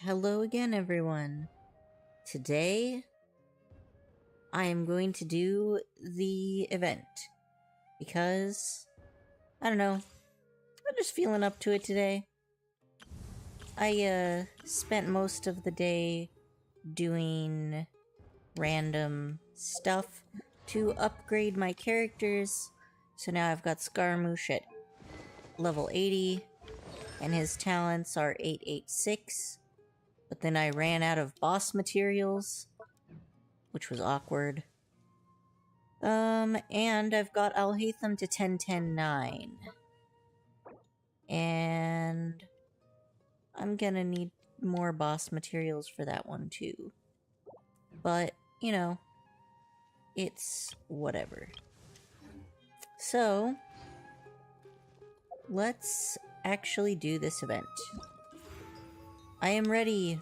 Hello again, everyone. Today, I am going to do the event because, I don't know, I'm just feeling up to it today. I spent most of the day doing random stuff to upgrade my characters, so now I've got Scaramouche at level 80, and his talents are 886. But then I ran out of boss materials, which was awkward. And I've got Alhaitham to 10-10-9. And I'm gonna need more boss materials for that one too. But, you know, it's whatever. So, let's actually do this event. I am ready.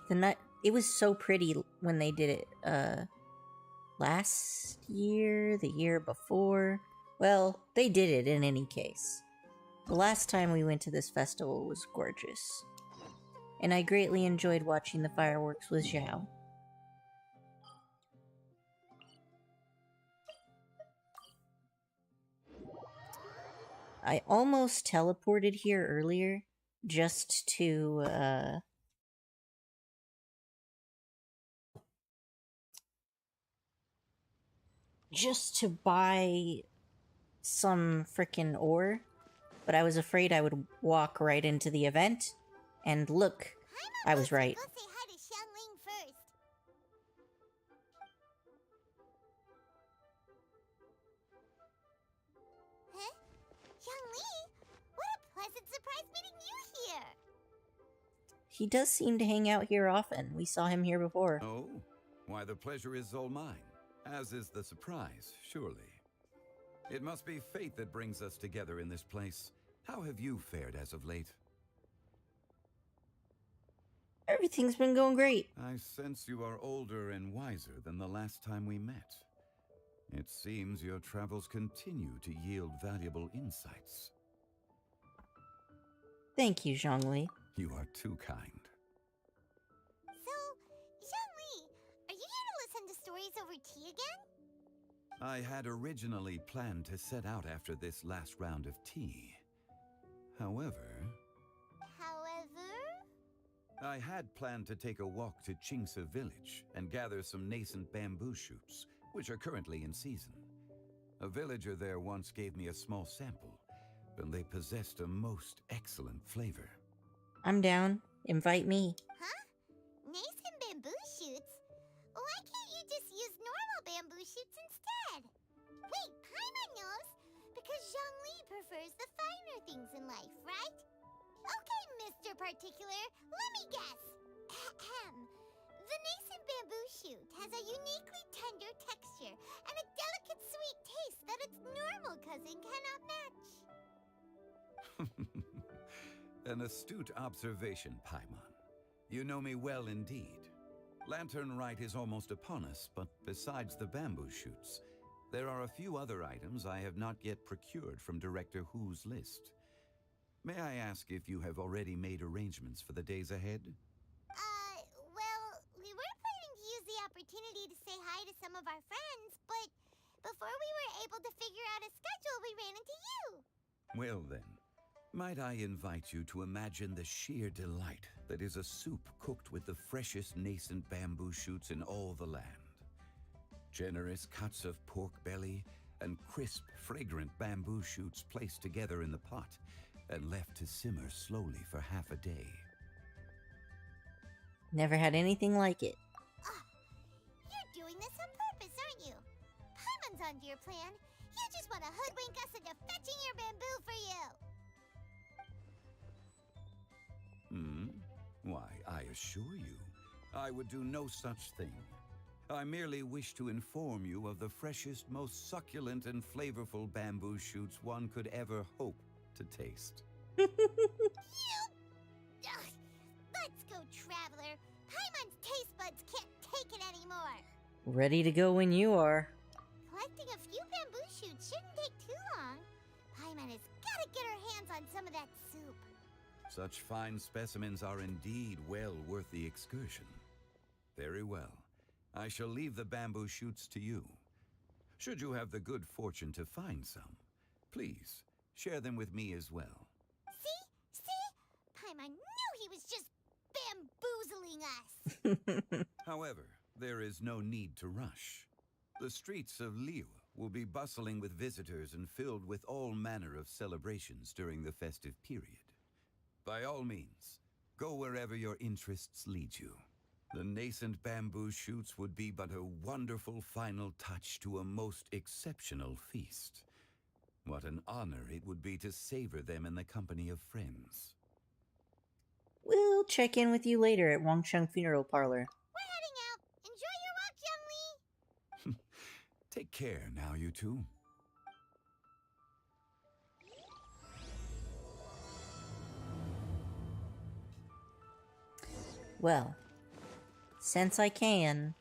It was so pretty when they did it, last year, the year before. Well, they did it in any case. The last time we went to this festival was gorgeous. And I greatly enjoyed watching the fireworks with Zhao. I almost teleported here earlier just to, buy some frickin' ore, but I was afraid I would walk right into the event, and look, I was right. Go say hi to Xiangling first. Huh? Xiangling? What a pleasant surprise meeting you here! He does seem to hang out here often. We saw him here before. Oh, why the pleasure is all mine, as is the surprise, surely. It must be fate that brings us together in this place. How have you fared as of late? Everything's been going great. I sense you are older and wiser than the last time we met. It seems your travels continue to yield valuable insights. Thank you, Zhongli. You are too kind. So, Xiangling, are you here to listen to stories over tea again? I had originally planned to set out after this last round of tea. However, I had planned to take a walk to Qingse village and gather some nascent bamboo shoots, which are currently in season. A villager there once gave me a small sample, and they possessed a most excellent flavor. I'm down. Invite me. Huh? Nascent bamboo shoots? Why can't you just use normal bamboo shoots instead? Wait, Paimon knows! Because Zhongli prefers the finer things in life, right? Okay, Mr. Particular, let me guess. Ahem. The nascent bamboo shoot has a uniquely tender texture and a delicate sweet taste that its normal cousin cannot match. An astute observation, Paimon. You know me well indeed. Lantern Rite is almost upon us, but besides the bamboo shoots, there are a few other items I have not yet procured from Director Hu's list. May I ask if you have already made arrangements for the days ahead? Well, we were planning to use the opportunity to say hi to some of our friends, but before we were able to figure out a schedule, we ran into you. Well then, might I invite you to imagine the sheer delight that is a soup cooked with the freshest nascent bamboo shoots in all the land. Generous cuts of pork belly and crisp, fragrant bamboo shoots placed together in the pot and left to simmer slowly for half a day. Never had anything like it. You're doing this on purpose, aren't you? Paimon's onto your plan. You just want to hoodwink us into fetching your bamboo for you. Why, I assure you, I would do no such thing. I merely wish to inform you of the freshest, most succulent and flavorful bamboo shoots one could ever hope to taste. Let's go, Traveler. Paimon's taste buds can't take it anymore. Ready to go when you are. Collecting a few bamboo shoots shouldn't take too long. Paimon has got to get her hands on some of that soup. Such fine specimens are indeed well worth the excursion. Very well. I shall leave the bamboo shoots to you. Should you have the good fortune to find some, please share them with me as well. See? See? Paimon knew he was just bamboozling us. However, there is no need to rush. The streets of Liyue will be bustling with visitors and filled with all manner of celebrations during the festive period. By all means, go wherever your interests lead you. The nascent bamboo shoots would be but a wonderful final touch to a most exceptional feast. What an honor it would be to savor them in the company of friends. We'll check in with you later at Wangsheng Funeral Parlor. We're heading out. Enjoy your walk, Youngly. Take care now, you two. Well, since I can...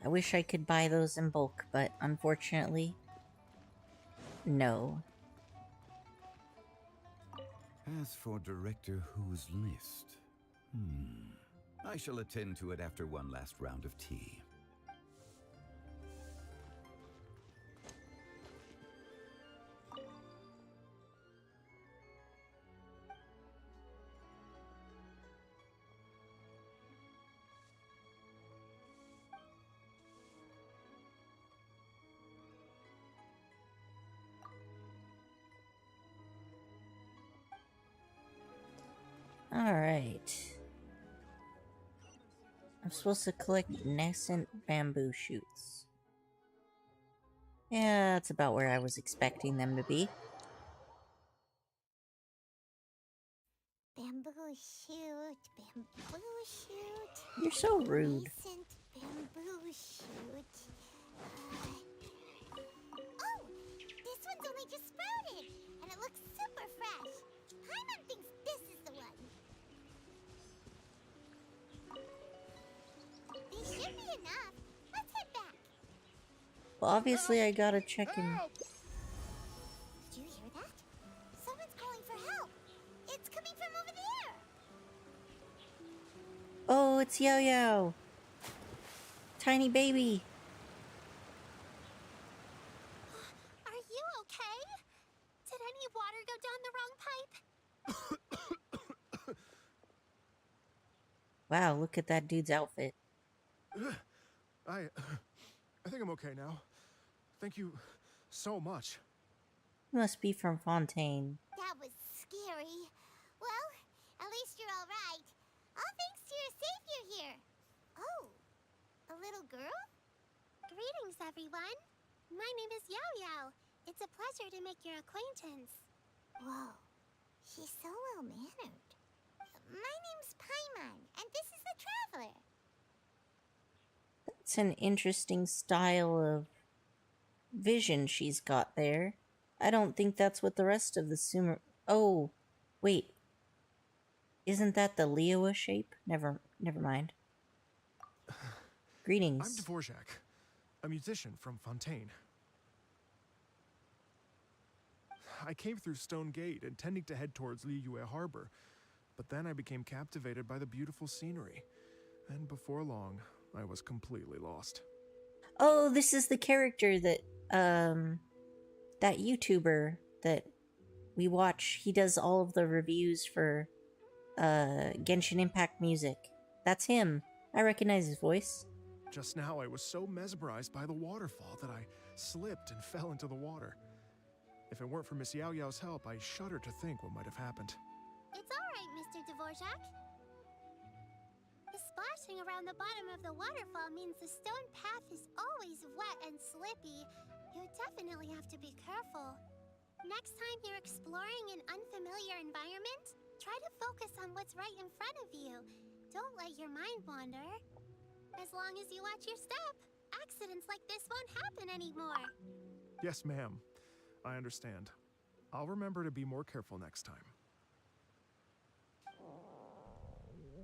I wish I could buy those in bulk, but unfortunately, no. As for Director Who's list, I shall attend to it after one last round of tea. Alright. I'm supposed to collect nascent bamboo shoots. Yeah, that's about where I was expecting them to be. Bamboo shoot, bamboo shoot. You're so rude. Nascent bamboo shoot. Oh, this one's only just sprouted, and it looks super fresh. Paimon thinks this is the one. They should be enough. Let's head back. Well, obviously I gotta check in. Did you hear that? Someone's calling for help. It's coming from over there. Oh, it's Yo-Yo! Tiny baby! Are you okay? Did any water go down the wrong pipe? Wow, look at that dude's outfit. I think I'm okay now. Thank you so much. Must be from Fontaine. That was scary. Well, at least you're all right. All thanks to your savior here. Oh, a little girl? Greetings, everyone. My name is Yao Yao. It's a pleasure to make your acquaintance. Whoa, she's so well-mannered. My name's Paimon, and this is the Traveler. It's an interesting style of vision she's got there. I don't think that's what the rest of the Sumer... Oh, wait. Isn't that the Liyue shape? Never mind. Greetings. I'm Dvorak, a musician from Fontaine. I came through Stone Gate intending to head towards Liyue Harbor, but then I became captivated by the beautiful scenery, and before long, I was completely lost. Oh, this is the character that, that YouTuber that we watch. He does all of the reviews for, Genshin Impact music. That's him. I recognize his voice. Just now, I was so mesmerized by the waterfall that I slipped and fell into the water. If it weren't for Miss Yao Yao's help, I shudder to think what might have happened. It's all right, Mr. Dvorak. The splashing around the bottom of the waterfall means the stone path is always wet and slippy. You definitely have to be careful. Next time you're exploring an unfamiliar environment, try to focus on what's right in front of you. Don't let your mind wander. As long as you watch your step, accidents like this won't happen anymore. Yes, ma'am. I understand. I'll remember to be more careful next time.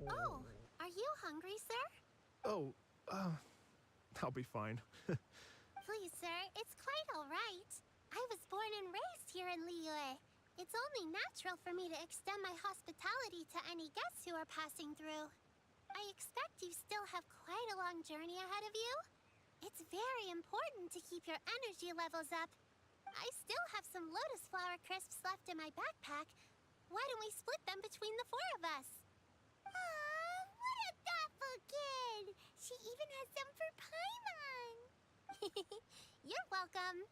Oh, are you hungry, sir? Oh, I'll be fine. Please, sir, it's quite all right. I was born and raised here in Liyue. It's only natural for me to extend my hospitality to any guests who are passing through. I expect you still have quite a long journey ahead of you. It's very important to keep your energy levels up. I still have some lotus flower crisps left in my backpack. Why don't we split them between the four of us? Aw, what a thoughtful kid! She even has some for Paimon! You're welcome.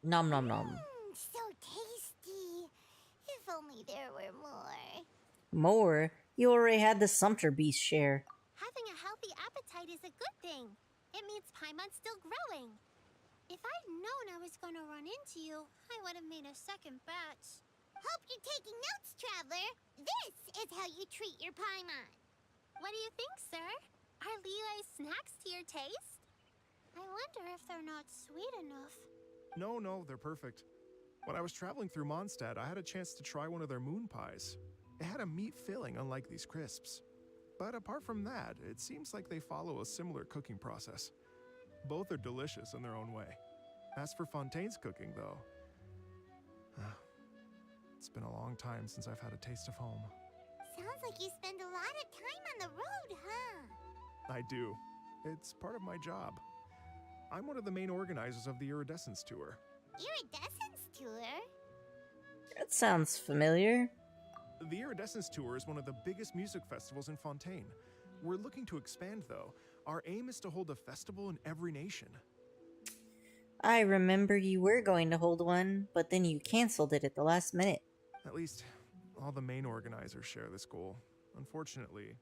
Nom nom nom. So tasty. If only there were more. More? You already had the Sumpter Beast share. Having a healthy appetite is a good thing. It means Paimon's still growing. If I'd known I was going to run into you, I would have made a second batch. Hope you're taking notes, Traveler. This is how you treat your Paimon. What do you think, sir? Are Liyue snacks to your taste? I wonder if they're not sweet enough. No, they're perfect. When I was traveling through Mondstadt, I had a chance to try one of their moon pies. It had a meat filling, unlike these crisps. But apart from that, it seems like they follow a similar cooking process. Both are delicious in their own way. As for Fontaine's cooking, though, it's been a long time since I've had a taste of home. Sounds like you spend a lot of time on the road, huh? I do. It's part of my job. I'm one of the main organizers of the Iridescence Tour. Iridescence Tour? That sounds familiar. The Iridescence Tour is one of the biggest music festivals in Fontaine. We're looking to expand, though. Our aim is to hold a festival in every nation. I remember you were going to hold one, but then you canceled it at the last minute. At least, all the main organizers share this goal. Unfortunately,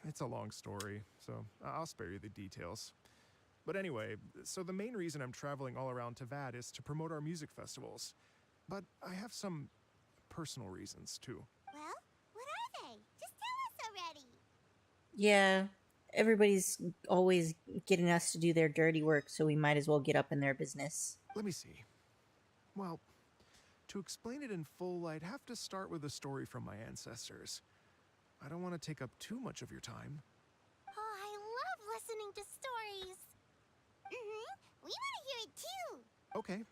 it's a long story, so I'll spare you the details. But anyway, so the main reason I'm traveling all around Tavad is to promote our music festivals. But I have some personal reasons, too. Well, what are they? Just tell us already. Yeah, everybody's always getting us to do their dirty work, so we might as well get up in their business. Let me see. Well, to explain it in full, I'd have to start with a story from my ancestors. I don't want to take up too much of your time. Oh, I love listening to stories. We want to hear it too. Okay,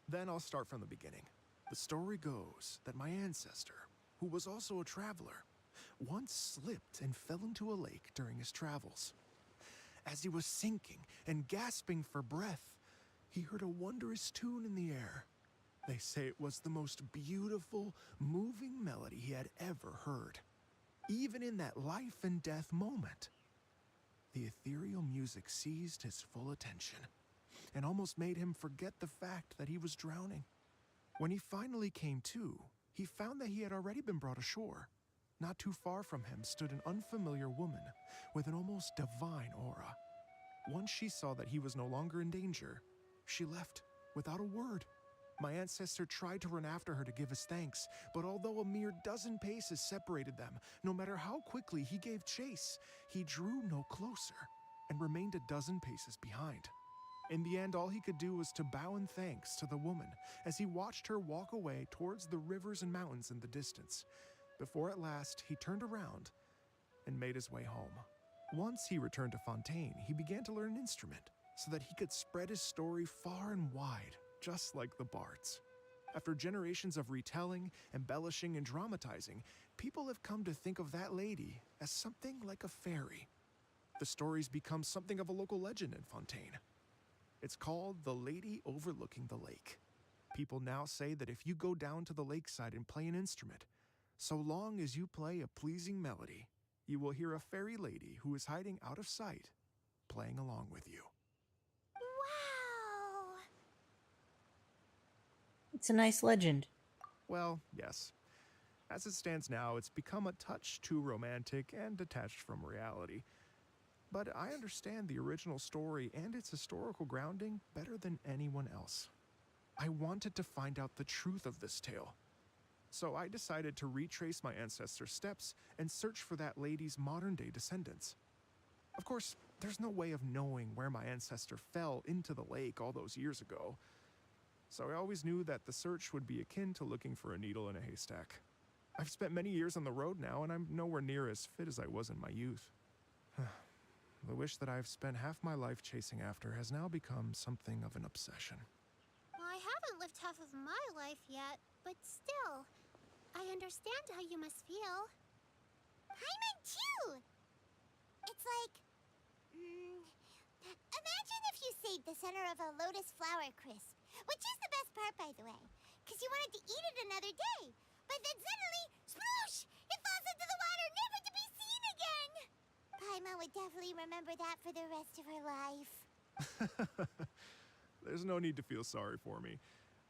then I'll start from the beginning. The story goes that my ancestor, who was also a traveler, once slipped and fell into a lake during his travels. As he was sinking and gasping for breath, he heard a wondrous tune in the air. They say it was the most beautiful, moving melody he had ever heard. Even in that life and death moment, the ethereal music seized his full attention and almost made him forget the fact that he was drowning. When he finally came to, he found that he had already been brought ashore. Not too far from him stood an unfamiliar woman with an almost divine aura. Once she saw that he was no longer in danger, she left without a word. My ancestor tried to run after her to give his thanks, but although a mere dozen paces separated them, no matter how quickly he gave chase, he drew no closer and remained a dozen paces behind. In the end, all he could do was to bow in thanks to the woman as he watched her walk away towards the rivers and mountains in the distance, before at last he turned around and made his way home. Once he returned to Fontaine, he began to learn an instrument so that he could spread his story far and wide, just like the bards. After generations of retelling, embellishing, and dramatizing, people have come to think of that lady as something like a fairy. The story's become something of a local legend in Fontaine. It's called The Lady Overlooking the Lake. People now say that if you go down to the lakeside and play an instrument, so long as you play a pleasing melody, you will hear a fairy lady who is hiding out of sight, playing along with you. Wow. It's a nice legend. Well, yes. As it stands now, it's become a touch too romantic and detached from reality. But I understand the original story and its historical grounding better than anyone else. I wanted to find out the truth of this tale. So I decided to retrace my ancestors' steps and search for that lady's modern-day descendants. Of course, there's no way of knowing where my ancestor fell into the lake all those years ago. So I always knew that the search would be akin to looking for a needle in a haystack. I've spent many years on the road now, and I'm nowhere near as fit as I was in my youth. The wish that I've spent half my life chasing after has now become something of an obsession. Well, I haven't lived half of my life yet, but still, I understand how you must feel. Paimon too! It's like... imagine if you saved the center of a lotus flower crisp, which is the best part, by the way, because you wanted to eat it another day. But then suddenly, sploosh! It falls into the water, never to be seen again! Paimon would definitely remember that for the rest of her life. There's no need to feel sorry for me.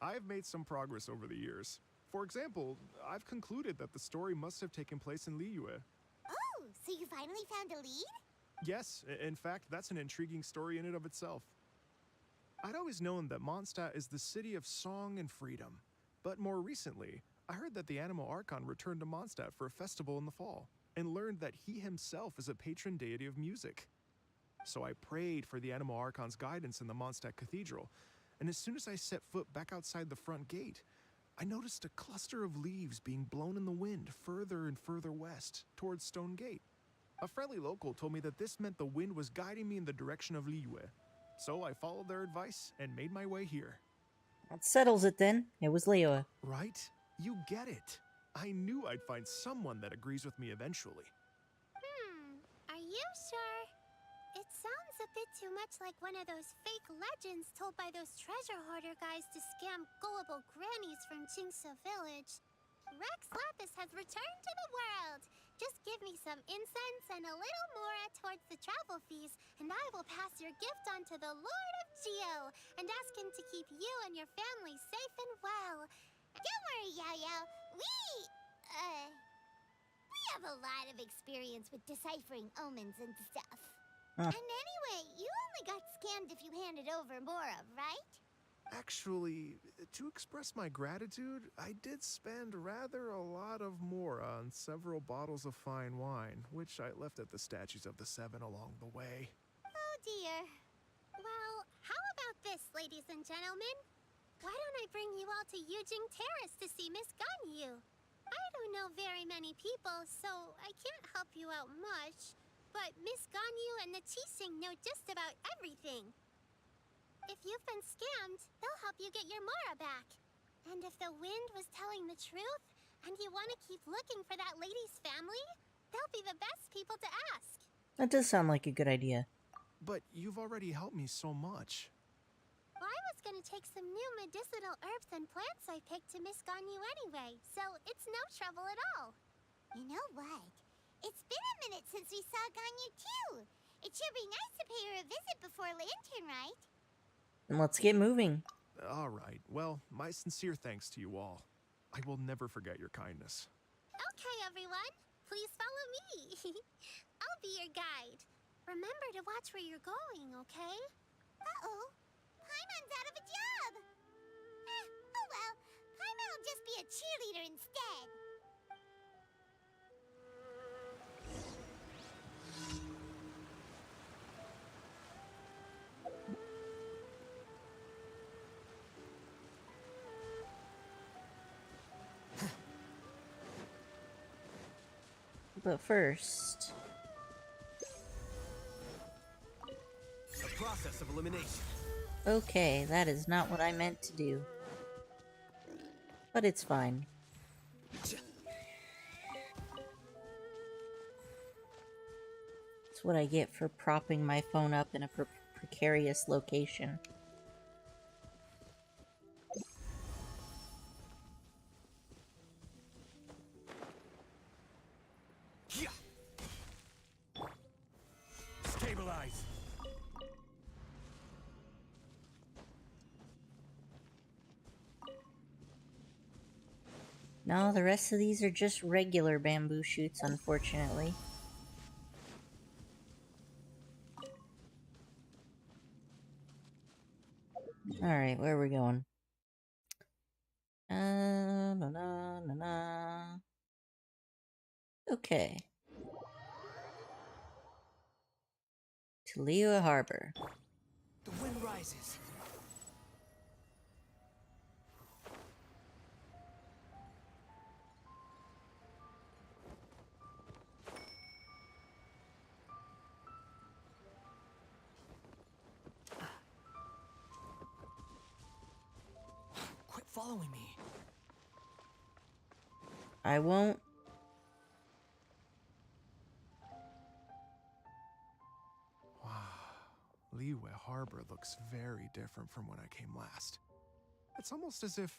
I've made some progress over the years. For example, I've concluded that the story must have taken place in Liyue. Oh, so you finally found a lead? Yes, in fact, that's an intriguing story in and of itself. I'd always known that Mondstadt is the city of song and freedom. But more recently, I heard that the Animal Archon returned to Mondstadt for a festival in the fall, and learned that he himself is a patron deity of music. So I prayed for the Animal Archon's guidance in the Mondstadt Cathedral, and as soon as I set foot back outside the front gate, I noticed a cluster of leaves being blown in the wind further and further west, towards Stone Gate. A friendly local told me that this meant the wind was guiding me in the direction of Liyue. So I followed their advice and made my way here. That settles it then. It was Liyue. Right? You get it. I knew I'd find someone that agrees with me eventually. Are you sure? It sounds a bit too much like one of those fake legends told by those treasure hoarder guys to scam gullible grannies from Jingsa Village. Rex Lapis has returned to the world. Just give me some incense and a little mora towards the travel fees, and I will pass your gift on to the Lord of Geo and ask him to keep you and your family safe and well. Don't worry, Yao Yao. We have a lot of experience with deciphering omens and stuff. Huh. And anyway, you only got scammed if you handed over mora, right? Actually, to express my gratitude, I did spend rather a lot of mora on several bottles of fine wine, which I left at the statues of the Seven along the way. Oh dear. Well, how about this, ladies and gentlemen? Why don't I bring you all to Yujing Terrace to see Miss Ganyu? I don't know very many people, so I can't help you out much. But Miss Ganyu and the Qixing know just about everything. If you've been scammed, they'll help you get your mora back. And if the wind was telling the truth, and you want to keep looking for that lady's family, they'll be the best people to ask. That does sound like a good idea. But you've already helped me so much. Well, I was gonna take some new medicinal herbs and plants I picked to Miss Ganyu anyway, so it's no trouble at all. You know what? It's been a minute since we saw Ganyu too. It should be nice to pay her a visit before Lantern, right? Then let's get moving. All right. Well, my sincere thanks to you all. I will never forget your kindness. Okay, everyone. Please follow me. I'll be your guide. Remember to watch where you're going, okay? Uh-oh. Paimon's out of a job. Oh well. Paimon will just be a cheerleader instead. But first... A process of elimination. Okay, that is not what I meant to do. But it's fine. It's what I get for propping my phone up in a precarious location. Stabilize. No, the rest of these are just regular bamboo shoots, unfortunately. Alright, where are we going? Okay. To Liyue Harbor. The wind rises. following me. I won't. Wow. Liyue Harbor looks very different from when I came last. It's almost as if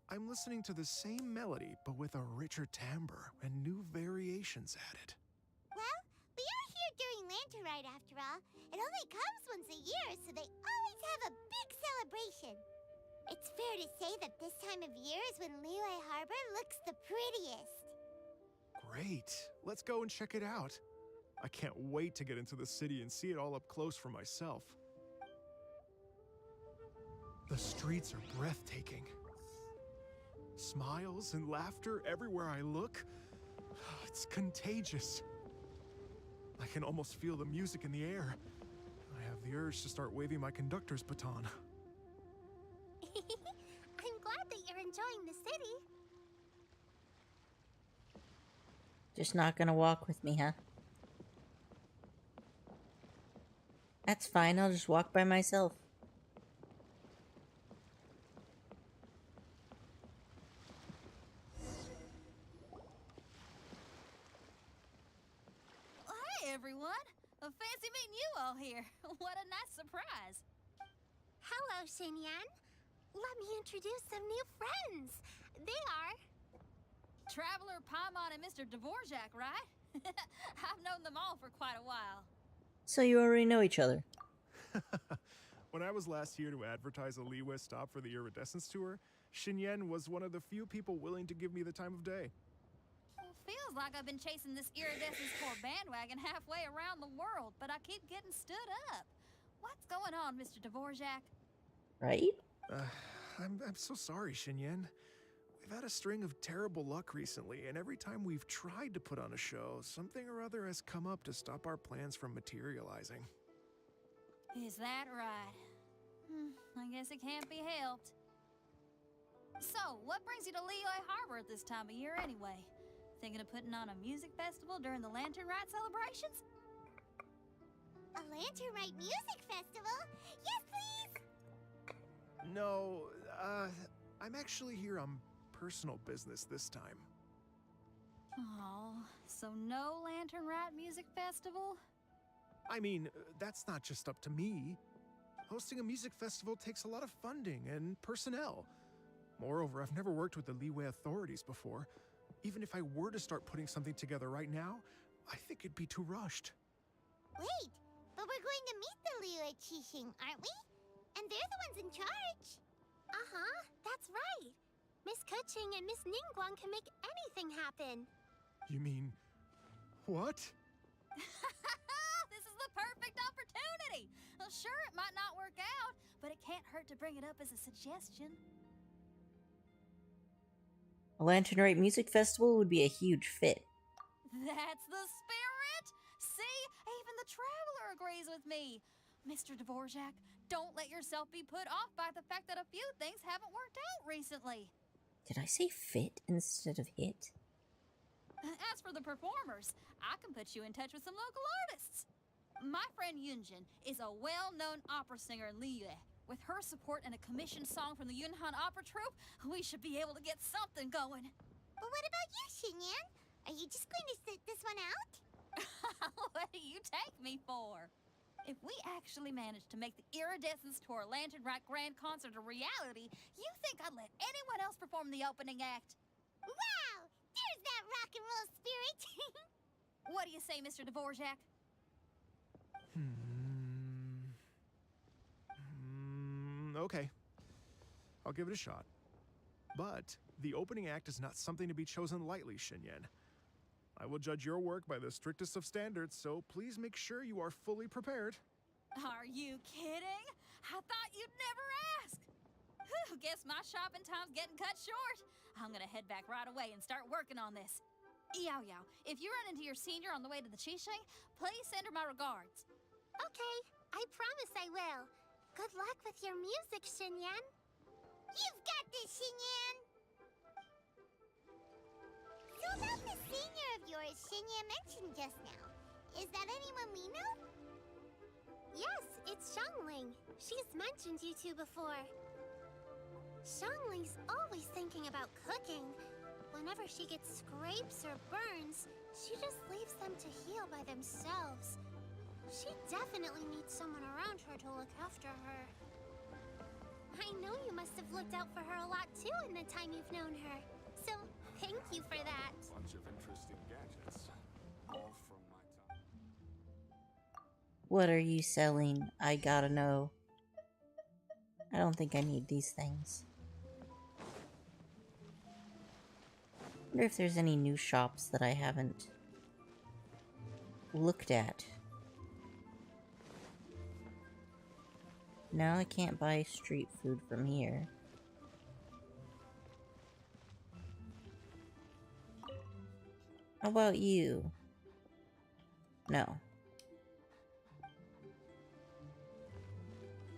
I'm listening to the same melody, but with a richer timbre and new variations added. Well, we are here during Lantern Rite after all. It only comes once a year, so they always have a big celebration. It's fair to say that this time of year is when Liyue Harbor looks the prettiest. Great. Let's go and check it out. I can't wait to get into the city and see it all up close for myself. The streets are breathtaking. Smiles and laughter everywhere I look. It's contagious. I can almost feel the music in the air. I have the urge to start waving my conductor's baton. I'm glad that you're enjoying the city. Just not gonna walk with me, huh? That's fine, I'll just walk by myself. Hey everyone! Fancy meeting you all here. What a nice surprise. Hello, Xinyan. Let me introduce some new friends. They are... Traveler, Paimon, and Mr. Dvorak, right? I've known them all for quite a while. So you already know each other. When I was last here to advertise a Liyue stop for the Iridescence Tour, Xinyan was one of the few people willing to give me the time of day. Well, feels like I've been chasing this Iridescence Corps bandwagon halfway around the world, but I keep getting stood up. What's going on, Mr. Dvorak? Right? I'm so sorry, Xinyan. We've had a string of terrible luck recently, and every time we've tried to put on a show, something or other has come up to stop our plans from materializing. Is that right? I guess it can't be helped. So, what brings you to Liyue Harbor at this time of year anyway? Thinking of putting on a music festival during the Lantern Rite celebrations? A Lantern Rite music festival? Yes, please! No, I'm actually here on personal business this time. Oh, so no Lantern Rite music festival? I mean, that's not just up to me. Hosting a music festival takes a lot of funding and personnel. Moreover, I've never worked with the Liyue authorities before. Even if I were to start putting something together right now, I think it'd be too rushed. Wait, but we're going to meet the Liyue Qixing, aren't we? And they're the ones in charge. Uh-huh, that's right. Miss Keqing and Miss Ningguang can make anything happen. You mean... what? This is the perfect opportunity! Well, sure, it might not work out, but it can't hurt to bring it up as a suggestion. A Lantern Rite Music Festival would be a huge fit. That's the spirit! See? Even the Traveler agrees with me. Mr. Dvorak, don't let yourself be put off by the fact that a few things haven't worked out recently. Did I say fit instead of hit? As for the performers, I can put you in touch with some local artists. My friend Yunjin is a well-known opera singer in Liyue. With her support and a commissioned song from the Yunhan Opera Troupe, we should be able to get something going. But what about you, Xinyan? Are you just going to sit this one out? What do you take me for? If we actually manage to make the Iridescence Tour Lantern Rite Grand Concert a reality, you think I'd let anyone else perform the opening act? Wow! There's that rock and roll spirit! What do you say, Mr. Dvorak? Okay. I'll give it a shot. But the opening act is not something to be chosen lightly, Xinyan. I will judge your work by the strictest of standards, so please make sure you are fully prepared. Are you kidding? I thought you'd never ask. Whew, guess my shopping time's getting cut short. I'm gonna head back right away and start working on this. Yao Yao, if you run into your senior on the way to the Qixing, please send her my regards. Okay, I promise I will. Good luck with your music, Xinyan. You've got this, Xinyan! So about the senior of yours Xinyan mentioned just now, is that anyone we know? Yes, it's Xiangling. She's mentioned you two before. Zhongli's always thinking about cooking. Whenever she gets scrapes or burns, she just leaves them to heal by themselves. She definitely needs someone around her to look after her. I know you must have looked out for her a lot too in the time you've known her. So, thank you for that. Bunch of interesting gadgets. All from my time. What are you selling? I gotta know. I don't think I need these things. Wonder if there's any new shops that I haven't looked at. No, I can't buy street food from here. How about you? No.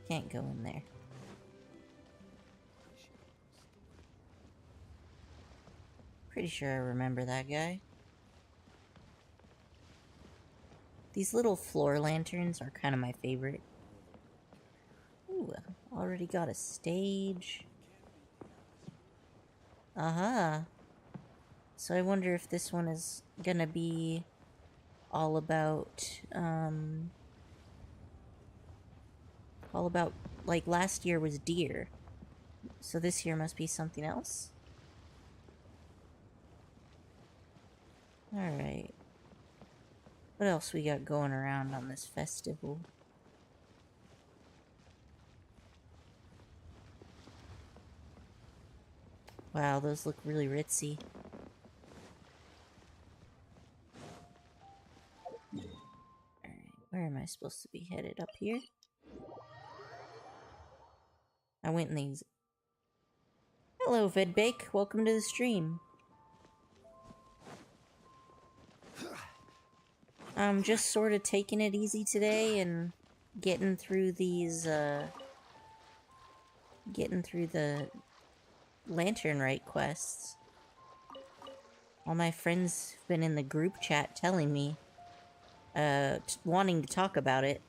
Can't go in there. Pretty sure I remember that guy. These little floor lanterns are kind of my favorite. Ooh, already got a stage. Aha. So I wonder if this one is gonna be all about, like last year was deer. So this year must be something else? Alright. What else we got going around on this festival? Wow, those look really ritzy. Alright, where am I supposed to be headed? Up here? I went in these. Hello, Vidbake. Welcome to the stream. I'm just sort of taking it easy today and getting through these, getting through the Lantern Rite quests. All my friends have been in the group chat telling me, wanting to talk about it,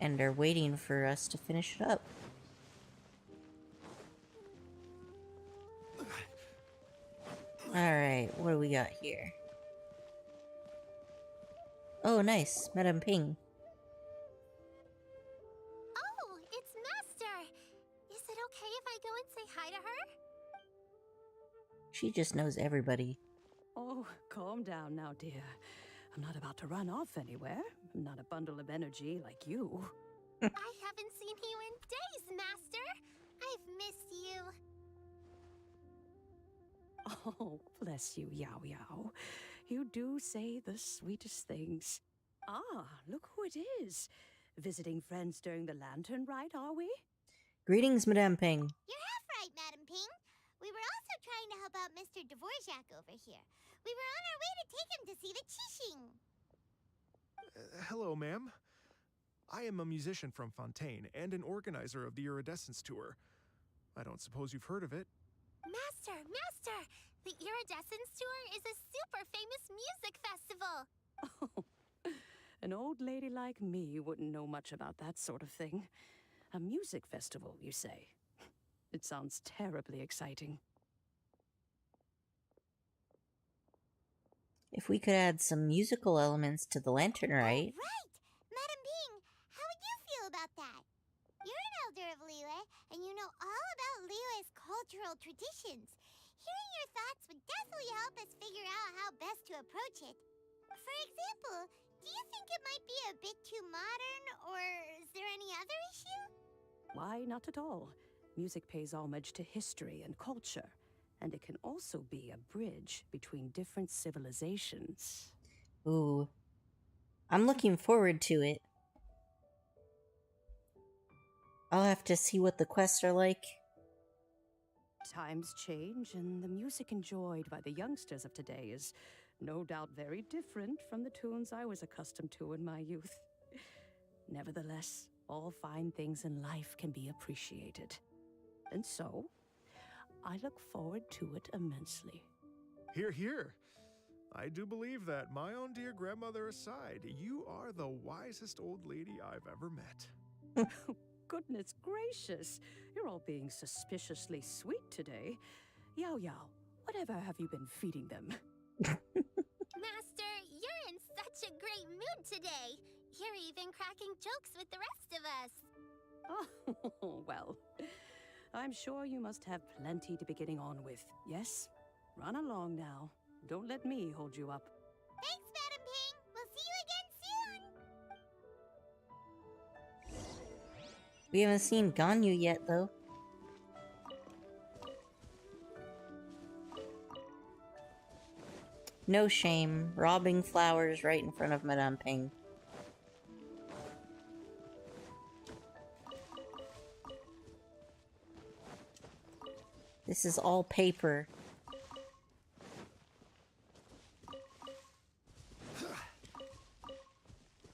and are waiting for us to finish it up. Alright, what do we got here? Oh, nice. Madame Ping. Oh, it's Master! Is it okay if I go and say hi to her? She just knows everybody. Oh, calm down now, dear. I'm not about to run off anywhere. I'm not a bundle of energy like you. I haven't seen you in days, Master! I've missed you. Oh, bless you, Yao Yao. You do say the sweetest things. Ah, look who it is. Visiting friends during the Lantern Rite, are we? Greetings, Madame Ping. You're half right, Madam Ping. We were also trying to help out Mr. Dvorak over here. We were on our way to take him to see the Qixing. Hello, ma'am. I am a musician from Fontaine and an organizer of the Iridescence Tour. I don't suppose you've heard of it. Master! The Iridescence Tour is a super famous music festival! Oh, an old lady like me wouldn't know much about that sort of thing. A music festival, you say? It sounds terribly exciting. If we could add some musical elements to the Lantern Rite. Right! Madam Ping, how would you feel about that? You're an elder of Liyue, and you know all about Liyue's cultural traditions. Hearing your thoughts would definitely help us figure out how best to approach it. For example, do you think it might be a bit too modern, or is there any other issue? Why, not at all. Music pays homage to history and culture, and it can also be a bridge between different civilizations. Ooh. I'm looking forward to it. I'll have to see what the quests are like. Times change, and the music enjoyed by the youngsters of today is no doubt very different from the tunes I was accustomed to in my youth. Nevertheless, all fine things in life can be appreciated. And so, I look forward to it immensely. Hear, hear. I do believe that, my own dear grandmother aside, you are the wisest old lady I've ever met. goodness gracious. You're all being suspiciously sweet today. Yao Yao, whatever have you been feeding them? Master, you're in such a great mood today. You're even cracking jokes with the rest of us. Oh, well. I'm sure you must have plenty to be getting on with, yes? Run along now. Don't let me hold you up. Thanks, Madam Ping. We'll see you again soon. We haven't seen Ganyu yet, though. No shame, robbing flowers right in front of Madame Ping. This is all paper.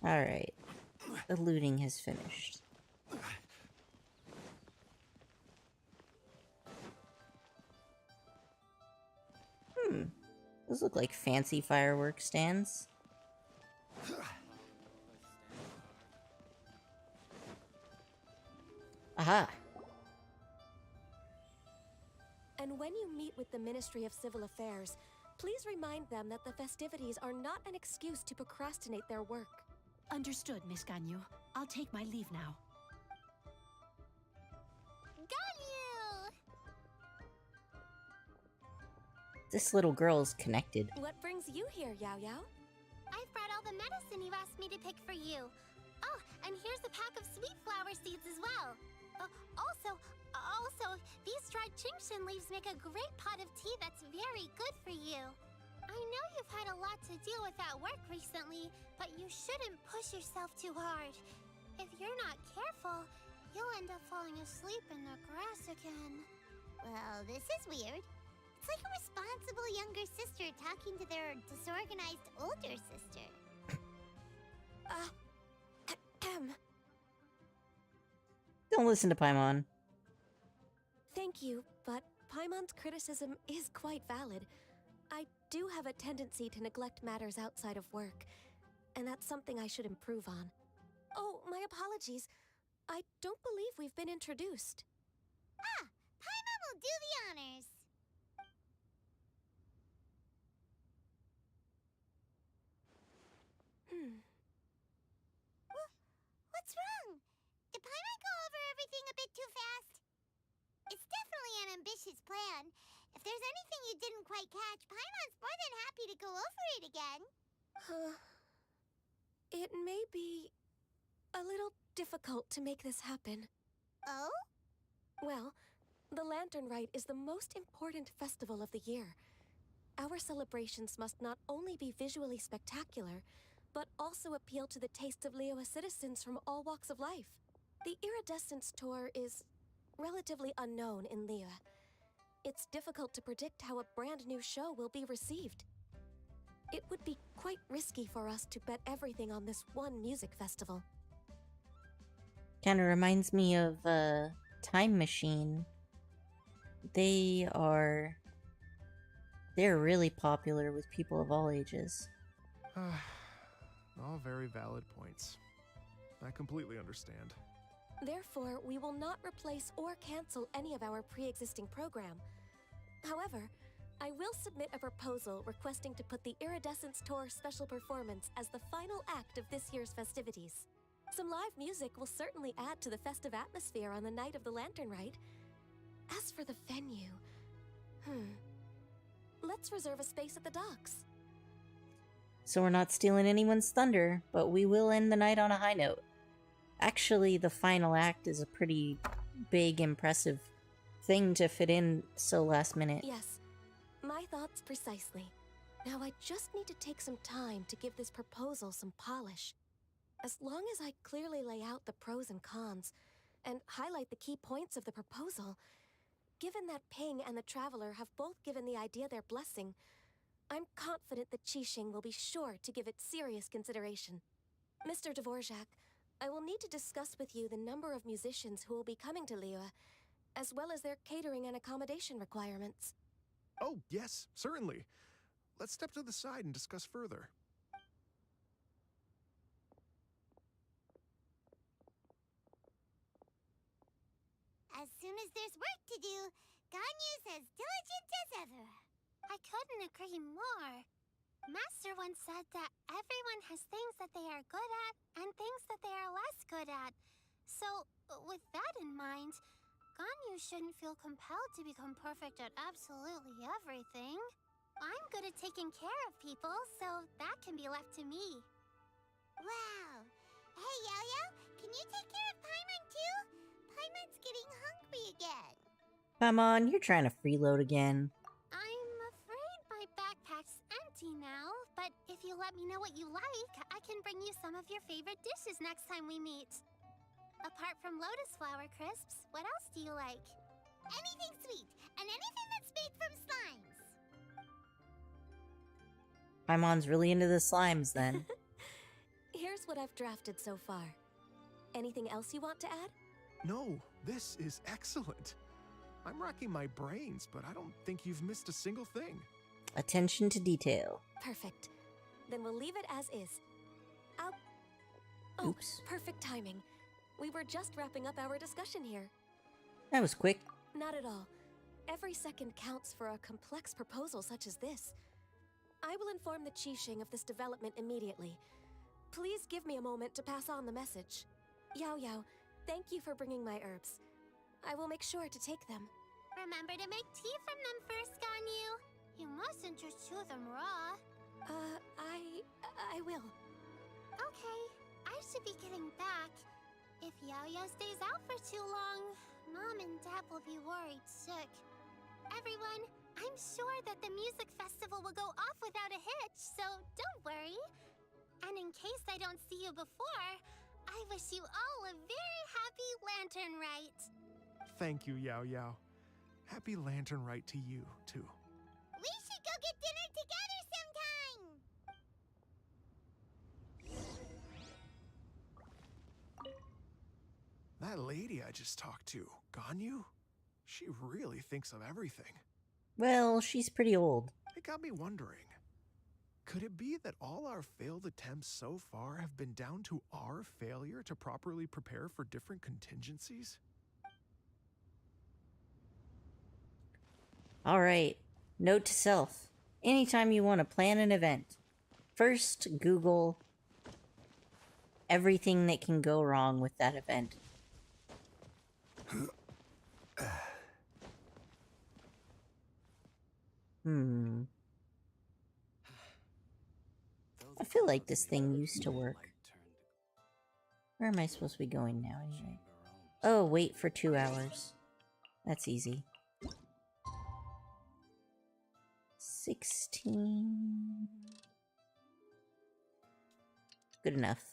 Alright. The looting has finished. Those look like fancy firework stands. Aha! And when you meet with the Ministry of Civil Affairs, please remind them that the festivities are not an excuse to procrastinate their work. Understood, Miss Ganyu. I'll take my leave now. Ganyu! This little girl is connected. What brings you here, Yao Yao? I've brought all the medicine you asked me to pick for you. Oh, and here's a pack of sweet flower seeds as well. Also, these dried chingshin leaves make a great pot of tea that's very good for you. I know you've had a lot to deal with at work recently, but you shouldn't push yourself too hard. If you're not careful, you'll end up falling asleep in the grass again. Well, this is weird. It's like a responsible younger sister talking to their disorganized older sister. Don't listen to Paimon. Thank you, but Paimon's criticism is quite valid. I do have a tendency to neglect matters outside of work, and that's something I should improve on. Oh, my apologies. I don't believe we've been introduced. Ah, Paimon will do the honors. What's wrong? Did Paimon go over everything a bit too fast? It's definitely an ambitious plan. If there's anything you didn't quite catch, Paimon's more than happy to go over it again. It may be a little difficult to make this happen. Oh? Well, the Lantern Rite is the most important festival of the year. Our celebrations must not only be visually spectacular, but also appeal to the tastes of Liyue citizens from all walks of life. The Iridescence Tour is relatively unknown in Liyue. It's difficult to predict how a brand new show will be received. It would be quite risky for us to bet everything on this one music festival. Kind of reminds me of Time Machine. They're really popular with people of all ages. All very valid points. I completely understand. Therefore, we will not replace or cancel any of our pre-existing program. However, I will submit a proposal requesting to put the Iridescence Tour special performance as the final act of this year's festivities. Some live music will certainly add to the festive atmosphere on the night of the Lantern Rite. As for the venue, let's reserve a space at the docks. So we're not stealing anyone's thunder, but we will end the night on a high note. Actually, the final act is a pretty big, impressive thing to fit in so last minute. Yes, my thoughts precisely. Now I just need to take some time to give this proposal some polish. As long as I clearly lay out the pros and cons, and highlight the key points of the proposal, given that Ping and the Traveler have both given the idea their blessing, I'm confident that Qixing will be sure to give it serious consideration. Mr. Dvorak, I will need to discuss with you the number of musicians who will be coming to Liyue, as well as their catering and accommodation requirements. Oh, yes, certainly. Let's step to the side and discuss further. As soon as there's work to do, Ganyu's as diligent as ever. I couldn't agree more. Master once said that everyone has things that they are good at and things that they are less good at. So, with that in mind, Ganyu shouldn't feel compelled to become perfect at absolutely everything. I'm good at taking care of people, so that can be left to me. Wow! Hey, Yo-Yo, can you take care of Paimon too? Paimon's getting hungry again. Come on, you're trying to freeload again. I'm afraid my backpack's empty now, but if you let me know what you like, I can bring you some of your favorite dishes next time we meet. Apart from lotus flower crisps, what else do you like? Anything sweet, and anything that's made from slimes. Paimon's really into the slimes then. Here's what I've drafted so far. Anything else you want to add? No, this is excellent. I'm racking my brains, but I don't think you've missed a single thing. Attention to detail. Perfect. Then we'll leave it as is. Oh, Oops. perfect timing. We were just wrapping up our discussion here. That was quick. Not at all. Every second counts for a complex proposal such as this. I will inform the Qixing of this development immediately. Please give me a moment to pass on the message. Yao Yao, thank you for bringing my herbs. I will make sure to take them. Remember to make tea from them first, Ganyu. You mustn't just chew them raw. I will. Okay, I should be getting back. If Yo-Yo stays out for too long, Mom and Dad will be worried sick. Everyone, I'm sure that the music festival will go off without a hitch, so don't worry. And in case I don't see you before, I wish you all a very happy Lantern Rite. Thank you, Yao Yao. Happy Lantern Rite to you, too. We should go get dinner together sometime! That lady I just talked to, Ganyu, she really thinks of everything. Well, she's pretty old. It got me wondering, could it be that all our failed attempts so far have been down to our failure to properly prepare for different contingencies? Alright, note to self. Anytime you want to plan an event, first Google everything that can go wrong with that event. I feel like this thing used to work. Where am I supposed to be going now anyway? Oh, wait for 2 hours. That's easy. 16... Good enough.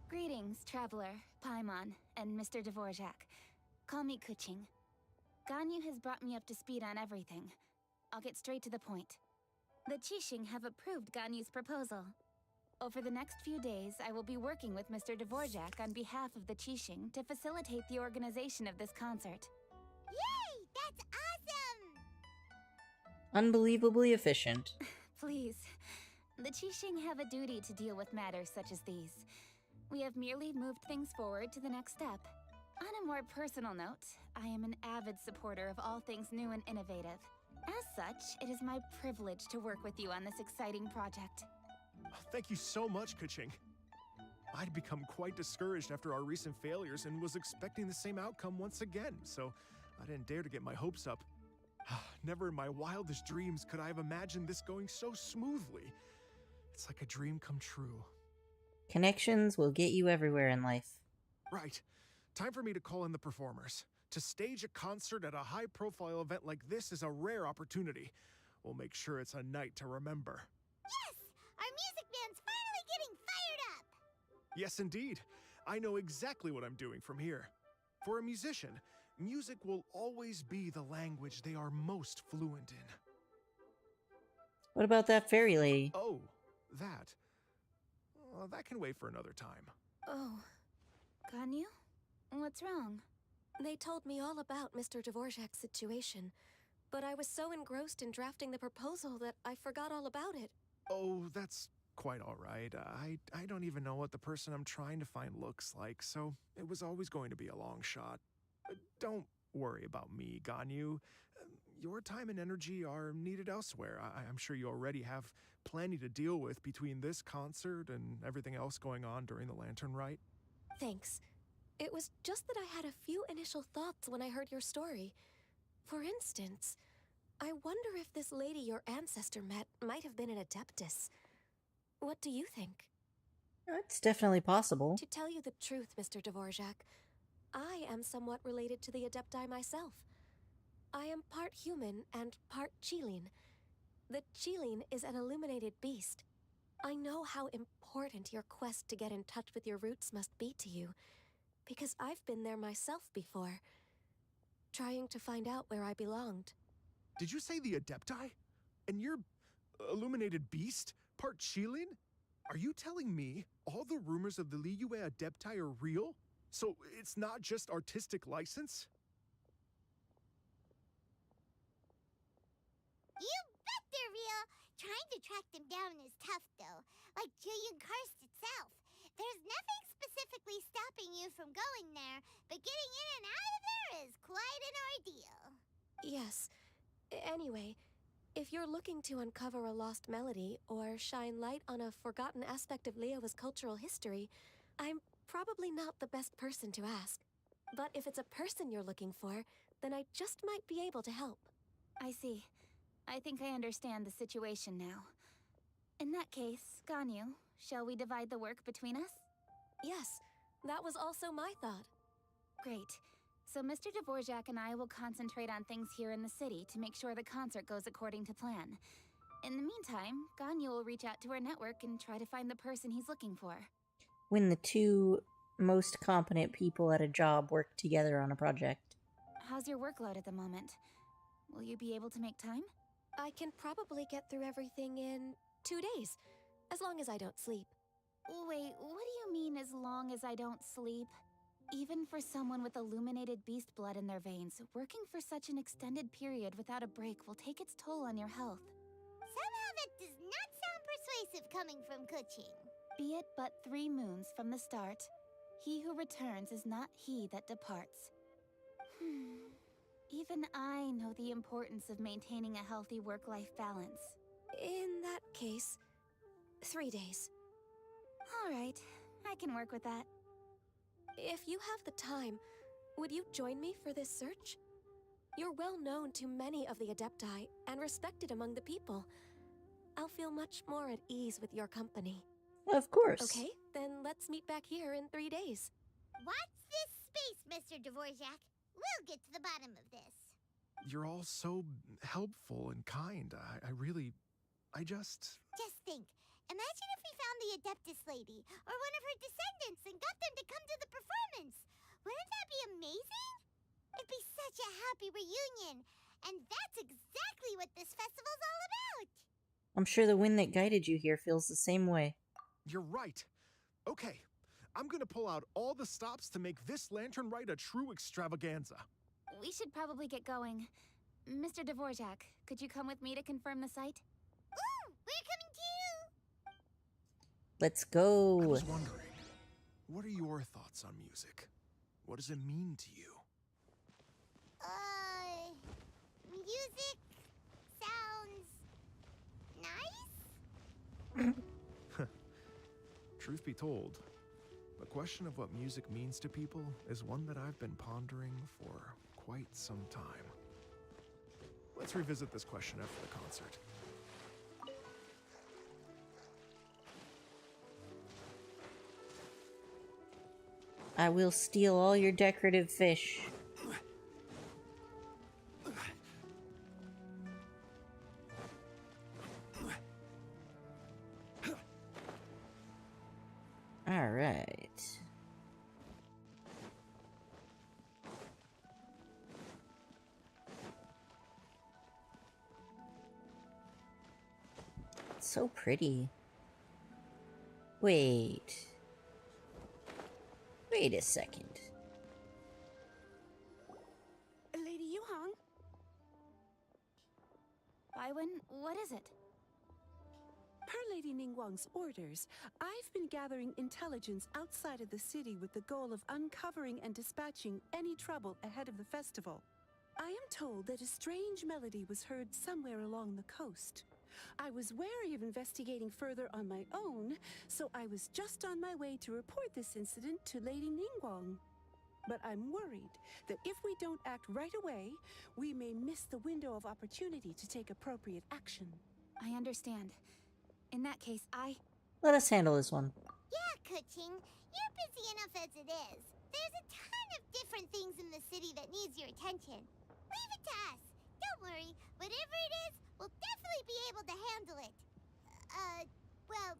Greetings, traveler, Paimon, and Mr. Dvorak. Call me Kuching. Ganyu has brought me up to speed on everything. I'll get straight to the point. The Qixing have approved Ganyu's proposal. Over the next few days, I will be working with Mr. Dvorak on behalf of the Qixing to facilitate the organization of this concert. Yay! That's awesome! Unbelievably efficient. Please. The Qixing have a duty to deal with matters such as these. We have merely moved things forward to the next step. On a more personal note, I am an avid supporter of all things new and innovative. As such, it is my privilege to work with you on this exciting project. Thank you so much, Kuching. I'd become quite discouraged after our recent failures and was expecting the same outcome once again, so I didn't dare to get my hopes up. Never in my wildest dreams could I have imagined this going so smoothly. It's like a dream come true. Connections will get you everywhere in life. Right. Time for me to call in the performers. To stage a concert at a high-profile event like this is a rare opportunity. We'll make sure it's a night to remember. Yes! Our music band's finally getting fired up! Yes, indeed. I know exactly what I'm doing from here. For a musician, music will always be the language they are most fluent in. What about that fairy lady? Oh, that. That can wait for another time. Oh. Ganyu? What's wrong? They told me all about Mr. Dvorak's situation, but I was so engrossed in drafting the proposal that I forgot all about it. Oh, that's quite all right. I don't even know what the person I'm trying to find looks like, so it was always going to be a long shot. Don't worry about me, Ganyu. Your time and energy are needed elsewhere. I'm sure you already have plenty to deal with between this concert and everything else going on during the Lantern Rite. Thanks. It was just that I had a few initial thoughts when I heard your story. For instance, I wonder if this lady your ancestor met might have been an Adeptus. What do you think? It's definitely possible. To tell you the truth, Mr. Dvorak, I am somewhat related to the Adepti myself. I am part human and part Qilin. The Qilin is an illuminated beast. I know how important your quest to get in touch with your roots must be to you, because I've been there myself before, trying to find out where I belonged. Did you say the Adepti? And you're illuminated beast? Part Qilin? Are you telling me all the rumors of the Liyue Adepti are real? So it's not just artistic license? You bet they're real! Trying to track them down is tough, though. Like Julian Karst itself. There's nothing specifically stopping you from going there, but getting in and out of there is quite an ordeal. Yes. Anyway, if you're looking to uncover a lost melody or shine light on a forgotten aspect of Liyue's cultural history, I'm probably not the best person to ask. But if it's a person you're looking for, then I just might be able to help. I see. I think I understand the situation now. In that case, Ganyu, shall we divide the work between us? Yes, that was also my thought. Great. So Mr. Dvorak and I will concentrate on things here in the city to make sure the concert goes according to plan. In the meantime, Ganyu will reach out to our network and try to find the person he's looking for. When the two most competent people at a job work together on a project. How's your workload at the moment? Will you be able to make time? I can probably get through everything in 2 days, as long as I don't sleep. Wait, what do you mean as long as I don't sleep? Even for someone with illuminated beast blood in their veins, working for such an extended period without a break will take its toll on your health. Somehow that does not sound persuasive coming from Kuching. Be it but 3 moons from the start, he who returns is not he that departs. Even I know the importance of maintaining a healthy work-life balance. In that case, 3 days. All right, I can work with that. If you have the time, would you join me for this search? You're well known to many of the Adepti and respected among the people. I'll feel much more at ease with your company. Of course. Okay, then let's meet back here in 3 days. Watch this space, Mr. Dvorak. We'll get to the bottom of this. You're all so helpful and kind. I just... Just think. Imagine if we found the Adeptus lady, or one of her descendants, and got them to come to the performance. Wouldn't that be amazing? It'd be such a happy reunion. And that's exactly what this festival's all about. I'm sure the wind that guided you here feels the same way. You're right. Okay, I'm gonna pull out all the stops to make this Lantern Rite a true extravaganza. We should probably get going. Mr. Dvorak, could you come with me to confirm the site? Ooh, we're coming too! Let's go. I was wondering, what are your thoughts on music? What does it mean to you? Music sounds nice? Truth be told, the question of what music means to people is one that I've been pondering for quite some time. Let's revisit this question after the concert. I will steal all your decorative fish. All right. It's so pretty. Wait a second. Baiwen, what is it? Per Lady Ningguang's orders, I've been gathering intelligence outside of the city with the goal of uncovering and dispatching any trouble ahead of the festival. I am told that a strange melody was heard somewhere along the coast. I was wary of investigating further on my own, so I was just on my way to report this incident to Lady Ningguang. But I'm worried that if we don't act right away, we may miss the window of opportunity to take appropriate action. I understand. In that case, Let us handle this one. Yeah, Kuching, you're busy enough as it is. There's a ton of different things in the city that needs your attention. Leave it to us. Don't worry. Whatever it is, we'll definitely be able to handle it. Well,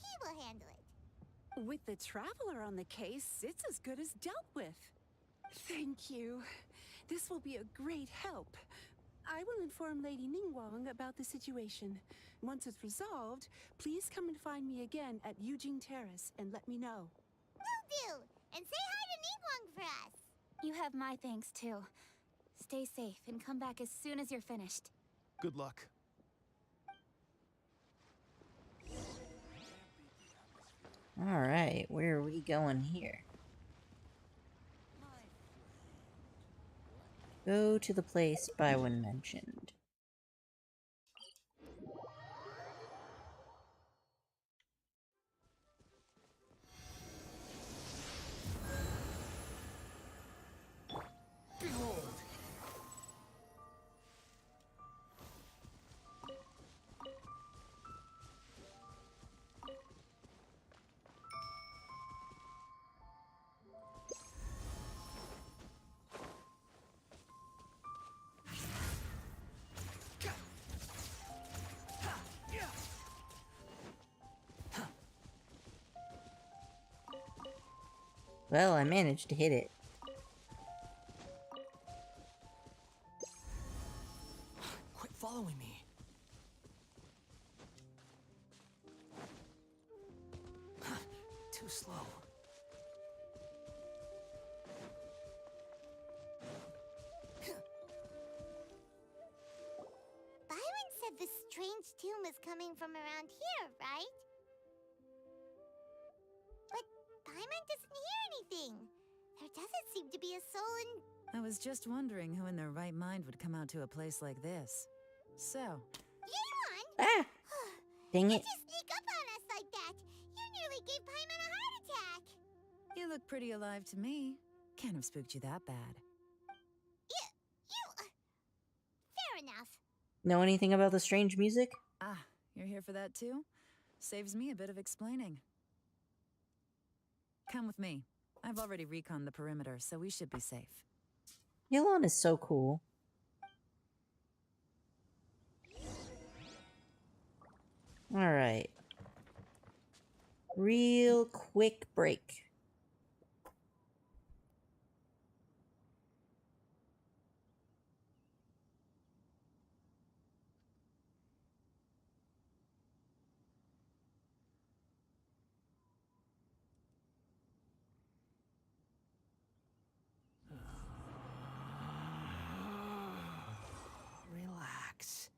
he will handle it. With the Traveler on the case, it's as good as dealt with. Thank you. This will be a great help. I will inform Lady Ningguang about the situation. Once it's resolved, please come and find me again at Yujing Terrace and let me know. Will do. And say hi to Ningguang for us. You have my thanks too. Stay safe and come back as soon as you're finished. Good luck. Alright, where are we going here? Go to the place Baiwen mentioned. Behold! Well, I managed to hit it. Quit following me. Too slow. Byron said the strange tune was coming from around here, right? But Byron doesn't hear anything. There doesn't seem to be a soul in... I was just wondering who in their right mind would come out to a place like this. So... Yeon! Ah! Dang it. How'd you sneak up on us like that? You nearly gave Paimon a heart attack! You look pretty alive to me. Can't have spooked you that bad. Fair enough. Know anything about the strange music? Ah, you're here for that too? Saves me a bit of explaining. Come with me. I've already reconned the perimeter, so we should be safe. Yeon is so cool. Alright. Real quick break. Relax.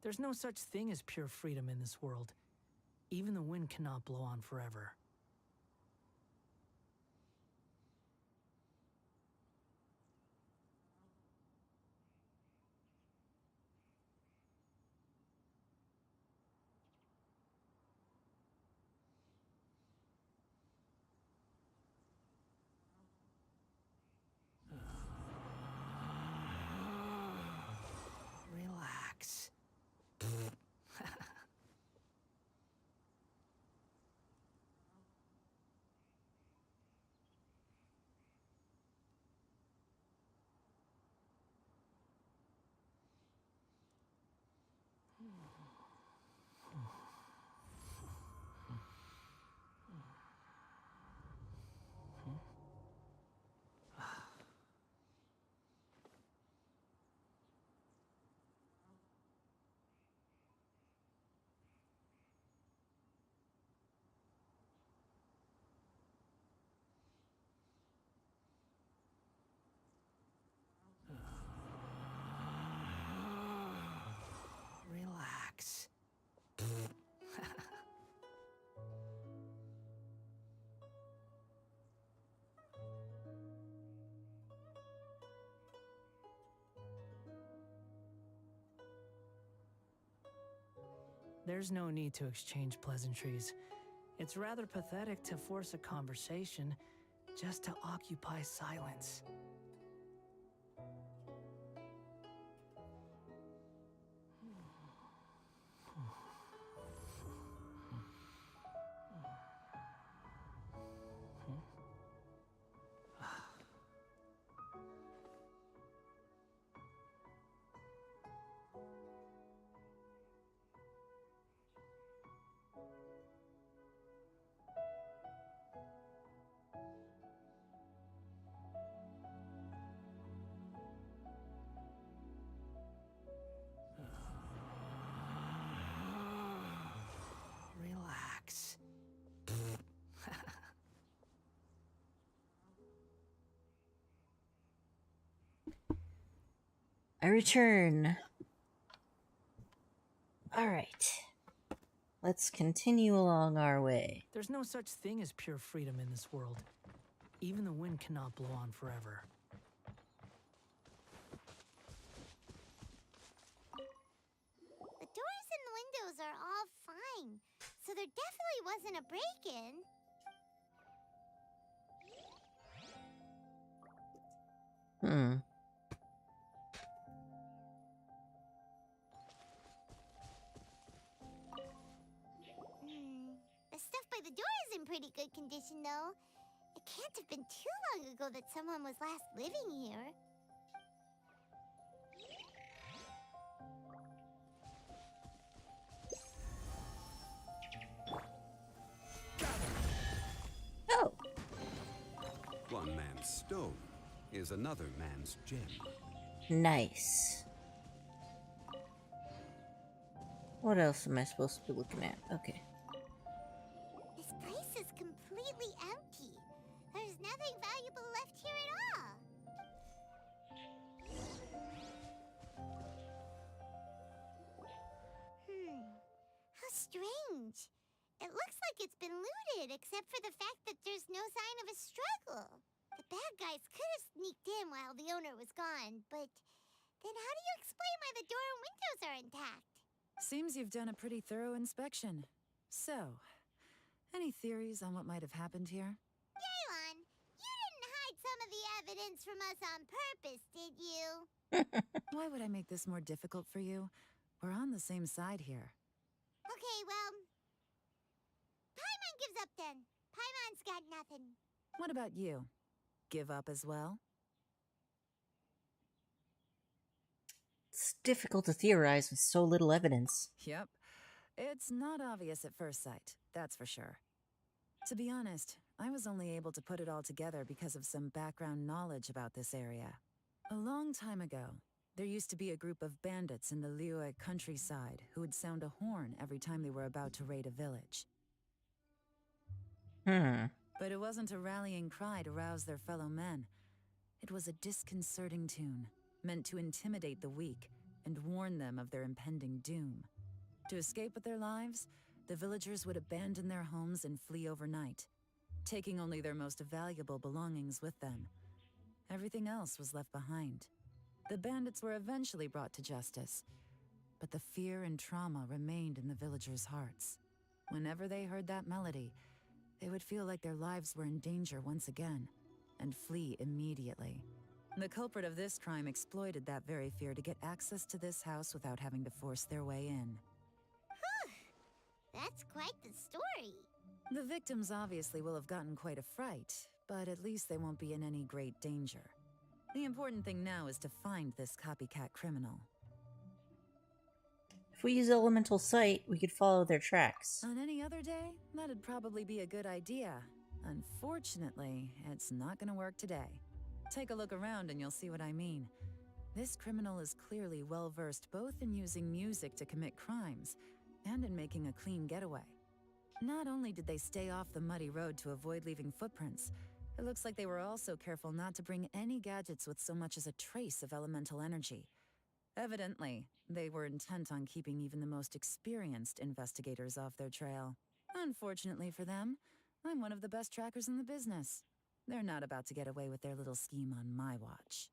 There's no such thing as pure freedom in this world. Even the wind cannot blow on forever. Relax. There's no need to exchange pleasantries. It's rather pathetic to force a conversation just to occupy silence. Relax. I return. Alright. Let's continue along our way. There's no such thing as pure freedom in this world. Even the wind cannot blow on forever. The doors and the windows are all fine, so there definitely wasn't a break-in. The stuff by the door is in pretty good condition, though. It can't have been too long ago that someone was last living here. Oh! One man's stone is another man's gem. Nice. What else am I supposed to be looking at? Okay. This place is completely empty. There's nothing valuable left here at all. How strange. It looks like it's been looted, except for the fact that there's no sign of a struggle. The bad guys could have sneaked in while the owner was gone, but then how do you explain why the door and windows are intact? Seems you've done a pretty thorough inspection. So, any theories on what might have happened here? Yelan, you didn't hide some of the evidence from us on purpose, did you? Why would I make this more difficult for you? We're on the same side here. Okay, well, Paimon gives up then. Paimon's got nothing. What about you? Give up as well? It's difficult to theorize with so little evidence. Yep. It's not obvious at first sight, that's for sure. To be honest, I was only able to put it all together because of some background knowledge about this area. A long time ago, there used to be a group of bandits in the Liyue countryside who would sound a horn every time they were about to raid a village. But it wasn't a rallying cry to rouse their fellow men. It was a disconcerting tune, meant to intimidate the weak and warn them of their impending doom. To escape with their lives, the villagers would abandon their homes and flee overnight, taking only their most valuable belongings with them. Everything else was left behind. The bandits were eventually brought to justice, but the fear and trauma remained in the villagers' hearts. Whenever they heard that melody, they would feel like their lives were in danger once again, and flee immediately. The culprit of this crime exploited that very fear to get access to this house without having to force their way in. That's quite the story. The victims obviously will have gotten quite a fright, but at least they won't be in any great danger. The important thing now is to find this copycat criminal. If we use elemental sight, we could follow their tracks. On any other day, that'd probably be a good idea. Unfortunately, it's not gonna work today. Take a look around and you'll see what I mean. This criminal is clearly well-versed both in using music to commit crimes and in making a clean getaway. Not only did they stay off the muddy road to avoid leaving footprints, it looks like they were also careful not to bring any gadgets with so much as a trace of elemental energy. Evidently, they were intent on keeping even the most experienced investigators off their trail. Unfortunately for them, I'm one of the best trackers in the business. They're not about to get away with their little scheme on my watch.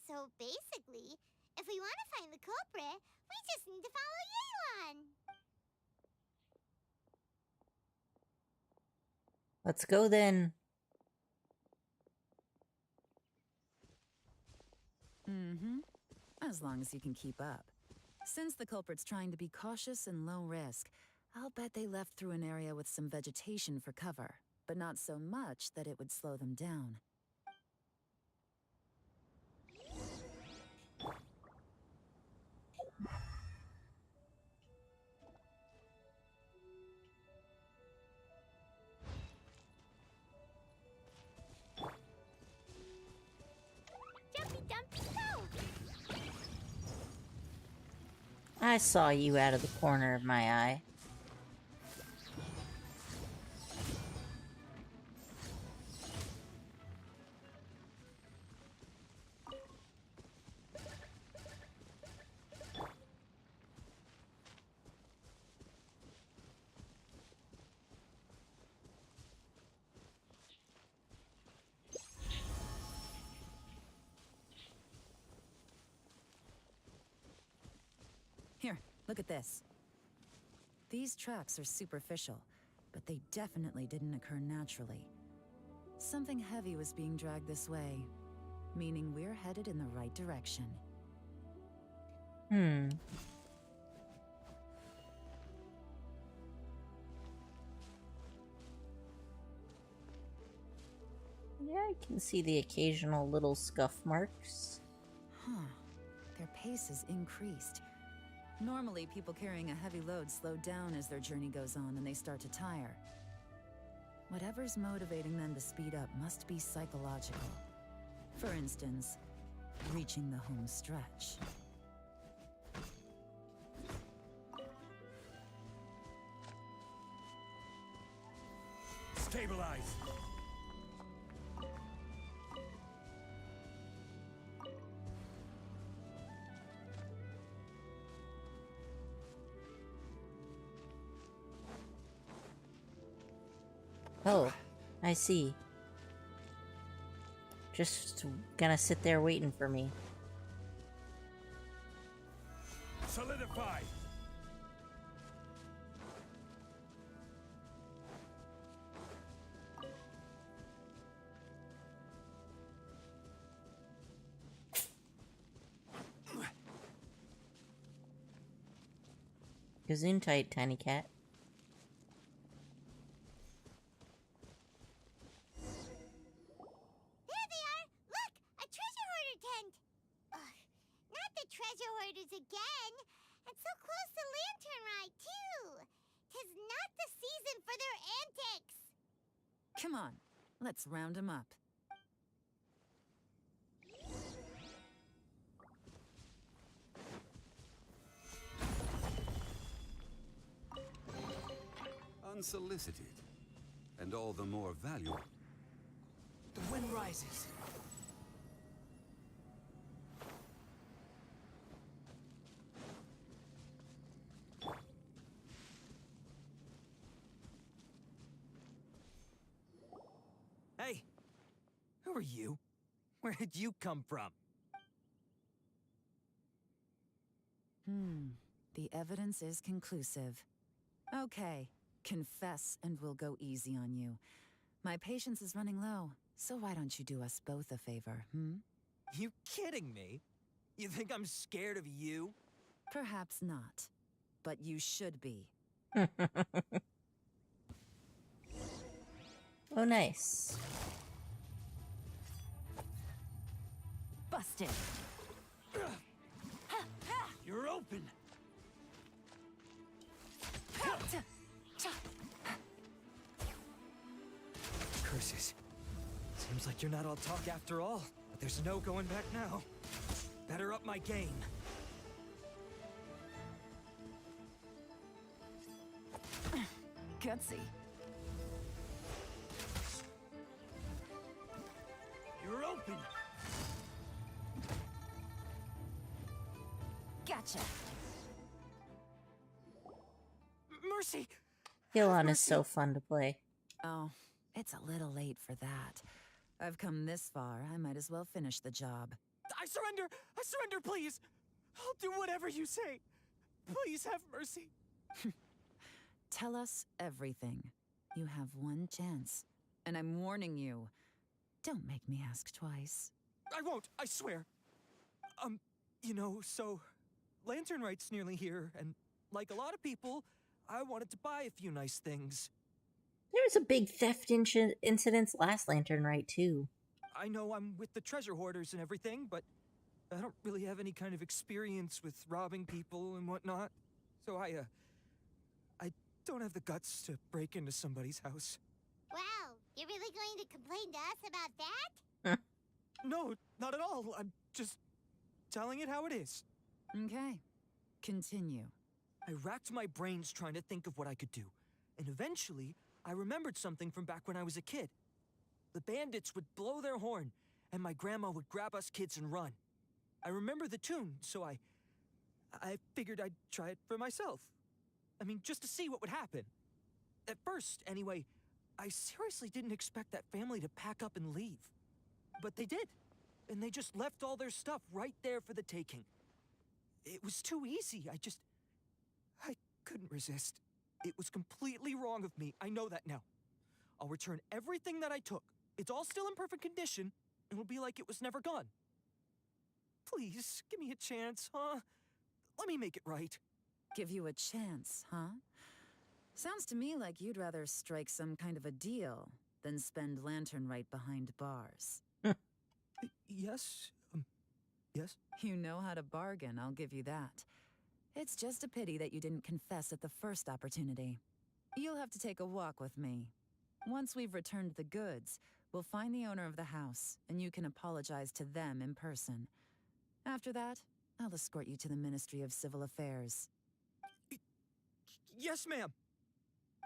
So basically, if we want to find the culprit, we just need to follow Yelan. Let's go then. Mm-hmm. As long as you can keep up. Since the culprit's trying to be cautious and low risk, I'll bet they left through an area with some vegetation for cover, but not so much that it would slow them down. Jumpy dumpy go! I saw you out of the corner of my eye. Here, look at this. These tracks are superficial, but they definitely didn't occur naturally. Something heavy was being dragged this way, meaning we're headed in the right direction. Hmm. Yeah, I can see the occasional little scuff marks. Huh. Their pace is increased. Normally, people carrying a heavy load slow down as their journey goes on and they start to tire. Whatever's motivating them to speed up must be psychological. For instance, reaching the home stretch. Stabilize! Oh, I see. Just gonna sit there waiting for me. Solidify! Gesundheit, tiny cat. There they are! Look! A treasure hoarder tent! Ugh, not the treasure hoarders again! And so close to Lantern Ride, too! 'Tis not the season for their antics! Come on, let's round them up. Unsolicited, and all the more valuable. The wind rises. Hey! Who are you? Where did you come from? The evidence is conclusive. Okay, confess and we'll go easy on you. My patience is running low, so why don't you do us both a favor, You kidding me? You think I'm scared of you? Perhaps not, but you should be. Oh, nice. Busted! You're open! Curses. Seems like you're not all talk after all, but there's no going back now. Better up my game. Gutsy. You're open! Gotcha! Mercy! Gilon is so fun to play. Oh, it's a little late for that. I've come this far, I might as well finish the job. I surrender! I surrender, please! I'll do whatever you say. Please have mercy. Tell us everything. You have one chance. And I'm warning you, don't make me ask twice. I won't, I swear. You know, so Lantern Right's nearly here, and like a lot of people, I wanted to buy a few nice things. There was a big theft incident last Lantern Right too. I know I'm with the treasure hoarders and everything, but I don't really have any kind of experience with robbing people and whatnot. So I don't have the guts to break into somebody's house. Wow, you're really going to complain to us about that? No, not at all. I'm just telling it how it is. Okay, continue. I racked my brains trying to think of what I could do, and eventually, I remembered something from back when I was a kid. The bandits would blow their horn, and my grandma would grab us kids and run. I remember the tune, so I figured I'd try it for myself. I mean, just to see what would happen. At first, anyway, I seriously didn't expect that family to pack up and leave. But they did, and they just left all their stuff right there for the taking. It was too easy. I couldn't resist. It was completely wrong of me. I know that now. I'll return everything that I took. It's all still in perfect condition. It'll be like it was never gone. Please, give me a chance, huh? Let me make it right. Give you a chance, huh? Sounds to me like you'd rather strike some kind of a deal than spend Lantern Right behind bars. Yes? Yes? You know how to bargain, I'll give you that. It's just a pity that you didn't confess at the first opportunity. You'll have to take a walk with me. Once we've returned the goods, we'll find the owner of the house, and you can apologize to them in person. After that, I'll escort you to the Ministry of Civil Affairs. Yes, ma'am!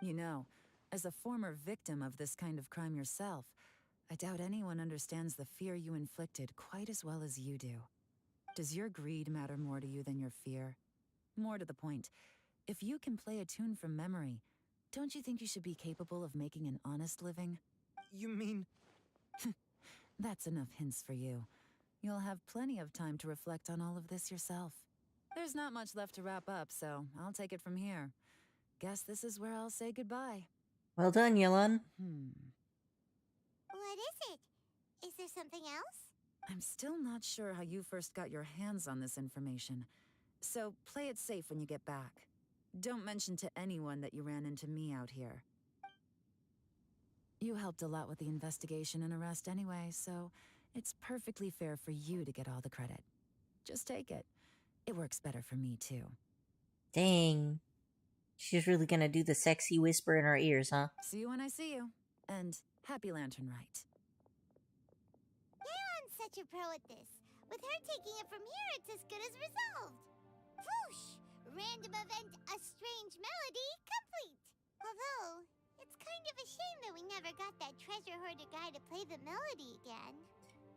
You know, as a former victim of this kind of crime yourself, I doubt anyone understands the fear you inflicted quite as well as you do. Does your greed matter more to you than your fear? More to the point, if you can play a tune from memory, don't you think you should be capable of making an honest living? You mean... That's enough hints for you. You'll have plenty of time to reflect on all of this yourself. There's not much left to wrap up, so I'll take it from here. Guess this is where I'll say goodbye. Well done, Yelan. What is it? Is there something else? I'm still not sure how you first got your hands on this information, so play it safe when you get back. Don't mention to anyone that you ran into me out here. You helped a lot with the investigation and arrest anyway, so it's perfectly fair for you to get all the credit. Just take it. It works better for me, too. Dang. She's really gonna do the sexy whisper in our ears, huh? See you when I see you. And happy Lantern Right. Yelan's such a pro at this. With her taking it from here, it's as good as resolved. Whoosh! Random event, a strange melody, complete. Although, it's kind of a shame that we never got that treasure hoarder guy to play the melody again.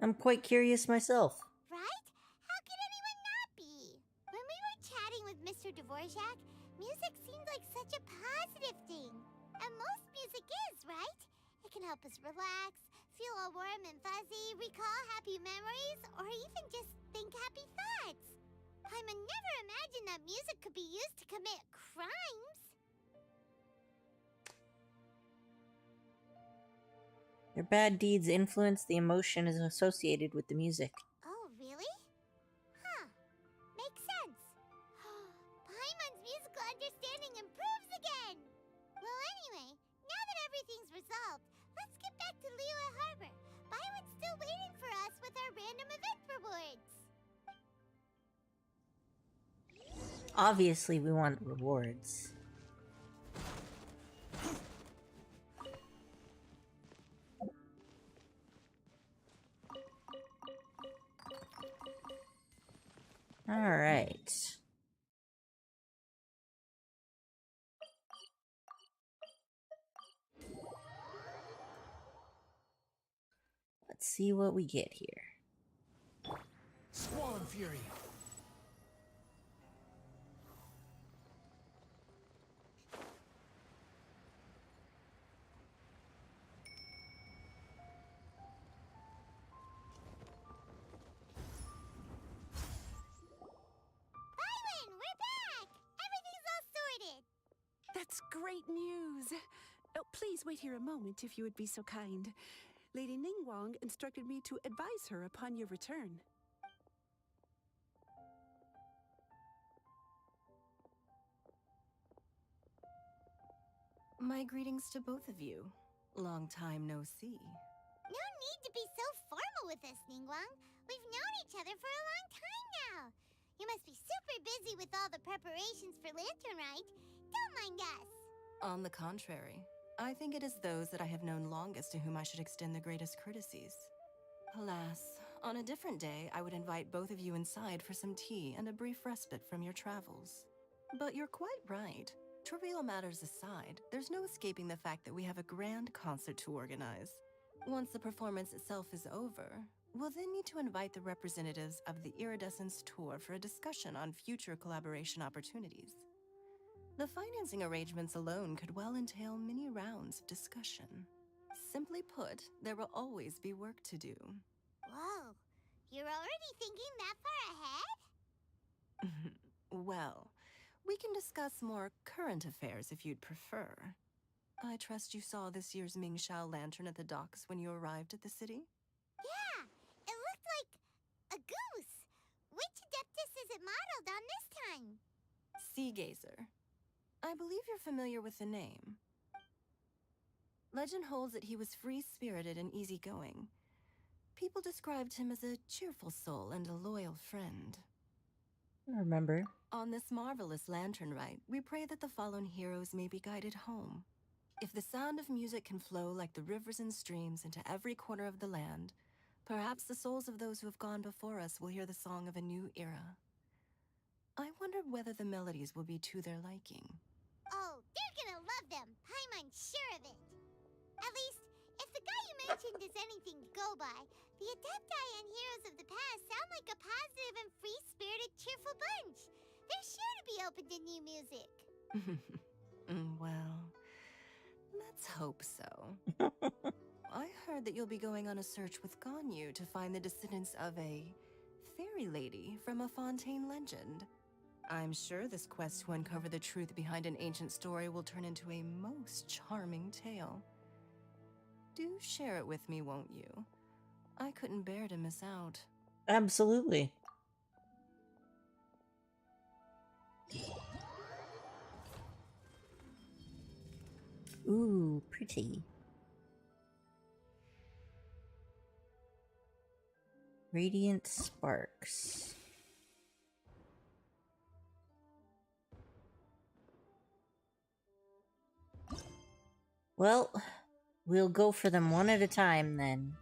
I'm quite curious myself. Right? How could anyone not be? When we were chatting with Mr. Dvorak, music seemed like such a positive thing. And most music is, right? It can help us relax, feel all warm and fuzzy, recall happy memories, or even just think happy thoughts. Paimon never imagined that music could be used to commit crimes. Their bad deeds influence the emotion associated with the music. Oh, really? Huh. Makes sense. Paimon's musical understanding improves again! Well, anyway, now that everything's resolved, let's get back to Liyue Harbor. Byron's still waiting for us with our random event rewards. Obviously, we want rewards. Alright. Let's see what we get here. Squall and Fury. Byron, we're back! Everything's all sorted! That's great news. Oh, please wait here a moment if you would be so kind. Lady Ningguang instructed me to advise her upon your return. My greetings to both of you. Long time no see. No need to be so formal with us, Ningguang. We've known each other for a long time now. You must be super busy with all the preparations for Lantern Rite. Don't mind us. On the contrary, I think it is those that I have known longest to whom I should extend the greatest courtesies. Alas, on a different day, I would invite both of you inside for some tea and a brief respite from your travels. But you're quite right. Trivial matters aside, there's no escaping the fact that we have a grand concert to organize. Once the performance itself is over, we'll then need to invite the representatives of the Iridescence Tour for a discussion on future collaboration opportunities. The financing arrangements alone could well entail many rounds of discussion. Simply put, there will always be work to do. Whoa, you're already thinking that far ahead? Well, we can discuss more current affairs if you'd prefer. I trust you saw this year's Mingxiao lantern at the docks when you arrived at the city? Yeah, it looked like a goose. Which Adeptus is it modeled on this time? Sea Gazer. I believe you're familiar with the name. Legend holds that he was free-spirited and easygoing. People described him as a cheerful soul and a loyal friend. I remember. On this marvelous lantern rite, we pray that the fallen heroes may be guided home. If the sound of music can flow like the rivers and streams into every corner of the land, perhaps the souls of those who have gone before us will hear the song of a new era. I wonder whether the melodies will be to their liking. Oh, they're gonna love them. Paimon's sure of it. At least, if the guy you mentioned is anything to go by, the Adepti and Heroes of the Past sound like a positive and free-spirited, cheerful bunch. They're sure to be open to new music. Well, let's hope so. I heard that you'll be going on a search with Ganyu to find the descendants of a fairy lady from a Fontaine legend. I'm sure this quest to uncover the truth behind an ancient story will turn into a most charming tale. Do share it with me, won't you? I couldn't bear to miss out. Absolutely. Ooh, pretty. Radiant sparks. Well, we'll go for them one at a time then.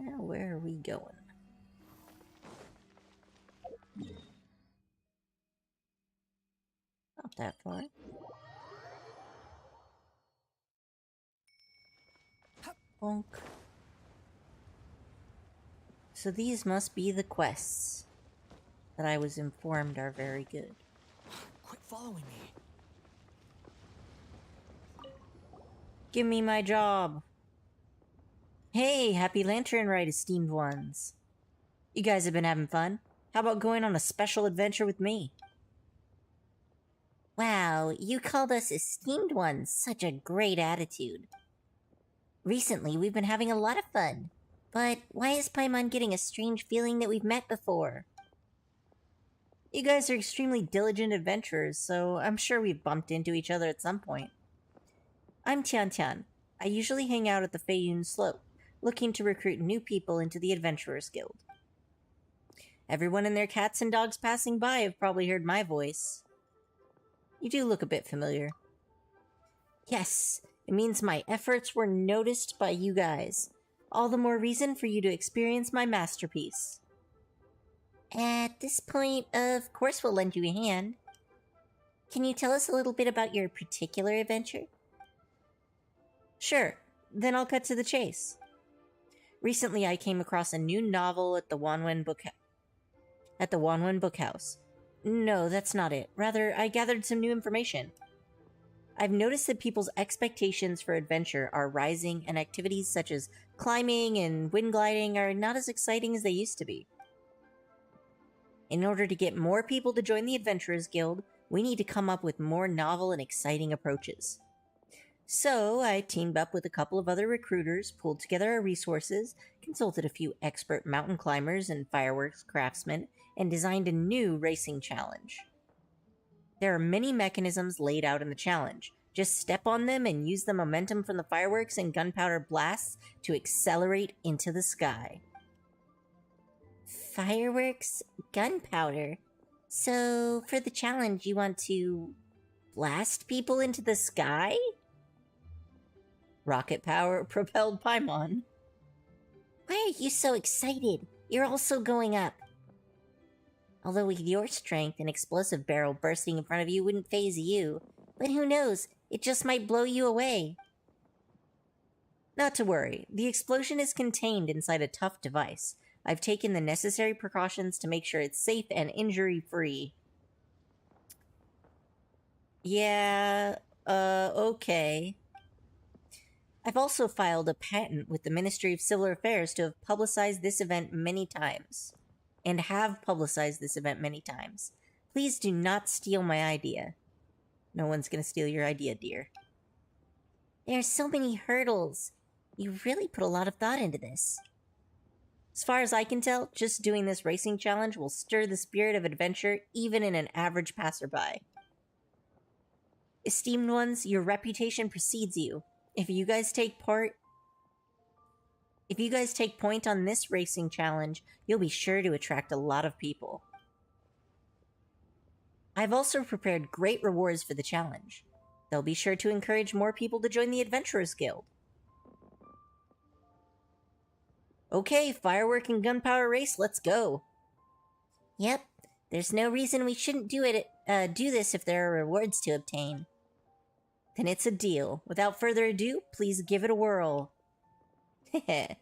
Now, where are we going? Not that far. Bonk. So these must be the quests that I was informed are very good. Quit following me. Give me my job. Hey, happy Lantern Rite, esteemed ones. You guys have been having fun? How about going on a special adventure with me? Wow, you called us esteemed ones. Such a great attitude. Recently, we've been having a lot of fun. But why is Paimon getting a strange feeling that we've met before? You guys are extremely diligent adventurers, so I'm sure we've bumped into each other at some point. I'm Tian Tian. I usually hang out at the Feiyun Slope, looking to recruit new people into the Adventurers Guild. Everyone and their cats and dogs passing by have probably heard my voice. You do look a bit familiar. Yes, it means my efforts were noticed by you guys. All the more reason for you to experience my masterpiece. At this point, of course we'll lend you a hand. Can you tell us a little bit about your particular adventure? Sure, then I'll cut to the chase. Recently I came across a new novel at the Wanwen Book At the Wanwan Bookhouse. No, that's not it. Rather, I gathered some new information. I've noticed that people's expectations for adventure are rising, and activities such as climbing and wind gliding are not as exciting as they used to be. In order to get more people to join the Adventurers Guild, we need to come up with more novel and exciting approaches. So, I teamed up with a couple of other recruiters, pulled together our resources, consulted a few expert mountain climbers and fireworks craftsmen, and designed a new racing challenge. There are many mechanisms laid out in the challenge. Just step on them and use the momentum from the fireworks and gunpowder blasts to accelerate into the sky. Fireworks, gunpowder. So, for the challenge, you want to blast people into the sky? Rocket power propelled Paimon. Why are you so excited? You're also going up. Although with your strength, an explosive barrel bursting in front of you wouldn't faze you. But who knows? It just might blow you away. Not to worry. The explosion is contained inside a tough device. I've taken the necessary precautions to make sure it's safe and injury-free. Yeah, okay. I've also filed a patent with the Ministry of Civil Affairs to have publicized this event many times. And have publicized this event many times. Please do not steal my idea. No one's gonna steal your idea, dear. There are so many hurdles. You really put a lot of thought into this. As far as I can tell, just doing this racing challenge will stir the spirit of adventure even in an average passerby. Esteemed ones, your reputation precedes you. If you guys take point on this racing challenge, you'll be sure to attract a lot of people. I've also prepared great rewards for the challenge. They'll be sure to encourage more people to join the Adventurers Guild. Okay, firework and gunpowder race, let's go. Yep, there's no reason we shouldn't do this if there are rewards to obtain. Then it's a deal. Without further ado, please give it a whirl. There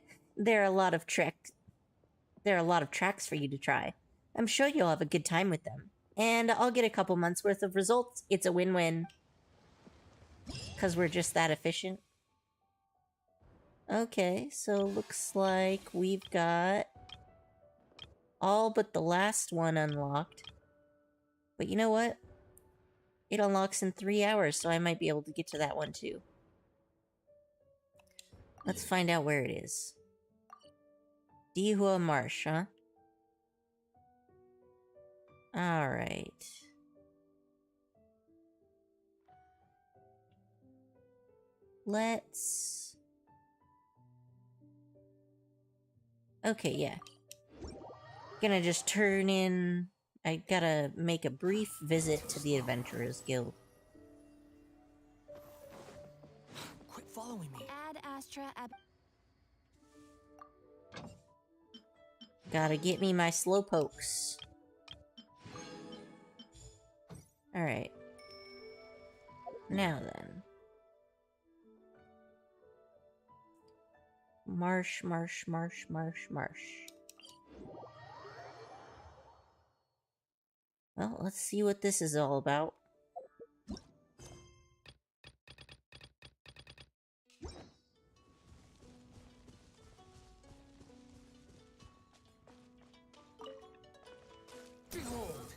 are a lot of tracks for you to try. I'm sure you'll have a good time with them. And I'll get a couple months worth of results. It's a win-win. 'Cause we're just that efficient. Okay, so looks like we've got all but the last one unlocked. But you know what? It unlocks in 3 hours, so I might be able to get to that one too. Let's find out where it is. Liyue Marsh, huh? Alright. Let's... Okay, yeah. Gonna just turn in... I gotta make a brief visit to the Adventurers Guild. Quit following me. Ad Astra Ab... Gotta get me my slowpokes. Alright. Now then. Marsh. Well, let's see what this is all about. Behold!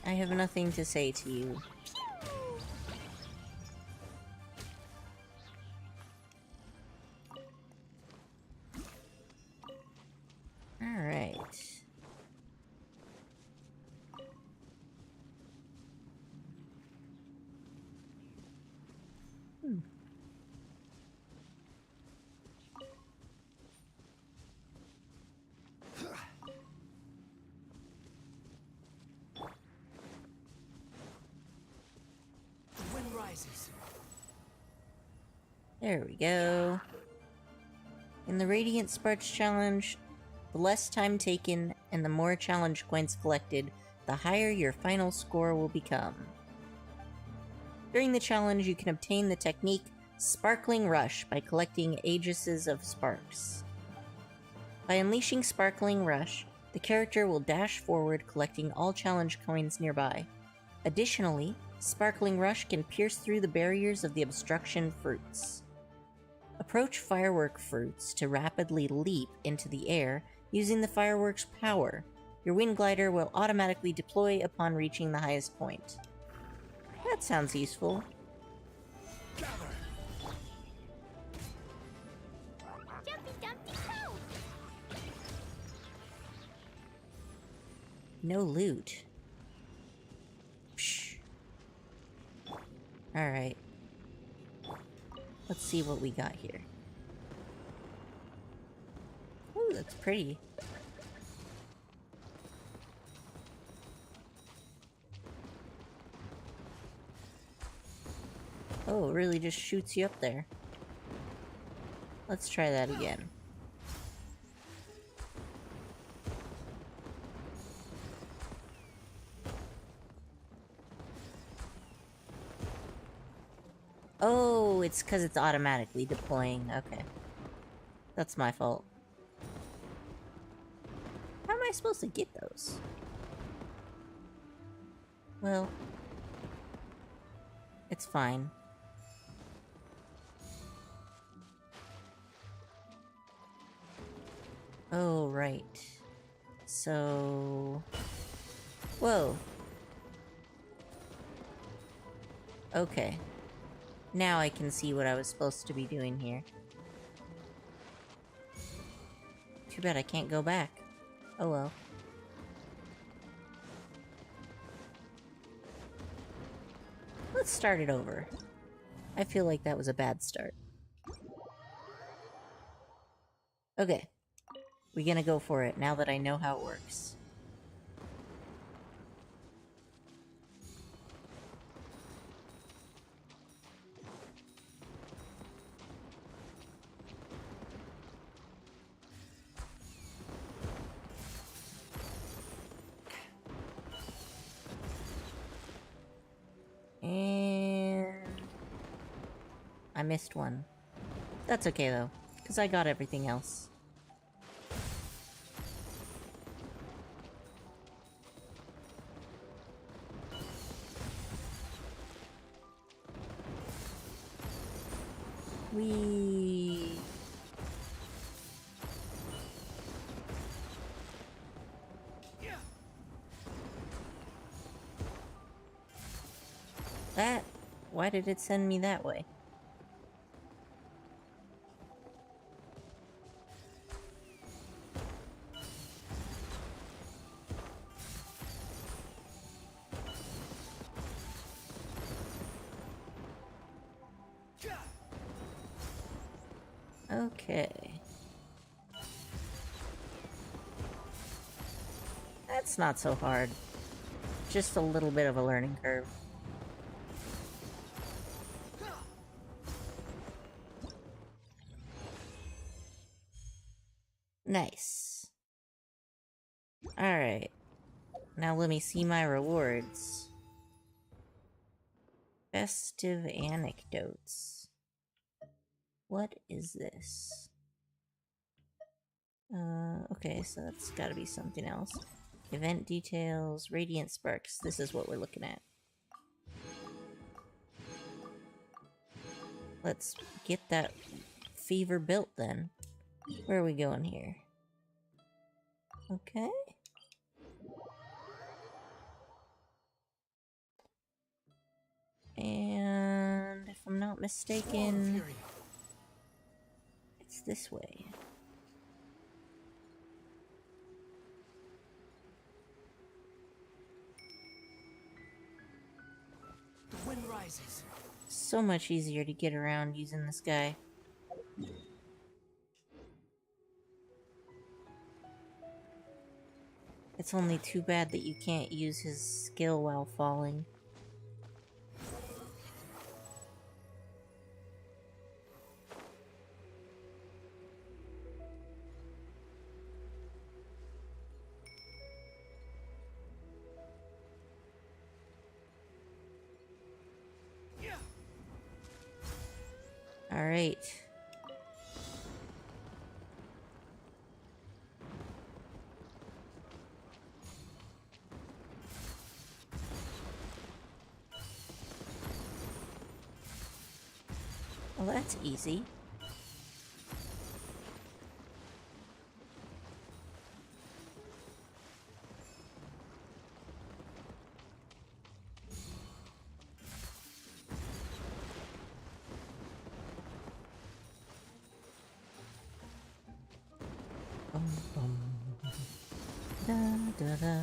I have nothing to say to you. Alright. The wind rises. There we go. In the Radiant Sparks Challenge, the less time taken and the more challenge coins collected, the higher your final score will become. During the challenge, you can obtain the technique Sparkling Rush by collecting Aegises of Sparks. By unleashing Sparkling Rush, the character will dash forward collecting all challenge coins nearby. Additionally, Sparkling Rush can pierce through the barriers of the obstruction fruits. Approach firework fruits to rapidly leap into the air using the fireworks' power. Your wind glider will automatically deploy upon reaching the highest point. That sounds useful. No loot. Psh. Alright. Let's see what we got here. Ooh, that's pretty. Oh, it really just shoots you up there. Let's try that again. Oh, it's because it's automatically deploying. Okay. That's my fault. How am I supposed to get those? Well, it's fine. Oh, right. So... Whoa. Okay. Now I can see what I was supposed to be doing here. Too bad I can't go back. Oh well. Let's start it over. I feel like that was a bad start. Okay. We're gonna go for it now that I know how it works. And... I missed one. That's okay though, because I got everything else. Whee! That? Why did it send me that way? Okay. That's not so hard. Just a little bit of a learning curve. Nice. Alright. Now let me see my rewards. Festive anecdotes. What is this? Okay, so that's gotta be something else. Event details, radiant sparks. This is what we're looking at. Let's get that fever built then. Where are we going here? Okay. And if I'm not mistaken, it's this way. The wind rises. So much easier to get around using this guy. It's only too bad that you can't use his skill while falling. Alright. Well, that's easy. Da da da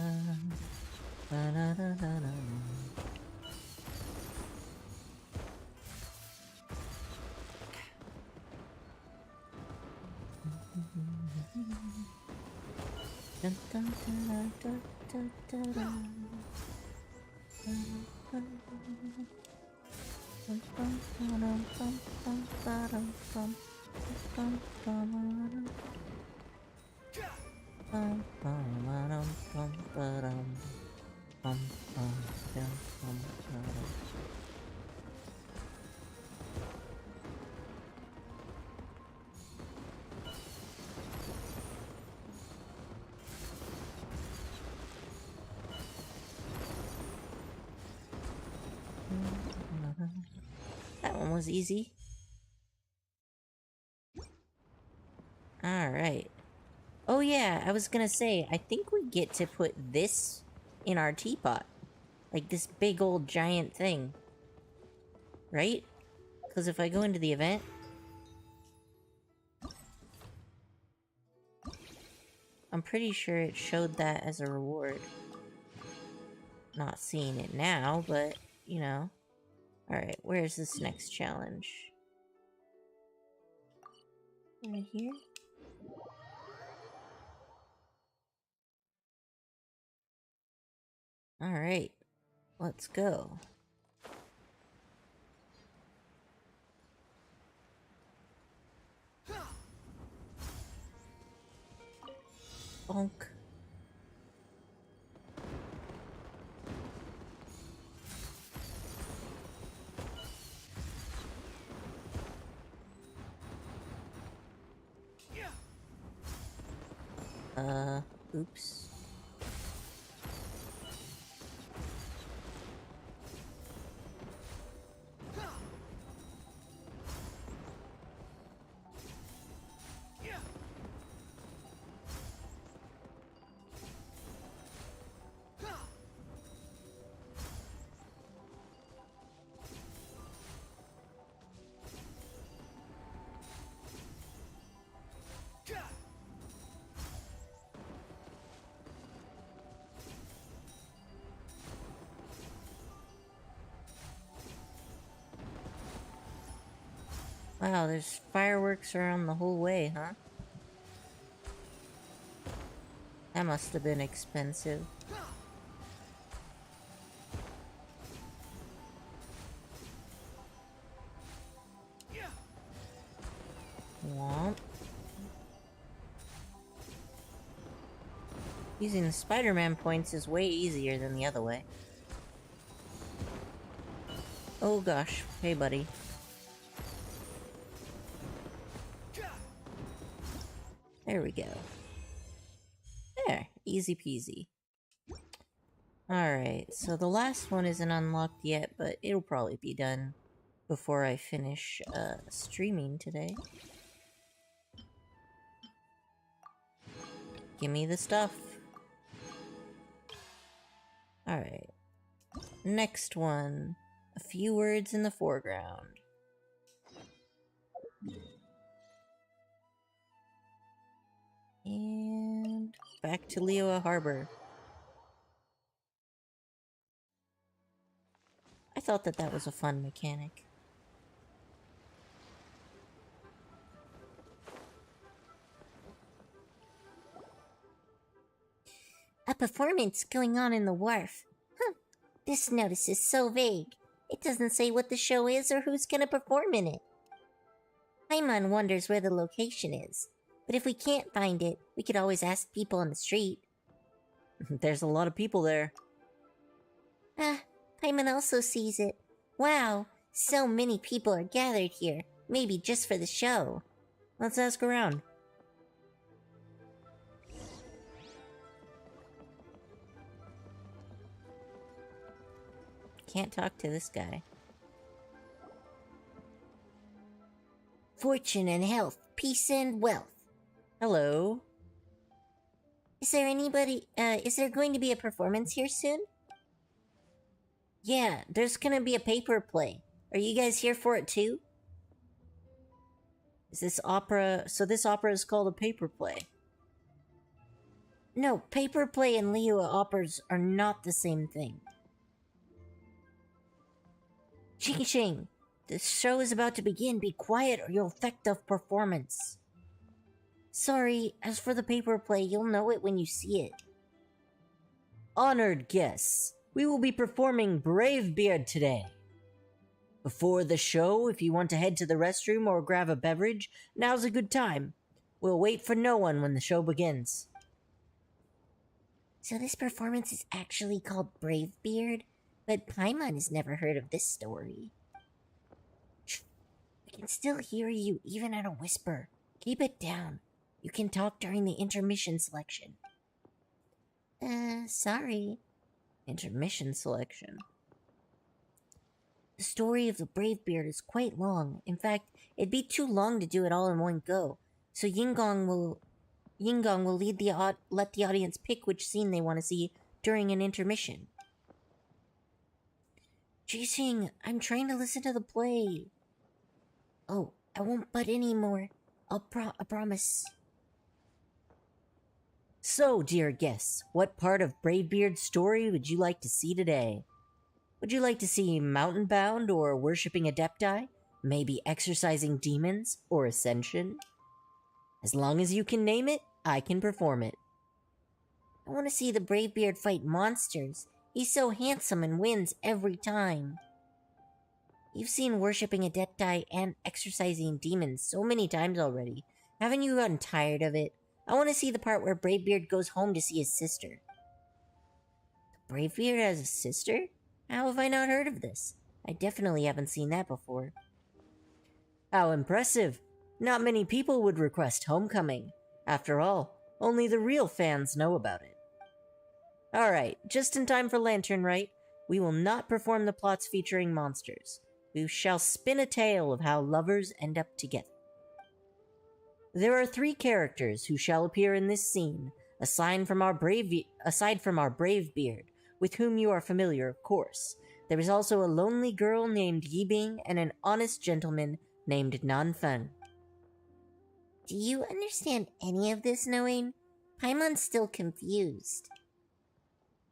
da da da da da. Dun, dun, dun, dun, dun, dun, dun. Bum, bum, ba-dum, bum, bum, ba-dum, bum, bum, ba-dum. Bum, ba-dum, bum, ba-dum. Bum, bum, ba-dum, bum, ba-dum. That one was easy. Alright. Oh yeah, I was gonna say, I think we get to put this in our teapot. Like this big old giant thing. Right? Because if I go into the event... I'm pretty sure it showed that as a reward. Not seeing it now, but, you know. Alright, where's this next challenge? Right here? Alright, let's go. Bonk. Oops. Wow, there's fireworks around the whole way, huh? That must have been expensive. Womp. Using the Spider-Man points is way easier than the other way. Oh gosh. Hey, buddy. There we go. There. Easy peasy. Alright, so the last one isn't unlocked yet, but it'll probably be done before I finish streaming today. Give me the stuff. Alright. Next one. A few words in the foreground. And back to Liyue Harbor. I thought that was a fun mechanic. A performance going on in the wharf. Huh. This notice is so vague. It doesn't say what the show is or who's gonna perform in it. Paimon wonders where the location is. But if we can't find it, we could always ask people on the street. There's a lot of people there. Paimon also sees it. Wow, so many people are gathered here. Maybe just for the show. Let's ask around. Can't talk to this guy. Fortune and health, peace and wealth. Hello. Is there going to be a performance here soon? Yeah, there's gonna be a paper play. Are you guys here for it too? Is this opera... So this opera is called a paper play. No, paper play and Liyue operas are not the same thing. Ching Ching! The show is about to begin. Be quiet or you'll affect the performance. Sorry, as for the paper play, you'll know it when you see it. Honored guests, we will be performing Bravebeard today. Before the show, if you want to head to the restroom or grab a beverage, now's a good time. We'll wait for no one when the show begins. So this performance is actually called Bravebeard? But Paimon has never heard of this story. Shh. I can still hear you, even at a whisper. Keep it down. You can talk during the intermission selection. Sorry. Intermission selection. The story of the Bravebeard is quite long. In fact, it'd be too long to do it all in one go. So Yingong will let the audience pick which scene they want to see during an intermission. Jixing, I'm trying to listen to the play. Oh, I won't butt anymore. I promise. So, dear guests, what part of Bravebeard's story would you like to see today? Would you like to see mountain-bound or worshipping adepti? Maybe exorcising demons or ascension? As long as you can name it, I can perform it. I want to see the Bravebeard fight monsters. He's so handsome and wins every time. You've seen worshipping adepti and exorcising demons so many times already. Haven't you gotten tired of it? I want to see the part where Bravebeard goes home to see his sister. Bravebeard has a sister? How have I not heard of this? I definitely haven't seen that before. How impressive! Not many people would request Homecoming. After all, only the real fans know about it. Alright, just in time for Lantern Rite, we will not perform the plots featuring monsters. We shall spin a tale of how lovers end up together. There are 3 characters who shall appear in this scene, aside from our Bravebeard, with whom you are familiar, of course. There is also a lonely girl named Yibing and an honest gentleman named Nanfeng. Do you understand any of this, Noane? Paimon's still confused.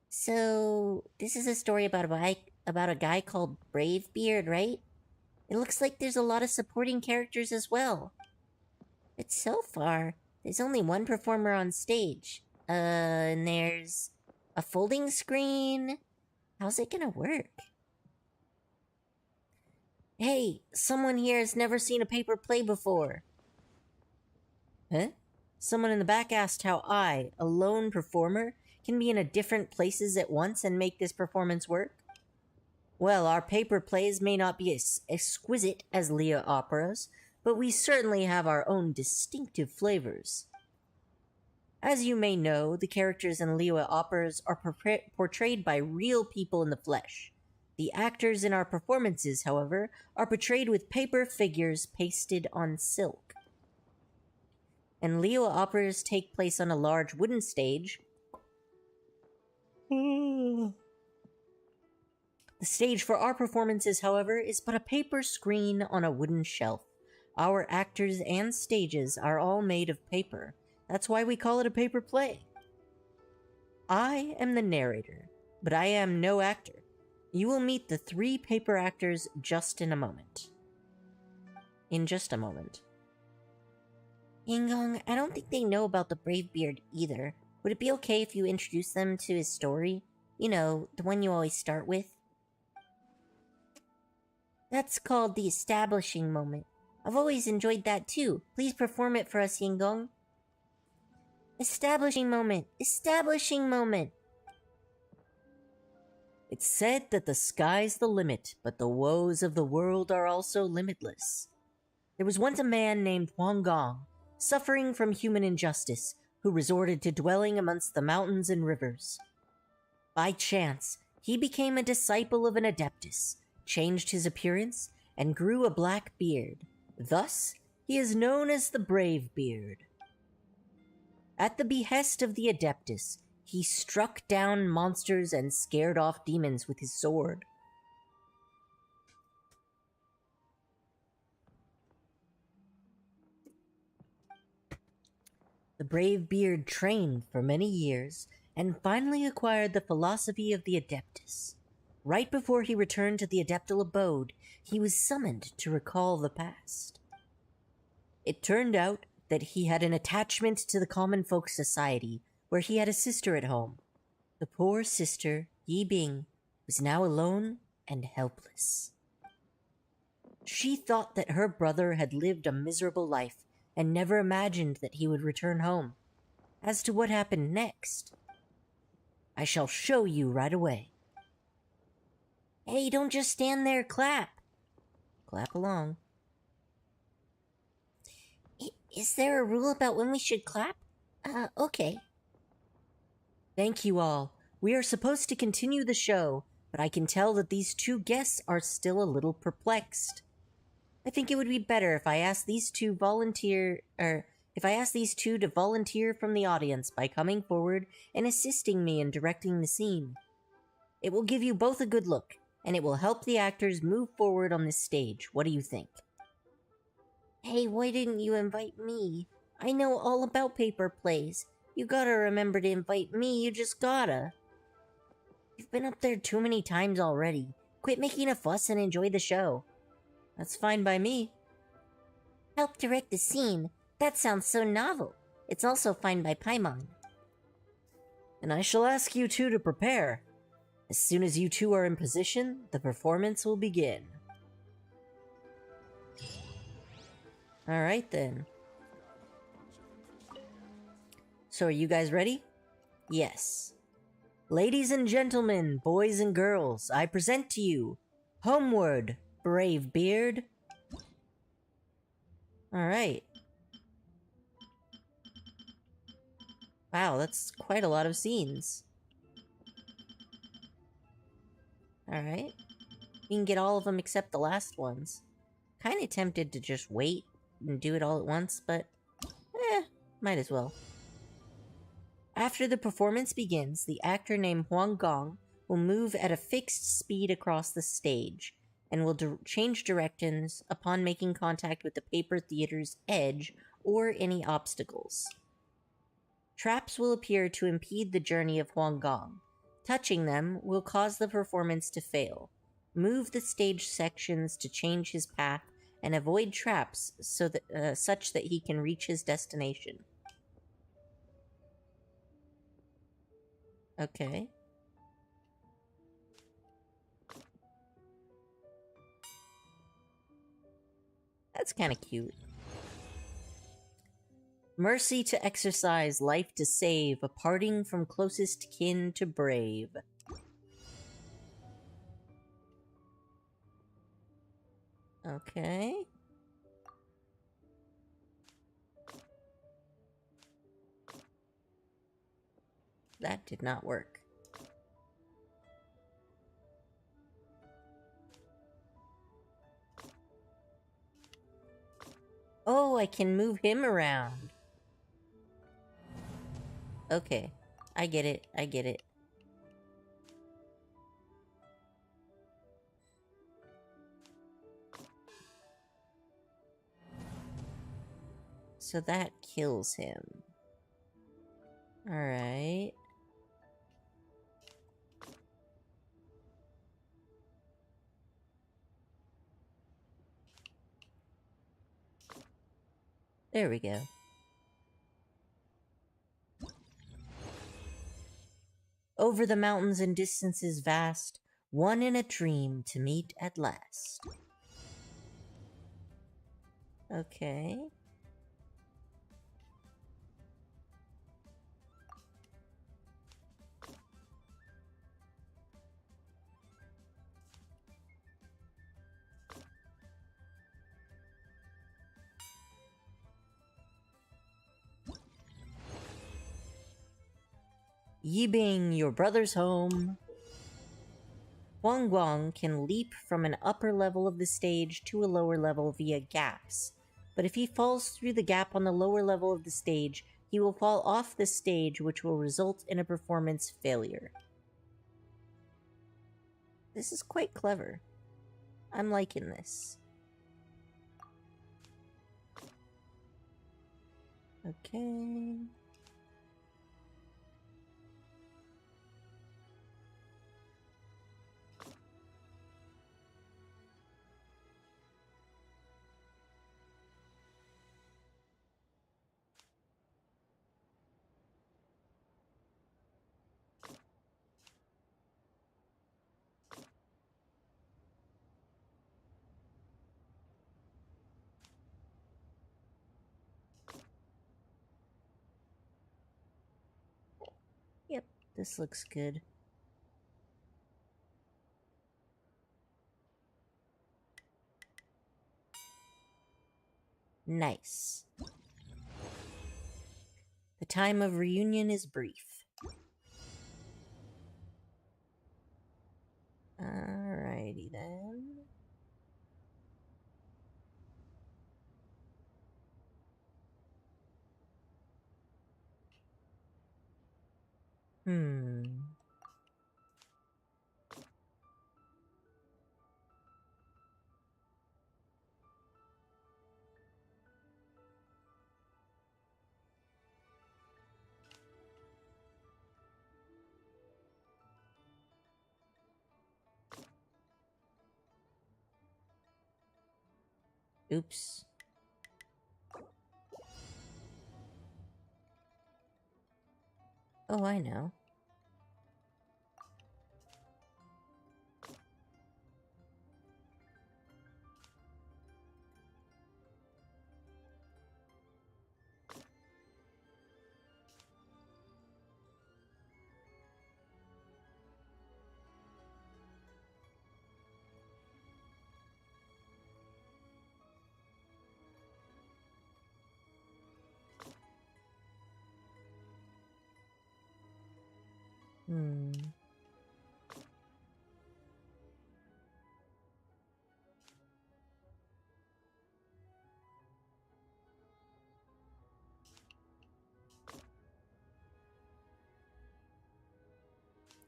So, this is a story about a guy called Bravebeard, right? It looks like there's a lot of supporting characters as well. But so far, there's only one performer on stage. And there's a folding screen. How's it gonna work? Hey, someone here has never seen a paper play before. Huh? Someone in the back asked how I, a lone performer, can be in a different places at once and make this performance work. Well, our paper plays may not be as exquisite as Liyue operas, but we certainly have our own distinctive flavors. As you may know, the characters in Liyue operas are portrayed by real people in the flesh. The actors in our performances, however, are portrayed with paper figures pasted on silk. And Liyue operas take place on a large wooden stage. The stage for our performances, however, is but a paper screen on a wooden shelf. Our actors and stages are all made of paper. That's why we call it a paper play. I am the narrator, but I am no actor. You will meet the 3 paper actors just in a moment. In just a moment. Yingong, I don't think they know about the Bravebeard either. Would it be okay if you introduce them to his story? You know, the one you always start with? That's called the establishing moment. I've always enjoyed that too. Please perform it for us, Yingong. Establishing moment. Establishing moment. It's said that the sky's the limit, but the woes of the world are also limitless. There was once a man named Huang Gong, suffering from human injustice, who resorted to dwelling amongst the mountains and rivers. By chance, he became a disciple of an adeptus, changed his appearance, and grew a black beard. Thus, he is known as the Brave Beard. At the behest of the adeptus, he struck down monsters and scared off demons with his sword. The Brave Beard trained for many years and finally acquired the philosophy of the Adeptus. Right before he returned to the Adeptal abode, he was summoned to recall the past. It turned out that he had an attachment to the Common Folk Society, where he had a sister at home. The poor sister, Yi Bing, was now alone and helpless. She thought that her brother had lived a miserable life and never imagined that he would return home. As to what happened next, I shall show you right away. Hey, don't just stand there, clap. Clap along. Is there a rule about when we should clap? Okay. Thank you all. We are supposed to continue the show, but I can tell that these two guests are still a little perplexed. I think it would be better if I asked these two to volunteer from the audience by coming forward and assisting me in directing the scene. It will give you both a good look, and it will help the actors move forward on this stage. What do you think? Hey, why didn't you invite me? I know all about paper plays. You gotta remember to invite me, you just gotta. You've been up there too many times already. Quit making a fuss and enjoy the show. That's fine by me. Help direct the scene? That sounds so novel. It's also fine by Paimon. And I shall ask you two to prepare. As soon as you two are in position, the performance will begin. Alright then. So are you guys ready? Yes. Ladies and gentlemen, boys and girls, I present to you Homeward, Brave Beard. Alright. Wow, that's quite a lot of scenes. Alright. You can get all of them except the last ones. Kinda tempted to just wait and do it all at once, but might as well. After the performance begins, the actor named Huang Gong will move at a fixed speed across the stage and will change directions upon making contact with the paper theater's edge or any obstacles. Traps will appear to impede the journey of Huang Gong. Touching them will cause the performance to fail. Move the stage sections to change his path and avoid traps so that, such that he can reach his destination. Okay. That's kind of cute. Mercy to exercise, life to save, a parting from closest kin to brave. Okay. That did not work. Oh, I can move him around. Okay. I get it. I get it. So that kills him. Alright. There we go. Over the mountains and distances vast, one in a dream to meet at last. Okay. Yibing, your brother's home. Guang Guang can leap from an upper level of the stage to a lower level via gaps, but if he falls through the gap on the lower level of the stage, he will fall off the stage, which will result in a performance failure. This is quite clever. I'm liking this. Okay. Yep, this looks good. Nice. The time of reunion is brief. Alrighty then. Oops. Oh, I know.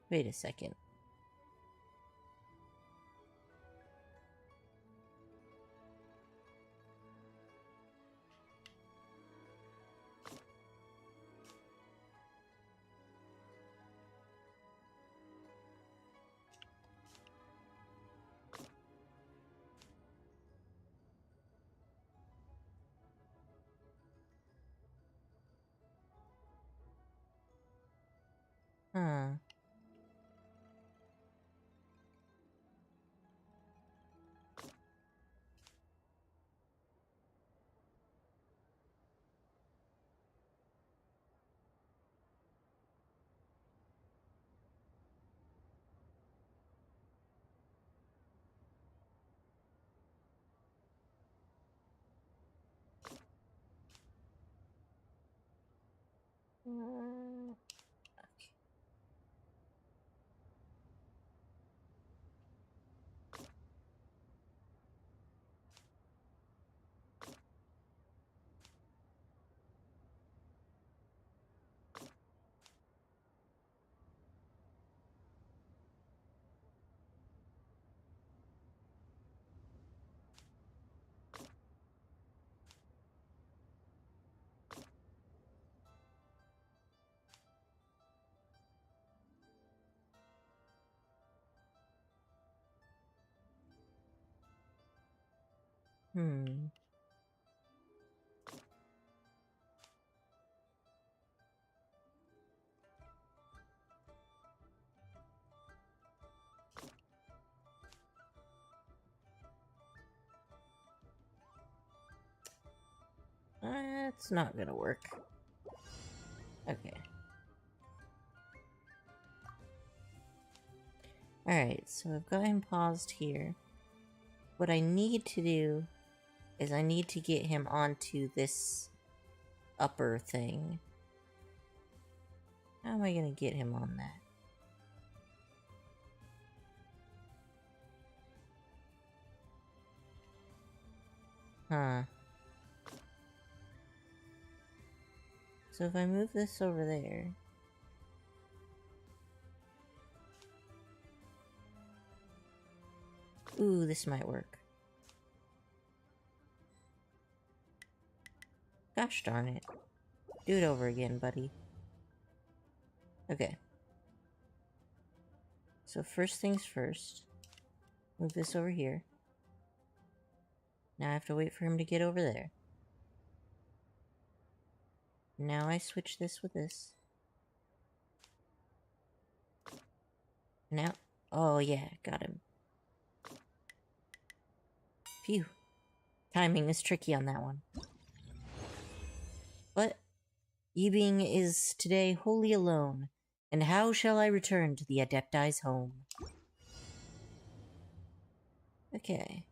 Wait a second. Huh. That's not gonna work. Okay. Alright, so I've got him paused here. What I need to do is I need to get him onto this upper thing. How am I gonna get him on that? Huh. So if I move this over there... Ooh, this might work. Gosh darn it. Do it over again, buddy. Okay. So first things first. Move this over here. Now I have to wait for him to get over there. Now I switch this with this. Now... Oh yeah, got him. Phew. Timing is tricky on that one. But Yibing is today wholly alone, and how shall I return to the Adepti's home? Okay.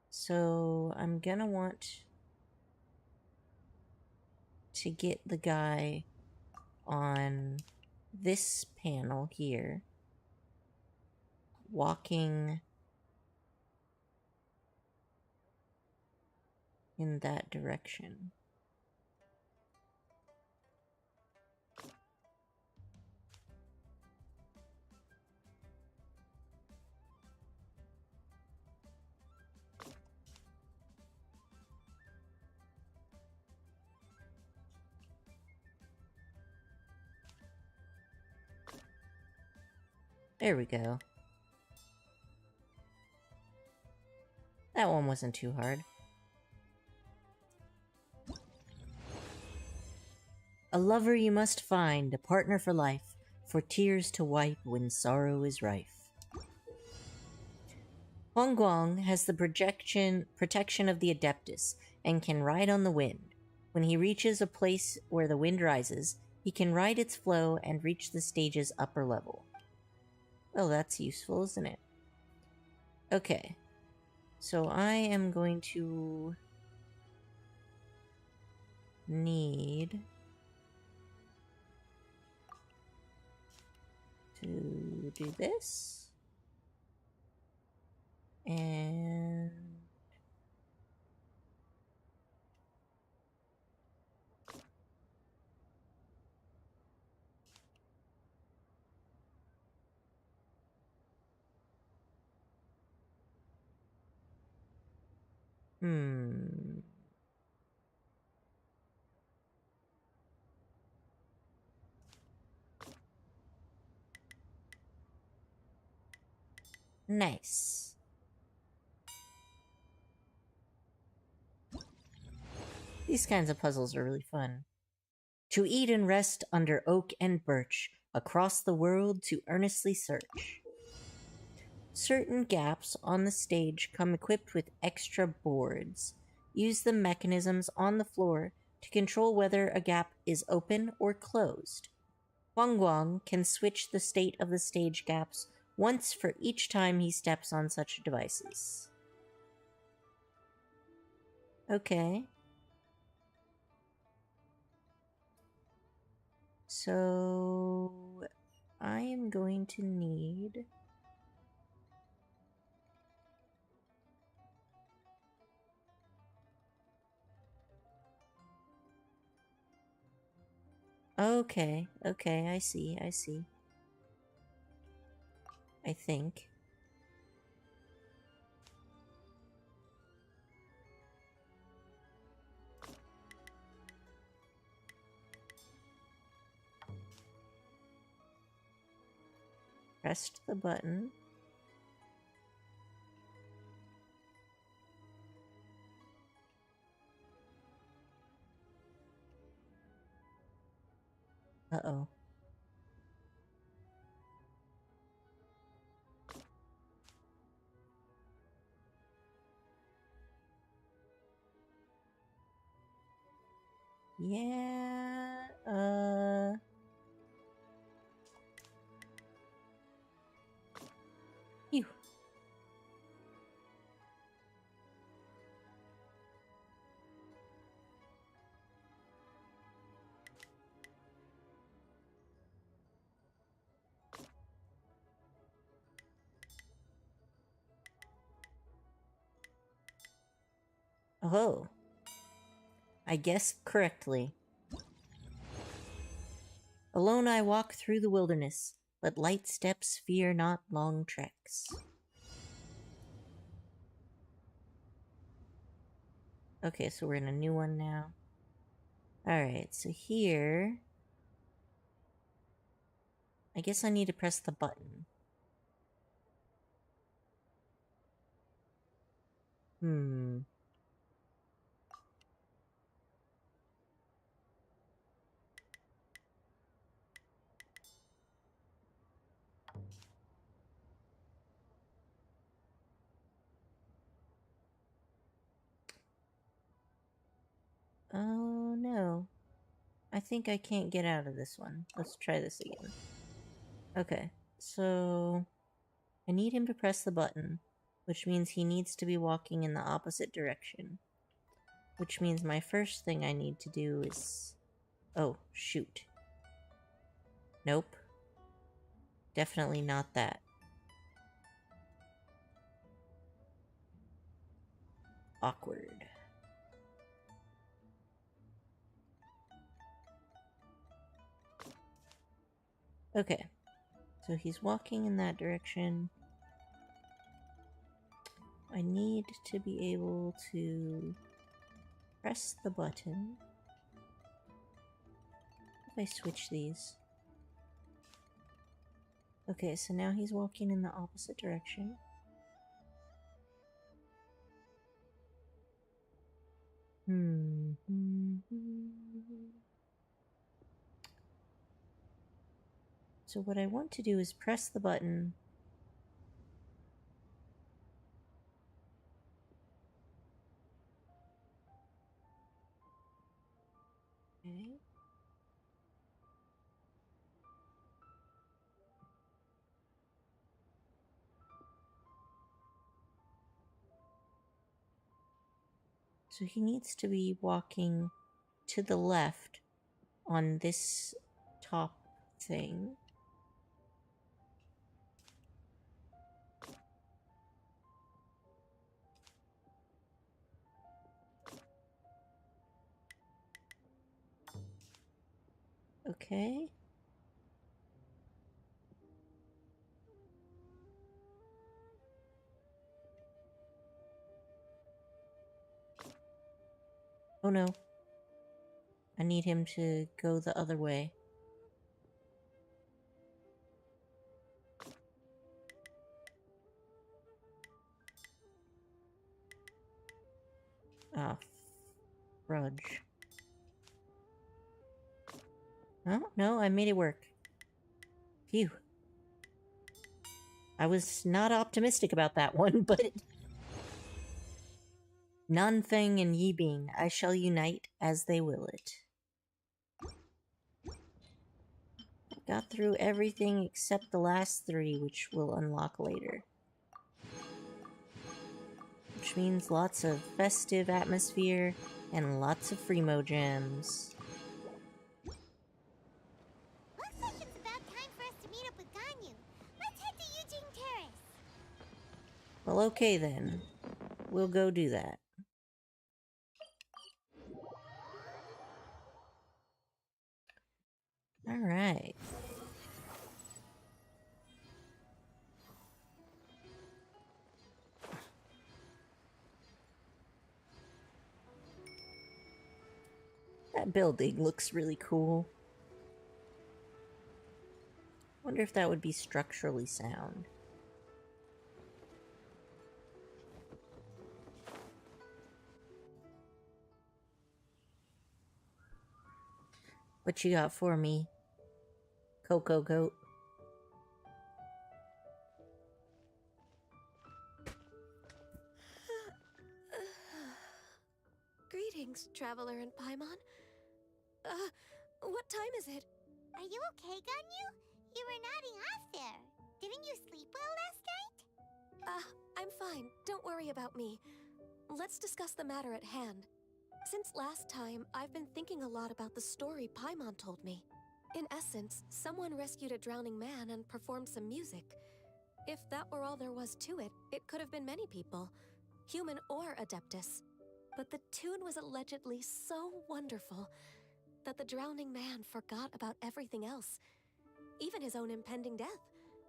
So I'm gonna want to get the guy on this panel here, walking in that direction. There we go. That one wasn't too hard. A lover you must find, a partner for life, for tears to wipe when sorrow is rife. Huangguang has the protection of the Adeptus and can ride on the wind. When he reaches a place where the wind rises, he can ride its flow and reach the stage's upper level. Well, that's useful, isn't it? Okay. So I am going to need to do this. And nice. These kinds of puzzles are really fun. To eat and rest under oak and birch, across the world to earnestly search. Certain gaps on the stage come equipped with extra boards. Use the mechanisms on the floor to control whether a gap is open or closed. Huangguang can switch the state of the stage gaps once for each time he steps on such devices. Okay. So I am going to need... Okay, I see. I think. Pressed the button. Uh-oh. Yeah, Phew. Oh. I guessed correctly. Alone I walk through the wilderness, but light steps fear not long treks. Okay, so we're in a new one now. Alright, so here... I guess I need to press the button. Oh no. I think I can't get out of this one. Let's try this again. Okay, so I need him to press the button, which means he needs to be walking in the opposite direction. Which means my first thing I need to do is... Oh, shoot. Nope. Definitely not that. Awkward. Okay. So he's walking in that direction. I need to be able to press the button. If I switch these. Okay, so now he's walking in the opposite direction. So what I want to do is press the button. Okay. So he needs to be walking to the left on this top thing. Okay. Oh no. I need him to go the other way. Ah, fudge. Oh, no, I made it work. Phew. I was not optimistic about that one, but... Nanfeng and Yibing, I shall unite as they will it. Got through everything except the last three, which we'll unlock later. Which means lots of festive atmosphere and lots of Freemo gems. Looks like it's about time for us to meet up with Ganyu. Let's head to Eugene Terrace. Well, okay then. We'll go do that. Alright. That building looks really cool. Wonder if that would be structurally sound. What you got for me, Coco Goat? Greetings, traveler in Paimon. What time is it? Are you okay, Ganyu? You were nodding off there. Didn't you sleep well last night? I'm fine. Don't worry about me. Let's discuss the matter at hand. Since last time, I've been thinking a lot about the story Paimon told me. In essence, someone rescued a drowning man and performed some music. If that were all there was to it, it could have been many people, human or Adeptus. But the tune was allegedly so wonderful that the drowning man forgot about everything else, even his own impending death,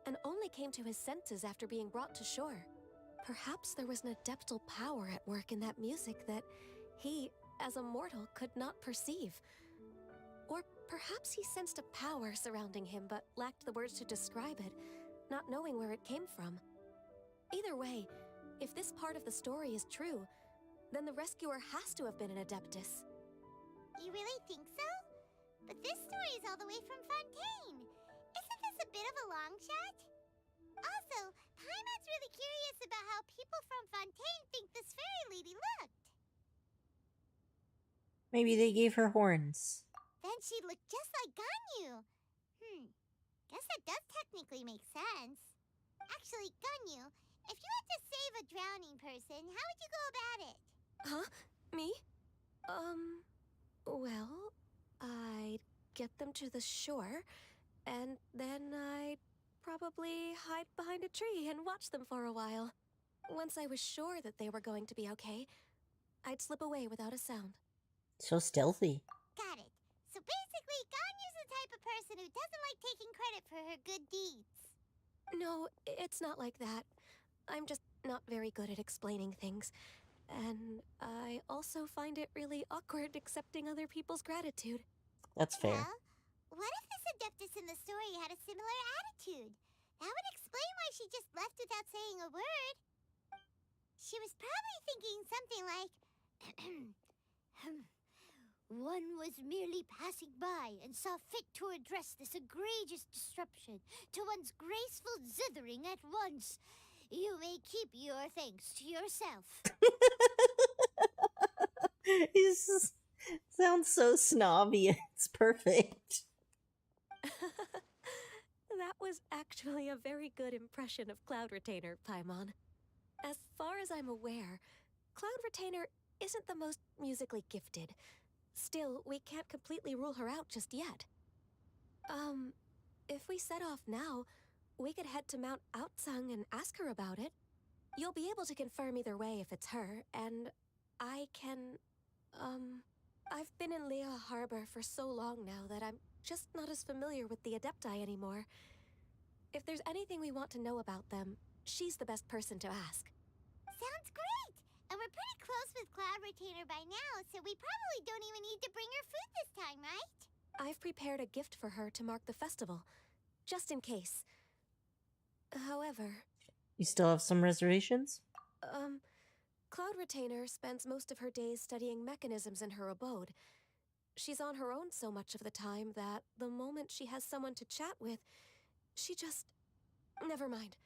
and only came to his senses after being brought to shore. Perhaps there was an adeptal power at work in that music that he, as a mortal, could not perceive. Or perhaps he sensed a power surrounding him but lacked the words to describe it, not knowing where it came from. Either way, if this part of the story is true, then the rescuer has to have been an adeptus. You really think so? But this story is all the way from Fontaine. Isn't this a bit of a long shot? Also, Paimon's really curious about how people from Fontaine think this fairy lady looked. Maybe they gave her horns. Then she'd look just like Ganyu. Guess that does technically make sense. Actually, Ganyu, if you had to save a drowning person, how would you go about it? Huh? Me? Well, I'd get them to the shore, and then I'd probably hide behind a tree and watch them for a while. Once I was sure that they were going to be okay, I'd slip away without a sound. So stealthy. Got it. So basically, Ganyu's the type of person who doesn't like taking credit for her good deeds. No, it's not like that. I'm just not very good at explaining things. And I also find it really awkward accepting other people's gratitude. That's fair. Well, what if this adeptus in the story had a similar attitude? That would explain why she just left without saying a word. She was probably thinking something like, one was merely passing by and saw fit to address this egregious disruption to one's graceful zithering at once. You may keep your thanks to yourself. Sounds so snobby. It's perfect. That was actually a very good impression of Cloud Retainer, Paimon. As far as I'm aware, Cloud Retainer isn't the most musically gifted. Still, we can't completely rule her out just yet. If we set off now, we could head to Mount Outsung and ask her about it. You'll be able to confirm either way if it's her, and I can, I've been in Liyue Harbor for so long now that I'm just not as familiar with the Adepti anymore. If there's anything we want to know about them, she's the best person to ask. Sounds great! And we're pretty close with Cloud Retainer by now, so we probably don't even need to bring her food this time, right? I've prepared a gift for her to mark the festival, just in case. However... You still have some reservations? Cloud Retainer spends most of her days studying mechanisms in her abode. She's on her own so much of the time that the moment she has someone to chat with, she just... Never mind.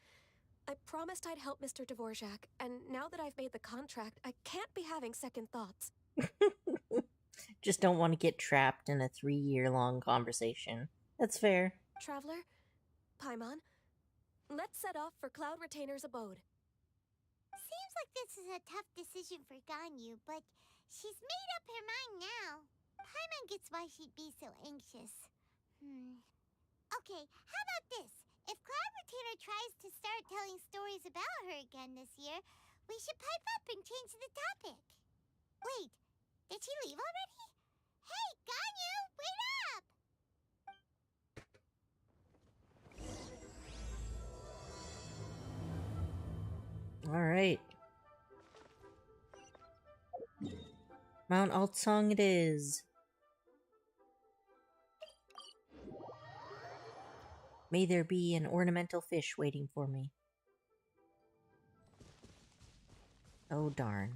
I promised I'd help Mr. Dvorak, and now that I've made the contract, I can't be having second thoughts. Just don't want to get trapped in a 3-year-long conversation. That's fair. Traveler, Paimon, let's set off for Cloud Retainer's abode. Seems like this is a tough decision for Ganyu, but she's made up her mind now. Paimon gets why she'd be so anxious. Okay, how about this? If Cloud Retainer tries to start telling stories about her again this year, we should pipe up and change the topic. Wait, did she leave already? Hey, Ganyu, wait up! Alright. Mount Altsong it is. May there be an ornamental fish waiting for me. Oh darn.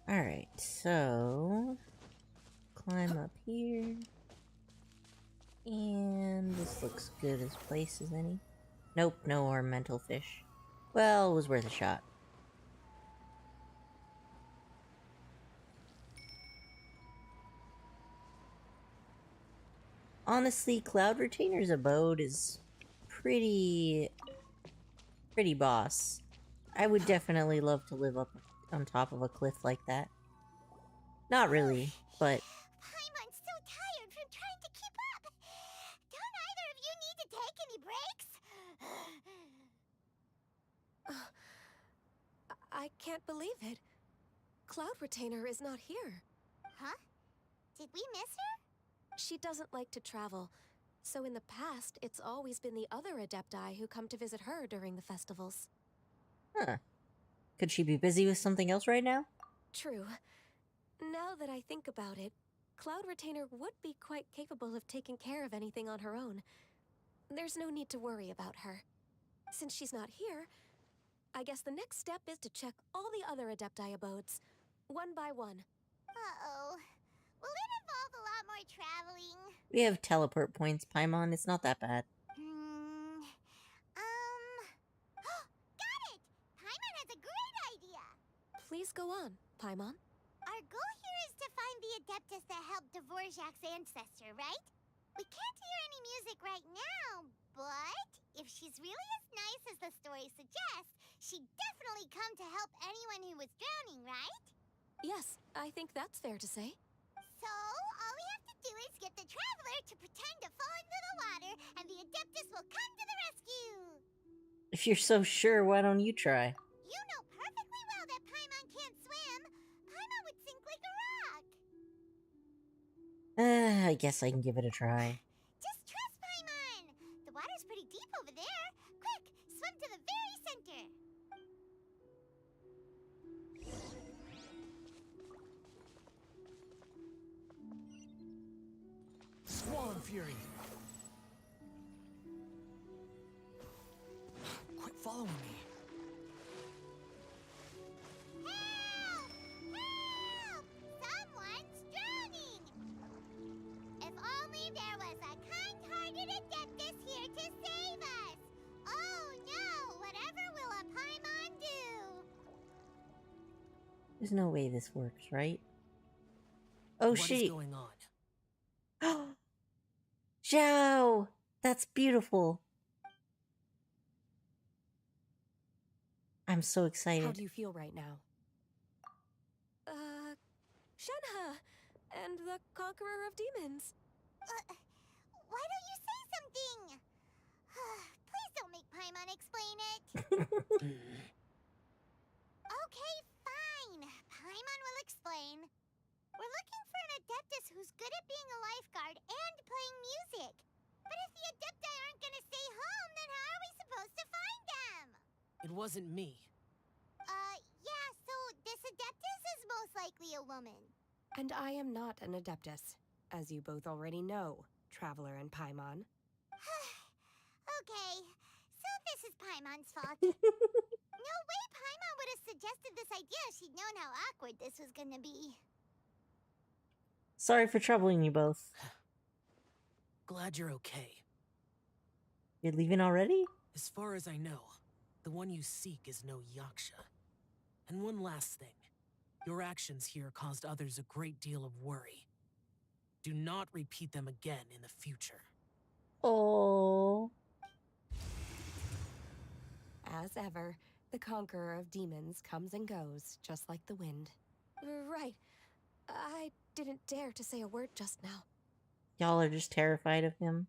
Alright, so... Climb up here. And this looks good as place as any. Nope, no ornamental fish. Well, it was worth a shot. Honestly, Cloud Retainer's abode is pretty boss. I would definitely love to live up on top of a cliff like that. Not really, but... Paimon's so breaks? I can't believe it. Cloud Retainer is not here. Huh? Did we miss her? She doesn't like to travel, so in the past, it's always been the other Adepti who come to visit her during the festivals. Huh. Could she be busy with something else right now? True. Now that I think about it, Cloud Retainer would be quite capable of taking care of anything on her own. There's no need to worry about her. Since she's not here, I guess the next step is to check all the other Adepti abodes, one by one. Uh-oh. Will it involve a lot more traveling? We have teleport points, Paimon. It's not that bad. Got it! Paimon has a great idea! Please go on, Paimon. Our goal here is to find the Adeptus that helped Dvorak's ancestor, right? We can't hear any music right now, but if she's really as nice as the story suggests, she'd definitely come to help anyone who was drowning, right? Yes, I think that's fair to say. So, all we have to do is get the Traveler to pretend to fall into the water, and the Adeptus will come to the rescue! If you're so sure, why don't you try? You know perfectly well that Paimon can't swim! Paimon would sink like a rock! I guess I can give it a try. Just trust Paimon! The water's pretty deep over there. Quick, swim to the very center! Squall and Fury! Quit following me. Help! Help! Someone's drowning! If only there was a kind-hearted Adeptus here to save us! Oh no! Whatever will a Paimon do? There's no way this works, right? Oh, What is going on? Zhao! That's beautiful. I'm so excited. How do you feel right now? Shenhe! And the Conqueror of Demons. Why don't you say something? Please don't make Paimon explain it. Okay, fine. Paimon will explain. We're looking for an Adeptus who's good at being a lifeguard and playing music. But if the Adepti aren't gonna stay home, then how are we supposed to find them? It wasn't me. Yeah, so this Adeptus is most likely a woman. And I am not an Adeptus, as you both already know, Traveler and Paimon. Okay, so this is Paimon's fault. No way Paimon would have suggested this idea if she'd known how awkward this was gonna be. Sorry for troubling you both. Glad you're okay. You're leaving already? As far as I know, the one you seek is no Yaksha. And one last thing. Your actions here caused others a great deal of worry. Do not repeat them again in the future. Oh. As ever, the Conqueror of Demons comes and goes, just like the wind. Right. I didn't dare to say a word just now. Y'all are just terrified of him.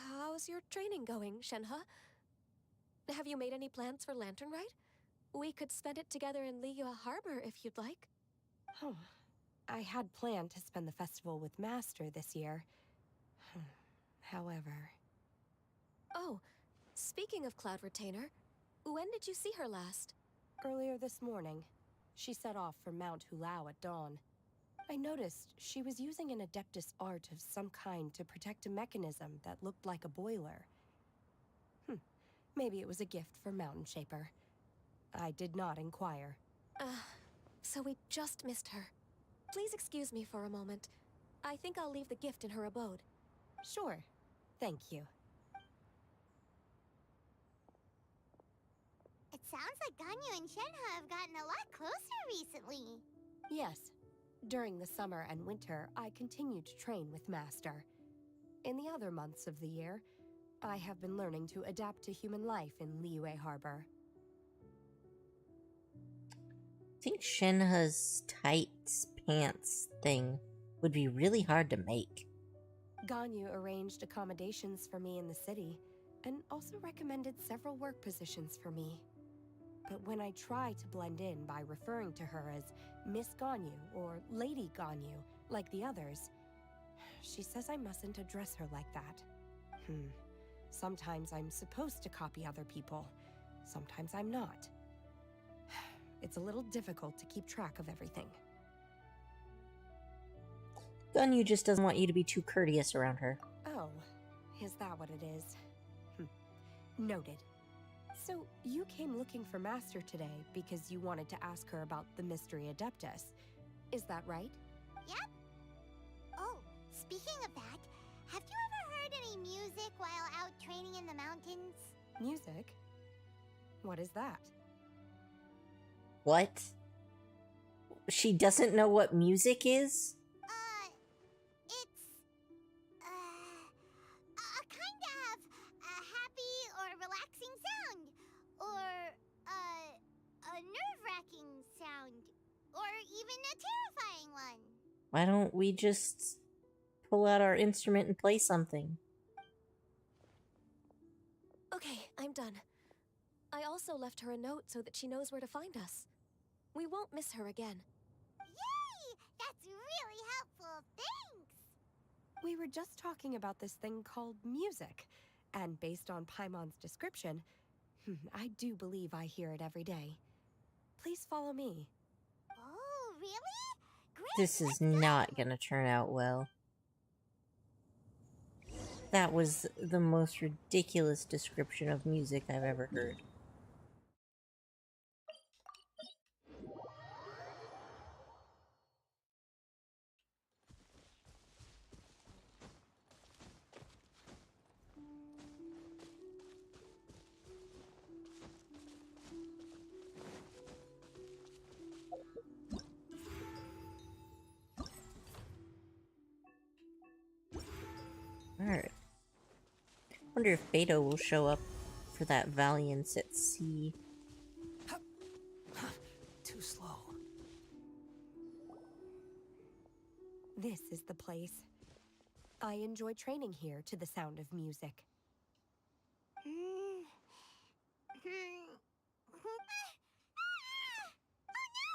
How's your training going, Shenhe? Have you made any plans for Lantern Rite? We could spend it together in Liyue Harbor if you'd like. I had planned to spend the festival with Master this year. However... Oh, speaking of Cloud Retainer, when did you see her last? Earlier this morning. She set off for Mount Hulao at dawn. I noticed she was using an Adeptus art of some kind to protect a mechanism that looked like a boiler. Maybe it was a gift for Mountain Shaper. I did not inquire. So we just missed her. Please excuse me for a moment. I think I'll leave the gift in her abode. Sure. Thank you. It sounds like Ganyu and Shenhe have gotten a lot closer recently. Yes. During the summer and winter, I continued to train with Master. In the other months of the year, I have been learning to adapt to human life in Liyue Harbor. I think Shenhe's tights pants thing would be really hard to make. Ganyu arranged accommodations for me in the city. and also recommended several work positions for me. But when I try to blend in by referring to her as Miss Ganyu or Lady Ganyu, like the others, she says I mustn't address her like that. Sometimes I'm supposed to copy other people, sometimes I'm not. It's a little difficult to keep track of everything. Ganyu just doesn't want you to be too courteous around her. Oh, is that what it is? Noted. So, you came looking for Master today because you wanted to ask her about the Mystery Adeptus. Is that right? Yep. Oh, speaking of that, have you ever heard any music while out training in the mountains? Music? What is that? What? She doesn't know what music is? It's a kind of a happy or relaxing sound, or a nerve-wracking sound, or even a terrifying one. Why don't we just pull out our instrument and play something? Okay, I'm done. I also left her a note so that she knows where to find us. We won't miss her again. Yay! That's really helpful. Thanks! We were just talking about this thing called music, and based on Paimon's description, I do believe I hear it every day. Please follow me. Oh, really? Great! This is not gonna turn out well. That was the most ridiculous description of music I've ever heard. Alright. Wonder if Beto will show up for that Valiance at Sea. Too slow. This is the place. I enjoy training here to the sound of music. Oh no!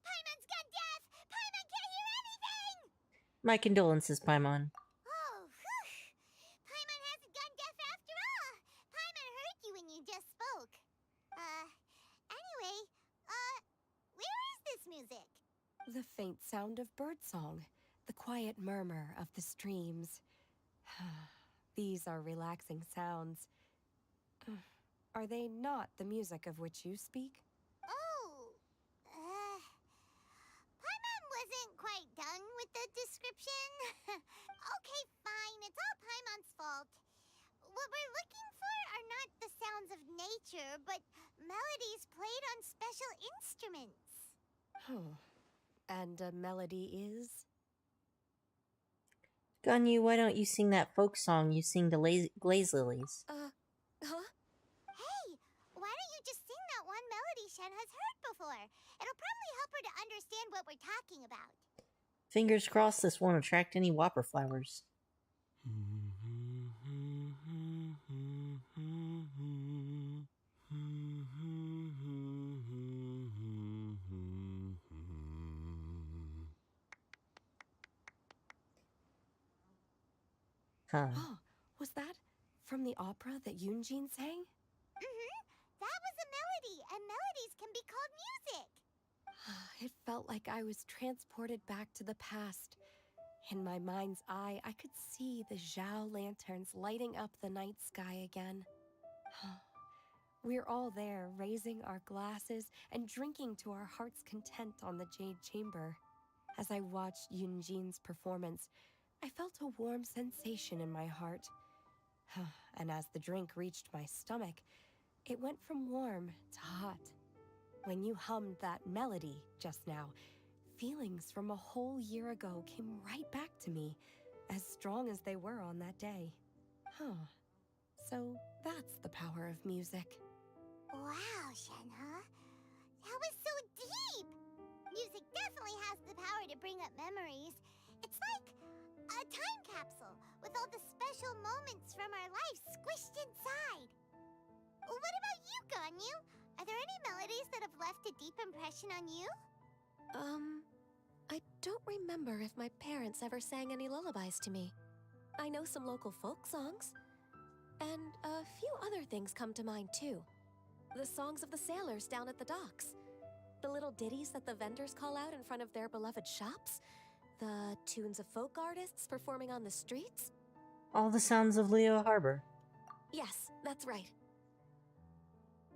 Paimon's gone deaf! Paimon can't hear anything! My condolences, Paimon. Oh, whew! Paimon hasn't gone deaf after all! Paimon heard you when you just spoke. Anyway, where is this music? The faint sound of birdsong, the quiet murmur of the streams. These are relaxing sounds. Are they not the music of which you speak? Oh, Paimon wasn't quite done with the description. Okay, fine, it's all Paimon's fault. What we're looking for are not the sounds of nature, but melodies played on special instruments. And a melody is? Ganyu, why don't you sing that folk song you sing to Glaze Lilies? Huh? Hey, why don't you just sing that one melody Shen has heard before? It'll probably help her to understand what we're talking about. Fingers crossed this won't attract any whopper flowers. Huh. Oh, was that from the opera that Yunjin sang? That was a melody, and melodies can be called music. It felt like I was transported back to the past. In my mind's eye, I could see the Zhao lanterns lighting up the night sky again. We're all there, raising our glasses and drinking to our heart's content on the Jade Chamber. As I watched Yunjin's performance, I felt a warm sensation in my heart. And as the drink reached my stomach, it went from warm to hot. When you hummed that melody just now, feelings from a whole year ago came right back to me, as strong as they were on that day. So that's the power of music. Wow, Shenhe. That was so deep! Music definitely has the power to bring up memories. It's like a time capsule with all the special moments from our lives squished inside. left a deep impression on you? I don't remember if my parents ever sang any lullabies to me. I know some local folk songs, and a few other things come to mind too. The songs of the sailors down at the docks, the little ditties that the vendors call out in front of their beloved shops, the tunes of folk artists performing on the streets. All the sounds of Liyue Harbor. Yes, that's right.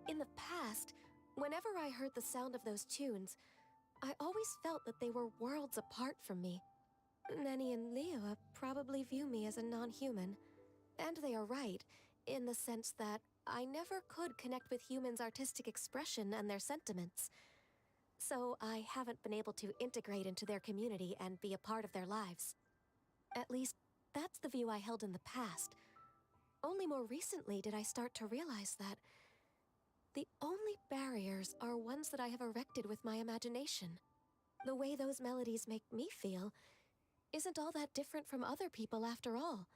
In the past, whenever I heard the sound of those tunes, I always felt that they were worlds apart from me. Nenny and Liyue probably view me as a non-human. And they are right, in the sense that I never could connect with humans' artistic expression and their sentiments. So I haven't been able to integrate into their community and be a part of their lives. At least, that's the view I held in the past. Only more recently did I start to realize that the only barriers are ones that I have erected with my imagination. The way those melodies make me feel isn't all that different from other people after all.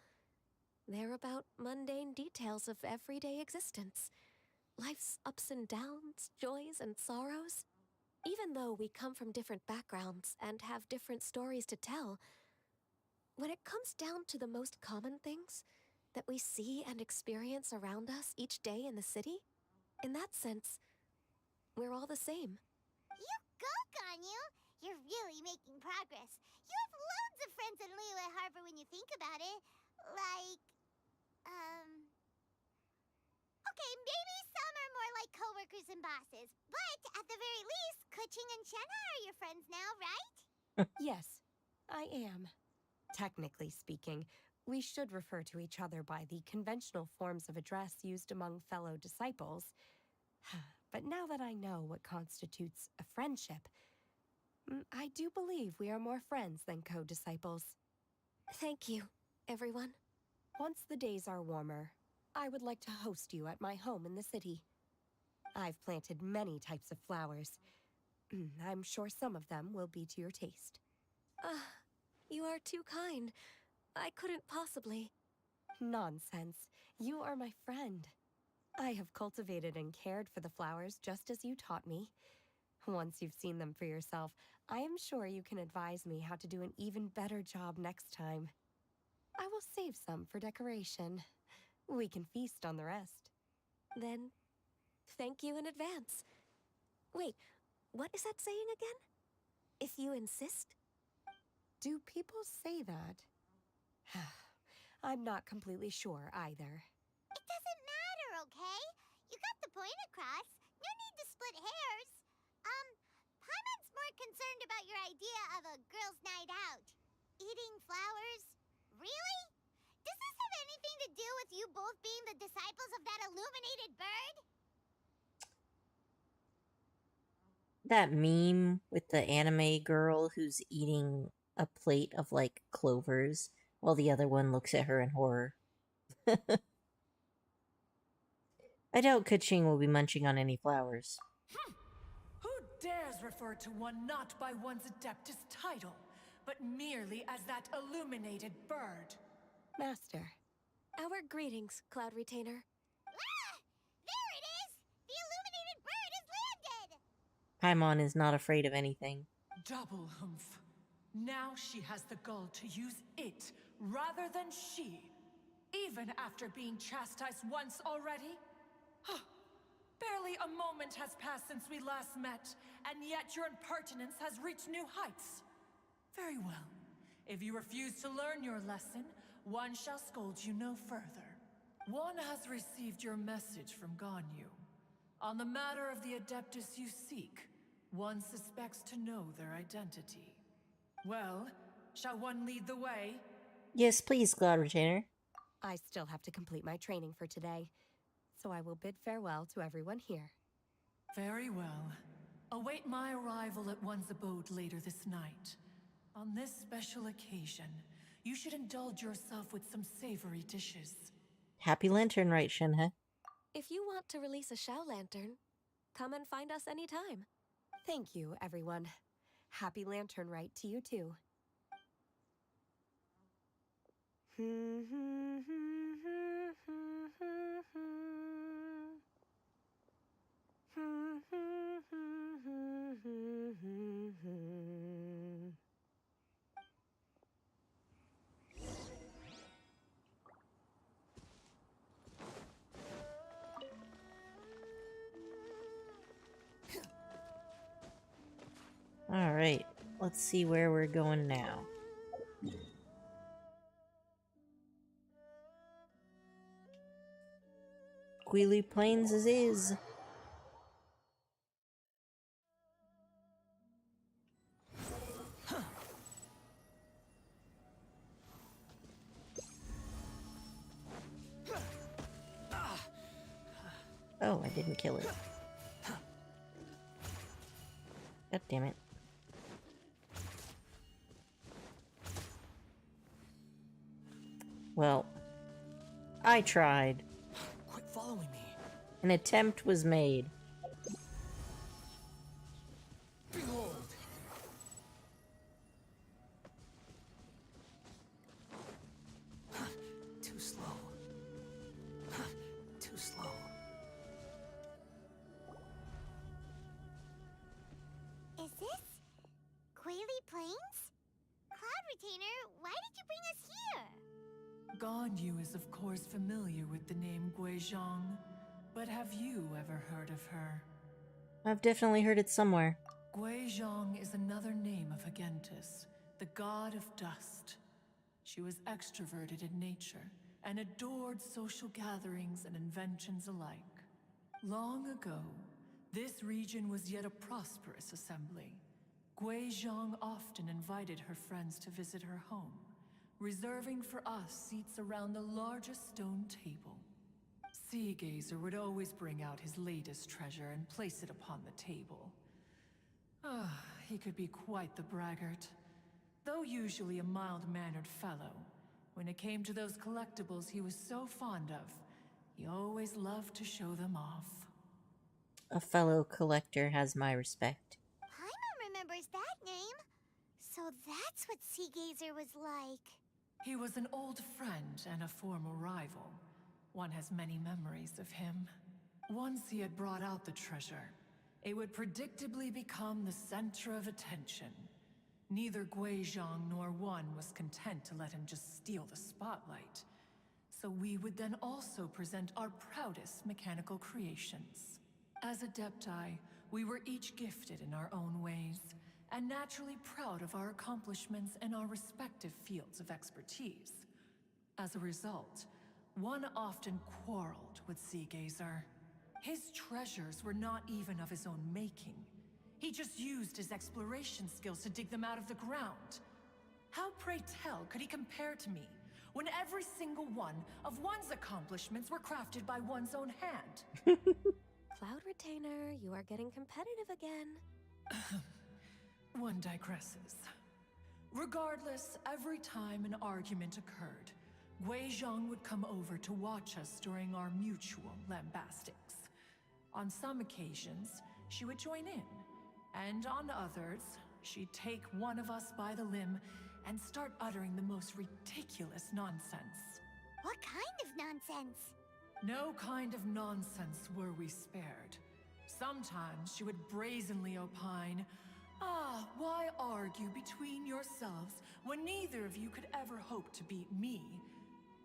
They're about mundane details of everyday existence. Life's ups and downs, joys and sorrows. Even though we come from different backgrounds and have different stories to tell, when it comes down to the most common things that we see and experience around us each day in the city, in that sense, we're all the same. You go, Ganyu! You're really making progress. You have loads of friends in Liyue Harbor when you think about it. Like, okay, maybe some are more like coworkers and bosses, but at the very least, Kuching and Shenna are your friends now, right? Yes, I am. Technically speaking, we should refer to each other by the conventional forms of address used among fellow disciples. But now that I know what constitutes a friendship, I do believe we are more friends than co-disciples. Thank you, everyone. Once the days are warmer, I would like to host you at my home in the city. I've planted many types of flowers. I'm sure some of them will be to your taste. You are too kind. I couldn't possibly. Nonsense. You are my friend. I have cultivated and cared for the flowers just as you taught me. Once you've seen them for yourself, I am sure you can advise me how to do an even better job next time. I will save some for decoration. We can feast on the rest. Then, thank you in advance. Wait, what is that saying again? If you insist? Do people say that? I'm not completely sure either. It doesn't matter, okay? You got the point across. No need to split hairs. Paimon's more concerned about your idea of a girls' night out. Eating flowers? Really? Does this have anything to do with you both being the disciples of that illuminated bird? That meme with the anime girl who's eating a plate of like clovers while the other one looks at her in horror. I doubt Kuching will be munching on any flowers. Who dares refer to one not by one's Adeptus title, but merely as that illuminated bird? Master, our greetings, Cloud Retainer. Ah! There it is! The illuminated bird has landed! Paimon is not afraid of anything. Double humph. Now she has the gall to use it rather than she, even after being chastised once already? Barely a moment has passed since we last met, and yet your impertinence has reached new heights. Very well. If you refuse to learn your lesson, one shall scold you no further. One has received your message from Ganyu. On the matter of the Adeptus you seek, one suspects to know their identity. Well, shall one lead the way? Yes, please, Cloud Retainer. I still have to complete my training for today, so I will bid farewell to everyone here. Very well. Await my arrival at one's abode later this night. On this special occasion, you should indulge yourself with some savory dishes. Happy Lantern Rite, Shenhe. If you want to release a Shao Lantern, come and find us anytime. Thank you, everyone. Happy Lantern Rite to you too. Let's see where we're going now. Queely Plains is. Oh, I didn't kill it. God damn it. Well, I tried. Quit following me. An attempt was made. Behold. Too slow. Too slow. Is this Quaily Plains? Cloud Retainer, why did you bring us here? Ganyu is of course familiar with the name Guizhong, but have you ever heard of her? I've definitely heard it somewhere. Guizhong is another name of Agentis, the god of dust. She was extroverted in nature and adored social gatherings and inventions alike. Long ago, this region was yet a prosperous assembly. Guizhong often invited her friends to visit her home, reserving for us seats around the largest stone table. Sea Gazer would always bring out his latest treasure and place it upon the table. He could be quite the braggart. Though usually a mild-mannered fellow, when it came to those collectibles he was so fond of, he always loved to show them off. A fellow collector has my respect. Paimon remembers that name. So that's what Sea Gazer was like. He was an old friend and a former rival. One has many memories of him. Once he had brought out the treasure, it would predictably become the center of attention. Neither Guizhong nor one was content to let him just steal the spotlight. So we would then also present our proudest mechanical creations. As Adepti, we were each gifted in our own ways, and naturally proud of our accomplishments in our respective fields of expertise. As a result, one often quarreled with Sea Gazer. His treasures were not even of his own making. He just used his exploration skills to dig them out of the ground. How, pray tell, could he compare to me, when every single one of one's accomplishments were crafted by one's own hand? Cloud Retainer, you are getting competitive again. One digresses. Regardless, every time an argument occurred, Guizhong would come over to watch us during our mutual lambastics. On some occasions, she would join in, and on others, she'd take one of us by the limb and start uttering the most ridiculous nonsense. What kind of nonsense? No kind of nonsense were we spared. Sometimes she would brazenly opine, why argue between yourselves when neither of you could ever hope to beat me?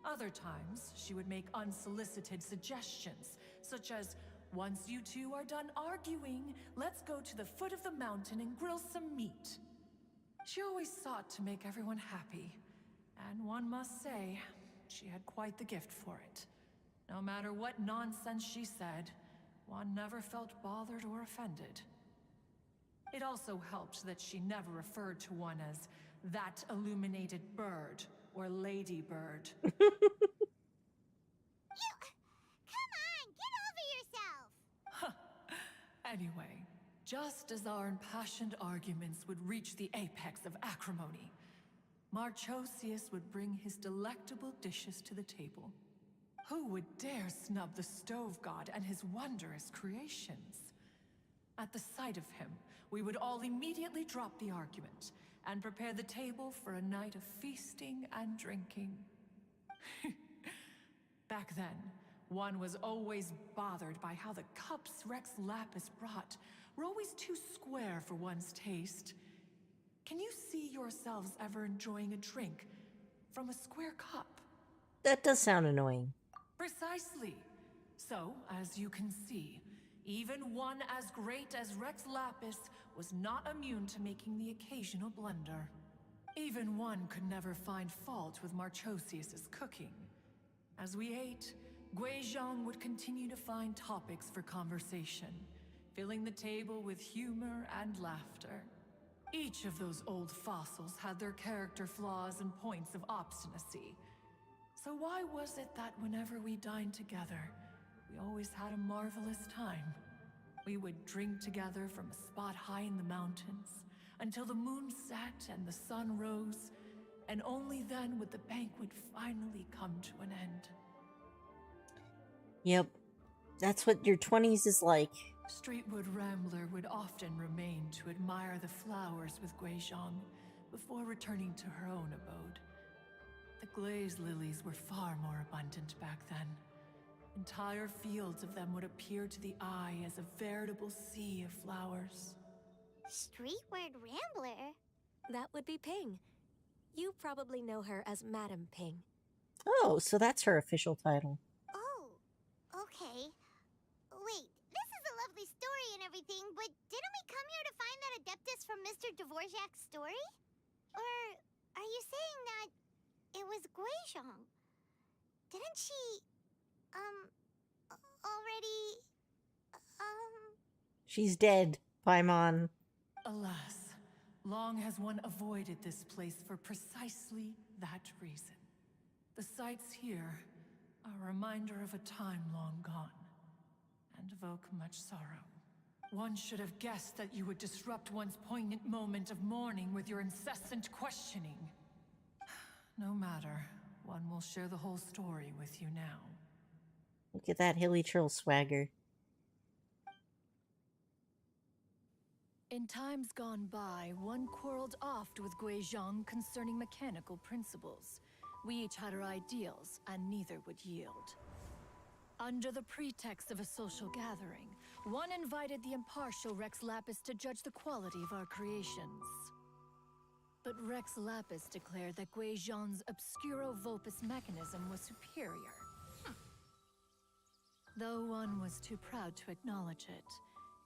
Other times, she would make unsolicited suggestions, such as, once you two are done arguing, let's go to the foot of the mountain and grill some meat. She always sought to make everyone happy, and one must say, she had quite the gift for it. No matter what nonsense she said, one never felt bothered or offended. It also helped that she never referred to one as that illuminated bird or ladybird. Come on, get over yourself! Anyway, just as our impassioned arguments would reach the apex of acrimony, Marchosius would bring his delectable dishes to the table. Who would dare snub the stove god and his wondrous creations? At the sight of him, we would all immediately drop the argument and prepare the table for a night of feasting and drinking. Back then, one was always bothered by how the cups Rex Lapis brought were always too square for one's taste. Can you see yourselves ever enjoying a drink from a square cup? That does sound annoying. Precisely. So, as you can see, Even one as great as Rex Lapis was not immune to making the occasional blunder. Even one could never find fault with Marchosius's cooking. As we ate, Guizhong would continue to find topics for conversation, filling the table with humor and laughter. Each of those old fossils had their character flaws and points of obstinacy. So why was it that whenever we dined together, we always had a marvelous time? We would drink together from a spot high in the mountains, until the moon set and the sun rose, and only then would the banquet finally come to an end. Yep. That's what your 20s is like. Streetwood Rambler would often remain to admire the flowers with Guizhong before returning to her own abode. The glaze lilies were far more abundant back then. Entire fields of them would appear to the eye as a veritable sea of flowers. Streetward Rambler? That would be Ping. You probably know her as Madam Ping. Oh, so that's her official title. Oh, okay. Wait, this is a lovely story and everything, but didn't we come here to find that Adeptus from Mr. Dvorak's story? Or are you saying that it was Guizhong? Didn't she, already, She's dead, Paimon. Alas, long has one avoided this place for precisely that reason. The sights here are a reminder of a time long gone, and evoke much sorrow. One should have guessed that you would disrupt one's poignant moment of mourning with your incessant questioning. No matter, one will share the whole story with you now. Look at that hilly troll swagger. In times gone by, one quarreled oft with Guizhong concerning mechanical principles. We each had our ideals, and neither would yield. Under the pretext of a social gathering, one invited the impartial Rex Lapis to judge the quality of our creations. But Rex Lapis declared that Guizhong's obscuro vulpus mechanism was superior. Though one was too proud to acknowledge it,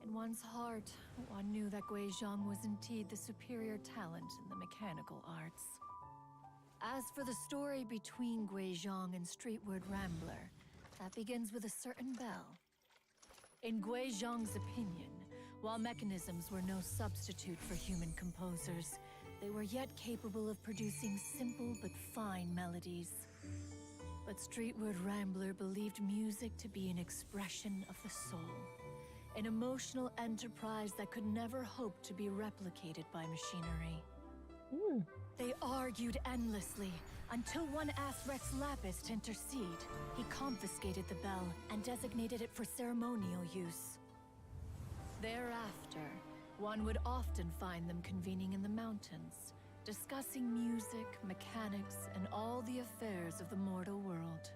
in one's heart, one knew that Guizhong was indeed the superior talent in the mechanical arts. As for the story between Guizhong and Streetward Rambler, that begins with a certain bell. In Guizhong's opinion, while mechanisms were no substitute for human composers, they were yet capable of producing simple but fine melodies. But Streetward Rambler believed music to be an expression of the soul, an emotional enterprise that could never hope to be replicated by machinery. They argued endlessly, until one asked Rex Lapis to intercede. He confiscated the bell and designated it for ceremonial use. Thereafter, one would often find them convening in the mountains, discussing music, mechanics, and all the affairs of the mortal world.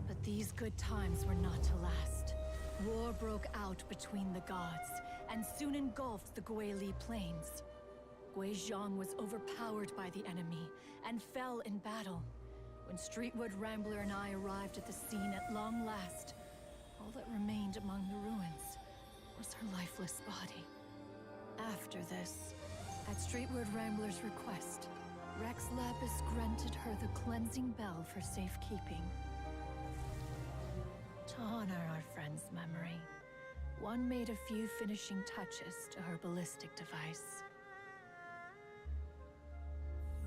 But these good times were not to last. War broke out between the gods, and soon engulfed the Guili Plains. Guizhong was overpowered by the enemy, and fell in battle. When Streetwood Rambler and I arrived at the scene at long last, all that remained among the ruins was her lifeless body. After this, at Streetwood Rambler's request, Rex Lapis granted her the cleansing bell for safekeeping. To honor our friend's memory, one made a few finishing touches to her ballistic device.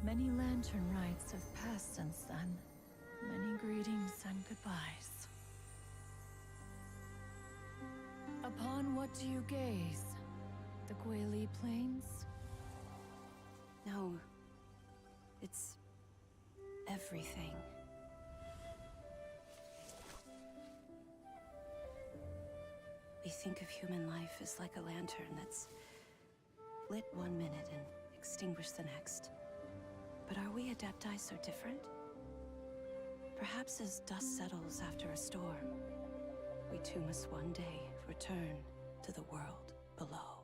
Many lantern rites have passed since then. Many greetings and goodbyes. Upon what do you gaze? The Guili Plains? No. It's everything. We think of human life as like a lantern that's lit one minute and extinguished the next. But are we Adepti so different? Perhaps as dust settles after a storm, we too must one day return to the world below.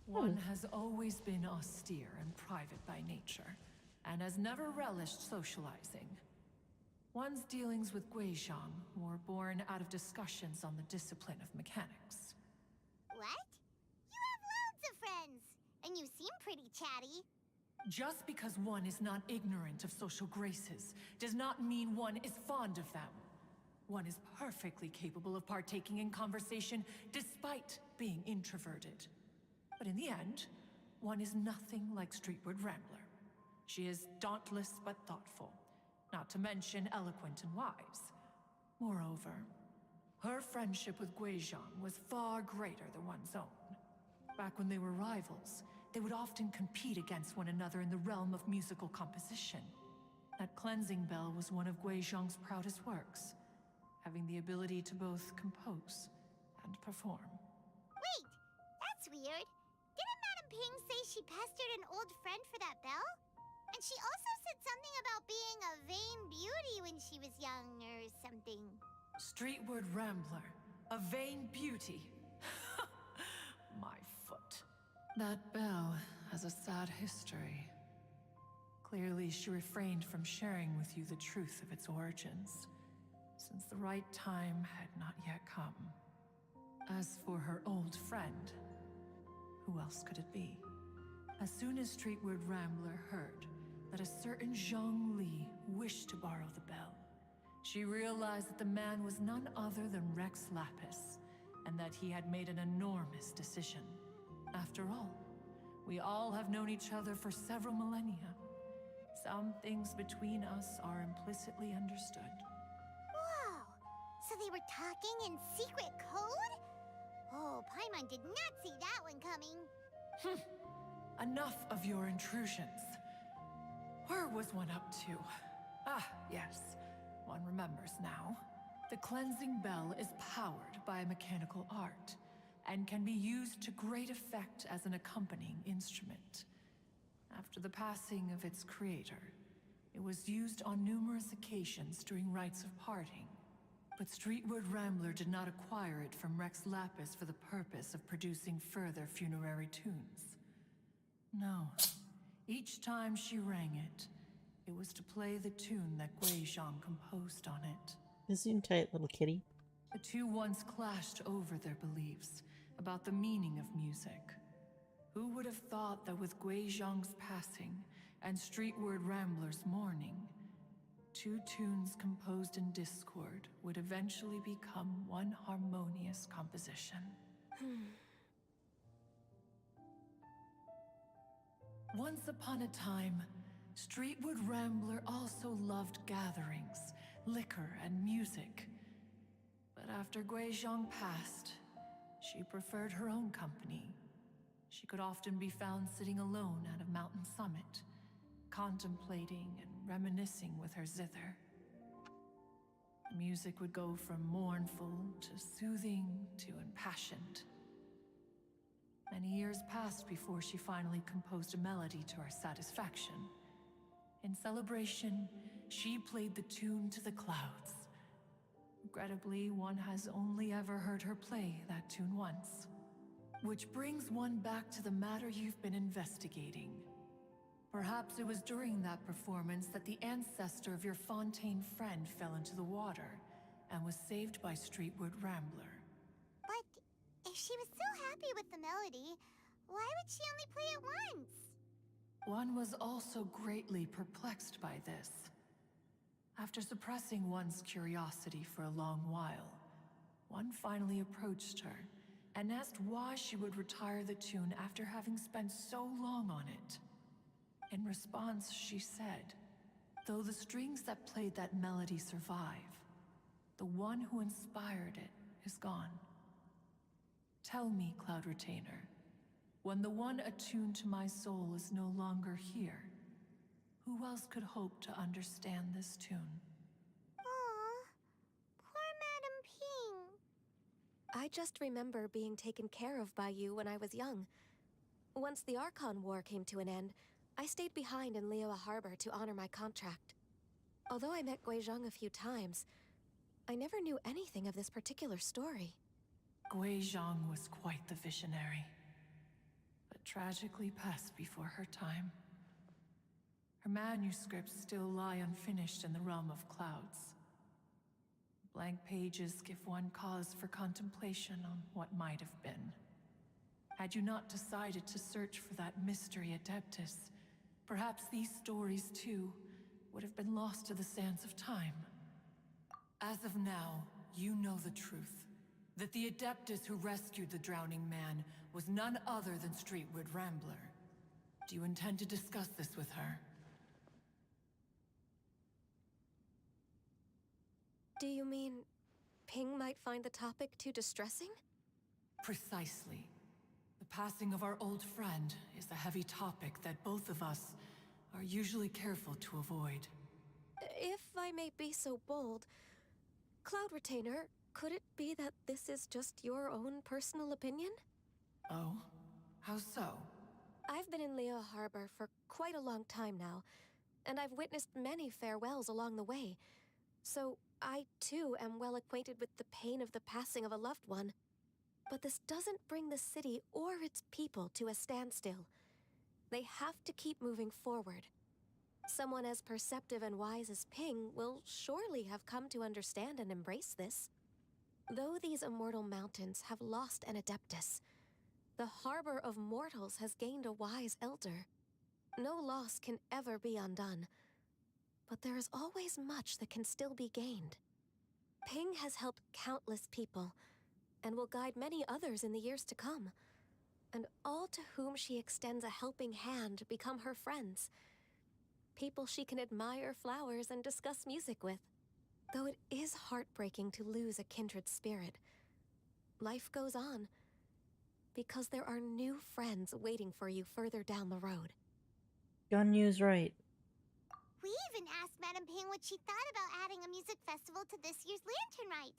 One has always been austere and private by nature, and has never relished socializing. One's dealings with Guizhang were born out of discussions on the discipline of mechanics. What? You have loads of friends, and you seem pretty chatty. Just because one is not ignorant of social graces does not mean one is fond of them. One is perfectly capable of partaking in conversation despite being introverted. But in the end, one is nothing like Streetward Rambler. She is dauntless but thoughtful, not to mention eloquent and wise. Moreover, her friendship with Guizhang was far greater than one's own. Back when they were rivals, they would often compete against one another in the realm of musical composition. That cleansing bell was one of Guizhang's proudest works, having the ability to both compose and perform. Wait, that's weird. Didn't Madame Ping say she pestered an old friend for that bell? And she also said something about being a vain beauty when she was young or something. Streetward Rambler, a vain beauty. My foot. That bell has a sad history. Clearly, she refrained from sharing with you the truth of its origins, since the right time had not yet come. As for her old friend, who else could it be? As soon as Streetward Rambler heard that a certain Zhang Li wished to borrow the bell, she realized that the man was none other than Rex Lapis, and that he had made an enormous decision. After all, we all have known each other for several millennia. Some things between us are implicitly understood. Whoa! So they were talking in secret code? Oh, Paimon did not see that one coming. Enough of your intrusions. Where was one up to? Ah, yes. One remembers now. The cleansing bell is powered by a mechanical art, and can be used to great effect as an accompanying instrument. After the passing of its creator, it was used on numerous occasions during rites of parting. But Streetward Rambler did not acquire it from Rex Lapis for the purpose of producing further funerary tunes. No. Each time she rang it, it was to play the tune that Guizhang composed on it. Gesundheit, little kitty. The two once clashed over their beliefs about the meaning of music. Who would have thought that with Guizhang's passing and Streetward Rambler's mourning, two tunes composed in discord would eventually become one harmonious composition? Once upon a time, Streetward Rambler also loved gatherings, liquor, and music. But after Guizhang passed, she preferred her own company. She could often be found sitting alone at a mountain summit, contemplating and reminiscing with her zither. The music would go from mournful to soothing to impassioned. Many years passed before she finally composed a melody to her satisfaction. In celebration, she played the tune to the clouds. Regrettably, one has only ever heard her play that tune once. Which brings one back to the matter you've been investigating. Perhaps it was during that performance that the ancestor of your Fontaine friend fell into the water and was saved by Streetward Rambler. But if she was so happy with the melody, why would she only play it once? One was also greatly perplexed by this. After suppressing one's curiosity for a long while, one finally approached her and asked why she would retire the tune after having spent so long on it. In response, she said, "Though the strings that played that melody survive, the one who inspired it is gone. Tell me, Cloud Retainer, when the one attuned to my soul is no longer here, who else could hope to understand this tune?" Aw, poor Madame Ping. I just remember being taken care of by you when I was young. Once the Archon War came to an end, I stayed behind in Liyue Harbor to honor my contract. Although I met Guizhang a few times, I never knew anything of this particular story. Guizhang was quite the visionary, but tragically passed before her time. Her manuscripts still lie unfinished in the realm of clouds. Blank pages give one cause for contemplation on what might have been. Had you not decided to search for that mystery Adeptus, perhaps these stories, too, would have been lost to the sands of time. As of now, you know the truth. That the Adeptus who rescued the drowning man was none other than Streetward Rambler. Do you intend to discuss this with her? Do you mean Ping might find the topic too distressing? Precisely. The passing of our old friend is a heavy topic that both of us are usually careful to avoid. If I may be so bold, Cloud Retainer, could it be that this is just your own personal opinion? Oh? How so? I've been in Liyue Harbor for quite a long time now, and I've witnessed many farewells along the way. So I, too, am well acquainted with the pain of the passing of a loved one. But this doesn't bring the city or its people to a standstill. They have to keep moving forward. Someone as perceptive and wise as Ping will surely have come to understand and embrace this. Though these immortal mountains have lost an Adeptus, the harbor of mortals has gained a wise elder. No loss can ever be undone, but there is always much that can still be gained. Ping has helped countless people, and will guide many others in the years to come. And all to whom she extends a helping hand become her friends. People she can admire flowers and discuss music with. Though it is heartbreaking to lose a kindred spirit, life goes on, because there are new friends waiting for you further down the road. Ganyu's right. We even asked Madame Ping what she thought about adding a music festival to this year's Lantern Rite.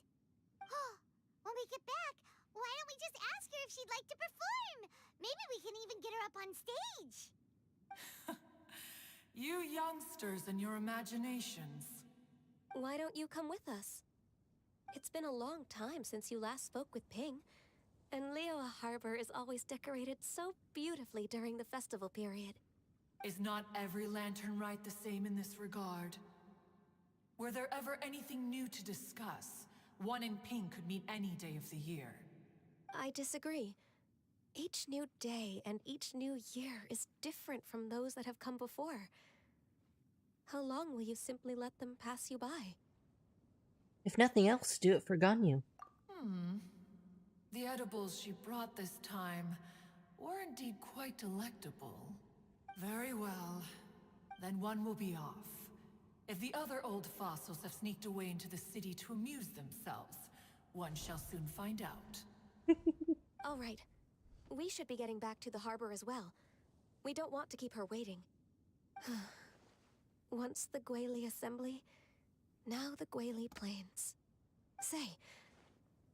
When we get back, why don't we just ask her if she'd like to perform? Maybe we can even get her up on stage. You youngsters and your imaginations. Why don't you come with us? It's been a long time since you last spoke with Ping, and Liyue Harbor is always decorated so beautifully during the festival period. Is not every Lantern Rite the same in this regard? Were there ever anything new to discuss? One in Ping could meet any day of the year. I disagree. Each new day and each new year is different from those that have come before. How long will you simply let them pass you by? If nothing else, do it for Ganyu. The edibles she brought this time were indeed quite delectable. Very well. Then one will be off. If the other old fossils have sneaked away into the city to amuse themselves, one shall soon find out. All right. We should be getting back to the harbor as well. We don't want to keep her waiting. Once the Guili Assembly, now the Guili Plains. Say,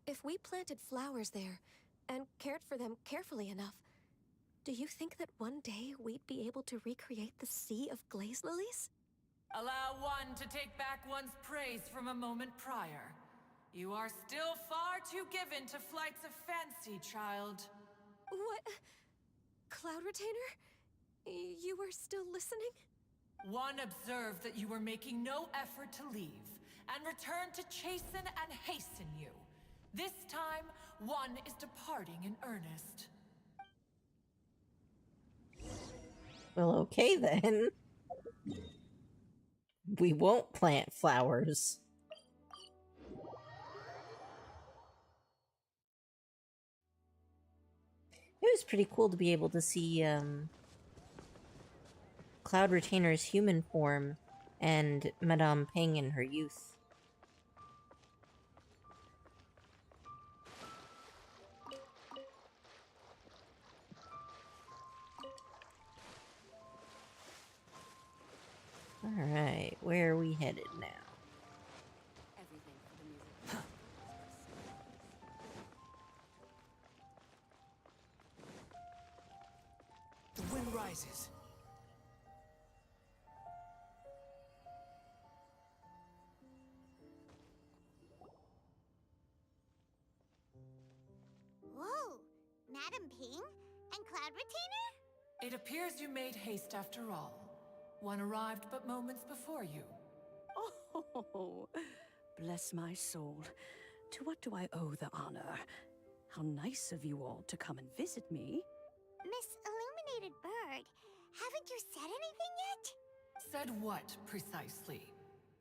if we planted flowers there and cared for them carefully enough, do you think that one day we'd be able to recreate the sea of glaze lilies? Allow one to take back one's praise from a moment prior. You are still far too given to flights of fancy, child. What? Cloud Retainer? You were still listening? One observed that you were making no effort to leave, and returned to chasten and hasten you. This time, one is departing in earnest. Well, okay then. We won't plant flowers. It was pretty cool to be able to see Cloud Retainer's human form and Madame Ping in her youth. Alright, where are we headed now? The wind rises. Whoa! Madame Ping? And Cloud Retainer? It appears you made haste after all. One arrived but moments before you. Oh, bless my soul. To what do I owe the honor? How nice of you all to come and visit me. Miss Illuminated Bird, haven't you said anything yet? Said what, precisely?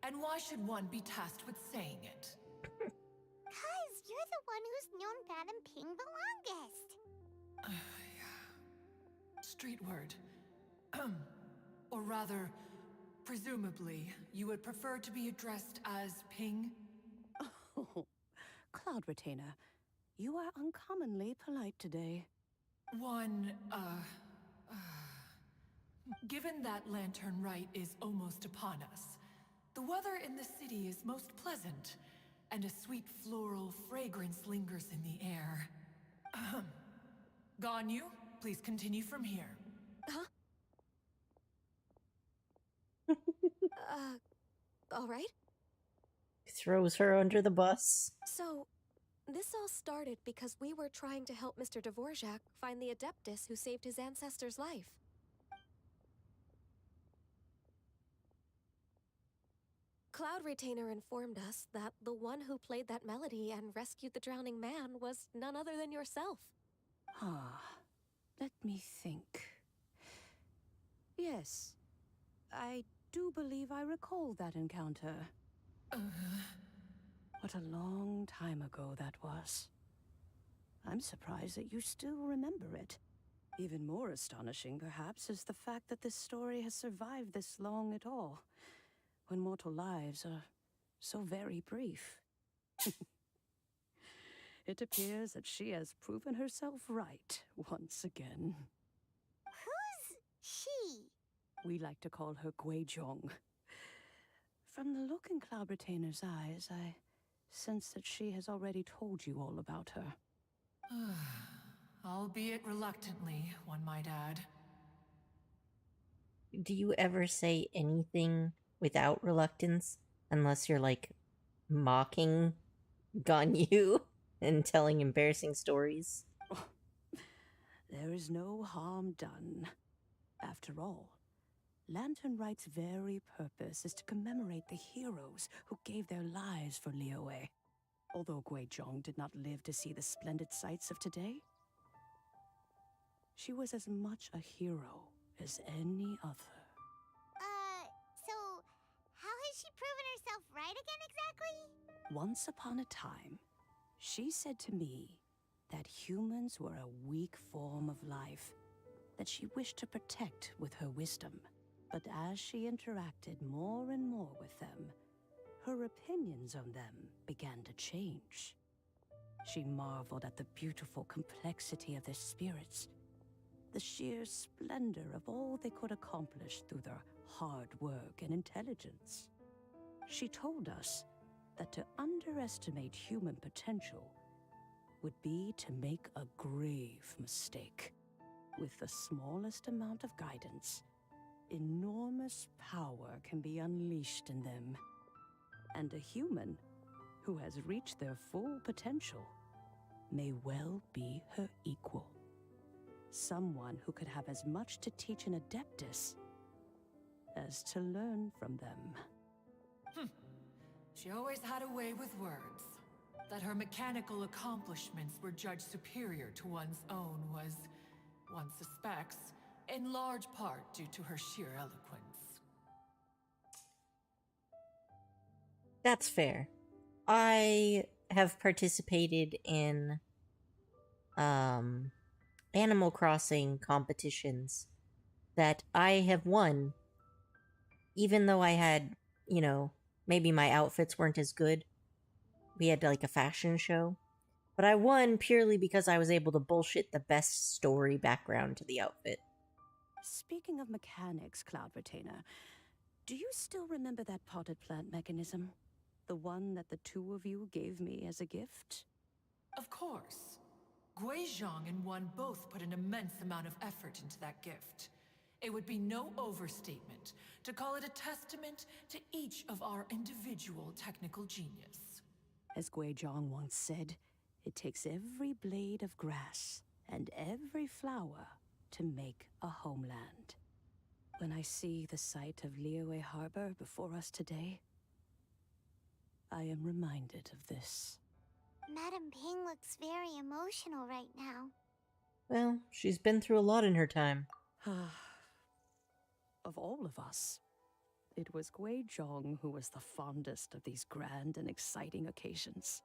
And why should one be tasked with saying it? 'Cause you're the one who's known Madam Ping the longest. Street word. Or rather, presumably, you would prefer to be addressed as Ping? Oh, Cloud Retainer, you are uncommonly polite today. Given that Lantern Rite is almost upon us, the weather in the city is most pleasant, and a sweet floral fragrance lingers in the air. Ganyu, please continue from here. Huh? All right. Throws her under the bus. So, this all started because we were trying to help Mr. Dvorak find the Adeptus who saved his ancestor's life. Cloud Retainer informed us that the one who played that melody and rescued the drowning man was none other than yourself. Let me think. Yes, I do believe I recall that encounter. What a long time ago that was. I'm surprised that you still remember it. Even more astonishing, perhaps, is the fact that this story has survived this long at all, when mortal lives are so very brief. It appears that she has proven herself right once again. Who's she? We like to call her Guizhong. From the look in Cloud Retainer's eyes, I sense that she has already told you all about her. Albeit reluctantly, one might add. Do you ever say anything without reluctance? Unless you're like mocking Ganyu and telling embarrassing stories? There is no harm done. After all, Lantern Rite's very purpose is to commemorate the heroes who gave their lives for Liyue. Although Guizhong did not live to see the splendid sights of today, she was as much a hero as any other. So, how has she proven herself right again exactly? Once upon a time, she said to me that humans were a weak form of life that she wished to protect with her wisdom. But as she interacted more and more with them, her opinions on them began to change. She marveled at the beautiful complexity of their spirits, the sheer splendor of all they could accomplish through their hard work and intelligence. She told us that to underestimate human potential would be to make a grave mistake. With the smallest amount of guidance, enormous power can be unleashed in them. And a human who has reached their full potential may well be her equal. Someone who could have as much to teach an Adeptus as to learn from them. She always had a way with words. That her mechanical accomplishments were judged superior to one's own was, one suspects, in large part due to her sheer eloquence. That's fair. I have participated in Animal Crossing competitions that I have won, even though I had, maybe my outfits weren't as good. We had like a fashion show. But I won purely because I was able to bullshit the best story background to the outfit. Speaking of mechanics, Cloud Retainer, do you still remember that potted plant mechanism? The one that the two of you gave me as a gift? Of course. Guizhong and one both put an immense amount of effort into that gift. It would be no overstatement to call it a testament to each of our individual technical genius. As Guizhong once said, it takes every blade of grass and every flower to make a homeland. When I see the sight of Liyue Harbor before us today, I am reminded of this. Madam Ping looks very emotional right now. Well, she's been through a lot in her time. Of all of us, it was Gui Zhong who was the fondest of these grand and exciting occasions.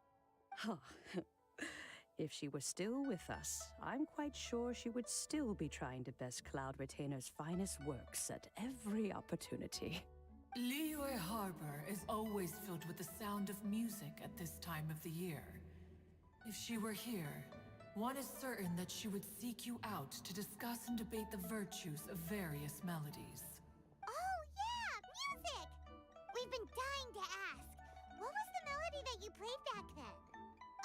If she were still with us, I'm quite sure she would still be trying to best Cloud Retainer's finest works at every opportunity. Liyue Harbor is always filled with the sound of music at this time of the year. If she were here, one is certain that she would seek you out to discuss and debate the virtues of various melodies. Oh, yeah! Music! We've been dying to ask. What was the melody that you played back then?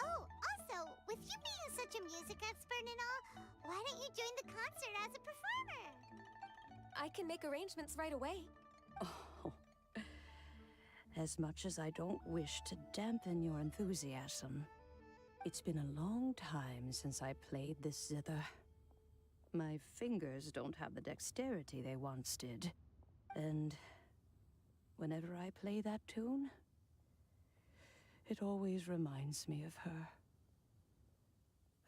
Oh, also, with you being such a music expert and all, why don't you join the concert as a performer? I can make arrangements right away. Oh, as much as I don't wish to dampen your enthusiasm, it's been a long time since I played this zither. My fingers don't have the dexterity they once did, and whenever I play that tune, it always reminds me of her.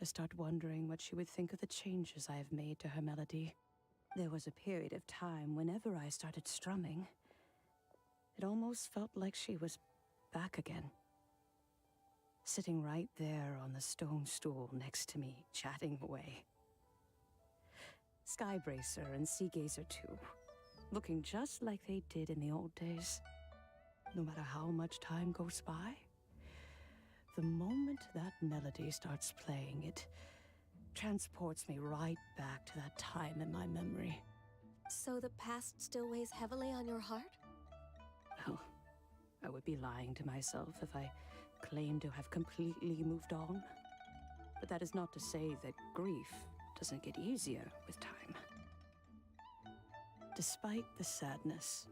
I start wondering what she would think of the changes I have made to her melody. There was a period of time whenever I started strumming, it almost felt like she was back again. Sitting right there on the stone stool next to me, chatting away. Skybracer and Seagazer too, looking just like they did in the old days. No matter how much time goes by, the moment that melody starts playing, it transports me right back to that time in my memory. So the past still weighs heavily on your heart? Well, I would be lying to myself if I claimed to have completely moved on. But that is not to say that grief doesn't get easier with time. Despite the sadness,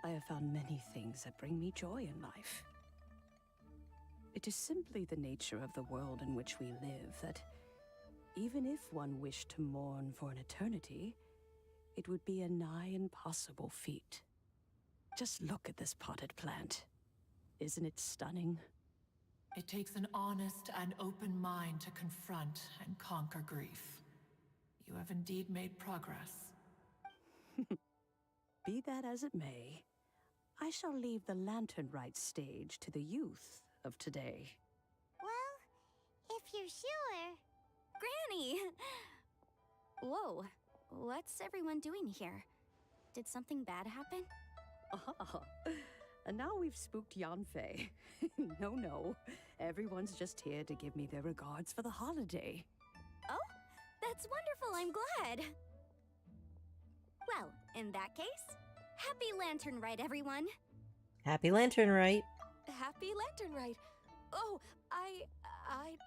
I have found many things that bring me joy in life. It is simply the nature of the world in which we live that even if one wished to mourn for an eternity, it would be a nigh impossible feat. Just look at this potted plant. Isn't it stunning? It takes an honest and open mind to confront and conquer grief. You have indeed made progress. Be that as it may, I shall leave the lantern rite stage to the youth of today. Well, if you're sure. Granny! Whoa, what's everyone doing here? Did something bad happen? And now we've spooked Yanfei. No. Everyone's just here to give me their regards for the holiday. Oh, that's wonderful, I'm glad. Well, in that case, happy Lantern Rite, everyone. Happy Lantern Rite. Happy Lantern Rite. Oh, I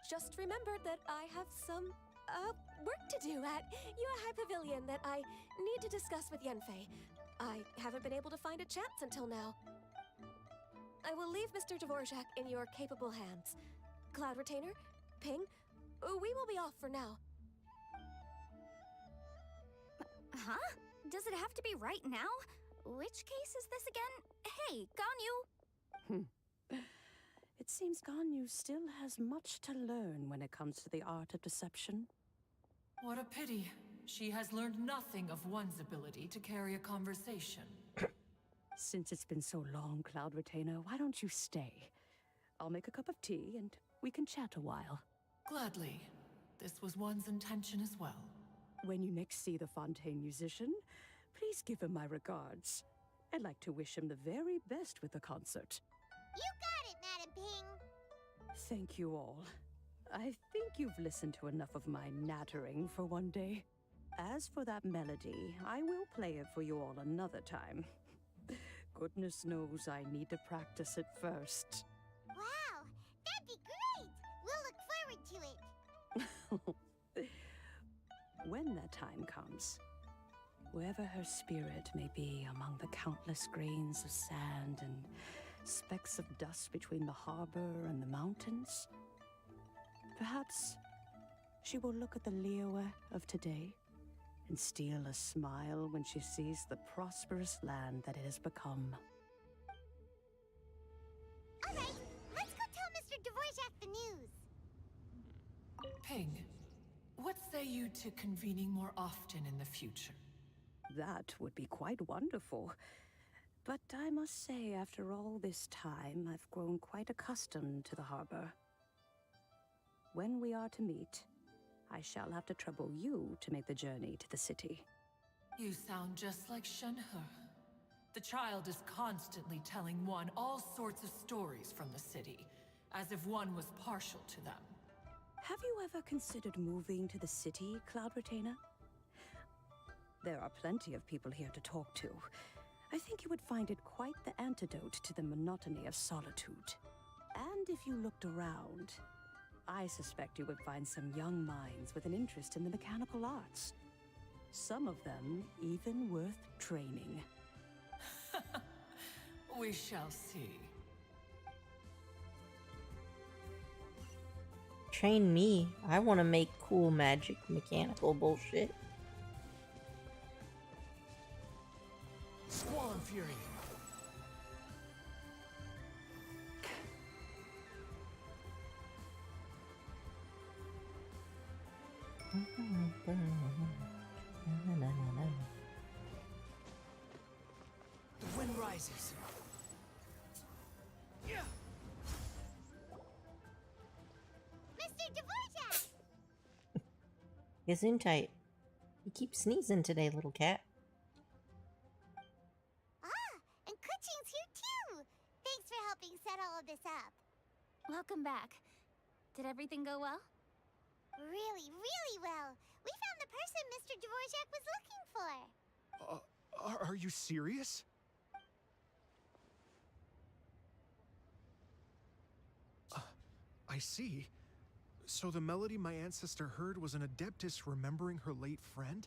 just remembered that I have some work to do at Yuehai Pavilion that I need to discuss with Yanfei. I haven't been able to find a chance until now. I will leave Mr. Dvorak in your capable hands. Cloud Retainer, Ping, we will be off for now. Huh? Does it have to be right now? Which case is this again? Hey, Ganyu! It seems Ganyu still has much to learn when it comes to the art of deception. What a pity. She has learned nothing of one's ability to carry a conversation. Since it's been so long, Cloud Retainer, why don't you stay? I'll make a cup of tea and we can chat a while. Gladly. This was one's intention as well. When you next see the Fontaine musician, please give him my regards. I'd like to wish him the very best with the concert. You got it, Madam Ping! Thank you all. I think you've listened to enough of my nattering for one day. As for that melody, I will play it for you all another time. Goodness knows I need to practice it first. Wow, that'd be great! We'll look forward to it! When that time comes, wherever her spirit may be among the countless grains of sand and specks of dust between the harbor and the mountains, perhaps she will look at the Liyue of today and steal a smile when she sees the prosperous land that it has become. All right, let's go tell Mr. Dvorak the news. Ping, what say you to convening more often in the future? That would be quite wonderful. But I must say, after all this time, I've grown quite accustomed to the harbor. When we are to meet, I shall have to trouble you to make the journey to the city. You sound just like Shenhe. The child is constantly telling one all sorts of stories from the city, as if one was partial to them. Have you ever considered moving to the city, Cloud Retainer? There are plenty of people here to talk to. I think you would find it quite the antidote to the monotony of solitude. And if you looked around, I suspect you would find some young minds with an interest in the mechanical arts. Some of them even worth training. We shall see. Train me. I want to make cool magic mechanical bullshit. Squall and Fury. The wind rises. Yeah. Mr. Dvorak! Gesundheit. You keep sneezing today, little cat. And Kuching's here too! Thanks for helping set all of this up. Welcome back. Did everything go well? Really, really well. We found the person Mr. Dvorak was looking for. Are you serious? I see. So the melody my ancestor heard was an adeptus remembering her late friend?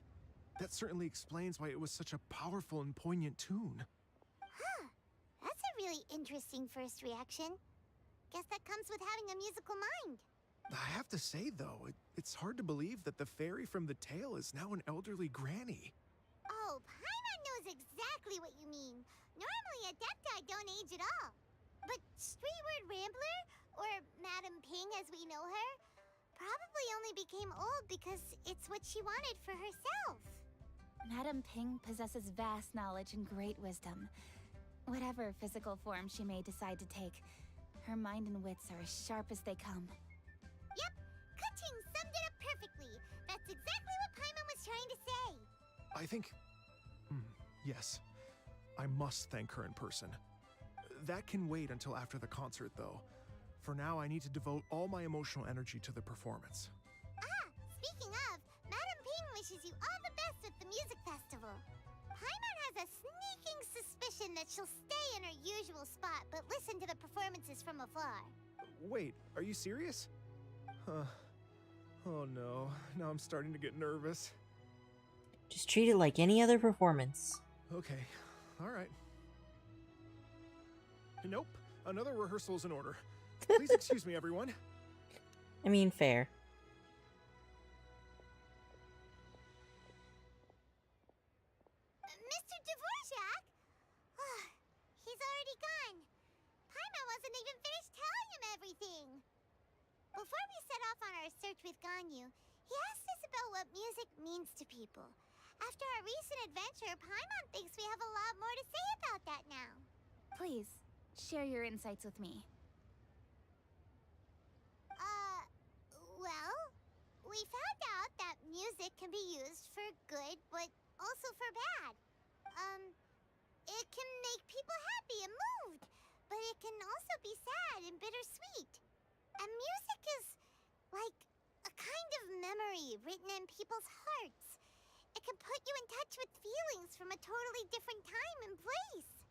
That certainly explains why it was such a powerful and poignant tune. Huh. That's a really interesting first reaction. Guess that comes with having a musical mind. I have to say, though, it's hard to believe that the fairy from the tale is now an elderly granny. Oh, Paimon knows exactly what you mean. Normally, Adepti don't age at all. But Streetward Rambler, or Madam Ping as we know her, probably only became old because it's what she wanted for herself. Madam Ping possesses vast knowledge and great wisdom. Whatever physical form she may decide to take, her mind and wits are as sharp as they come. Yep, Kuching summed it up perfectly. That's exactly what Paimon was trying to say. I think... yes. I must thank her in person. That can wait until after the concert, though. For now, I need to devote all my emotional energy to the performance. Speaking of, Madam Ping wishes you all the best with the music festival. Paimon has a sneaking suspicion that she'll stay in her usual spot, but listen to the performances from afar. Wait, are you serious? Oh no, now I'm starting to get nervous. Just treat it like any other performance. Okay, alright. Nope, another rehearsal is in order. Please excuse me, everyone. I mean, fair. Mr. Dvorak? He's already gone. Paimon wasn't even finished telling him everything. Before we set off on our search with Ganyu, he asked us about what music means to people. After our recent adventure, Paimon thinks we have a lot more to say about that now. Please, share your insights with me. Well, we found out that music can be used for good, but also for bad. It can make people happy and moved, but it can also be sad and bittersweet. And music is like a kind of memory written in people's hearts. It can put you in touch with feelings from a totally different time and place.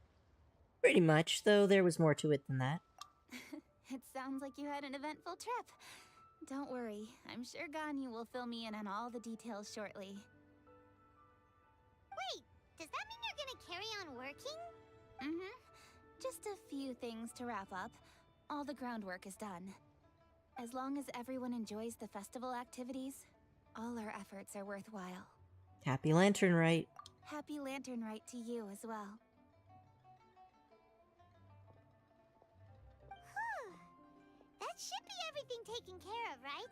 Pretty much, though there was more to it than that. It sounds like you had an eventful trip. Don't worry, I'm sure Ganyu will fill me in on all the details shortly. Wait, does that mean you're gonna carry on working? Mm-hmm. Just a few things to wrap up. All the groundwork is done. As long as everyone enjoys the festival activities, all our efforts are worthwhile. Happy Lantern Rite. Happy Lantern Rite to you as well. That should be everything taken care of, right?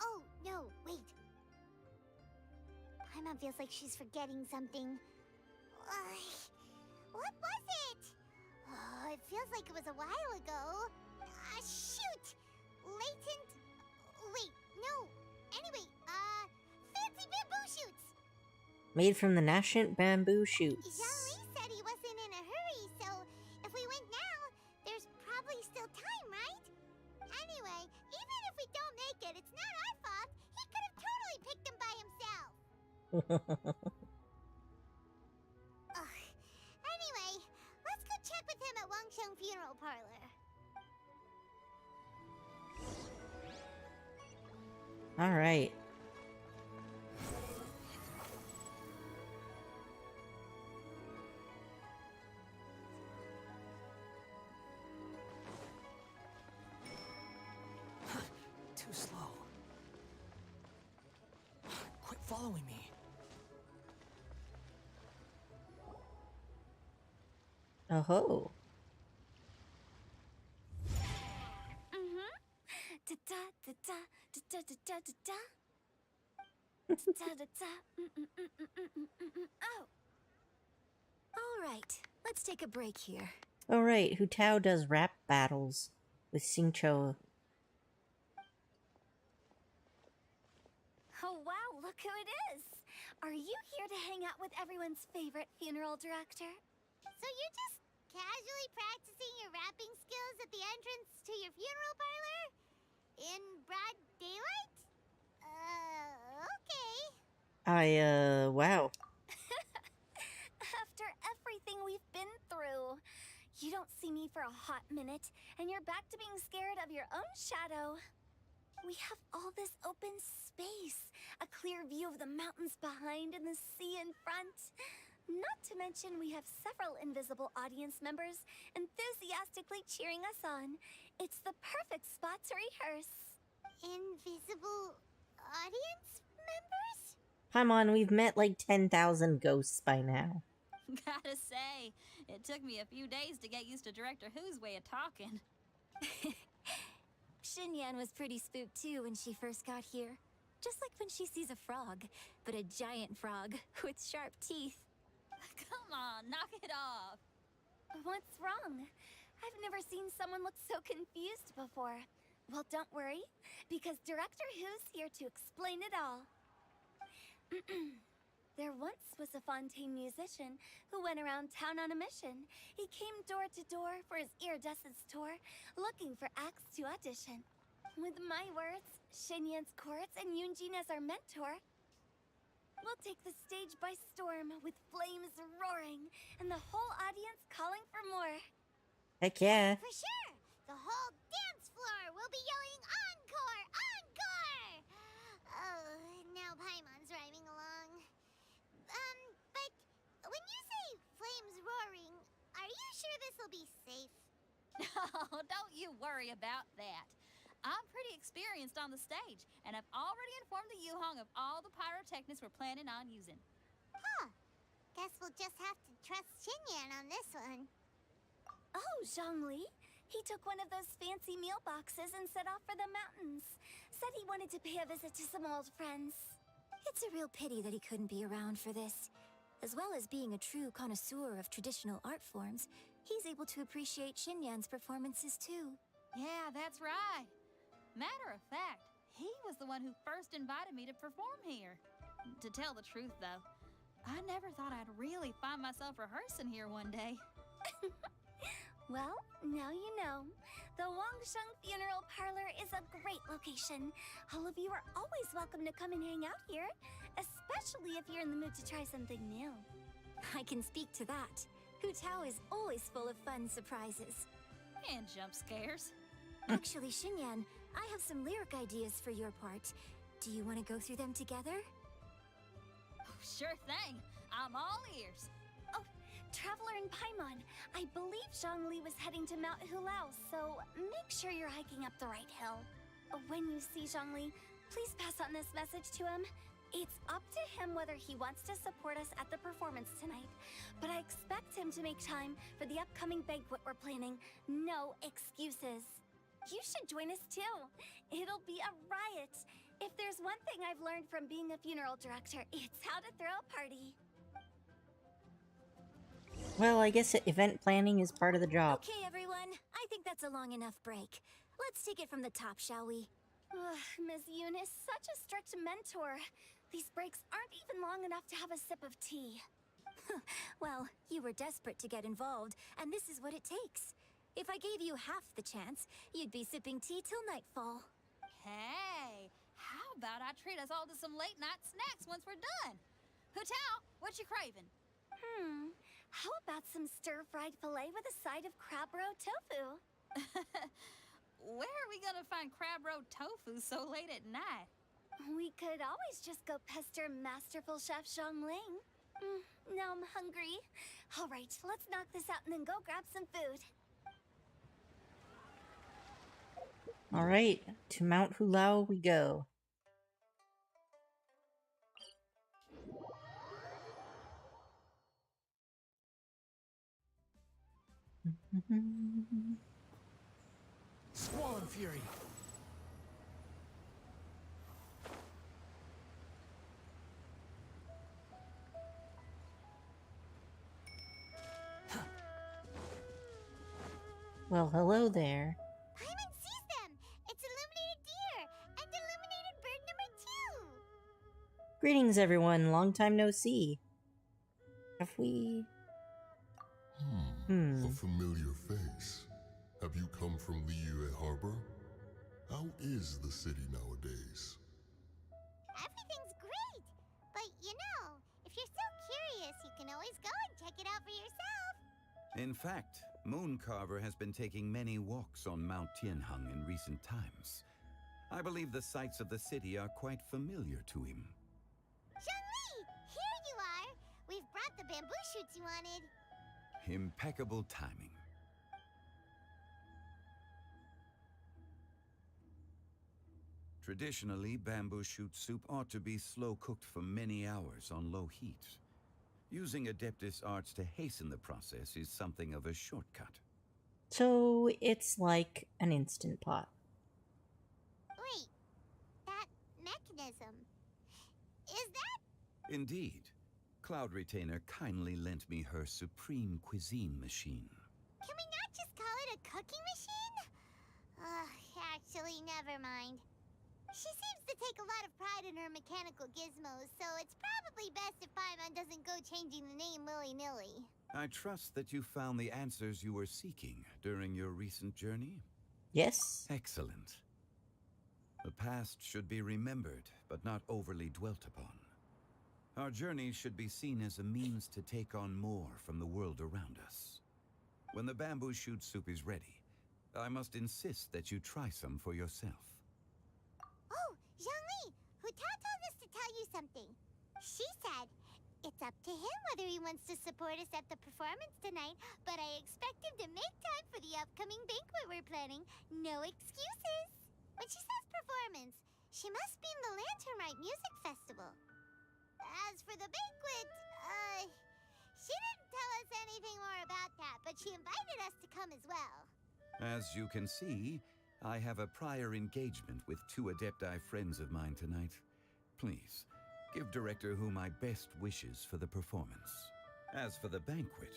Oh, no, wait. Paimon feels like she's forgetting something. What was it? Oh, it feels like it was a while ago. Shoot! Latent... Wait, no. Anyway, fancy bamboo shoots! Made from the nascent bamboo shoots. Zhang Li said he wasn't in a hurry, so if we went now, there's probably still time, right? Anyway, even if we don't make it, it's not our fault. He could have totally picked them by himself. Anyway, let's go check with him at Wangsheng Funeral Parlor. All right. Too slow. Quit following me. Oh-ho. Oh. All right, let's take a break here. All right, Hu Tao does rap battles with Xingqiu. Oh wow, look who it is! Are you here to hang out with everyone's favorite funeral director? So you're just casually practicing your rapping skills at the entrance to your funeral parlor? In broad daylight? Okay. Wow. After everything we've been through, you don't see me for a hot minute, and you're back to being scared of your own shadow. We have all this open space, a clear view of the mountains behind and the sea in front. Not to mention we have several invisible audience members enthusiastically cheering us on. It's the perfect spot to rehearse. Invisible audience members? Paimon, we've met like 10,000 ghosts by now. Gotta say, it took me a few days to get used to Director Who's way of talking. Xinyan was pretty spooked too when she first got here. Just like when she sees a frog, but a giant frog with sharp teeth. Come on, knock it off. What's wrong? I've never seen someone look so confused before. Well, don't worry, because Director Who's here to explain it all. There once was a Fontaine musician who went around town on a mission. He came door to door for his iridescence tour, looking for acts to audition. With my words, Xinyan's chorus, and Yunjin as our mentor, we'll take the stage by storm with flames roaring and the whole audience calling for more. Heck yeah. For sure! The whole dance floor will be yelling encore! Encore! Oh, now Paimon's rhyming along. But when you say flames roaring, are you sure this'll be safe? No, don't you worry about that. I'm pretty experienced on the stage, and I've already informed the Yuhong of all the pyrotechnics we're planning on using. Huh. Guess we'll just have to trust Xinyan on this one. Oh, Zhongli. He took one of those fancy meal boxes and set off for the mountains. Said he wanted to pay a visit to some old friends. It's a real pity that he couldn't be around for this. As well as being a true connoisseur of traditional art forms, he's able to appreciate Xinyan's performances too. Yeah, that's right. Matter of fact, he was the one who first invited me to perform here. To tell the truth, though, I never thought I'd really find myself rehearsing here one day. Well, now you know. The Wangsheng Funeral Parlor is a great location. All of you are always welcome to come and hang out here, especially if you're in the mood to try something new. I can speak to that. Hu Tao is always full of fun surprises. And jump scares. Actually, Xinyan, I have some lyric ideas for your part. Do you want to go through them together? Oh, sure thing. I'm all ears. Oh, Traveler and Paimon, I believe Zhongli was heading to Mount Hulao, so make sure you're hiking up the right hill. When you see Zhongli, please pass on this message to him. It's up to him whether he wants to support us at the performance tonight, but I expect him to make time for the upcoming banquet we're planning. No excuses. You should join us too. It'll be a riot. If there's one thing I've learned from being a funeral director, it's how to throw a party. Well, I guess event planning is part of the job. Okay, everyone. I think that's a long enough break. Let's take it from the top, shall we? Ms. Eunice, such a strict mentor. These breaks aren't even long enough to have a sip of tea. Well, you were desperate to get involved, and this is what it takes. If I gave you half the chance, you'd be sipping tea till nightfall. Hey, how about I treat us all to some late night snacks once we're done? Hutao, what you craving? How about some stir-fried filet with a side of crab roe tofu? Where are we gonna find crab roe tofu so late at night? We could always just go pester masterful chef Zhongling. Now I'm hungry. All right, let's knock this out and then go grab some food. All right, to Mount Hulao we go. Squall and Fury. Well, hello there. Paimon sees them! It's illuminated deer! And illuminated bird number 2! Greetings, everyone. Long time no see. Have we... A familiar face. Have you come from Liyue Harbor? How is the city nowadays? Everything's great! But you know, if you're so curious, you can always go and check it out for yourself! In fact, Mooncarver has been taking many walks on Mount Tianheng in recent times. I believe the sights of the city are quite familiar to him. Zhongli! Here you are! We've brought the bamboo shoots you wanted! Impeccable timing. Traditionally, bamboo shoot soup ought to be slow-cooked for many hours on low heat. Using Adeptus arts to hasten the process is something of a shortcut. So, it's like an Instant Pot. Wait, that mechanism... is that... Indeed. Cloud Retainer kindly lent me her supreme cuisine machine. Can we not just call it a cooking machine? Actually, never mind. She seems to take a lot of pride in her mechanical gizmos, so it's probably best if Paimon doesn't go changing the name willy-nilly. I trust that you found the answers you were seeking during your recent journey? Yes. Excellent. The past should be remembered, but not overly dwelt upon. Our journey should be seen as a means to take on more from the world around us. When the bamboo shoot soup is ready, I must insist that you try some for yourself. Oh, Zhongli! Hutao told us to tell you something. She said, it's up to him whether he wants to support us at the performance tonight, but I expect him to make time for the upcoming banquet we're planning. No excuses! When she says performance, she must mean the Lanternlight Music Festival. As for the banquet, she didn't tell us anything more about that, but she invited us to come as well. As you can see, I have a prior engagement with 2 Adepti friends of mine tonight. Please, give Director Hu my best wishes for the performance. As for the banquet,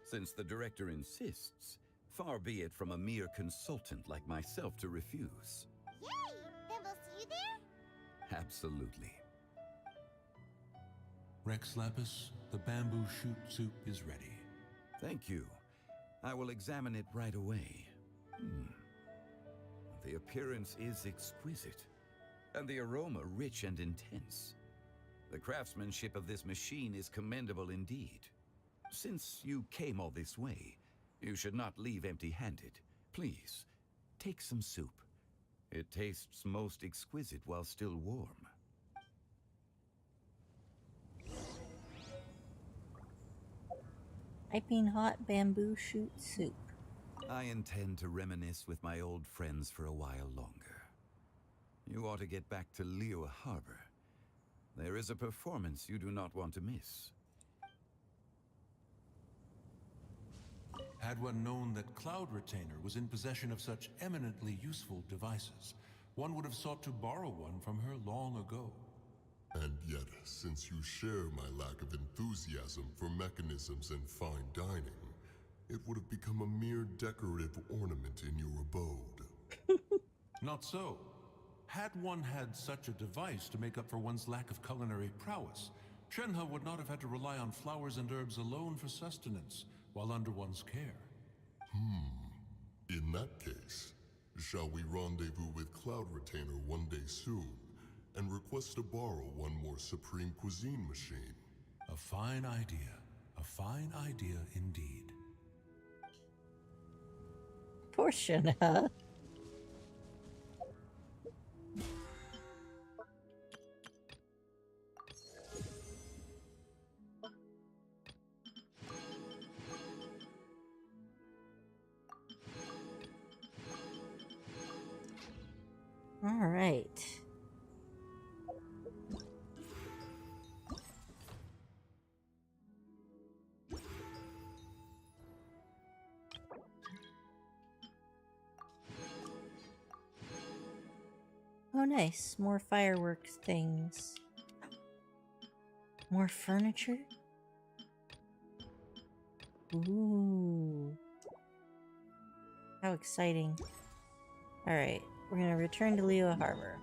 since the Director insists, far be it from a mere consultant like myself to refuse. Yay! Then we'll see you there? Absolutely. Rex Lapis, the bamboo shoot soup is ready. Thank you. I will examine it right away. The appearance is exquisite, and the aroma rich and intense. The craftsmanship of this machine is commendable indeed. Since you came all this way, you should not leave empty-handed. Please, take some soup. It tastes most exquisite while still warm. Piping hot bamboo shoot soup. I intend to reminisce with my old friends for a while longer. You ought to get back to Liyue Harbor. There is a performance you do not want to miss. Had one known that Cloud Retainer was in possession of such eminently useful devices, one would have sought to borrow one from her long ago. And yet, since you share my lack of enthusiasm for mechanisms and fine dining, it would have become a mere decorative ornament in your abode. Not so. Had one had such a device to make up for one's lack of culinary prowess, Shenhe would not have had to rely on flowers and herbs alone for sustenance, while under one's care. In that case, shall we rendezvous with Cloud Retainer one day soon, and request to borrow one more Supreme Cuisine machine? A fine idea. A fine idea indeed. Poor Shenhe. All right. Oh, nice. More fireworks things. More furniture? Ooh. How exciting. Alright, we're gonna return to Liyue Harbor.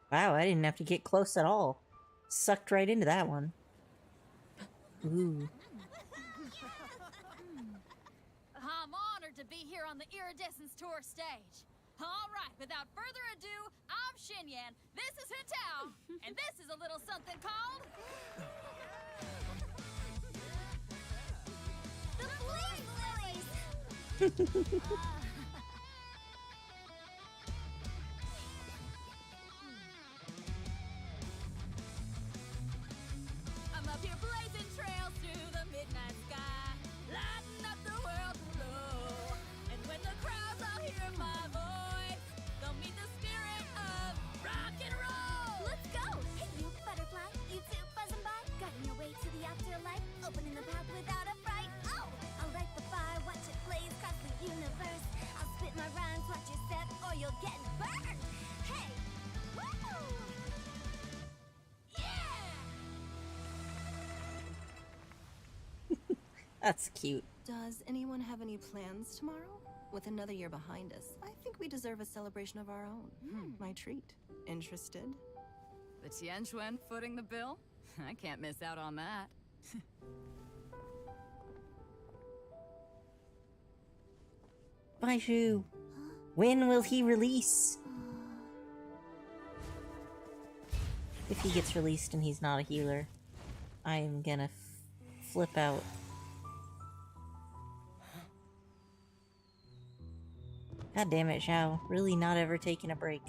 Wow, I didn't have to get close at all. Sucked right into that one. Ooh. I'm honored to be here on the Iridescence Tour stage. All right, without further ado, I'm Xinyan, this is Hetao, and this is a little something called... The Flame Lilies! I'm up here blazing trails through the midnight sky, lighting up the world below. And when the crowds all hear my voice, they'll meet the spirit of rock and roll. Let's go! Hey, you butterfly, you two buzzing by, guiding your way to the afterlife, opening the path without a fright. Oh, I'll light the fire, watch it blaze across the universe. I'll spit my rhymes, watch your step, or you'll get burned. Hey, woo! That's cute. Does anyone have any plans tomorrow? With another year behind us, I think we deserve a celebration of our own. My treat. Interested? The Tianquan footing the bill? I can't miss out on that. Baizhu, when will he release? If he gets released and he's not a healer, I am gonna flip out. God damn it, Xiao. Really not ever taking a break.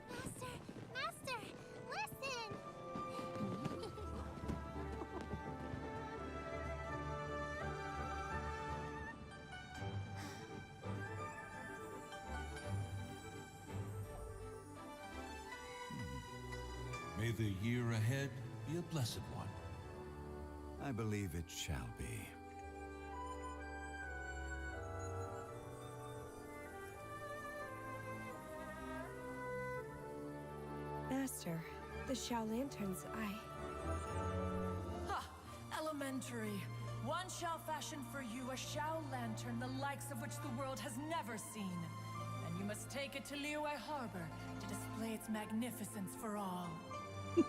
Master, listen! May the year ahead be a blessed one. I believe it shall be. Master, the Xiao Lanterns, Ha! Elementary. One shall fashion for you a Xiao lantern, the likes of which the world has never seen. And you must take it to Liyue Harbor to display its magnificence for all. Listen,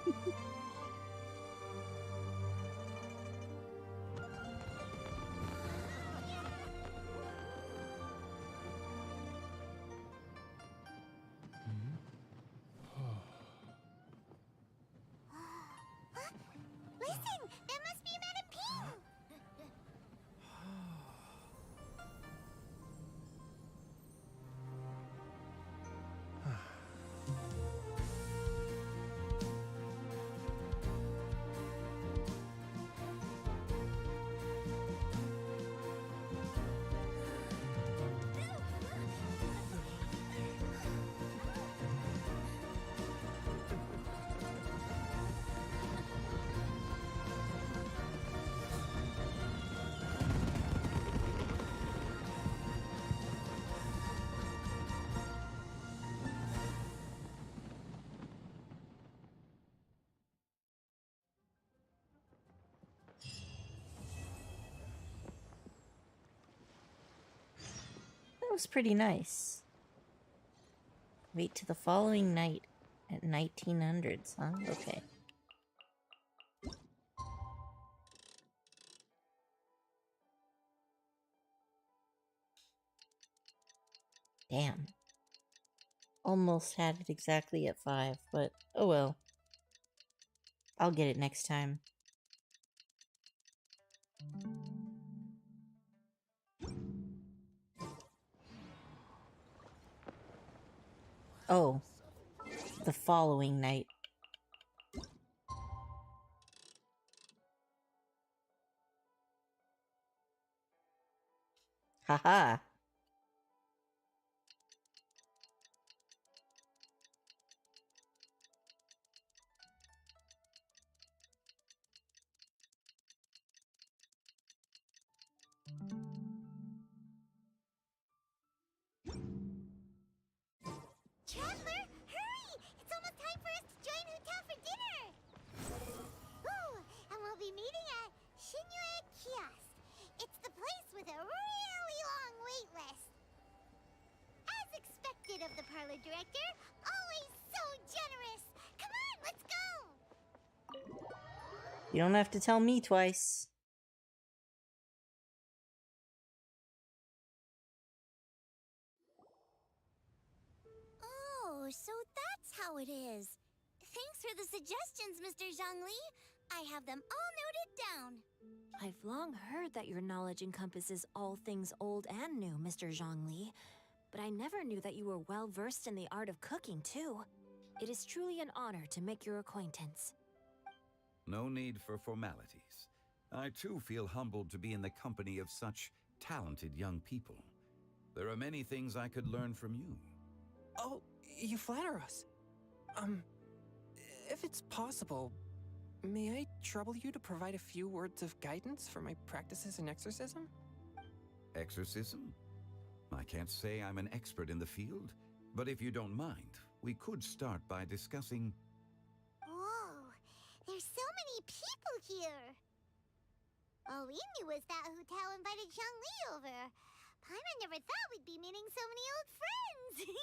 that must be Madame Ping. That was pretty nice. Wait till the following night at 1900s, huh? Okay. Damn. Almost had it exactly at 5, but oh well. I'll get it next time. Oh. The following night. Haha. Traveler, hurry! It's almost time for us to join Hotel for dinner! Ooh, and we'll be meeting at Liyue Kiosk. It's the place with a really long wait list. As expected of the parlor director, always so generous! Come on, let's go! You don't have to tell me twice. Oh, so that's how it is. Thanks for the suggestions, Mr. Zhongli. I have them all noted down. I've long heard that your knowledge encompasses all things old and new, Mr. Zhongli. But I never knew that you were well versed in the art of cooking, too. It is truly an honor to make your acquaintance. No need for formalities. I too feel humbled to be in the company of such talented young people. There are many things I could learn from you. Oh, you flatter us. If it's possible, may I trouble you to provide a few words of guidance for my practices in exorcism? Exorcism? I can't say I'm an expert in the field, but if you don't mind, we could start by discussing... Whoa, there's so many people here! All we knew was that Hotel invited Zhongli over. Paimon never thought we'd be meeting so many old friends!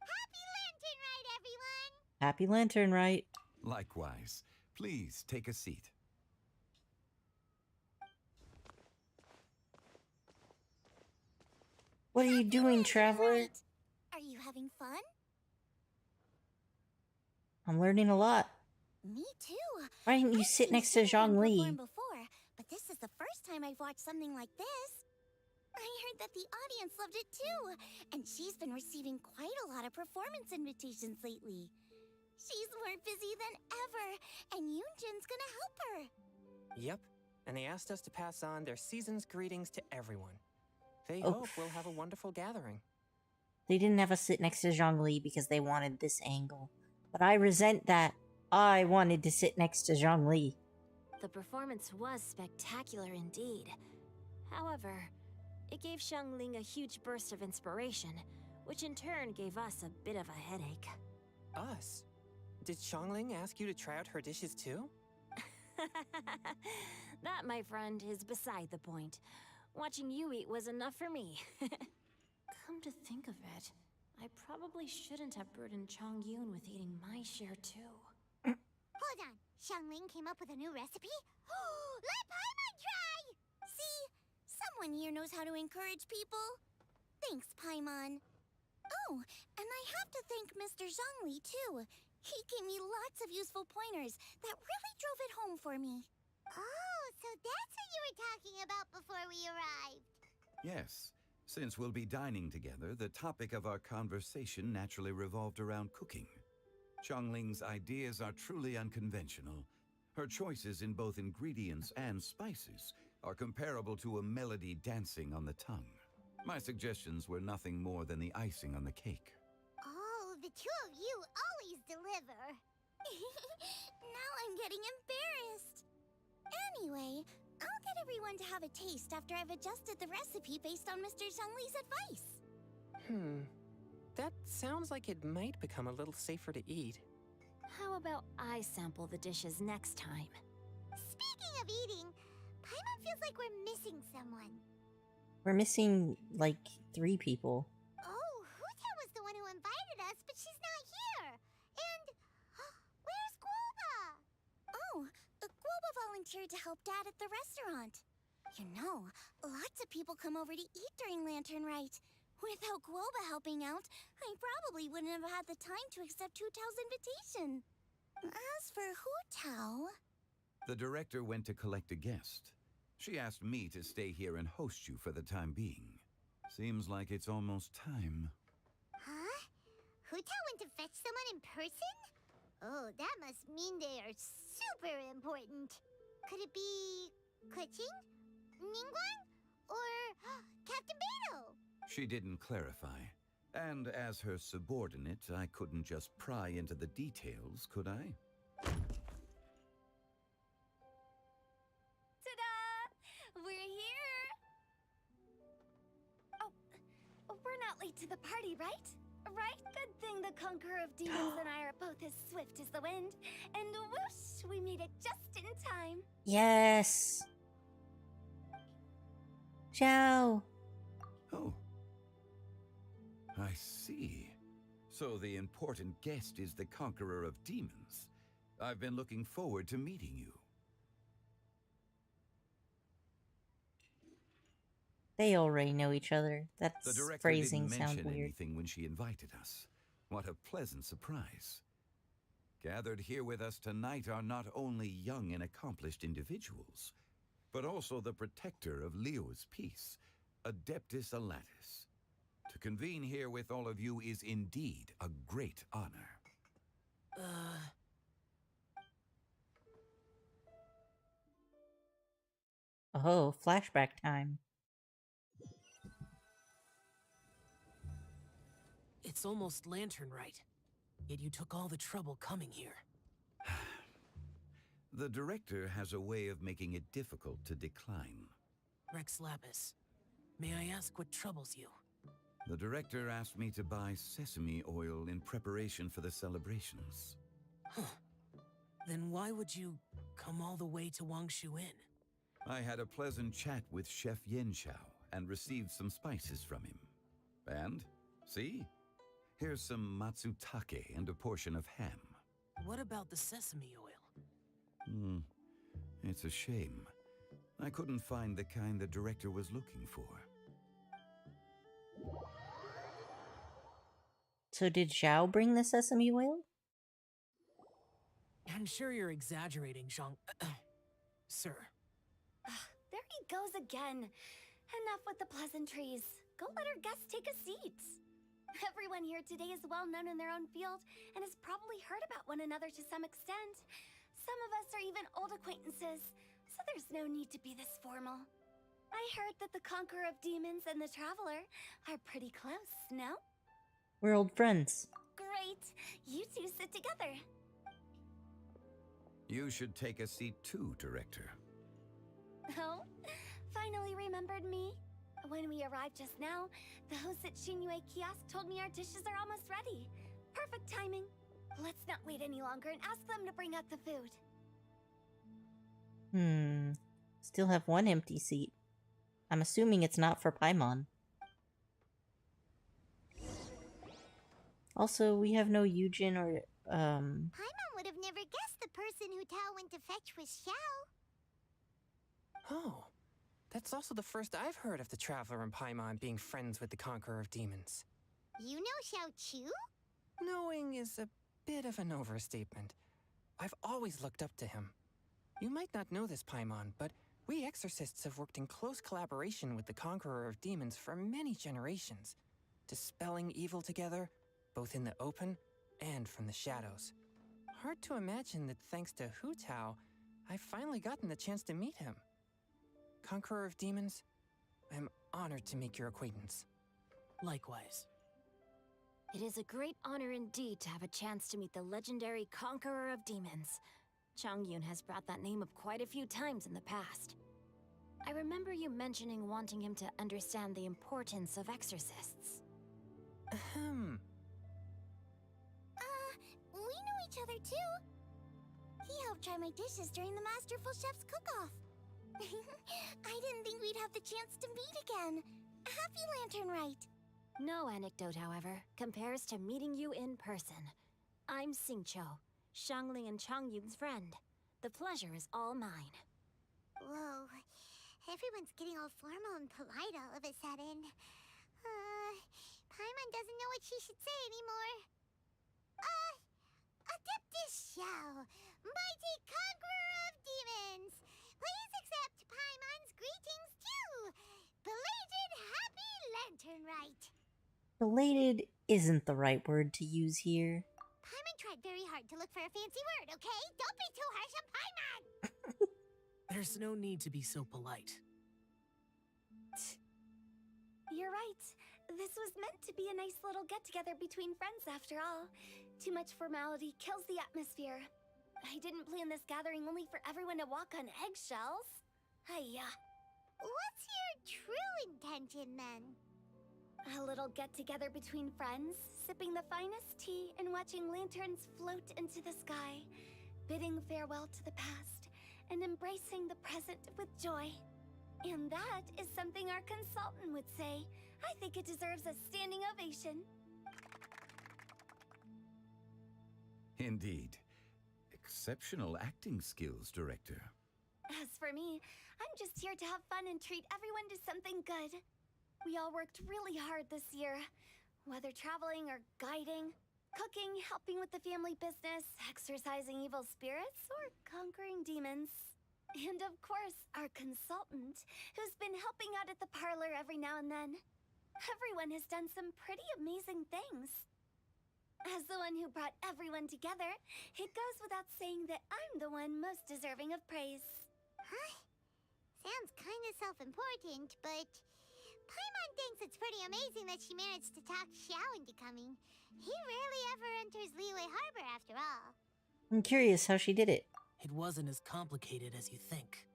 Happy Lantern Rite, everyone! Happy Lantern Rite. Likewise. Please take a seat. What are you doing, traveler? Are you having fun? I'm learning a lot. Me too. Why didn't you sit next to Zhongli? Before, but this is the first time I've watched something like this. I heard that the audience loved it too, and she's been receiving quite a lot of performance invitations lately. She's more busy than ever, and Yoonjin's gonna help her. Yep, and they asked us to pass on their season's greetings to everyone. They Oh. hope we'll have a wonderful gathering. They didn't have us sit next to Zhongli because they wanted this angle. But I resent that. I wanted to sit next to Zhongli. The performance was spectacular indeed. However, it gave Xiangling a huge burst of inspiration, which in turn gave us a bit of a headache. Us? Did Xiangling ask you to try out her dishes too? That, my friend, is beside the point. Watching you eat was enough for me. Come to think of it, I probably shouldn't have burdened Chongyun with eating my share too. Hold on. Xiangling came up with a new recipe? Let Paimon try! See? Someone here knows how to encourage people. Thanks, Paimon. Oh, and I have to thank Mr. Zhongli, too. He gave me lots of useful pointers that really drove it home for me. Oh, so that's what you were talking about before we arrived. Yes. Since we'll be dining together, the topic of our conversation naturally revolved around cooking. Xiangling's ideas are truly unconventional. Her choices in both ingredients and spices are comparable to a melody dancing on the tongue. My suggestions were nothing more than the icing on the cake. Oh, the two of you always deliver. Now I'm getting embarrassed. Anyway, I'll get everyone to have a taste after I've adjusted the recipe based on Mr. Zhongli's advice. That sounds like it might become a little safer to eat. How about I sample the dishes next time? Speaking of eating, Paimon feels like we're missing someone. We're missing, like, 3 people. Oh, Huta was the one who invited us, but she's not here. And where's Guoba? Oh, Guoba volunteered to help Dad at the restaurant. You know, lots of people come over to eat during Lantern Rite. Without Guoba helping out, I probably wouldn't have had the time to accept Hu Tao's invitation. As for Hu Tao... The director went to collect a guest. She asked me to stay here and host you for the time being. Seems like it's almost time. Huh? Huta went to fetch someone in person? Oh, that must mean they are super important. Could it be Keqing? Ningguang? Or Captain Beidou? She didn't clarify. And as her subordinate, I couldn't just pry into the details, could I? Ta-da! We're here! Oh, we're not late to the party, right? Right? Good thing the Conqueror of Demons and I are both as swift as the wind. And whoosh, we made it just in time. Yes! Ciao! Oh. I see. So the important guest is the Conqueror of Demons. I've been looking forward to meeting you. They already know each other. That The director phrasing didn't sounds mention weird. anything when she invited us. What a pleasant surprise. Gathered here with us tonight are not only young and accomplished individuals, but also the protector of Liyue's peace, Adeptus Alatus. To convene here with all of you is indeed a great honor. Oh, flashback time. It's almost Lantern Rite, yet you took all the trouble coming here. The director has a way of making it difficult to decline. Rex Lapis, may I ask what troubles you? The director asked me to buy sesame oil in preparation for the celebrations. Then why would you come all the way to Wangshu Inn? I had a pleasant chat with Chef Yanxiao and received some spices from him. And, see? Here's some matsutake and a portion of ham. What about the sesame oil? It's a shame. I couldn't find the kind the director was looking for. So did Zhao bring the sesame oil? I'm sure you're exaggerating, Zhang... Sir. There he goes again. Enough with the pleasantries. Go let our guests take a seat. Everyone here today is well known in their own field and has probably heard about one another to some extent. Some of us are even old acquaintances, so there's no need to be this formal. I heard that the Conqueror of Demons and the Traveler are pretty close, no? We're old friends. Great! You two sit together. You should take a seat too, Director. Oh? Finally remembered me? When we arrived just now, the host at Liyue kiosk told me our dishes are almost ready. Perfect timing. Let's not wait any longer and ask them to bring out the food. Still have one empty seat. I'm assuming it's not for Paimon. Also, we have no Yujin or, Paimon would have never guessed the person Hu Tao went to fetch was Xiao. Oh, that's also the first I've heard of the Traveler and Paimon being friends with the Conqueror of Demons. You know Xiao Chu? Knowing is a bit of an overstatement. I've always looked up to him. You might not know this, Paimon, but we exorcists have worked in close collaboration with the Conqueror of Demons for many generations, dispelling evil together, both in the open and from the shadows. Hard to imagine that thanks to Hu Tao, I've finally gotten the chance to meet him. Conqueror of Demons, I'm honored to make your acquaintance. Likewise. It is a great honor indeed to have a chance to meet the legendary Conqueror of Demons. Changyun has brought that name up quite a few times in the past. I remember you mentioning wanting him to understand the importance of exorcists. Ahem. We know each other too. He helped try my dishes during the Masterful Chef's cook-off. I didn't think we'd have the chance to meet again. Happy Lantern Rite. No anecdote, however, compares to meeting you in person. I'm Xingqiu, Shangling and Changyun's friend. The pleasure is all mine. Whoa. Everyone's getting all formal and polite all of a sudden. Paimon doesn't know what she should say anymore. Adeptus Xiao, mighty conqueror of demons, please accept Paimon's greetings too. Belated Happy Lantern Rite. Belated isn't the right word to use here. Paimon tried very hard to look for a fancy word, okay? Don't be too harsh on Paimon! There's no need to be so polite. You're right. This was meant to be a nice little get-together between friends after all. Too much formality kills the atmosphere. I didn't plan this gathering only for everyone to walk on eggshells. Hiya. What's your true intention then? A little get-together between friends, sipping the finest tea and watching lanterns float into the sky, bidding farewell to the past and embracing the present with joy. And that is something our consultant would say. I think it deserves a standing ovation. Indeed. Exceptional acting skills, Director. As for me, I'm just here to have fun and treat everyone to something good. We all worked really hard this year, whether traveling or guiding, cooking, helping with the family business, exorcising evil spirits, or conquering demons. And of course, our consultant, who's been helping out at the parlor every now and then. Everyone has done some pretty amazing things. As the one who brought everyone together, it goes without saying that I'm the one most deserving of praise. Huh? Sounds kinda self-important, but Paimon thinks it's pretty amazing that she managed to talk Xiao into coming. He rarely ever enters Liyue Harbor after all. I'm curious how she did it. It wasn't as complicated as you think.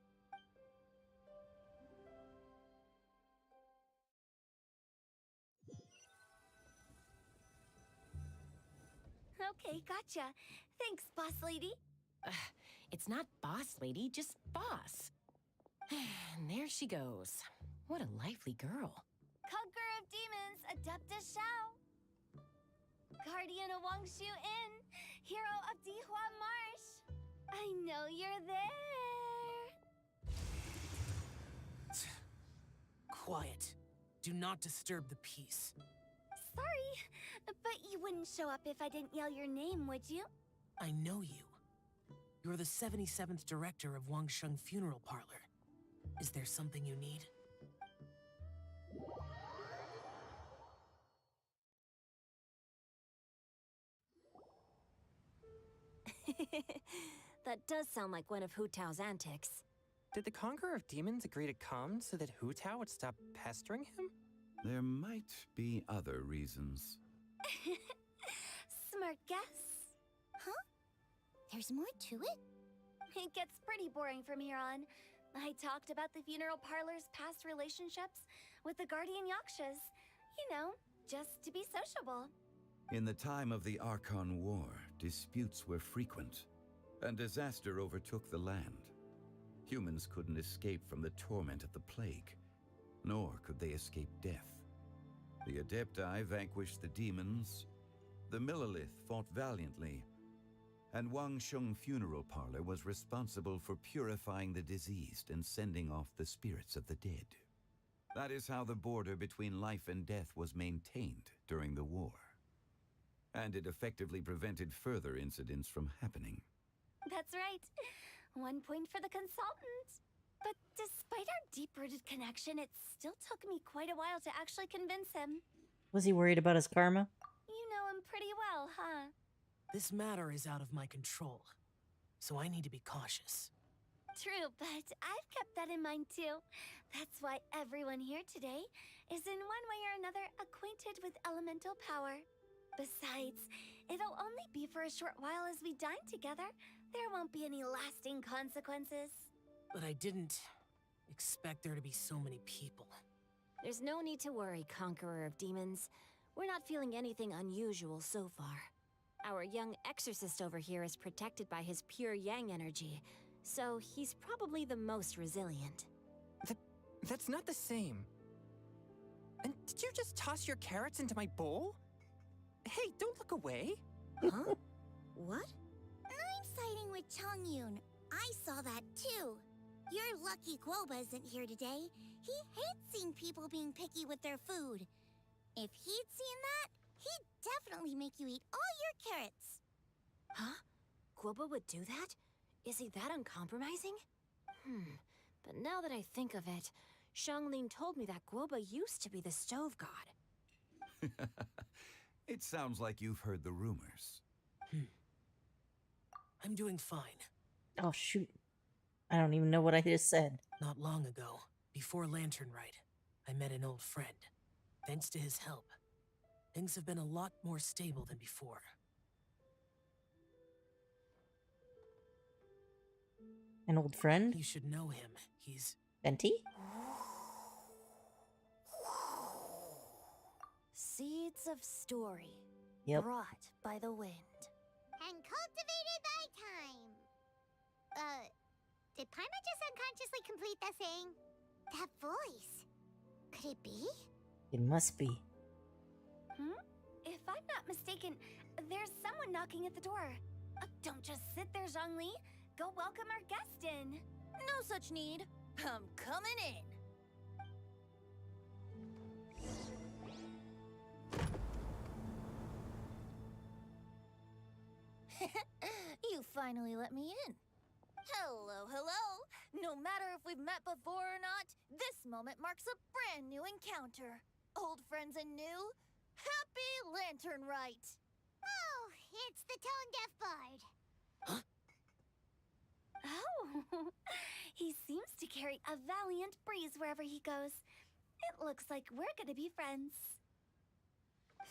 Okay, gotcha. Thanks, boss lady. It's not boss lady, just boss. And there she goes. What a lively girl. Conqueror of Demons, Adeptus Xiao. Guardian of Wangshu Inn, hero of Dihua Marsh. I know you're there. Quiet. Do not disturb the peace. Sorry, but you wouldn't show up if I didn't yell your name, would you? I know you. You're the 77th director of Wangsheng Funeral Parlor. Is there something you need? That does sound like one of Hu Tao's antics. Did the Conqueror of Demons agree to come so that Hu Tao would stop pestering him? There might be other reasons. Smart guess. Huh? There's more to it? It gets pretty boring from here on. I talked about the funeral parlor's past relationships with the Guardian Yakshas. You know, just to be sociable. In the time of the Archon War, disputes were frequent, and disaster overtook the land. Humans couldn't escape from the torment of the plague, nor could they escape death. The Adepti vanquished the demons, the Millelith fought valiantly, And Wangsheng Funeral Parlor was responsible for purifying the diseased and sending off the spirits of the dead. That is how the border between life and death was maintained during the war. And it effectively prevented further incidents from happening. That's right. 1 point for the consultant. But despite our deep-rooted connection, it still took me quite a while to actually convince him. Was he worried about his karma? You know him pretty well, huh? This matter is out of my control, so I need to be cautious. True, but I've kept that in mind too. That's why everyone here today is in one way or another acquainted with elemental power. Besides, it'll only be for a short while as we dine together. There won't be any lasting consequences. But I didn't expect there to be so many people. There's no need to worry, Conqueror of Demons. We're not feeling anything unusual so far. Our young exorcist over here is protected by his pure yang energy, so he's probably the most resilient. That's not the same. And did you just toss your carrots into my bowl? Hey, don't look away. Huh? What? I'm siding with Chongyun. I saw that too. You're lucky Guoba isn't here today. He hates seeing people being picky with their food. If he'd seen that, he'd definitely make you eat all your carrots. Huh? Guoba would do that? Is he that uncompromising? But now that I think of it, Xianglin told me that Guoba used to be the stove god. It sounds like you've heard the rumors. I'm doing fine. Oh, shoot. I don't even know what I just said. Not long ago, before Lantern Rite, I met an old friend. Thanks to his help, things have been a lot more stable than before. An old friend? You should know him. He's... Venti? Seeds of story. Yep. Brought by the wind. And cultivated by time. Did Paimon just unconsciously complete that saying? That voice. Could it be? It must be. If I'm not mistaken, there's someone knocking at the door. Don't just sit there, Zhongli. Go welcome our guest in. No such need. I'm coming in. You finally let me in. Hello, hello. No matter if we've met before or not, this moment marks a brand new encounter. Old friends and new. Happy Lantern Rite. Oh, it's the tone-deaf bard. Oh, he seems to carry a valiant breeze wherever he goes. It looks like we're gonna be friends.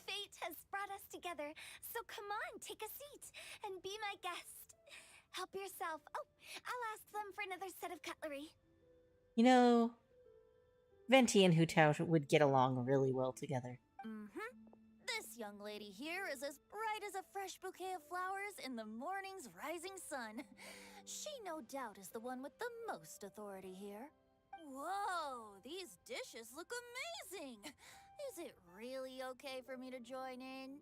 Fate has brought us together, so come on, take a seat and be my guest. Help yourself. Oh, I'll ask them for another set of cutlery. You know, Venti and Hu Tao would get along really well together. This young lady here is as bright as a fresh bouquet of flowers in the morning's rising sun. She no doubt is the one with the most authority here. Whoa, these dishes look amazing! Is it really okay for me to join in?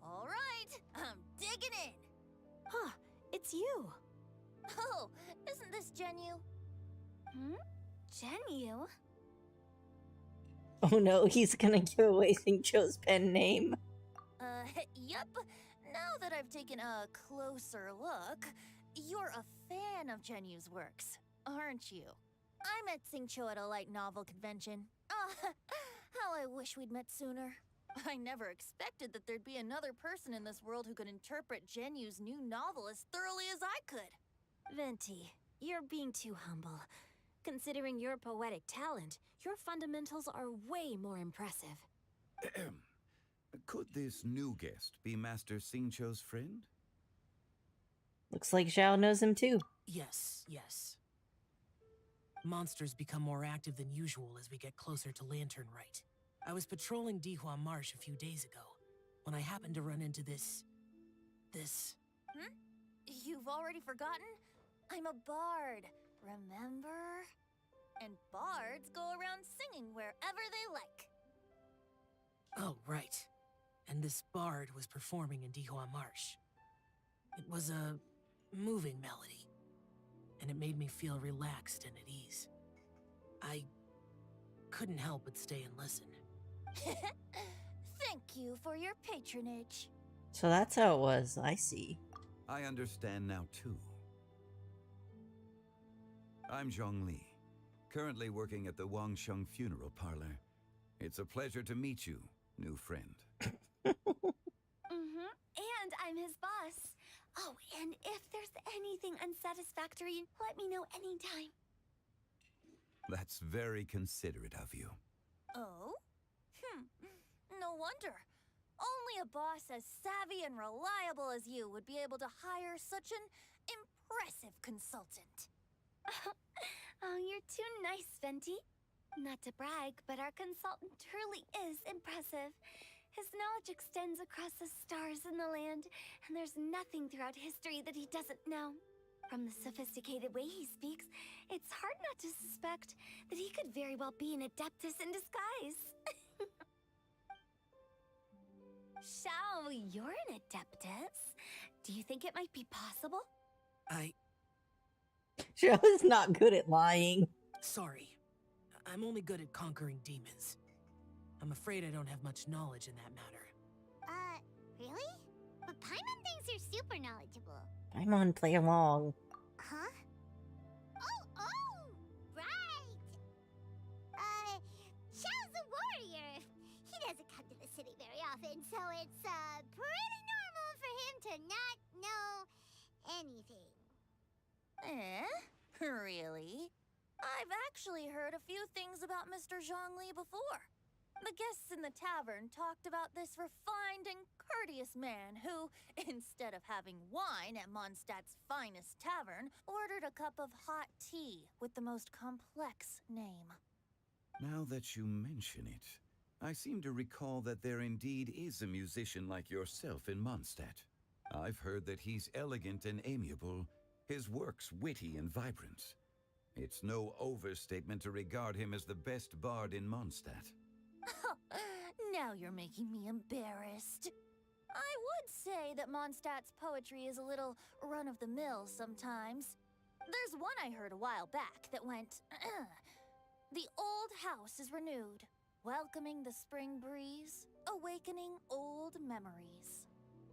All right, I'm digging in. Huh, it's you. Oh, isn't this Genyu? Genyu? Oh no, he's gonna give away Xingqiu's pen name. Yup. Now that I've taken a closer look, you're a fan of Genyu's works, aren't you? I met Xingqiu at a light novel convention. How I wish we'd met sooner. I never expected that there'd be another person in this world who could interpret Genyu's new novel as thoroughly as I could. Venti, you're being too humble. Considering your poetic talent, your fundamentals are way more impressive. Could this new guest be Master Xingqiu's friend? Looks like Zhao knows him too. Yes. Monsters become more active than usual as we get closer to Lantern Rite. I was patrolling Dihua Marsh a few days ago, when I happened to run into this... You've already forgotten? I'm a bard, remember? And bards go around singing wherever they like. Oh, right. And this bard was performing in Dihua Marsh. It was a moving melody, and it made me feel relaxed and at ease. I couldn't help but stay and listen. Thank you for your patronage. So that's how it was, I see. I understand now, too. I'm Zhongli, currently working at the Wangsheng Funeral Parlor. It's a pleasure to meet you, new friend. And I'm his boss. Oh, and if there's anything unsatisfactory, let me know anytime. That's very considerate of you. Oh? No wonder. Only a boss as savvy and reliable as you would be able to hire such an impressive consultant. Oh, you're too nice, Venti. Not to brag, but our consultant truly is impressive. His knowledge extends across the stars and the land, and there's nothing throughout history that he doesn't know. From the sophisticated way he speaks, it's hard not to suspect that he could very well be an adeptus in disguise. Shao, you're an adeptus. Do you think it might be possible? Shao is not good at lying. Sorry. I'm only good at conquering demons. I'm afraid I don't have much knowledge in that matter. Really? But Paimon thinks you're super knowledgeable. Paimon, play along. Huh? Oh, right! Xiao's a warrior. He doesn't come to the city very often, so it's, pretty normal for him to not know anything. Really? I've actually heard a few things about Mr. Zhongli before. The guests in the tavern talked about this refined and courteous man who, instead of having wine at Mondstadt's finest tavern, ordered a cup of hot tea with the most complex name. Now that you mention it, I seem to recall that there indeed is a musician like yourself in Mondstadt. I've heard that he's elegant and amiable, his works witty and vibrant. It's no overstatement to regard him as the best bard in Mondstadt. Now you're making me embarrassed. I would say that Mondstadt's poetry is a little run-of-the-mill sometimes. There's one I heard a while back that went, "The old house is renewed, welcoming the spring breeze, awakening old memories."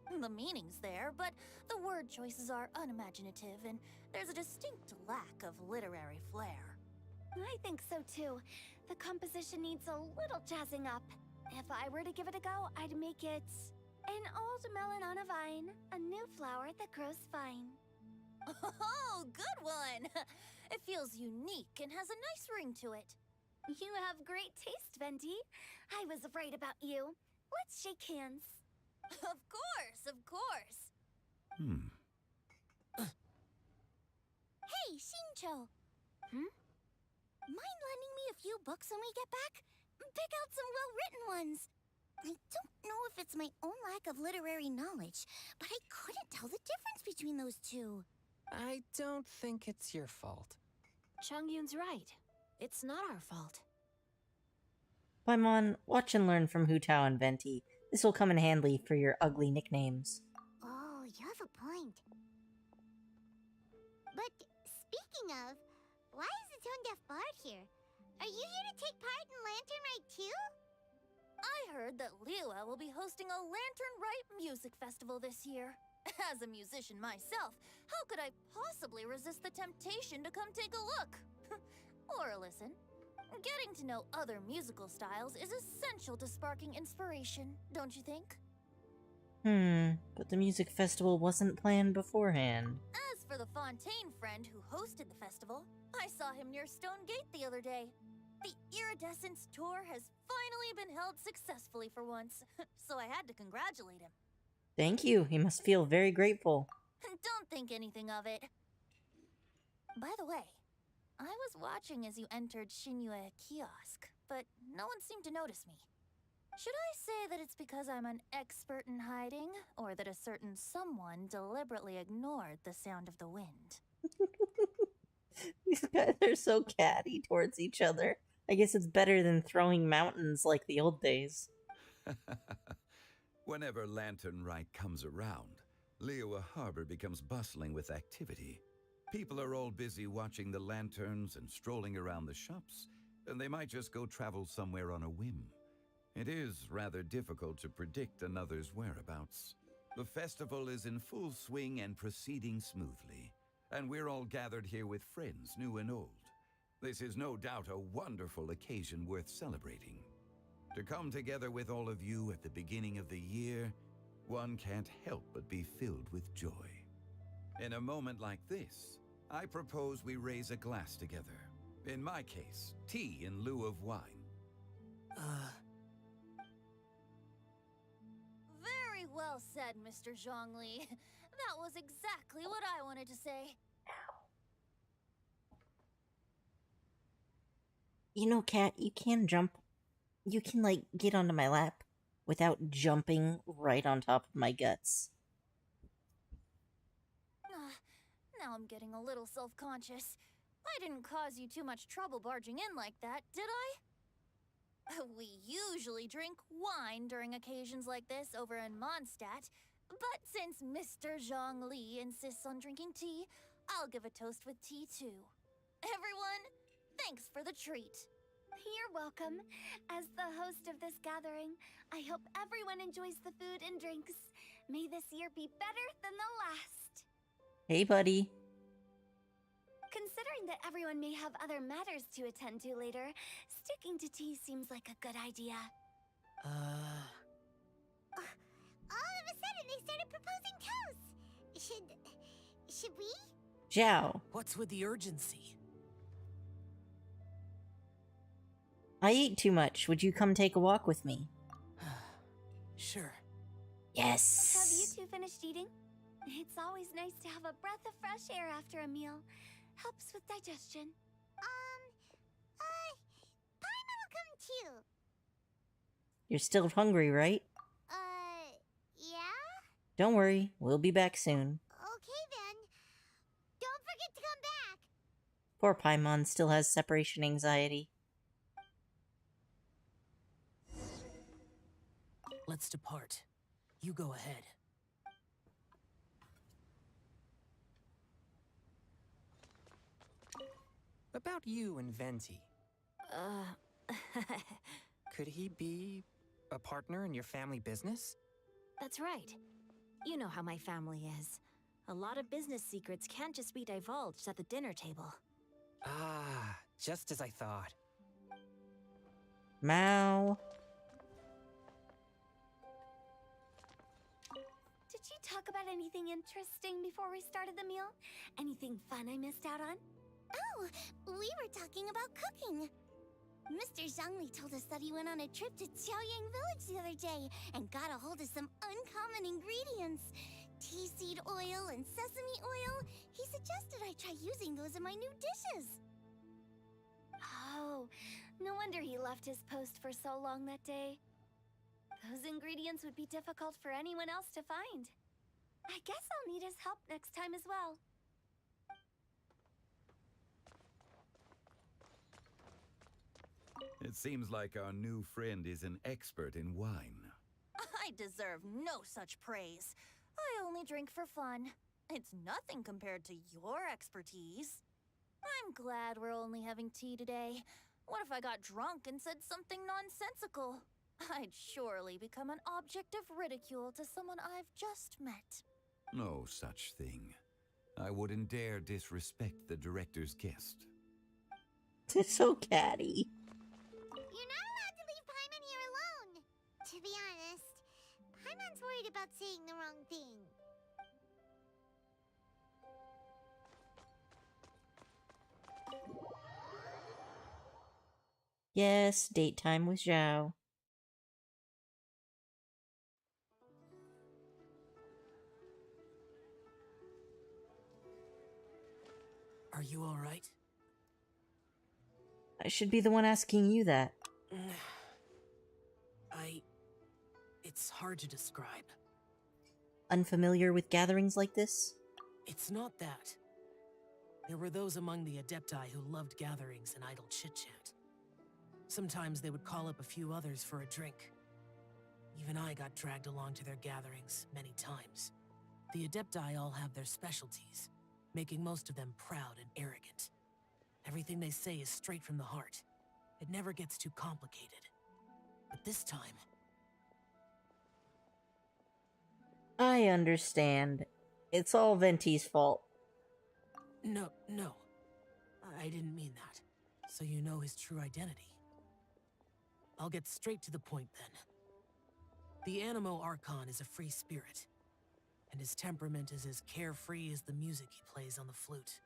The meaning's there, but the word choices are unimaginative, and there's a distinct lack of literary flair. I think so too. The composition needs a little jazzing up. If I were to give it a go, I'd make it an old melon on a vine, a new flower that grows fine. Oh, good one! It feels unique and has a nice ring to it. You have great taste, Venti. I was afraid about you. Let's shake hands. Of course. Hey, Xingqiu! Mind lending me a few books when we get back? Pick out some well-written ones. I don't know if it's my own lack of literary knowledge, but I couldn't tell the difference between those two. I don't think it's your fault. Chongyun's right. It's not our fault. Paimon, watch and learn from Hu Tao and Venti. This will come in handy for your ugly nicknames. Oh, you have a point. But speaking of, why is the Tone-Deaf Bard here? Are you here to take part in Lantern Rite too? I heard that Liyue will be hosting a Lantern Rite music festival this year. As a musician myself, how could I possibly resist the temptation to come take a look? Or listen. Getting to know other musical styles is essential to sparking inspiration, don't you think? But the music festival wasn't planned beforehand. As for the Fontaine friend who hosted the festival, I saw him near Stone Gate the other day. The Iridescence tour has finally been held successfully for once, so I had to congratulate him. Thank you. He must feel very grateful. Don't think anything of it. By the way, I was watching as you entered Liyue kiosk, but no one seemed to notice me. Should I say that it's because I'm an expert in hiding, or that a certain someone deliberately ignored the sound of the wind? These guys are so catty towards each other. I guess it's better than throwing mountains like the old days. Whenever Lantern Rite comes around, Liyue Harbor becomes bustling with activity. People are all busy watching the lanterns and strolling around the shops, and they might just go travel somewhere on a whim. It is rather difficult to predict another's whereabouts. The festival is in full swing and proceeding smoothly, and we're all gathered here with friends, new and old. This is no doubt a wonderful occasion worth celebrating. To come together with all of you at the beginning of the year, one can't help but be filled with joy. In a moment like this, I propose we raise a glass together. In my case, tea in lieu of wine. Very well said, Mr. Zhongli. That was exactly what I wanted to say. You know, Cat, you can jump. You can, like, get onto my lap without jumping right on top of my guts. Now I'm getting a little self-conscious. I didn't cause you too much trouble barging in like that, did I? We usually drink wine during occasions like this over in Mondstadt, but since Mr. Zhongli insists on drinking tea, I'll give a toast with tea too. Everyone, thanks for the treat. You're welcome. As the host of this gathering, I hope everyone enjoys the food and drinks. May this year be better than the last. Hey, buddy. Considering that everyone may have other matters to attend to later, sticking to tea seems like a good idea. All of a sudden, they started proposing toasts. Should we? Zhao. What's with the urgency? I ate too much. Would you come take a walk with me? Sure. Yes. Have you two finished eating? It's always nice to have a breath of fresh air after a meal. Helps with digestion. Paimon will come too. You're still hungry, right? Yeah? Don't worry. We'll be back soon. Okay then. Don't forget to come back. Poor Paimon still has separation anxiety. Let's depart. You go ahead. About you and Venti. Could he be a partner in your family business? That's right. You know how my family is. A lot of business secrets can't just be divulged at the dinner table. Ah, just as I thought. Mao. Did you talk about anything interesting before we started the meal? Anything fun I missed out on? Oh, we were talking about cooking. Mr. Zhongli told us that he went on a trip to Qiaoyang Village the other day and got a hold of some uncommon ingredients. Tea seed oil and sesame oil. He suggested I try using those in my new dishes. Oh, no wonder he left his post for so long that day. Those ingredients would be difficult for anyone else to find. I guess I'll need his help next time as well. It seems like our new friend is an expert in wine. I deserve no such praise. I only drink for fun. It's nothing compared to your expertise. I'm glad we're only having tea today. What if I got drunk and said something nonsensical? I'd surely become an object of ridicule to someone I've just met. No such thing. I wouldn't dare disrespect the director's guest. It's so catty. You're not allowed to leave Paimon here alone. To be honest, Paimon's worried about saying the wrong thing. Yes, date time with Zhao. Are you all right? I should be the one asking you that. It's hard to describe. Unfamiliar with gatherings like this? It's not that. There were those among the Adepti who loved gatherings and idle chit-chat. Sometimes they would call up a few others for a drink. Even I got dragged along to their gatherings many times. The Adepti all have their specialties, making most of them proud and arrogant. Everything they say is straight from the heart. It never gets too complicated. But this time... I understand. It's all Venti's fault. No. I didn't mean that. So you know his true identity. I'll get straight to the point then. The Animo Archon is a free spirit, and his temperament is as carefree as the music he plays on the flute.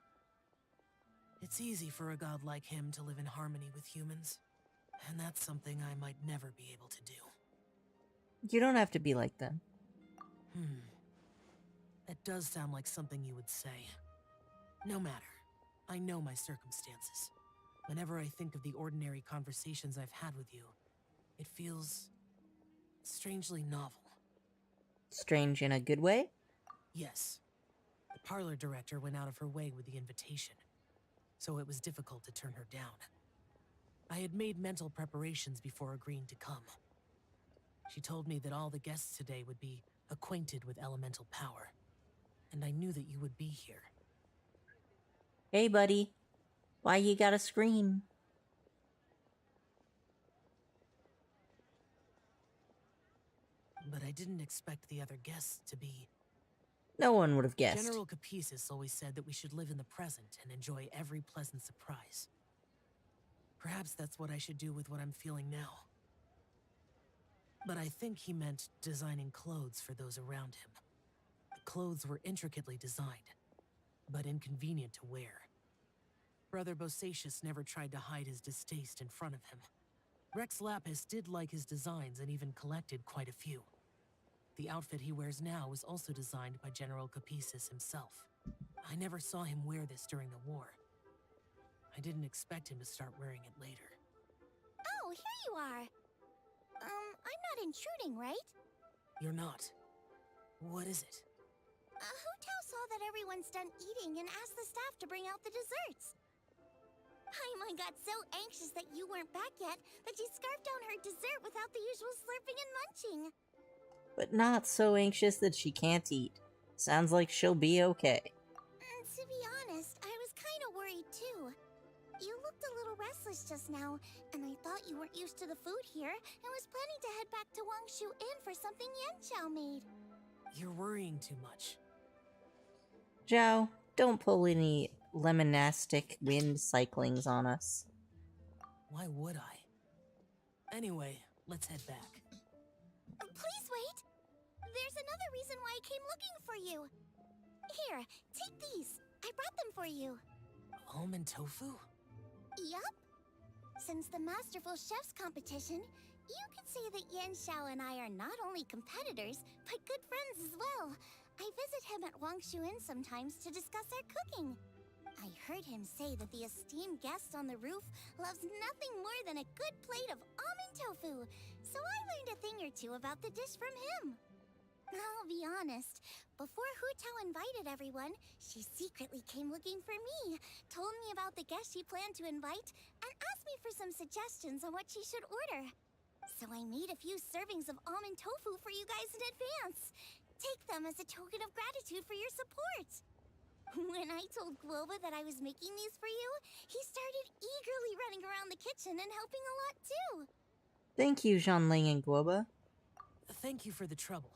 It's easy for a god like him to live in harmony with humans, and that's something I might never be able to do. You don't have to be like them. That does sound like something you would say. No matter. I know my circumstances. Whenever I think of the ordinary conversations I've had with you, it feels strangely novel. Strange in a good way? Yes. The parlor director went out of her way with the invitation, so it was difficult to turn her down. I had made mental preparations before agreeing to come. She told me that all the guests today would be acquainted with elemental power, and I knew that you would be here. Hey, buddy. Why you gotta scream? But I didn't expect the other guests to be... No one would have guessed. General Capisis always said that we should live in the present and enjoy every pleasant surprise. Perhaps that's what I should do with what I'm feeling now. But I think he meant designing clothes for those around him. The clothes were intricately designed, but inconvenient to wear. Brother Bosacius never tried to hide his distaste in front of him. Rex Lapis did like his designs and even collected quite a few. The outfit he wears now was also designed by General Capisis himself. I never saw him wear this during the war. I didn't expect him to start wearing it later. Oh, here you are. I'm not intruding, right? You're not. What is it? Hu Tao saw that everyone's done eating and asked the staff to bring out the desserts. Paimon got so anxious that you weren't back yet that she scarfed down her dessert without the usual slurping and munching. But not so anxious that she can't eat. Sounds like she'll be okay. To be honest, I was kind of worried too. You looked a little restless just now, and I thought you weren't used to the food here and was planning to head back to Wangshu Inn for something Yanqiao made. You're worrying too much. Zhao, don't pull any lemonastic wind cyclings on us. Why would I? Anyway, let's head back. Please wait! There's another reason why I came looking for you. Here, take these. I brought them for you. Almond tofu? Yup. Since the Masterful Chef's competition, you could say that Yanqiao and I are not only competitors, but good friends as well. I visit him at Wangshu Inn sometimes to discuss our cooking. I heard him say that the esteemed guest on the roof loves nothing more than a good plate of almond tofu, so I learned a thing or two about the dish from him. I'll be honest, before Hu Tao invited everyone, she secretly came looking for me, told me about the guests she planned to invite, and asked me for some suggestions on what she should order. So I made a few servings of almond tofu for you guys in advance. Take them as a token of gratitude for your support. When I told Guoba that I was making these for you, he started eagerly running around the kitchen and helping a lot too. Thank you, Zhanling and Guoba. Thank you for the trouble.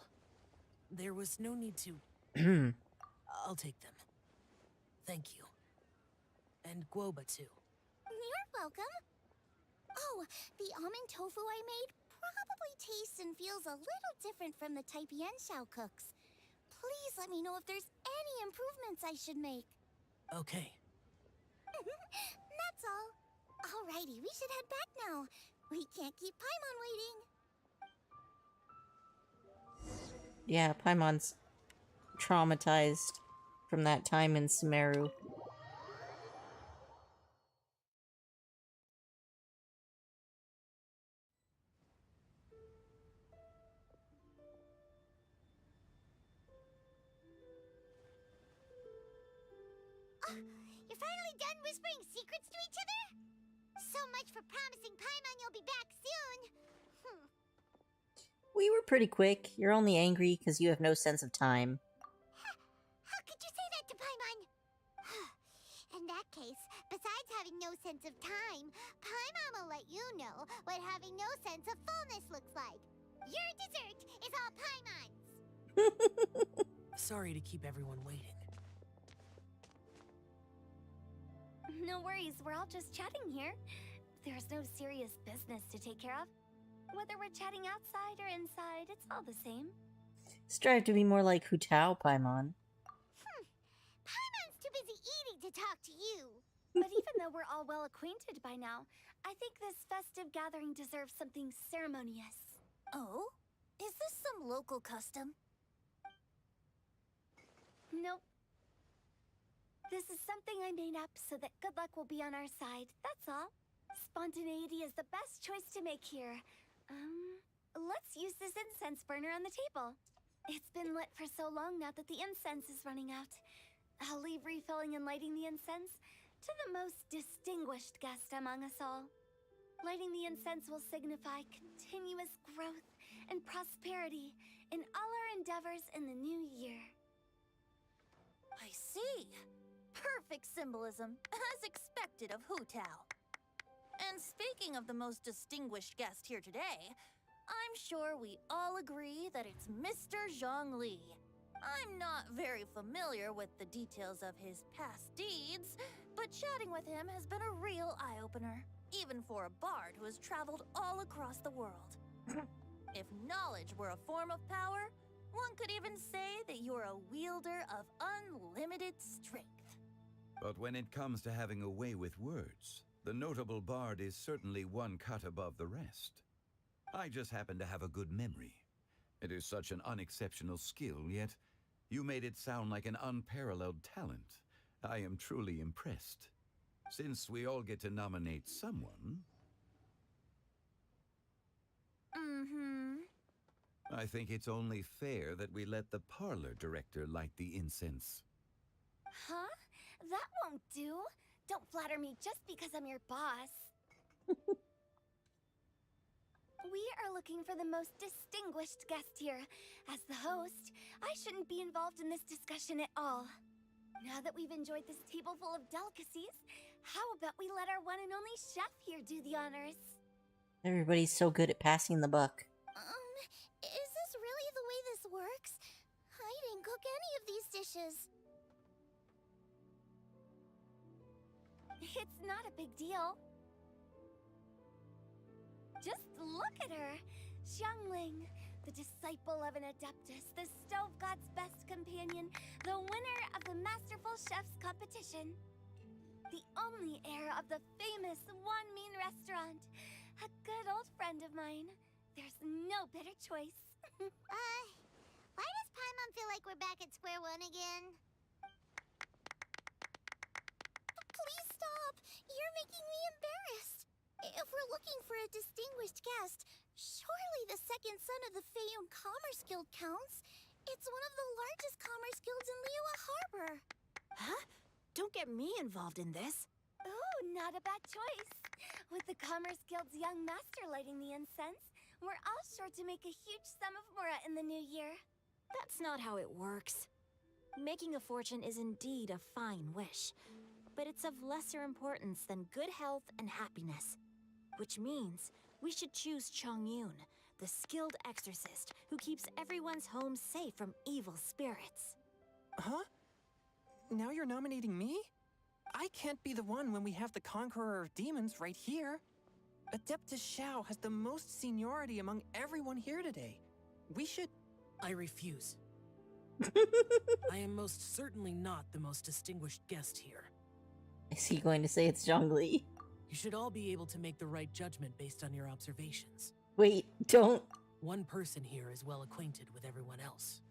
There was no need to... I'll take them. Thank you. And Guoba too. You're welcome. Oh, the almond tofu I made probably tastes and feels a little different from the type Yanqiao cooks. Please let me know if there's any improvements I should make. Okay. That's all. Alrighty, we should head back now. We can't keep Paimon waiting. Yeah, Paimon's traumatized from that time in Sumeru. You're finally done whispering secrets to each other? So much for promising Paimon you'll be back soon. We were pretty quick. You're only angry because you have no sense of time. case, besides having no sense of time, Paimon will let you know what having no sense of fullness looks like. Your dessert is all Paimon's! Sorry to keep everyone waiting. No worries, we're all just chatting here. There's no serious business to take care of. Whether we're chatting outside or inside, it's all the same. Strive to be more like Hu Tao, Paimon. Paimon's too busy eating to talk to you. But even though we're all well acquainted by now, I think this festive gathering deserves something ceremonious. Oh? Is this some local custom? Nope. This is something I made up so that good luck will be on our side, that's all. Spontaneity is the best choice to make here. Let's use this incense burner on the table. It's been lit for so long now that the incense is running out. I'll leave refilling and lighting the incense to the most distinguished guest among us all. Lighting the incense will signify continuous growth and prosperity in all our endeavors in the new year. I see. Perfect symbolism, as expected of Hu Tao. And speaking of the most distinguished guest here today, I'm sure we all agree that it's Mr. Zhongli. I'm not very familiar with the details of his past deeds, but chatting with him has been a real eye-opener, even for a bard who has traveled all across the world. If knowledge were a form of power, one could even say that you're a wielder of unlimited strength. But when it comes to having a way with words, the notable bard is certainly one cut above the rest. I just happen to have a good memory. It is such an unexceptional skill, yet you made it sound like an unparalleled talent. I am truly impressed. Since we all get to nominate someone... I think it's only fair that we let the parlor director light the incense. Huh? That won't do. Don't flatter me just because I'm your boss. We are looking for the most distinguished guest here. As the host, I shouldn't be involved in this discussion at all. Now that we've enjoyed this table full of delicacies, how about we let our one and only chef here do the honors? Everybody's so good at passing the buck. Is this really the way this works? I didn't cook any of these dishes. It's not a big deal. Just look at her! Xiangling, the disciple of an adeptus, the stove god's best companion, the winner of the Masterful Chef's competition. The only heir of the famous One Mean restaurant. A good old friend of mine. There's no better choice. Why does Paimon feel like we're back at square one again? Please stop! You're making me embarrassed! If we're looking for a distinguished guest, surely the second son of the Feiyun Commerce Guild counts. It's one of the largest commerce guilds in Liyue Harbor. Huh? Don't get me involved in this. Oh, not a bad choice. With the Commerce Guild's young master lighting the incense, we're all sure to make a huge sum of mora in the new year. That's not how it works. Making a fortune is indeed a fine wish, but it's of lesser importance than good health and happiness. Which means we should choose Chongyun, the skilled exorcist who keeps everyone's home safe from evil spirits. Huh? Now you're nominating me? I can't be the one when we have the Conqueror of Demons right here. Adeptus Xiao has the most seniority among everyone here today. We should... I refuse. I am most certainly not the most distinguished guest here. Is he going to say it's Zhongli? You should all be able to make the right judgment based on your observations. Wait, don't... One person here is well acquainted with everyone else.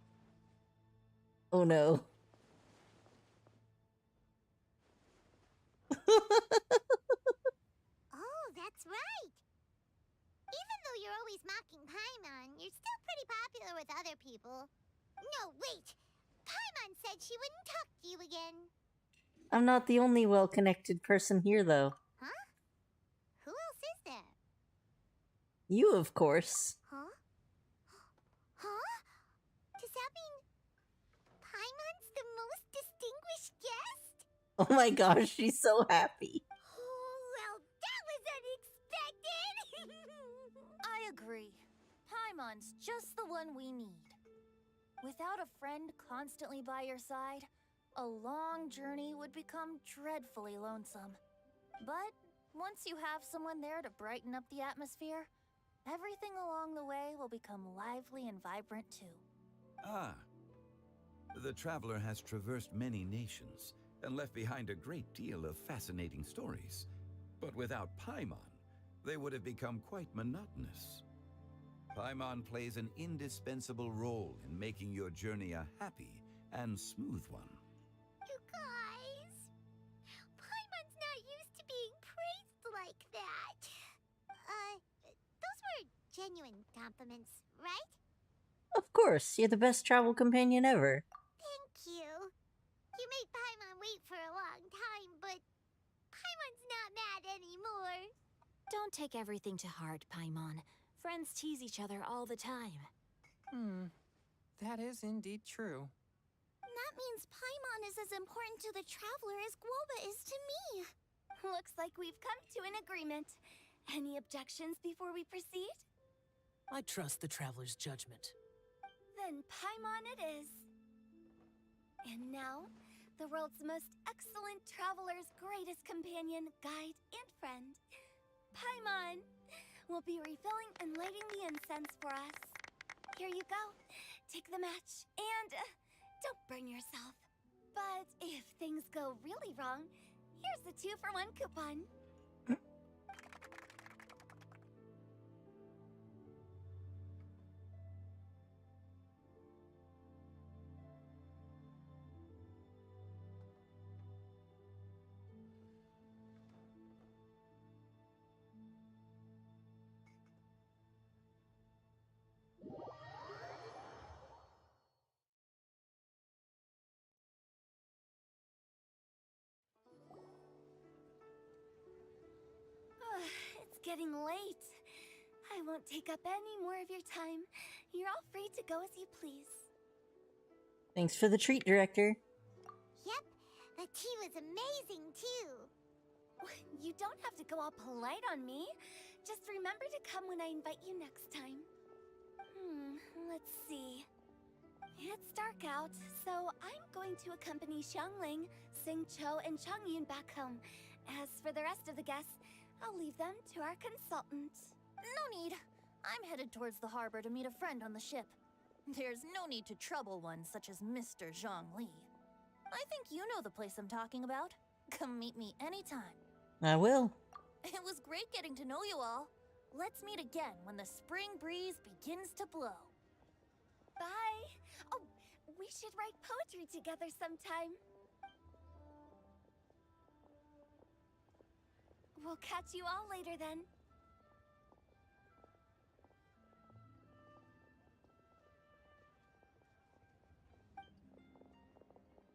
Oh no. Oh, that's right! Even though you're always mocking Paimon, you're still pretty popular with other people. No, wait! Paimon said she wouldn't talk to you again. I'm not the only well-connected person here, though. Huh? Who else is there? You, of course. Huh? Huh? Does that mean Paimon's the most distinguished guest? Oh my gosh, she's so happy. Well, that was unexpected! I agree. Paimon's just the one we need. Without a friend constantly by your side, a long journey would become dreadfully lonesome. But once you have someone there to brighten up the atmosphere, everything along the way will become lively and vibrant too. Ah, the traveler has traversed many nations and left behind a great deal of fascinating stories. But without Paimon, they would have become quite monotonous. Paimon plays an indispensable role in making your journey a happy and smooth one. You guys, Paimon's not used to being praised like that. Those were genuine compliments, right? Of course, you're the best travel companion ever. Thank you. You made Paimon wait for a long time, but Paimon's not mad anymore. Don't take everything to heart, Paimon. Friends tease each other all the time. That is indeed true. That means Paimon is as important to the traveler as Guoba is to me. Looks like we've come to an agreement. Any objections before we proceed? I trust the traveler's judgment. Then Paimon it is. And now, the world's most excellent traveler's greatest companion, guide, and friend, Paimon, will be refilling and lighting the incense for us. Here you go. Take the match, and don't burn yourself. But if things go really wrong, here's the 2-for-1 coupon. It's getting late. I won't take up any more of your time. You're all free to go as you please. Thanks for the treat, Director. Yep, the tea was amazing too. You don't have to go all polite on me. Just remember to come when I invite you next time. Let's see. It's dark out, so I'm going to accompany Xiangling, Xingqiu, and Changyun back home. As for the rest of the guests, I'll leave them to our consultant. No need. I'm headed towards the harbor to meet a friend on the ship. There's no need to trouble one such as Mr. Zhongli. I think you know the place I'm talking about. Come meet me anytime. I will. It was great getting to know you all. Let's meet again when the spring breeze begins to blow. Bye. Oh, we should write poetry together sometime. We'll catch you all later then.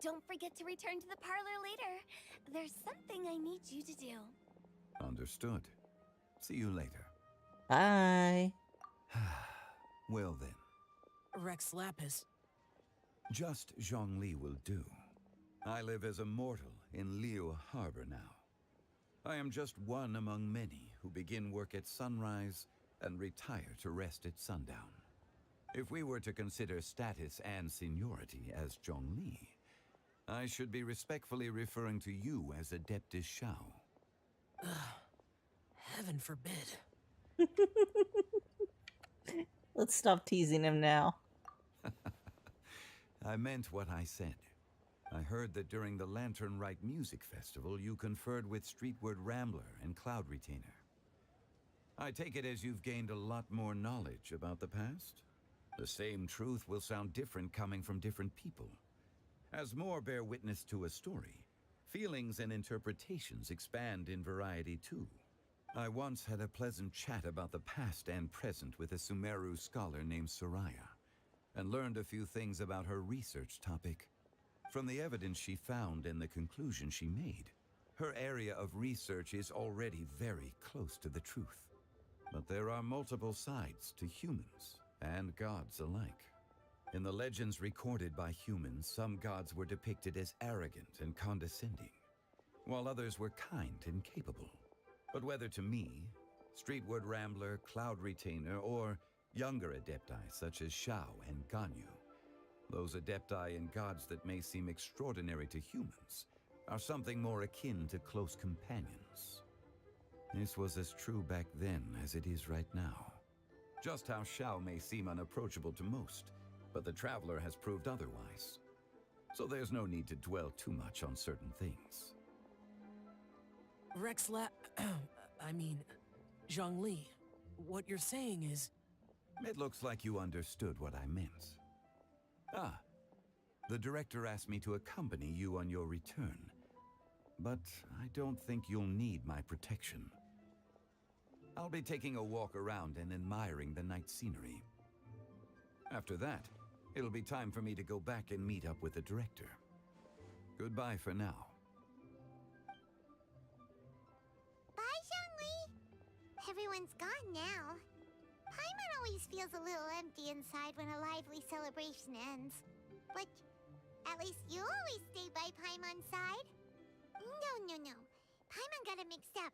Don't forget to return to the parlor later. There's something I need you to do. Understood. See you later. Bye. Well then. Rex Lapis. Just Zhongli will do. I live as a mortal in Liyue Harbor now. I am just one among many who begin work at sunrise and retire to rest at sundown. If we were to consider status and seniority as Zhongli, I should be respectfully referring to you as Adeptus Shao. Heaven forbid. Let's stop teasing him now. I meant what I said. I heard that during the Lantern Rite Music Festival, you conferred with Streetward Rambler and Cloud Retainer. I take it as you've gained a lot more knowledge about the past? The same truth will sound different coming from different people. As more bear witness to a story, feelings and interpretations expand in variety too. I once had a pleasant chat about the past and present with a Sumeru scholar named Soraya, and learned a few things about her research topic. From the evidence she found and the conclusion she made, her area of research is already very close to the truth. But there are multiple sides to humans and gods alike. In the legends recorded by humans, some gods were depicted as arrogant and condescending, while others were kind and capable. But whether to me, Streetward Rambler, Cloud Retainer, or younger adepti such as Shao and Ganyu, those adepti and gods that may seem extraordinary to humans are something more akin to close companions. This was as true back then as it is right now. Just how Shao may seem unapproachable to most, but the Traveler has proved otherwise. So there's no need to dwell too much on certain things. I mean, Zhongli, what you're saying is... It looks like you understood what I meant. Ah, the director asked me to accompany you on your return, but I don't think you'll need my protection. I'll be taking a walk around and admiring the night scenery. After that, it'll be time for me to go back and meet up with the director. Goodbye for now. Bye, Zhongli. Everyone's gone now. Paimon always feels a little empty inside when a lively celebration ends. But at least you always stay by Paimon's side. No. Paimon got it mixed up.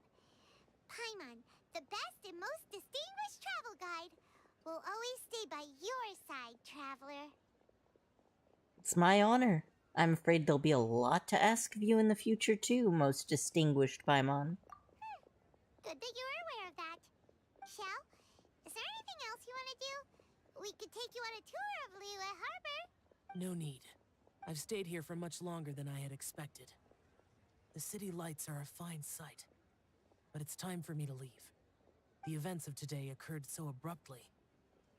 Paimon, the best and most distinguished travel guide, will always stay by your side, traveler. It's my honor. I'm afraid there'll be a lot to ask of you in the future too, most distinguished Paimon. Good that you were aware of that. Shell, is there anything else you want to do? We could take you on a tour of Liyue Harbor. No need. I've stayed here for much longer than I had expected. The city lights are a fine sight, but it's time for me to leave. The events of today occurred so abruptly.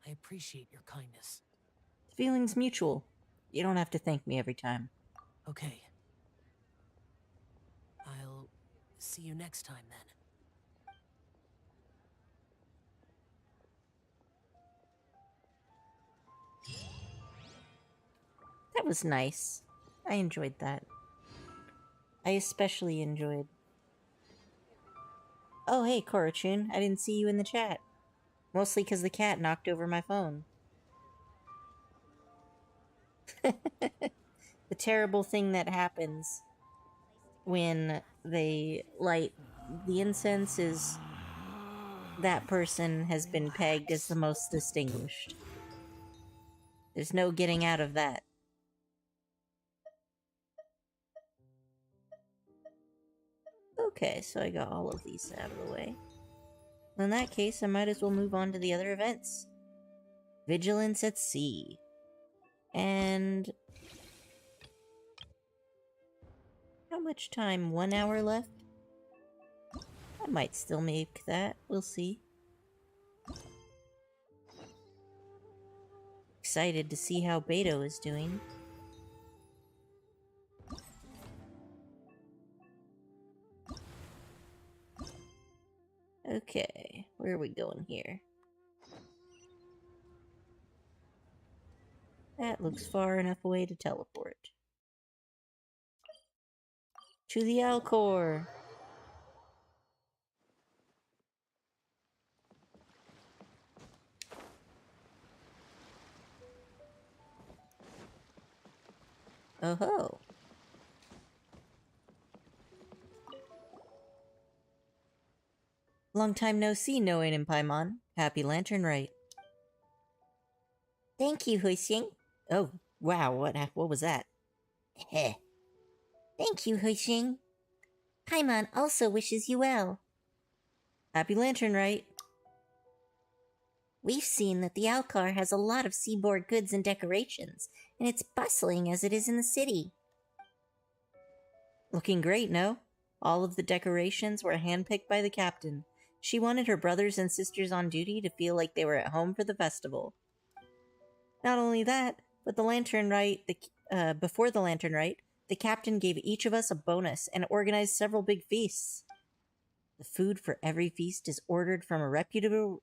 I appreciate your kindness. The feeling's mutual. You don't have to thank me every time. Okay. I'll see you next time then. That was nice. I enjoyed that. I especially enjoyed... Oh, hey, Korachun. I didn't see you in the chat. Mostly because the cat knocked over my phone. The terrible thing that happens when they light the incense is that person has been pegged as the most distinguished. There's no getting out of that. Okay, so I got all of these out of the way. In that case, I might as well move on to the other events. Vigilance at Sea. And... how much time? 1 hour left? I might still make that. We'll see. Excited to see how Beto is doing. Okay, where are we going here? That looks far enough away to teleport. To the Alcor! Oh ho! Long time no see, Noen and Paimon. Happy Lantern Rite. Thank you, Huixing. Oh, wow, what was that? Heh. Thank you, Huixing. Paimon also wishes you well. Happy Lantern Rite. We've seen that the Alcar has a lot of seaboard goods and decorations, and it's bustling as it is in the city. Looking great, no? All of the decorations were handpicked by the captain. She wanted her brothers and sisters on duty to feel like they were at home for the festival. Not only that, but the Lantern Rite, before the Lantern Rite, the captain gave each of us a bonus and organized several big feasts. The food for every feast is ordered from reputable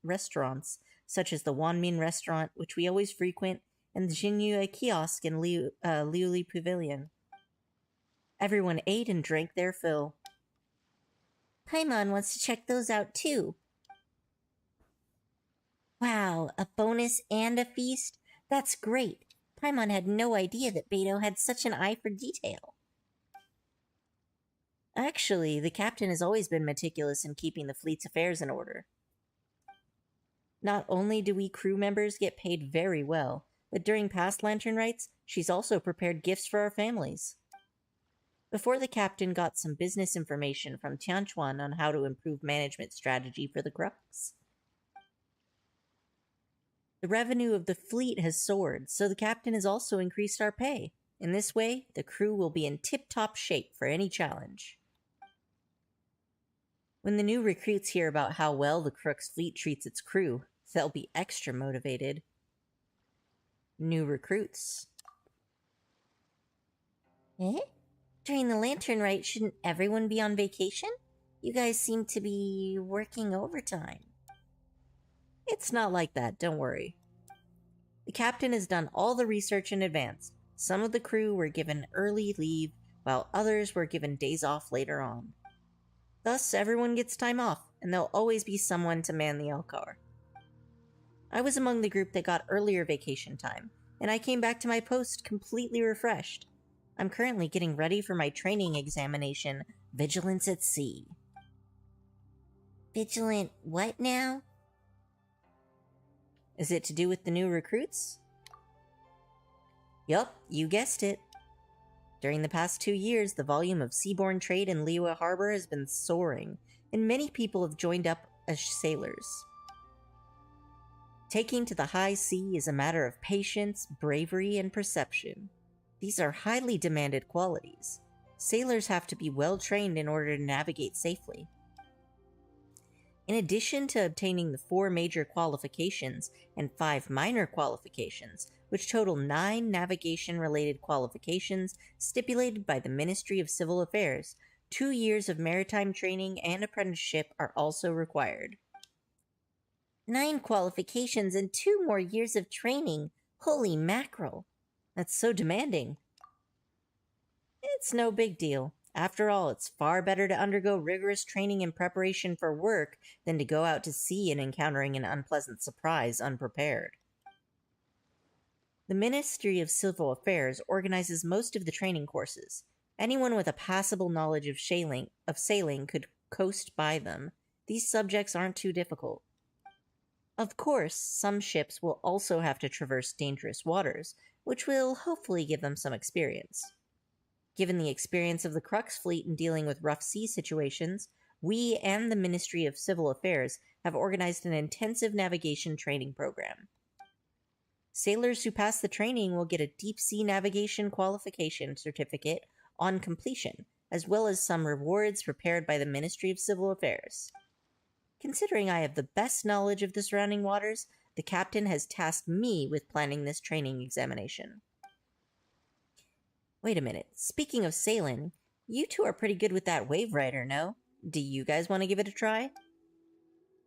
restaurants, such as the Wanmin restaurant, which we always frequent, and the Liyue kiosk in Liyue Pavilion. Everyone ate and drank their fill. Paimon wants to check those out too. Wow, a bonus and a feast? That's great. Paimon had no idea that Beto had such an eye for detail. Actually, the captain has always been meticulous in keeping the fleet's affairs in order. Not only do we crew members get paid very well, but during past lantern rites, she's also prepared gifts for our families. Before the captain got some business information from Tianchuan on how to improve management strategy for the Crux. The revenue of the fleet has soared, so the captain has also increased our pay. In this way, the crew will be in tip-top shape for any challenge. When the new recruits hear about how well the Crux fleet treats its crew, they'll be extra motivated. New recruits. Eh? During the lantern rite, shouldn't everyone be on vacation? You guys seem to be working overtime. It's not like that, don't worry. The captain has done all the research in advance. Some of the crew were given early leave, while others were given days off later on. Thus, everyone gets time off, and there'll always be someone to man the Elcar. I was among the group that got earlier vacation time, and I came back to my post completely refreshed. I'm currently getting ready for my training examination, Vigilance at Sea. Vigilant what now? Is it to do with the new recruits? Yup, you guessed it. During the past 2 years, the volume of seaborne trade in Liyue Harbor has been soaring, and many people have joined up as sailors. Taking to the high sea is a matter of patience, bravery, and perception. These are highly demanded qualities. Sailors have to be well trained in order to navigate safely. In addition to obtaining the 4 major qualifications and 5 minor qualifications, which total 9 navigation-related qualifications stipulated by the Ministry of Civil Affairs, 2 years of maritime training and apprenticeship are also required. 9 qualifications and 2 more years of training. Holy mackerel. That's so demanding. It's no big deal. After all, it's far better to undergo rigorous training and preparation for work than to go out to sea and encountering an unpleasant surprise unprepared. The Ministry of Civil Affairs organizes most of the training courses. Anyone with a passable knowledge of sailing could coast by them. These subjects aren't too difficult. Of course, some ships will also have to traverse dangerous waters, which will hopefully give them some experience. Given the experience of the Crux fleet in dealing with rough sea situations, we and the Ministry of Civil Affairs have organized an intensive navigation training program. Sailors who pass the training will get a deep sea navigation qualification certificate on completion, as well as some rewards prepared by the Ministry of Civil Affairs. Considering I have the best knowledge of the surrounding waters, the captain has tasked me with planning this training examination. Wait a minute, speaking of sailing, you two are pretty good with that wave rider, no? Do you guys want to give it a try?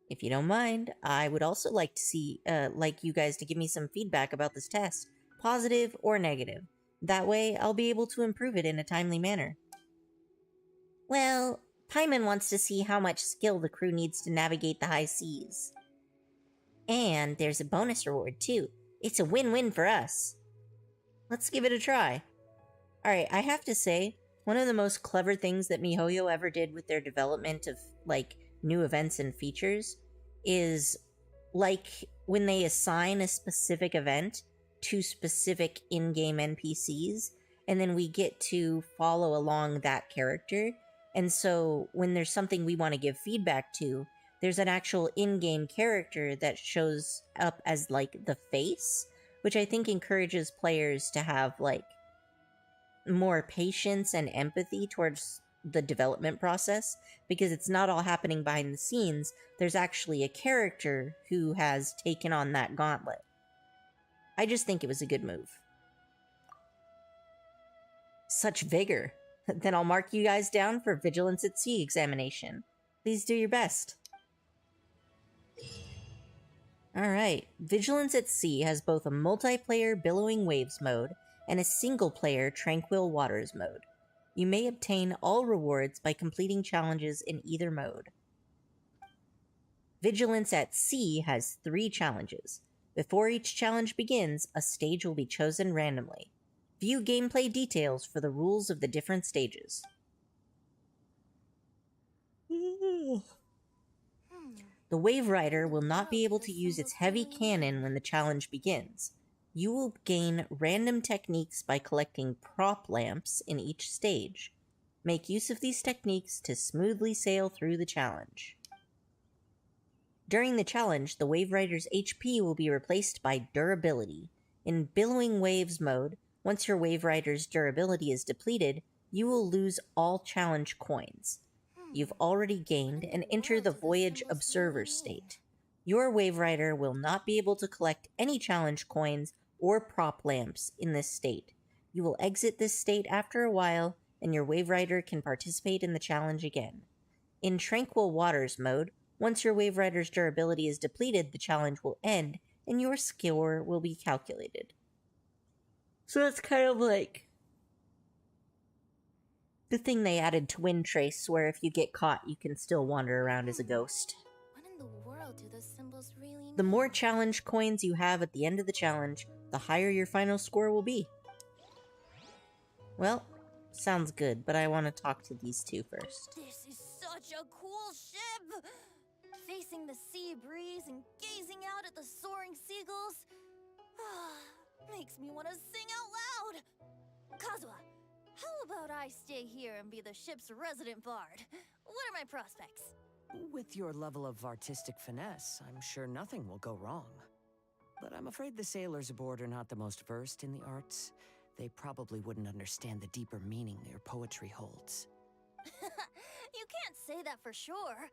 If you don't mind, I would also like you guys to give me some feedback about this test, positive or negative. That way, I'll be able to improve it in a timely manner. Well, Paimon wants to see how much skill the crew needs to navigate the high seas. And there's a bonus reward, too. It's a win-win for us. Let's give it a try. Alright, I have to say, one of the most clever things that MiHoYo ever did with their development of, new events and features is, when they assign a specific event to specific in-game NPCs, and then we get to follow along that character. And so, when there's something we want to give feedback to, there's an actual in-game character that shows up as, the face, which I think encourages players to have, more patience and empathy towards the development process, because it's not all happening behind the scenes. There's actually a character who has taken on that gauntlet. I just think it was a good move. Such vigor. Then I'll mark you guys down for Vigilance at Sea examination. Please do your best. Alright, Vigilance at Sea has both a multiplayer Billowing Waves mode and a single-player Tranquil Waters mode. You may obtain all rewards by completing challenges in either mode. Vigilance at Sea has 3 challenges. Before each challenge begins, a stage will be chosen randomly. View gameplay details for the rules of the different stages. The Wave Rider will not be able to use its heavy cannon when the challenge begins. You will gain random techniques by collecting prop lamps in each stage. Make use of these techniques to smoothly sail through the challenge. During the challenge, the Wave Rider's HP will be replaced by durability. In Billowing Waves mode, once your Wave Rider's durability is depleted, you will lose all challenge coins you've already gained and enter the Voyage Observer state. Your Wave Rider will not be able to collect any challenge coins or prop lamps in this state. You will exit this state after a while, and your Wave Rider can participate in the challenge again. In Tranquil Waters mode, once your Wave Rider's durability is depleted, the challenge will end, and your score will be calculated. So it's kind of like the thing they added to Wind Trace, where if you get caught, you can still wander around as a ghost. What in the world do those symbols really mean? The more challenge coins you have at the end of the challenge, the higher your final score will be. Well, sounds good, but I want to talk to these two first. This is such a cool ship! Facing the sea breeze and gazing out at the soaring seagulls makes me want to sing out loud! Kazuha, how about I stay here and be the ship's resident bard? What are my prospects? With your level of artistic finesse, I'm sure nothing will go wrong. But I'm afraid the sailors aboard are not the most versed in the arts. They probably wouldn't understand the deeper meaning your poetry holds. You can't say that for sure.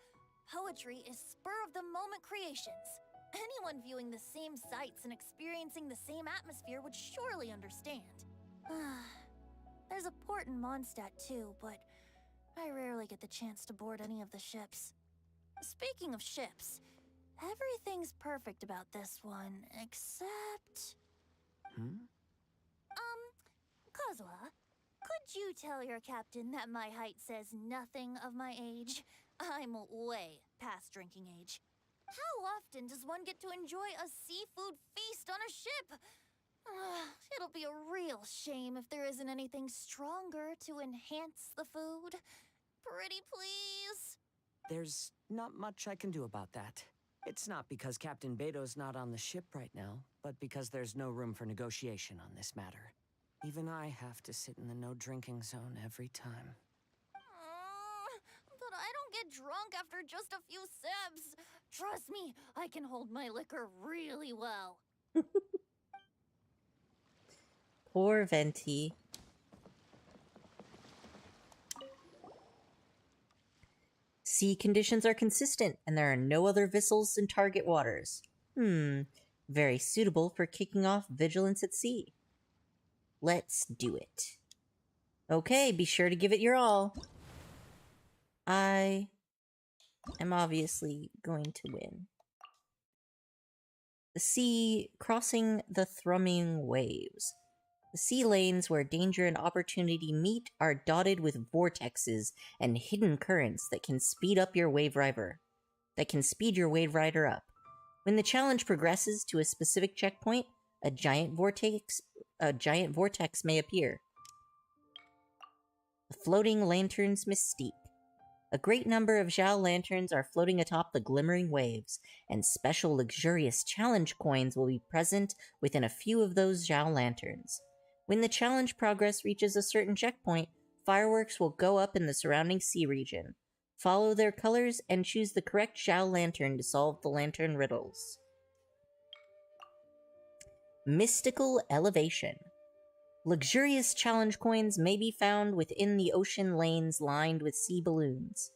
Poetry is spur-of-the-moment creations. Anyone viewing the same sights and experiencing the same atmosphere would surely understand. There's a port in Mondstadt too, but I rarely get the chance to board any of the ships. Speaking of ships, everything's perfect about this one, except... Kazuha, could you tell your captain that my height says nothing of my age? I'm way past drinking age. How often does one get to enjoy a seafood feast on a ship? It'll be a real shame if there isn't anything stronger to enhance the food. Pretty please? There's not much I can do about that. It's not because Captain Beto's not on the ship right now, but because there's no room for negotiation on this matter. Even I have to sit in the no-drinking zone every time. But I don't get drunk after just a few sips. Trust me, I can hold my liquor really well. Poor Venti. Sea conditions are consistent, and there are no other vessels in target waters. Very suitable for kicking off Vigilance at Sea. Let's do it. Okay, be sure to give it your all. I am obviously going to win. The sea, crossing the thrumming waves. The sea lanes where danger and opportunity meet are dotted with vortexes and hidden currents that can speed your wave rider up. When the challenge progresses to a specific checkpoint, a giant vortex may appear. The floating lantern's mystique. A great number of Zhao lanterns are floating atop the glimmering waves, and special luxurious challenge coins will be present within a few of those Zhao lanterns. When the challenge progress reaches a certain checkpoint, fireworks will go up in the surrounding sea region. Follow their colors and choose the correct Zhao lantern to solve the lantern riddles. Mystical Elevation. Luxurious challenge coins may be found within the ocean lanes lined with sea balloons.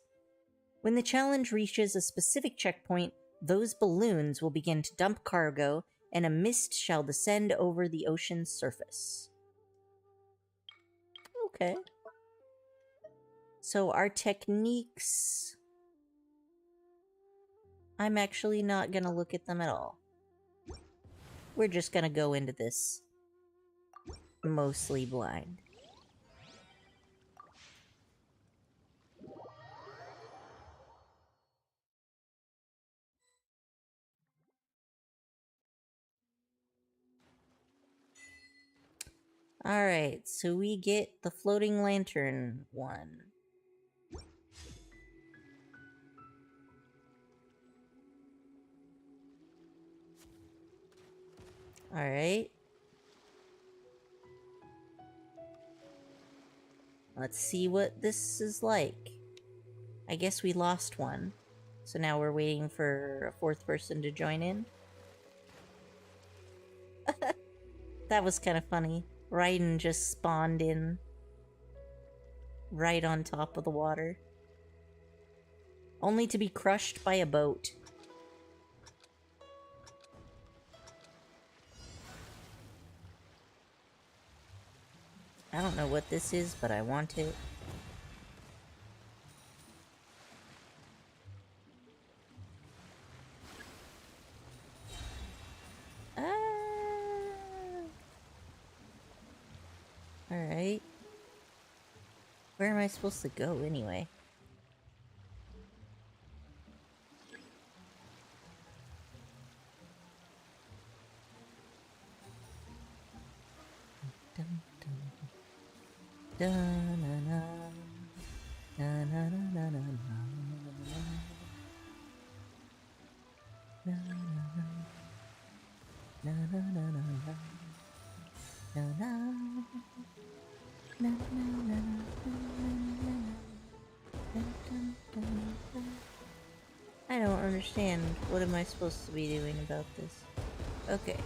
When the challenge reaches a specific checkpoint, those balloons will begin to dump cargo, and a mist shall descend over the ocean's surface. Okay. So our techniques... I'm actually not gonna look at them at all. We're just gonna go into this mostly blind. Alright, so we get the floating lantern one. Alright. Let's see what this is like. I guess we lost one. So now we're waiting for a fourth person to join in. That was kind of funny. Raiden just spawned in right on top of the water. Only to be crushed by a boat. I don't know what this is, but I want it. Alright. Where am I supposed to go anyway? Dun, dun, dun, na, na, na, na, na, na, na, na, na, na, na, na, na, na, na, I don't understand. What am I supposed to be doing about this? Okay.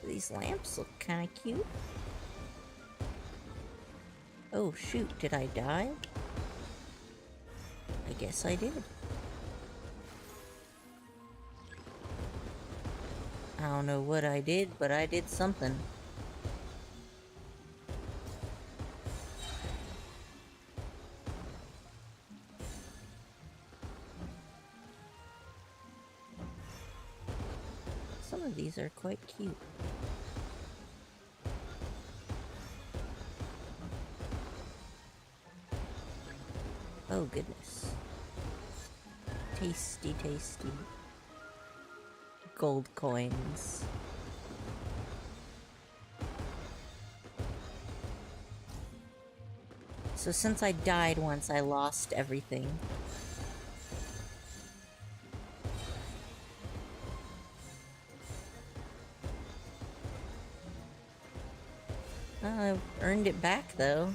These lamps look kind of cute. Oh shoot, did I die? I guess I did. I don't know what I did, but I did something. Some of these are quite cute. Oh goodness. Tasty, tasty. Gold coins. So since I died once, I lost everything. I've earned it back, though.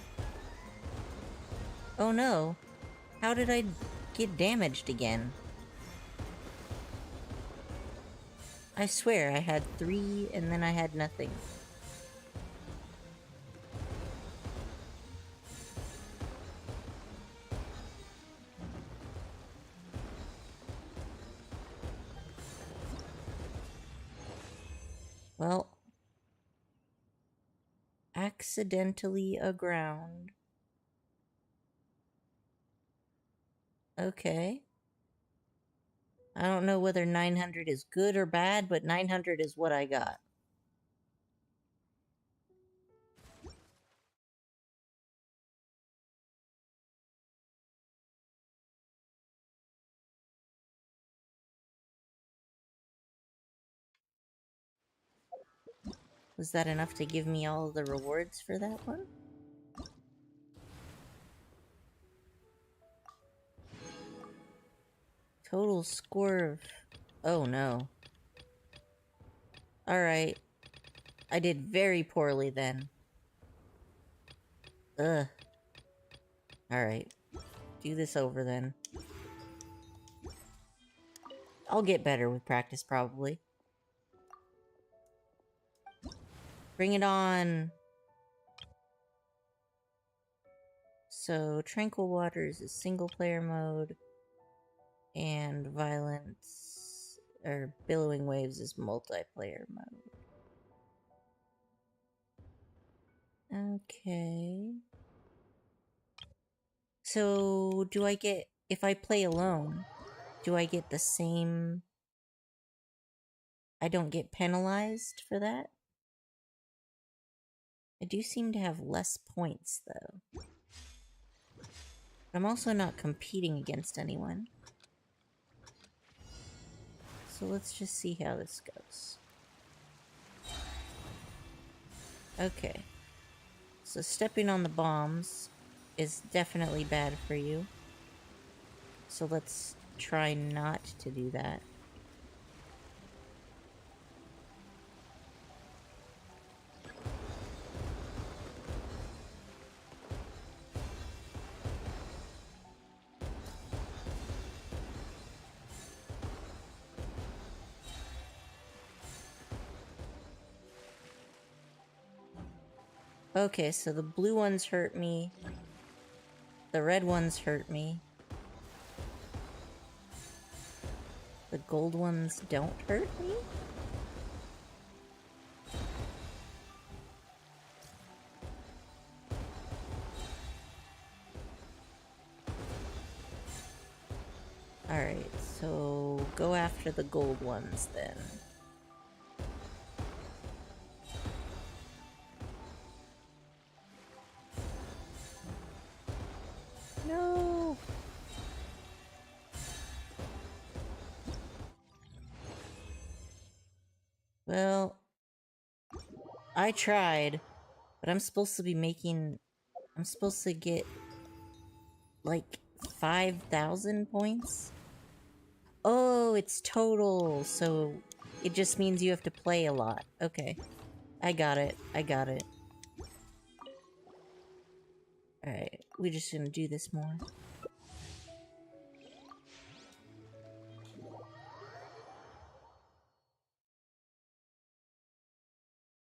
Oh no. How did I get damaged again? I swear, I had 3 and then I had nothing. Well, accidentally aground. Okay. I don't know whether 900 is good or bad, but 900 is what I got. Was that enough to give me all the rewards for that one? Total score of... Oh no. Alright. I did very poorly then. Ugh. Alright. Do this over then. I'll get better with practice, probably. Bring it on! So, Tranquil Waters is single-player mode, and Violence, or Billowing Waves is multiplayer mode. Okay. So, do I get... If I play alone, do I get the same... I don't get penalized for that? I do seem to have less points, though. I'm also not competing against anyone. So let's just see how this goes. Okay. So stepping on the bombs is definitely bad for you. So let's try not to do that. Okay, so the blue ones hurt me. The red ones hurt me. The gold ones don't hurt me? Alright, so go after the gold ones then. No! Well, I tried, but I'm supposed to be making... I'm supposed to get, like, 5,000 points? Oh, it's total, so it just means you have to play a lot. Okay. I got it. I got it. Alright, we're just gonna do this more.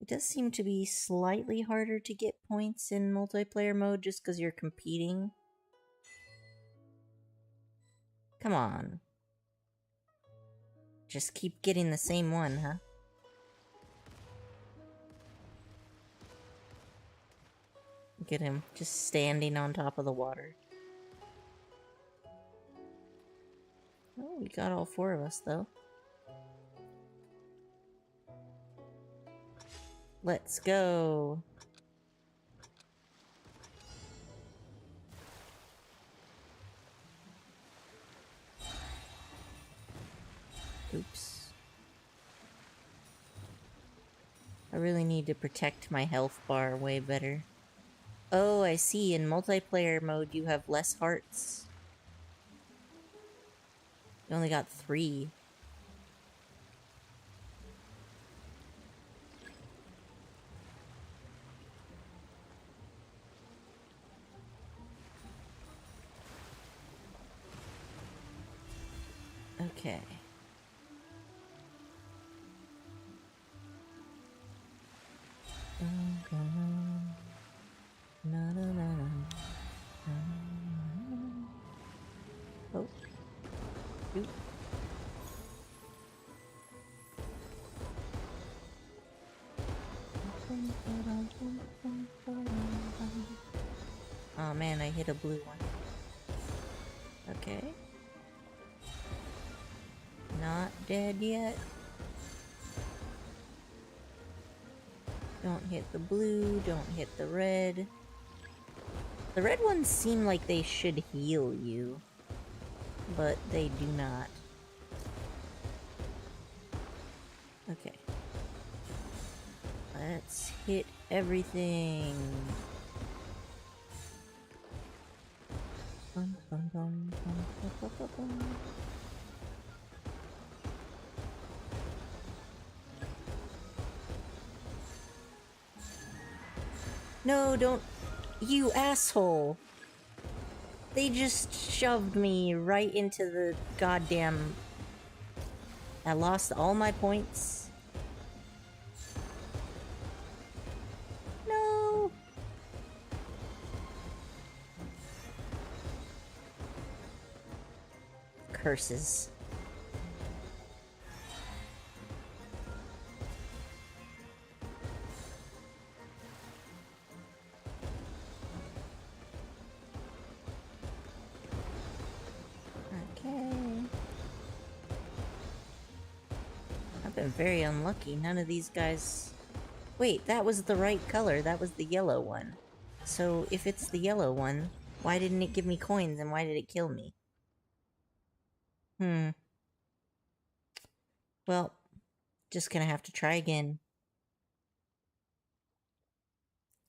It does seem to be slightly harder to get points in multiplayer mode just because you're competing. Come on. Just keep getting the same one, huh? Look at him, just standing on top of the water. Oh, we got all 4 of us, though. Let's go. Oops. I really need to protect my health bar way better. Oh, I see. In multiplayer mode, you have less hearts. You only got 3. Okay. Oh. Oop. Oh man, I hit a blue one. Okay. Not dead yet. Don't hit the blue, don't hit the red. The red ones seem like they should heal you, but they do not. Okay. Let's hit everything. Bum, bum, bum, bum, bum, bum, bum, bum. No, don't... You asshole! They just shoved me right into the goddamn... I lost all my points. No! Curses. Been very unlucky. None of these guys... Wait, that was the right color. That was the yellow one. So if it's the yellow one, why didn't it give me coins and why did it kill me? Well, just gonna have to try again.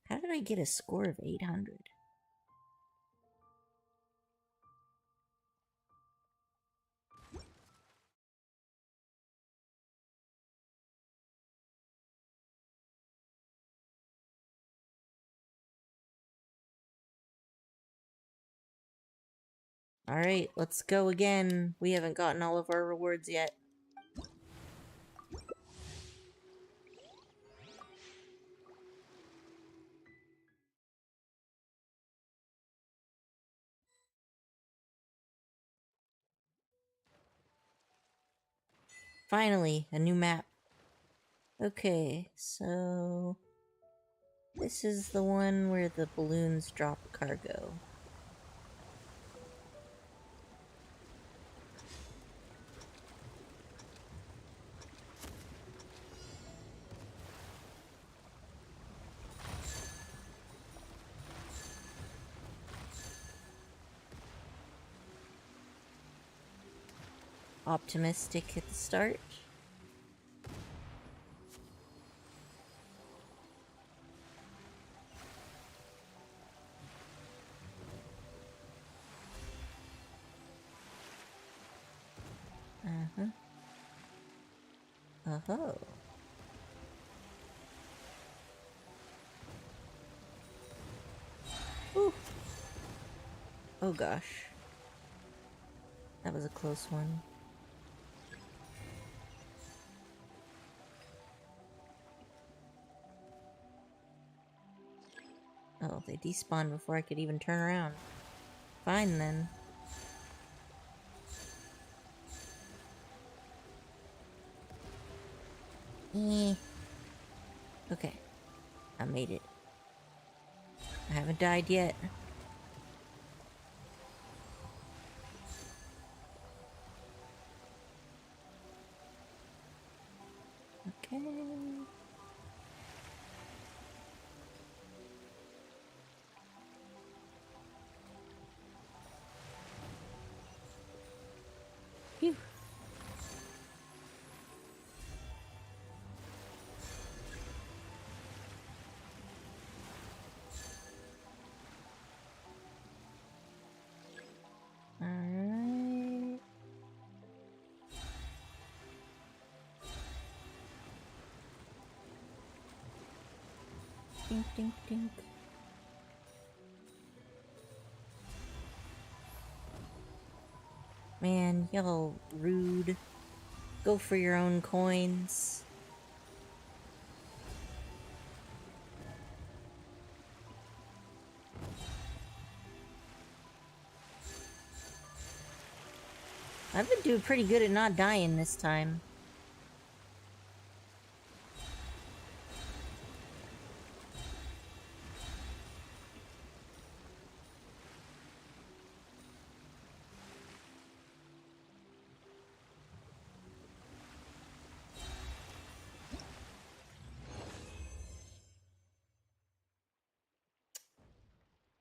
How did I get a score of 800? Alright, let's go again. We haven't gotten all of our rewards yet. Finally, a new map. Okay, so this is the one where the balloons drop cargo. Optimistic at the start. Oh. Ooh. Oh gosh. That was a close one. Oh, they despawned before I could even turn around. Fine then. Okay. I made it. I haven't died yet. Okay. Phew. Alright. Dink, dink, dink. Man, y'all rude. Go for your own coins. I've been doing pretty good at not dying this time.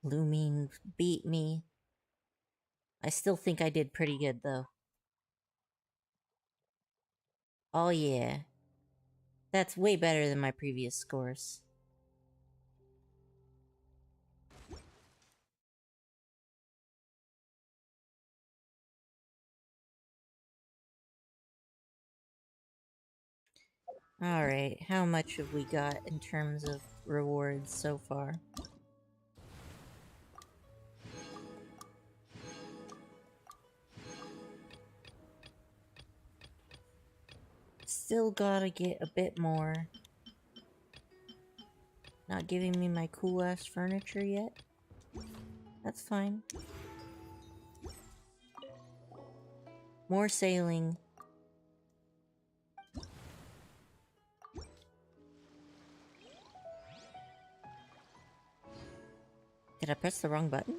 Looming beat me. I still think I did pretty good, though. Oh yeah. That's way better than my previous scores. Alright, how much have we got in terms of rewards so far? Still gotta get a bit more. Not giving me my cool-ass furniture yet? That's fine. More sailing. Did I press the wrong button?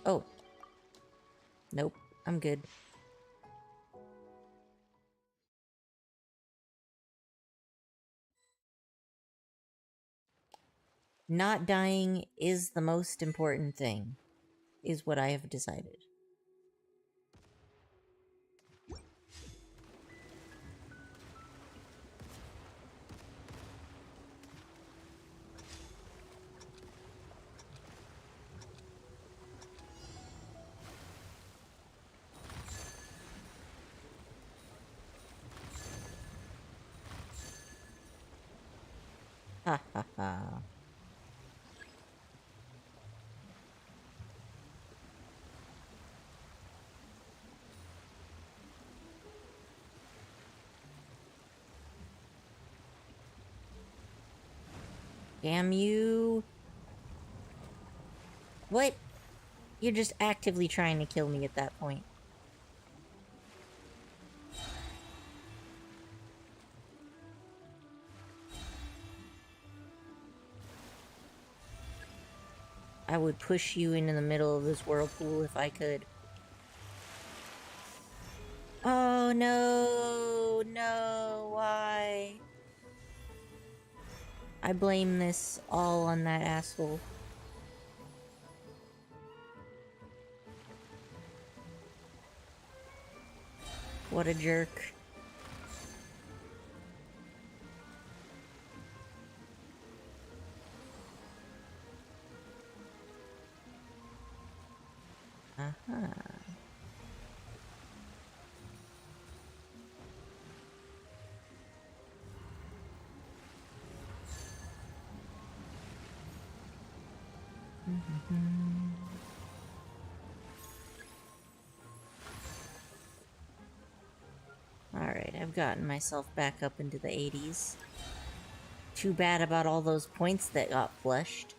Oh. Nope, I'm good. Not dying is the most important thing, is what I have decided. Ha ha ha. Damn you. What? You're just actively trying to kill me at that point. I would push you into the middle of this whirlpool if I could. Oh no, no, why? I blame this all on that asshole. What a jerk. Uh-huh. Alright, I've gotten myself back up into the 80s. Too bad about all those points that got flushed.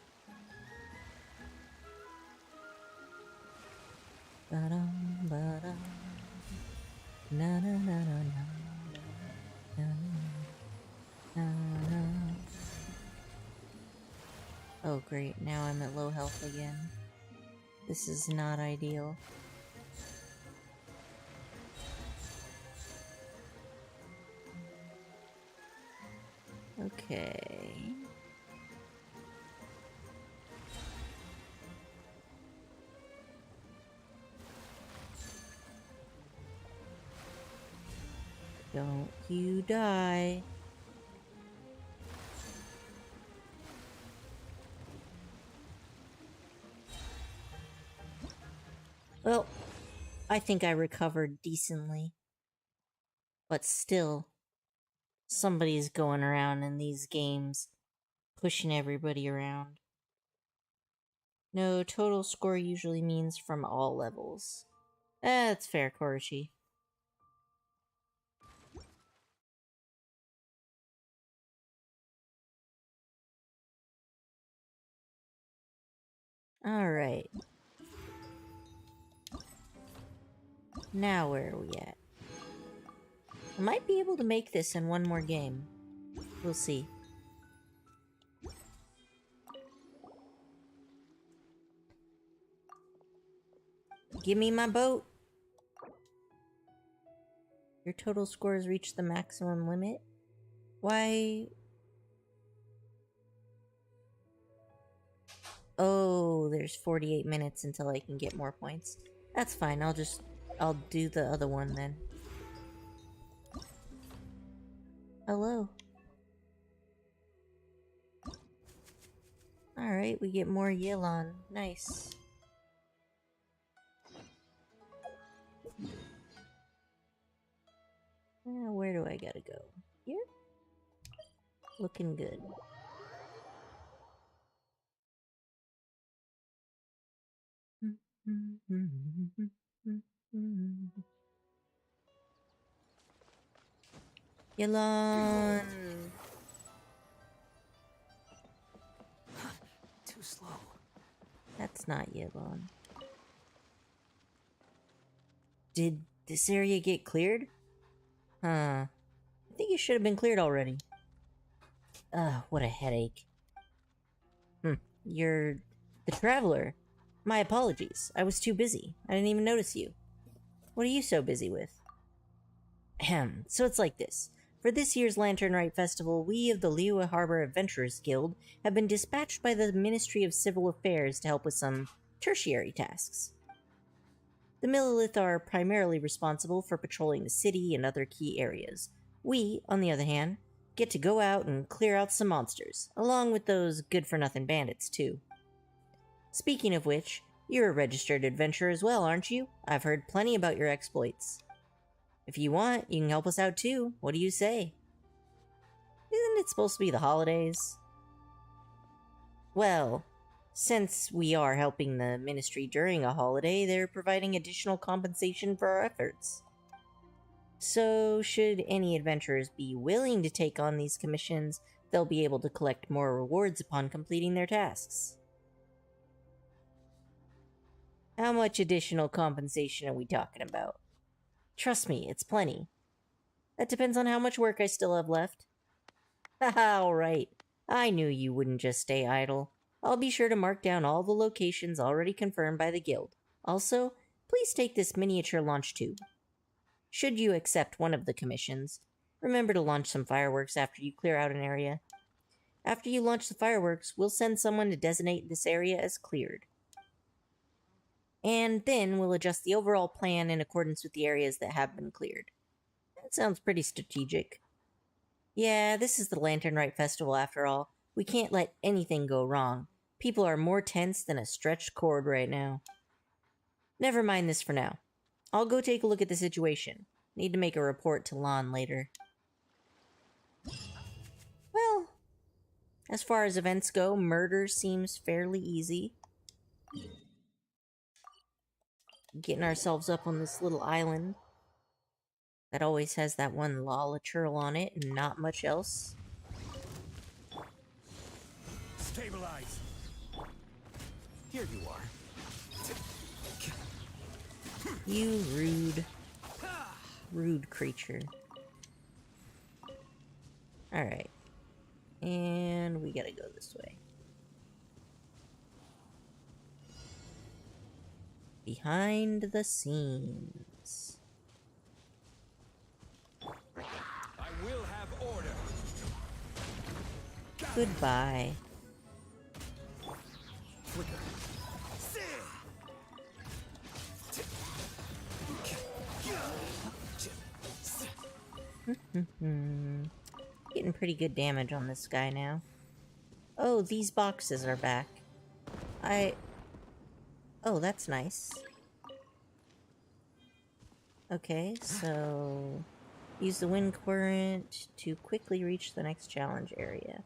Ba-dum, ba-dum. Na na na na na. Na, na, na. Oh great, now I'm at low health again. This is not ideal. Okay. Don't you die. Well, I think I recovered decently. But still, somebody's going around in these games, pushing everybody around. No, total score usually means from all levels. That's fair, Koroshi. Alright. Now where are we at? I might be able to make this in one more game. We'll see. Give me my boat! Your total score has reached the maximum limit? Why? Oh, there's 48 minutes until I can get more points. That's fine, I'll do the other one then. Hello. Alright, we get more Yilon. Nice. Where do I gotta go? Here? Looking good. Yilon! Too slow. That's not Yilon. Did this area get cleared? Huh. I think it should have been cleared already. Ugh, what a headache. You're the traveler. My apologies. I was too busy. I didn't even notice you. What are you so busy with? Ahem. So it's like this. For this year's Lantern Rite Festival, we of the Liyue Harbor Adventurers Guild have been dispatched by the Ministry of Civil Affairs to help with some tertiary tasks. The Millilith are primarily responsible for patrolling the city and other key areas. We, on the other hand, get to go out and clear out some monsters, along with those good-for-nothing bandits, too. Speaking of which, you're a registered adventurer as well, aren't you? I've heard plenty about your exploits. If you want, you can help us out too. What do you say? Isn't it supposed to be the holidays? Well, since we are helping the ministry during a holiday, they're providing additional compensation for our efforts. So, should any adventurers be willing to take on these commissions, they'll be able to collect more rewards upon completing their tasks. How much additional compensation are we talking about? Trust me, it's plenty. That depends on how much work I still have left. Haha, alright. I knew you wouldn't just stay idle. I'll be sure to mark down all the locations already confirmed by the guild. Also, please take this miniature launch tube. Should you accept one of the commissions, remember to launch some fireworks after you clear out an area. After you launch the fireworks, we'll send someone to designate this area as cleared. And then we'll adjust the overall plan in accordance with the areas that have been cleared. That sounds pretty strategic. Yeah, this is the Lantern Rite Festival after all. We can't let anything go wrong. People are more tense than a stretched cord right now. Never mind this for now. I'll go take a look at the situation. Need to make a report to Lon later. Well, as far as events go, murder seems fairly easy. Getting ourselves up on this little island that always has that one Lala churl on it and not much else. Stabilize. Here you are. You rude creature. Alright. And we gotta go this way. Behind the scenes. I will have order. Goodbye. Getting pretty good damage on this guy now. Oh, these boxes are back. Oh, that's nice. Okay, so... use the wind current to quickly reach the next challenge area.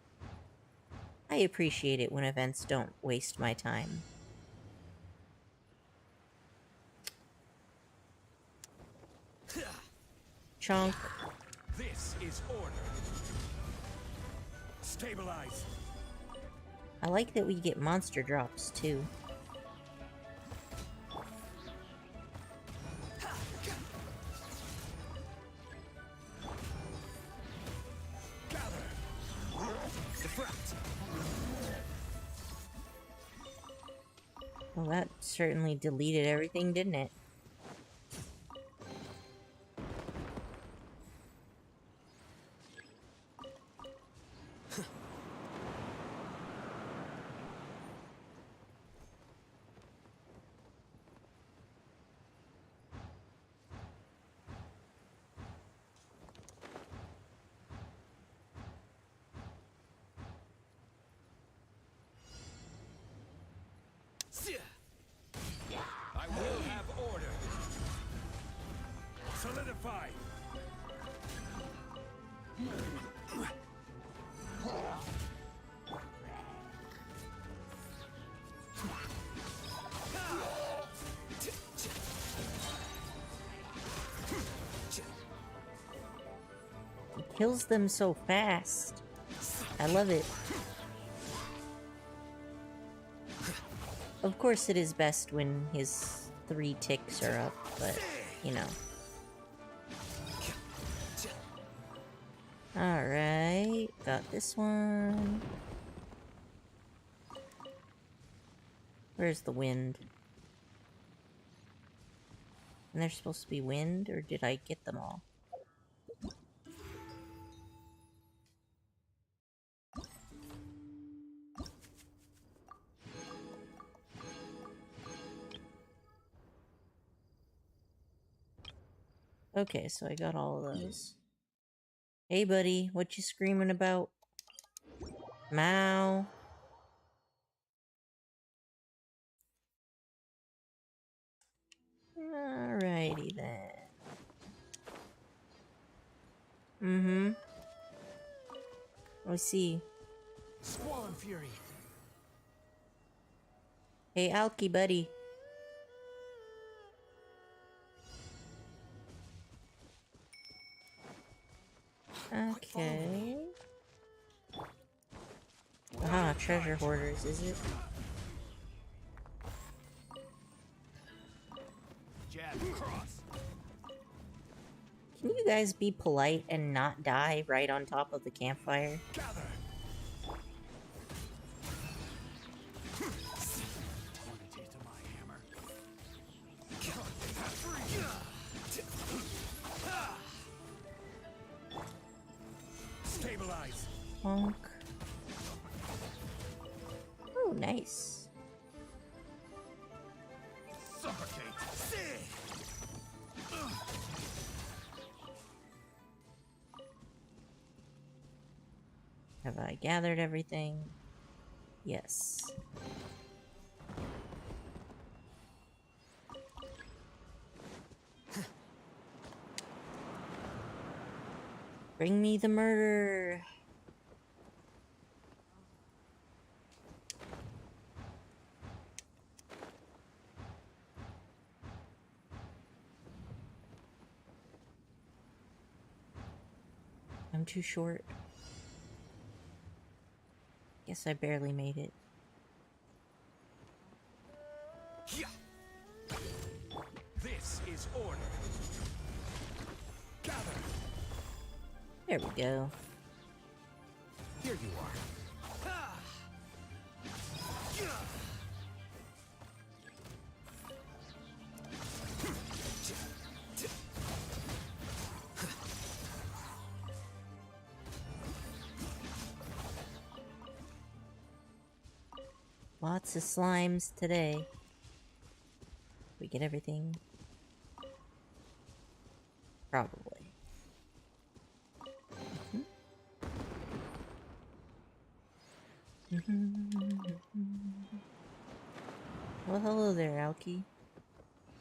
I appreciate it when events don't waste my time. Chonk. This is order. Stabilize. I like that we get monster drops, too. Well, that certainly deleted everything, didn't it? I will have order. Solidify. It kills them so fast. I love it. Of course it is best when his 3 ticks are up, but, you know. Alright, got this one. Where's the wind? And they're supposed to be wind, or did I get them all? Okay, so I got all of those. Hey buddy, what you screaming about? Mao. Alrighty then. I see. Squall Fury. Hey Alki buddy. Okay. Ah, treasure hoarders, is it? Jab cross. Can you guys be polite and not die right on top of the campfire? Honk. Oh, nice. Suffocate! Have I gathered everything? Yes. Bring me the murder. I'm too short. Guess I barely made it. This is order. Gather. There we go. Here you are. Lots of slimes today. We get everything? Probably. Well, hello there, Alki.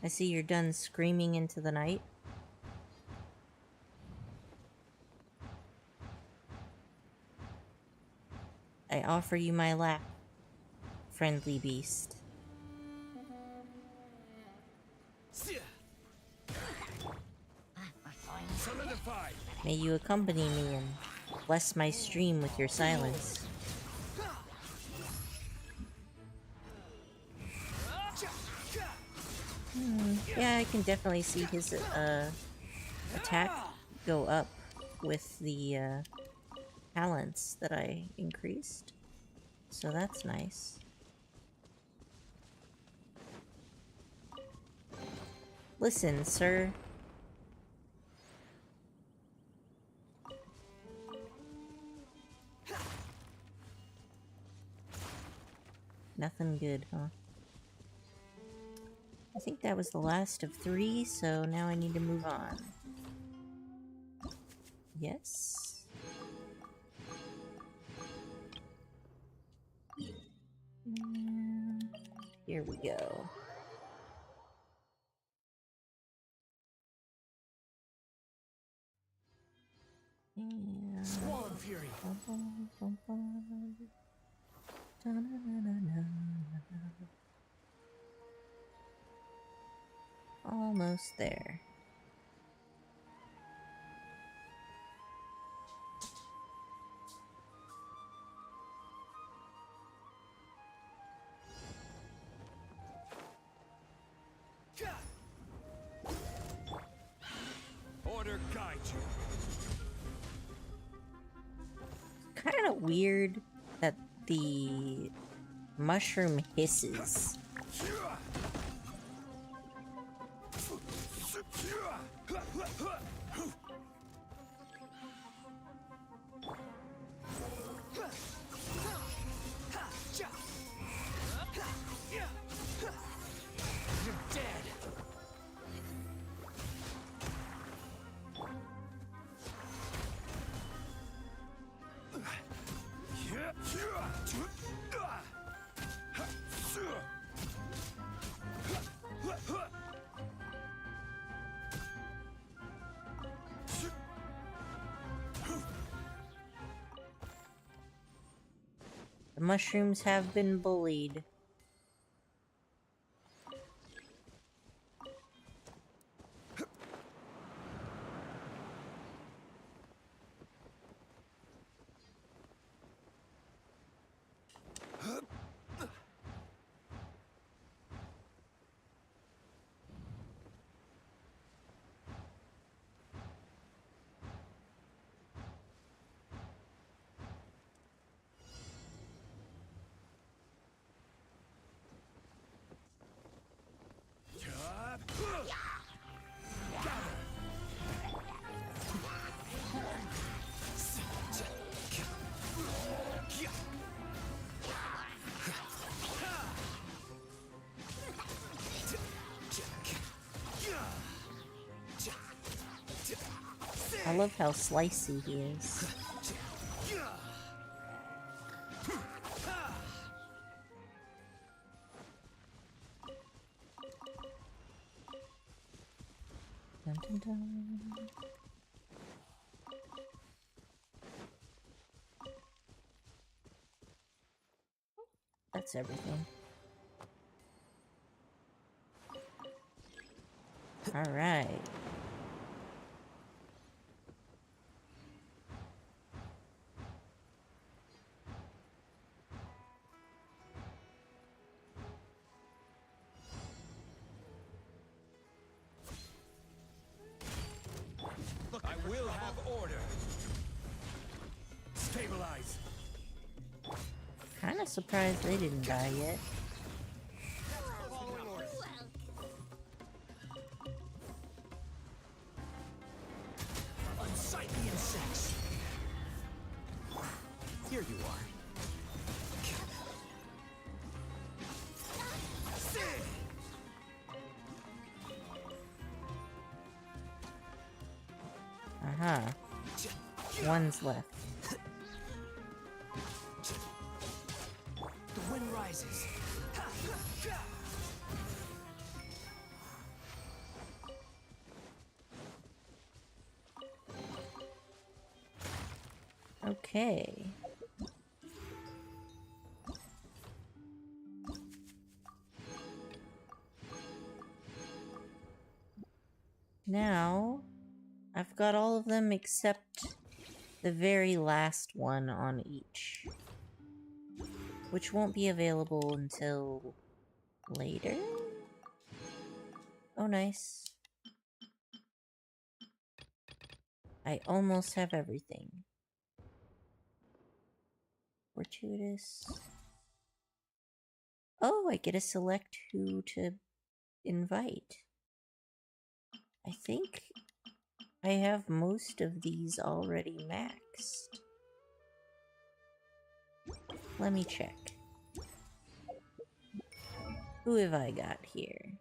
I see you're done screaming into the night. I offer you my lap, friendly beast. Solidified. May you accompany me and bless my stream with your silence. Yeah, I can definitely see his attack go up with the talents that I increased. So that's nice. Listen, sir. Nothing good, huh? I think that was the last of 3, so now I need to move on. Yes. And here we go. And Squall Fury. Almost there. Order guide you. Kind of weird that the mushroom hisses. You're dead. The mushrooms have been bullied. I love how slicey he is. Dun, dun, dun. That's everything. All right. I will have order. Stabilize. Kinda surprised they didn't die yet. Following orders. Unsightly insects. Here you are. Uh-huh. One's left. The wind rises. Okay. Now, I've got all of them except the very last one on each, which won't be available until later? Oh, nice. I almost have everything. Fortuitous. Oh, I get to select who to invite. I think I have most of these already maxed. Let me check. Who have I got here?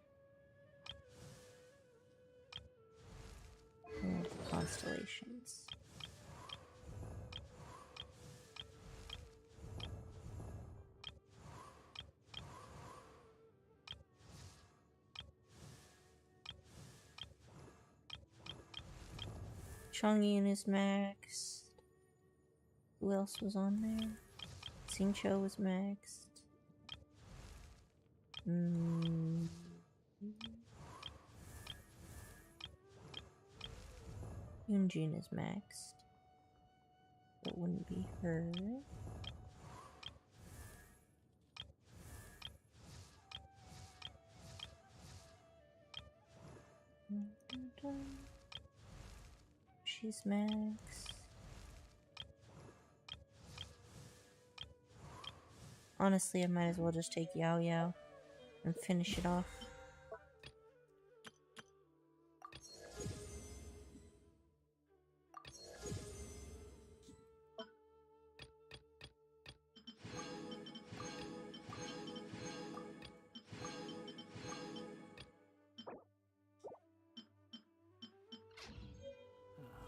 And constellations. Chongyun is maxed. Who else was on there? Xingqiu was maxed. Yunjin is maxed. That wouldn't be her. She's maxed. Honestly, I might as well just take Yao Yao and finish it off.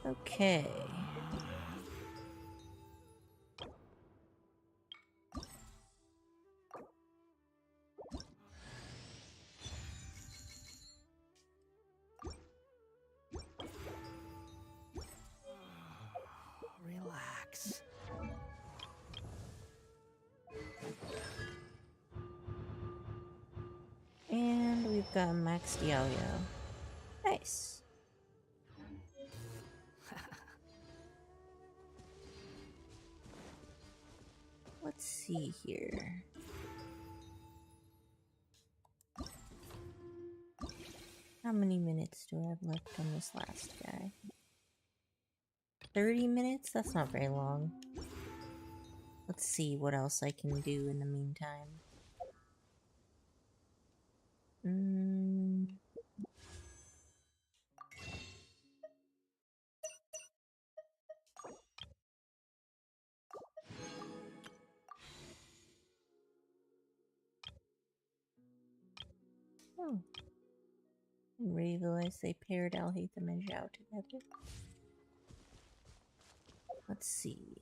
Okay. Relax. And we've got maxed Yao Yao. Nice. Let's see here. How many minutes do I have left on this last guy? 30 minutes? That's not very long. Let's see what else I can do in the meantime. Oh. I didn't realize they paired Alhaitham and Zhao together. Let's see.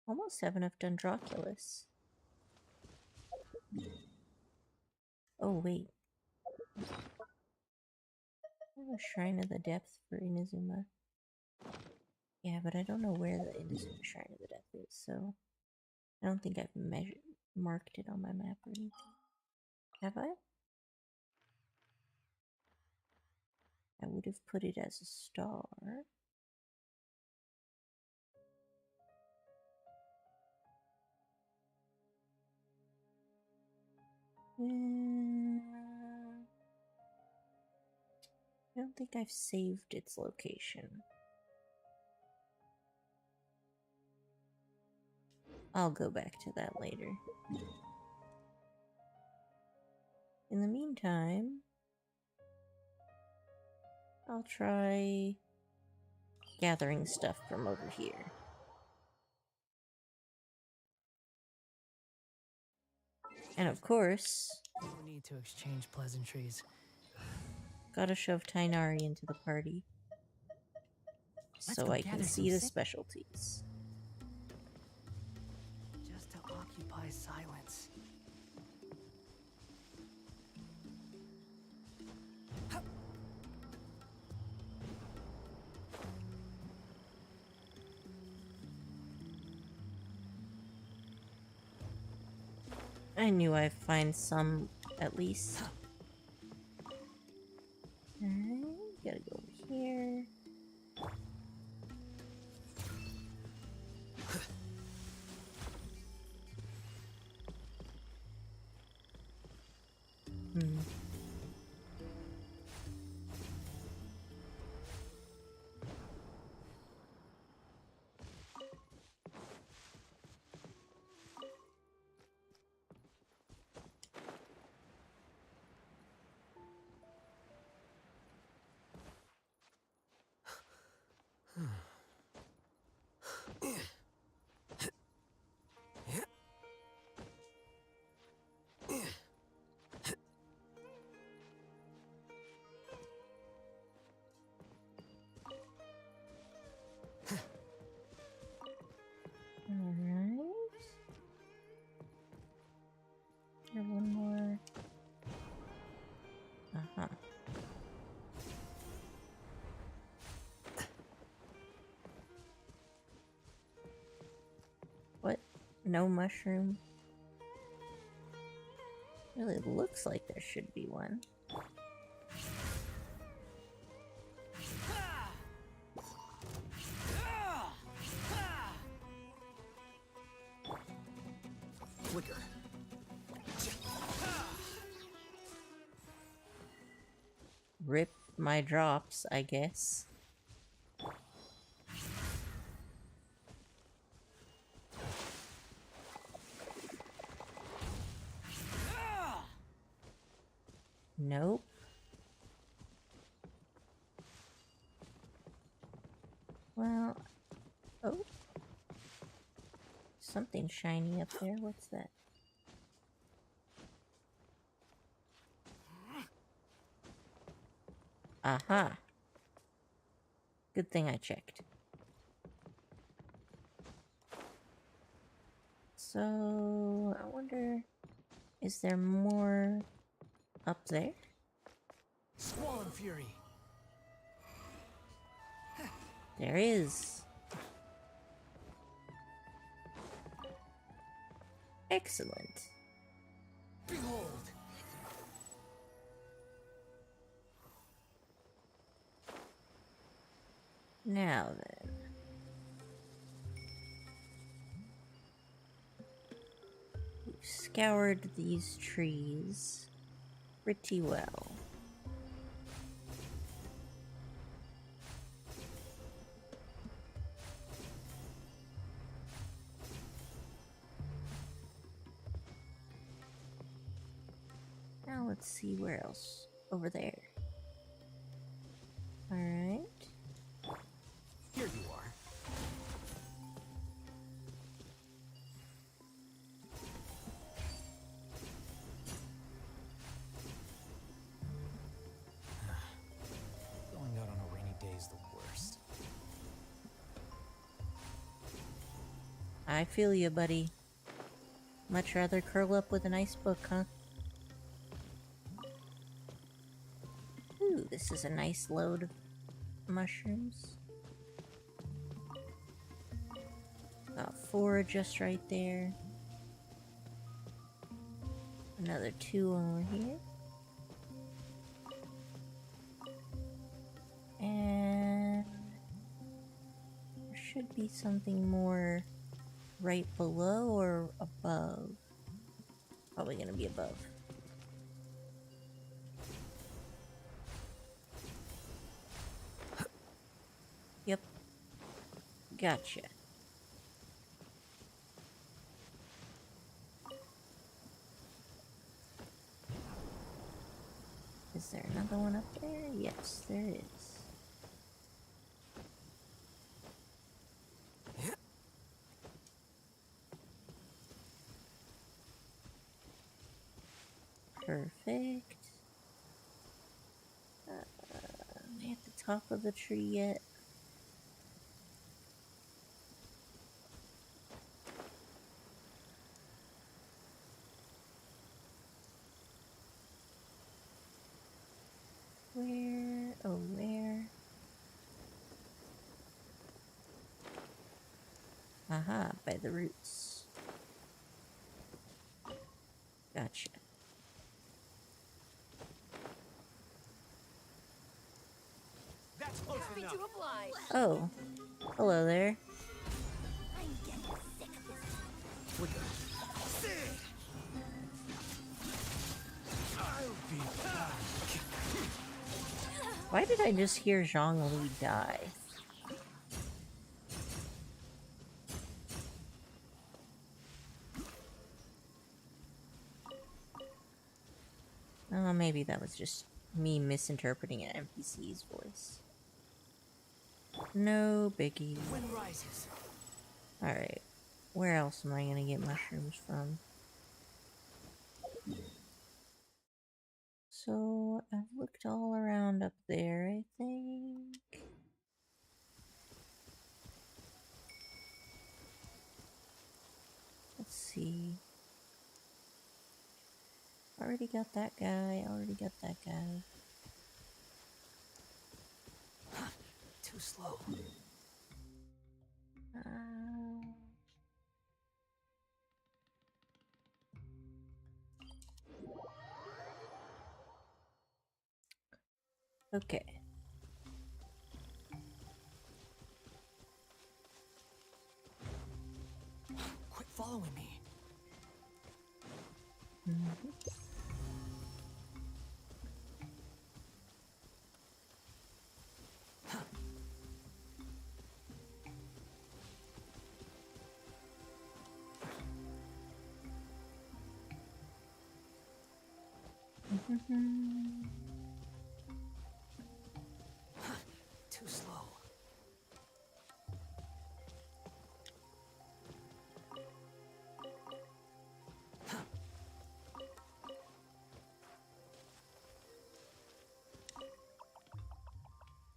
Almost have enough Dendroculus. Oh, wait. I have a Shrine of the Depth for Inazuma. Yeah, but I don't know where the Inazuma Shrine of the Depth is, so I don't think I've marked it on my map or anything. Have I? I would have put it as a star. I don't think I've saved its location. I'll go back to that later. In the meantime, I'll try gathering stuff from over here. And of course, no need to exchange pleasantries. Gotta shove Tainari into the party so I can see the specialties. Just to occupy silence. I knew I'd find some at least. Alright, gotta go over here. Alright. There's one more. Uh-huh. What? No mushroom? Really looks like there should be one. Flicker. Rip my drops, I guess. Nope. Well, oh. Something shiny up there. What's that? Aha. Good thing I checked. So, I wonder, is there more up there? Squall and Fury. There is. Excellent. Behold. Now then. We've scoured these trees pretty well. Now let's see where else. Over there. Alright. Here you are. I feel you, buddy. Much rather curl up with a nice book, huh? Ooh, this is a nice load of mushrooms. Got 4 just right there. Another 2 over here. And there should be something more right below or above. Probably gonna be above. Yep. Gotcha. Is there another one up there? Yes, there is. Perfect. Am I at the top of the tree yet? Where? Oh, where? Aha, by the roots. Gotcha. That's close enough. Oh, hello there. I'm getting sick of this. I'll be back. Why did I just hear Zhongli die? Oh, maybe that was just me misinterpreting an NPC's voice. No biggie. Wind rises. Alright. Where else am I gonna get mushrooms from? So, I've looked all around up there, I think. Let's see. Already got that guy, already got that guy. Too slow. Okay. Quit following me. Too slow.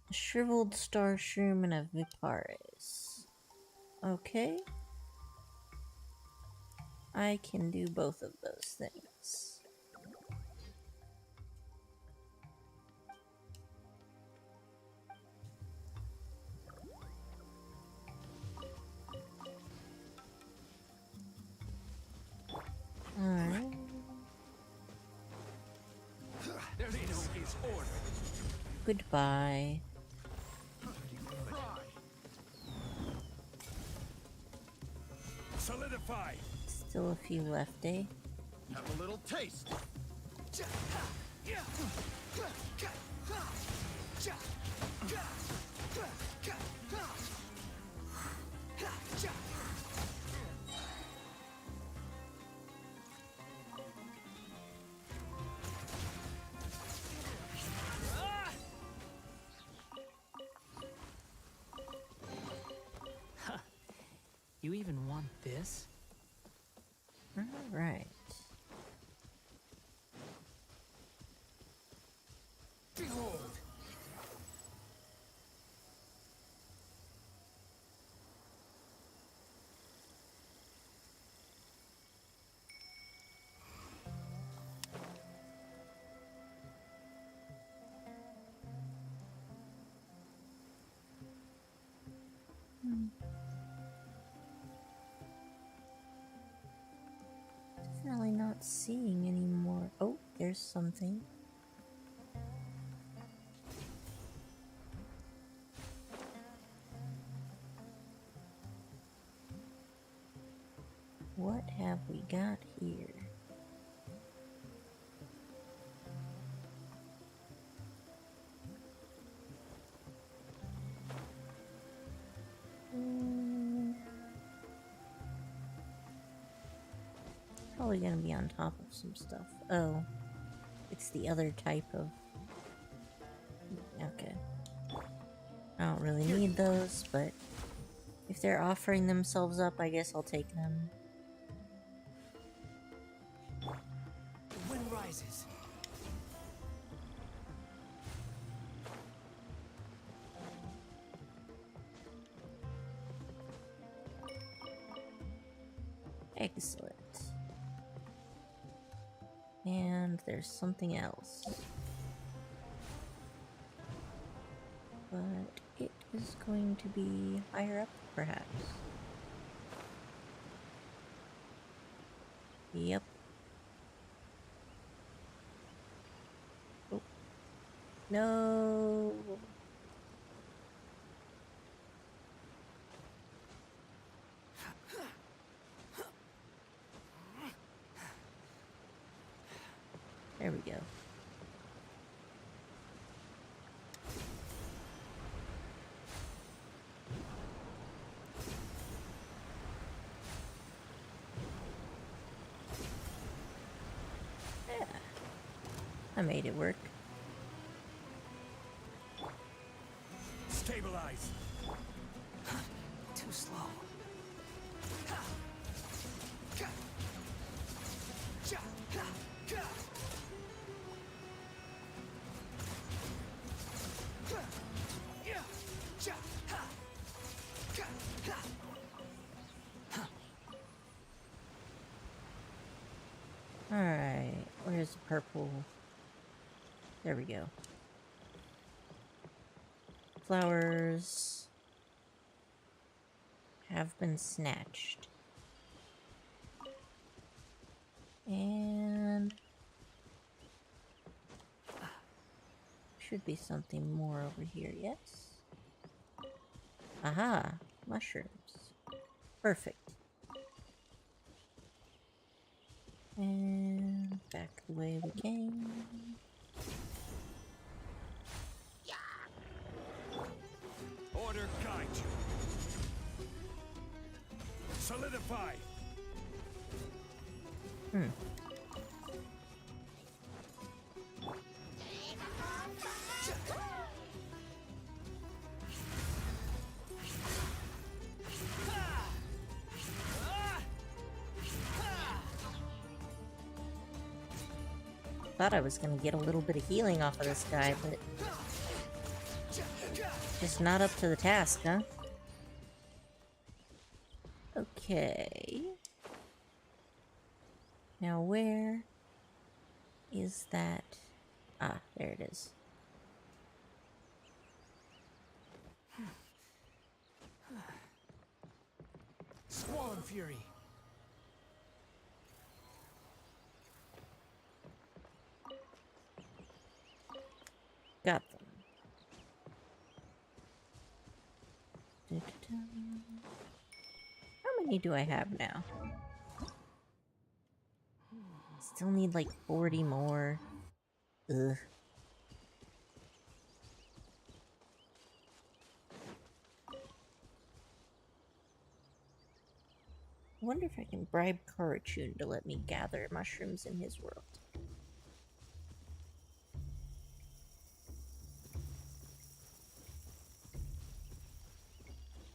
A shriveled star shroom and a Viparis. Okay. I can do both of those things. Alright. There is order. Goodbye. Solidify. Still a few left, eh? Have a little taste. You even want this? Alright. Behold. Definitely not seeing anymore. Oh, there's something. What have we got here? Probably gonna be on top of some stuff. Oh, it's the other type of... Okay. I don't really need those, but if they're offering themselves up, I guess I'll take them. The wind rises. Excellent. And there's something else. But it is going to be higher up, perhaps. Yep. Oh. No. There we go. Yeah. I made it work. Stabilize. Too slow. Alright, where's the purple? There we go. Flowers have been snatched. And should be something more over here, yes? Aha! Mushrooms. Perfect. And back the way we came. Order guide you. Solidify. Thought I was gonna get a little bit of healing off of this guy, but just not up to the task, huh? Okay. Now where is that? Ah, there it is. Squall and Fury. Got them. Da-da-da. How many do I have now? Still need like 40 more. Ugh. I wonder if I can bribe Karachun to let me gather mushrooms in his world.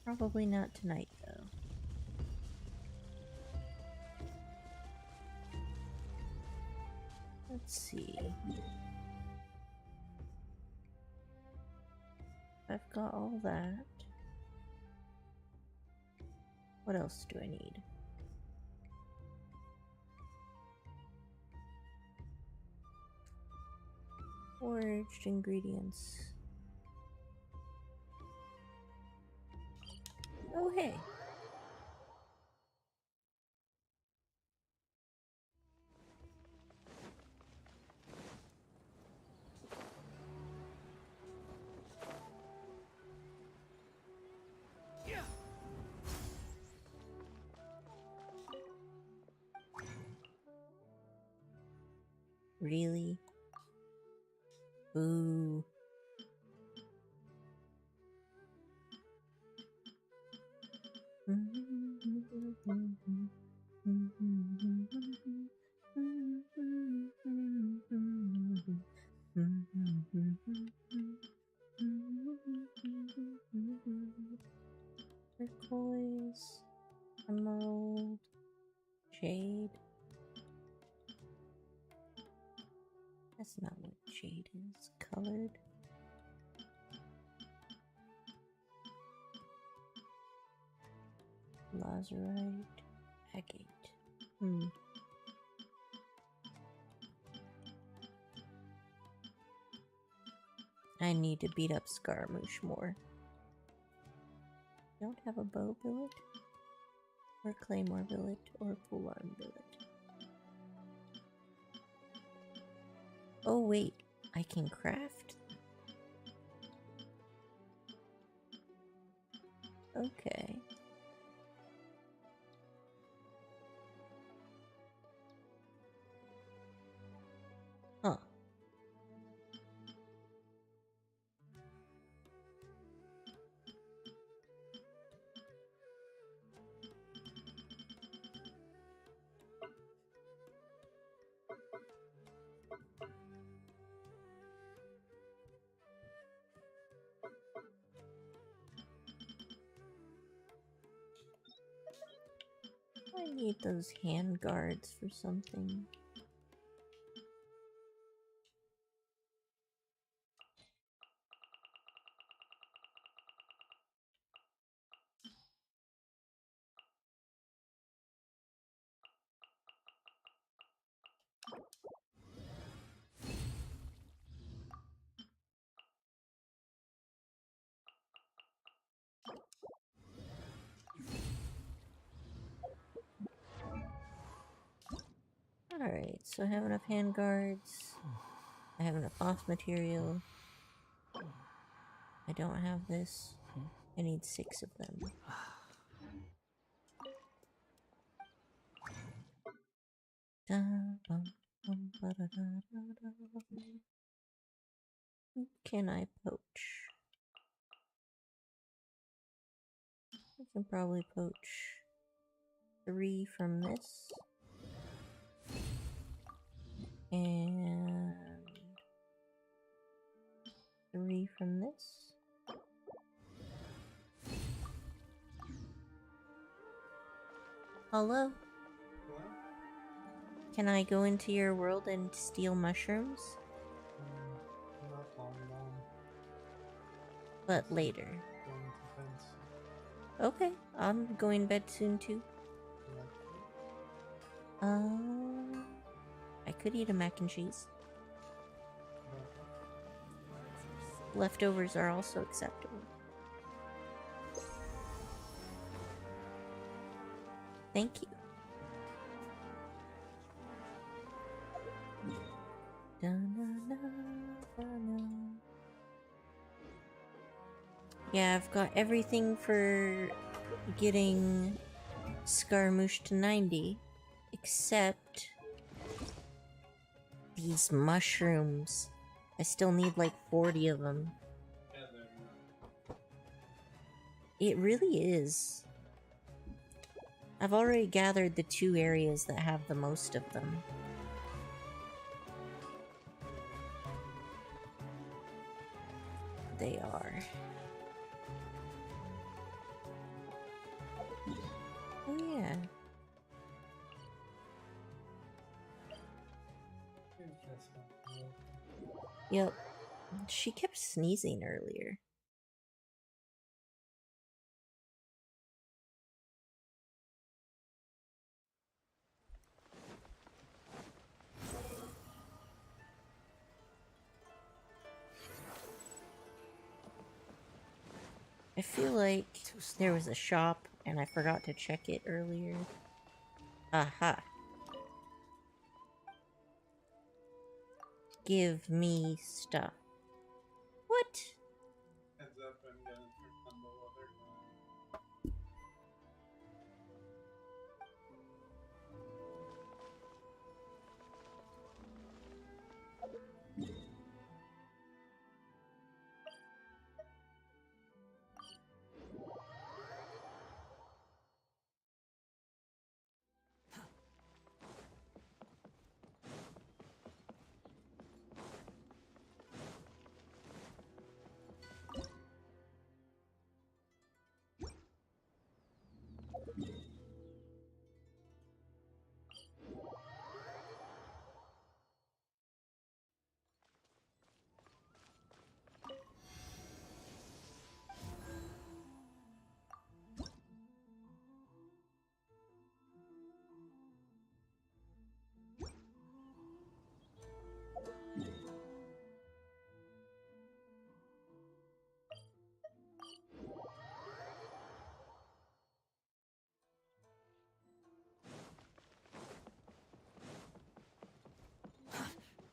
Probably not tonight, though. Let's see. I've got all that. What else do I need? Foraged ingredients. Oh, hey. Really? Ooh. Turquoise, emerald, jade. That's not what jade is. Colored. Lazurite, agate. I need to beat up Scaramouche more. Don't have a bow billet, or claymore billet, or polearm billet. Oh wait, I can craft? Okay. Huh. I need those hand guards for something. Alright, so I have enough hand guards. I have enough off material. I don't have this. I need 6 of them. Who can I poach? I can probably poach 3 from this. And 3 from this. Hello? Can I go into your world and steal mushrooms? Not long, Mom. But later. Going to bed soon. Okay, I'm going to bed soon too. I could eat a mac and cheese. Leftovers are also acceptable. Thank you. Yeah, I've got everything for getting Scaramouche to 90, except these mushrooms. I still need like 40 of them. It really is. I've already gathered the 2 areas that have the most of them. They are. Oh yeah. Yep. She kept sneezing earlier. I feel like there was a shop and I forgot to check it earlier. Aha. Give me stuff. What? Heads up, I'm gonna turn on the water.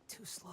Too slow.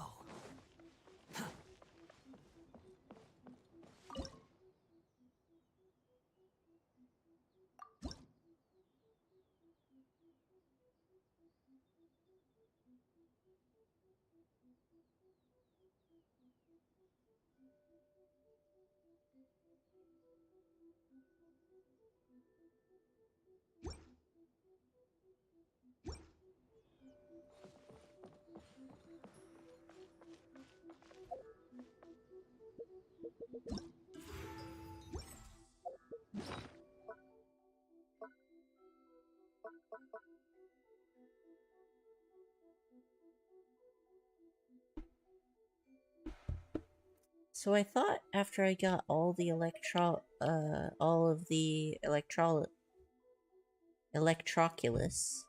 So I thought after I got all of the electroculus,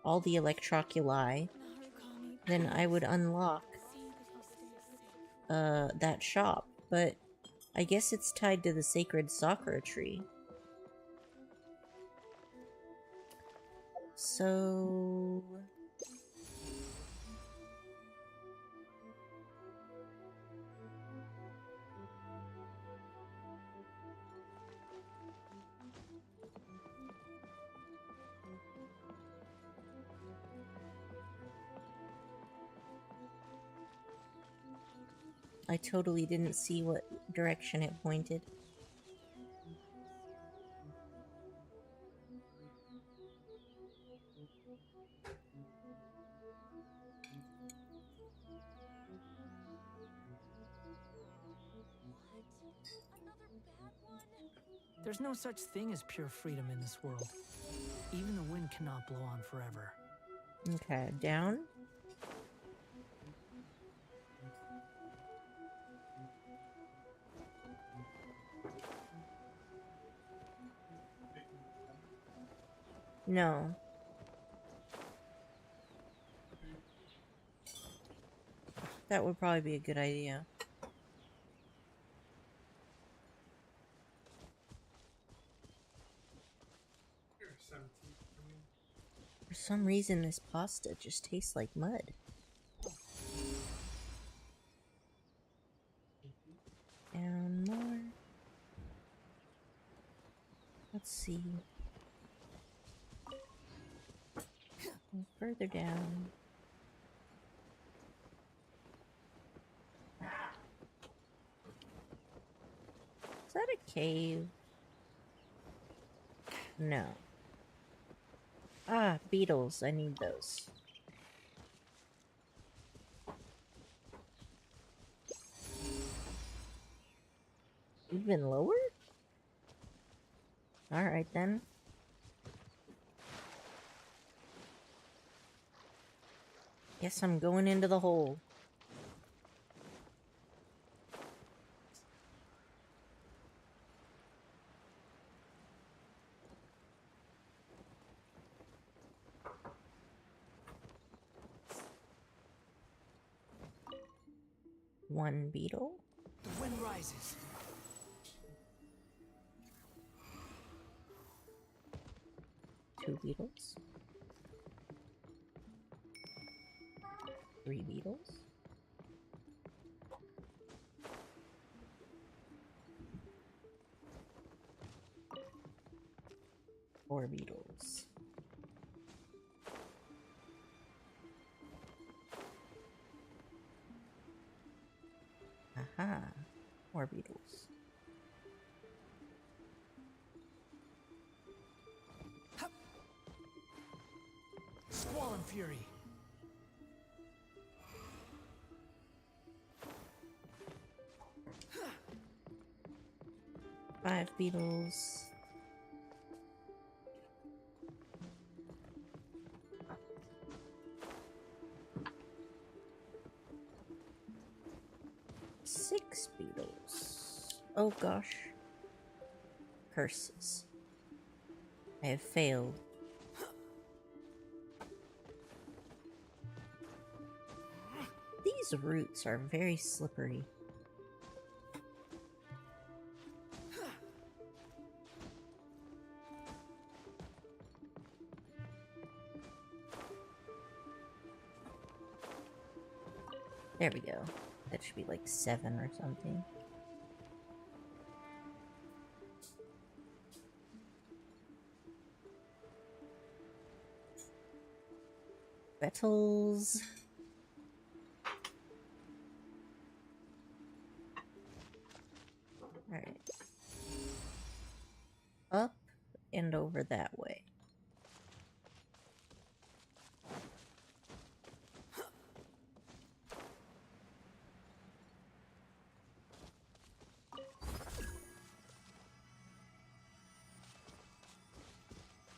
all the electroculi, then I would unlock that shop, but I guess it's tied to the sacred sakura tree. So I totally didn't see what direction it pointed. There's no such thing as pure freedom in this world. Even the wind cannot blow on forever. Okay, down. No. That would probably be a good idea. For some reason, this pasta just tastes like mud. Down more. Let's see. Further down. Is that a cave? No. Ah, beetles. I need those. Even lower? Alright then. Guess I'm going into the hole. One beetle. The wind rises. 2 beetles. 3 beetles. 4 beetles. Aha, more beetles. Squall and Fury. Five beetles. Six beetles. Oh gosh. Curses. I have failed. These roots are very slippery. There we go. That should be like 7 or something. Petals. Alright. Up and over that way.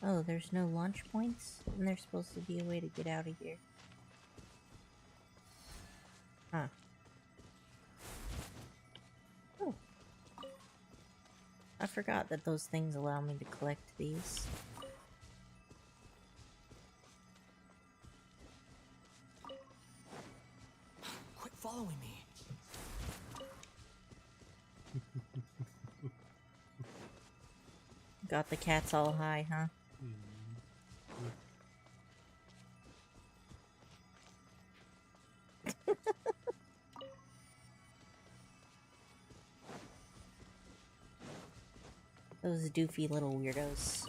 Oh, there's no launch points? And there's supposed to be a way to get out of here. Huh. Oh. I forgot that those things allow me to collect these. Quit following me. Got the cats all high, huh? Those doofy little weirdos.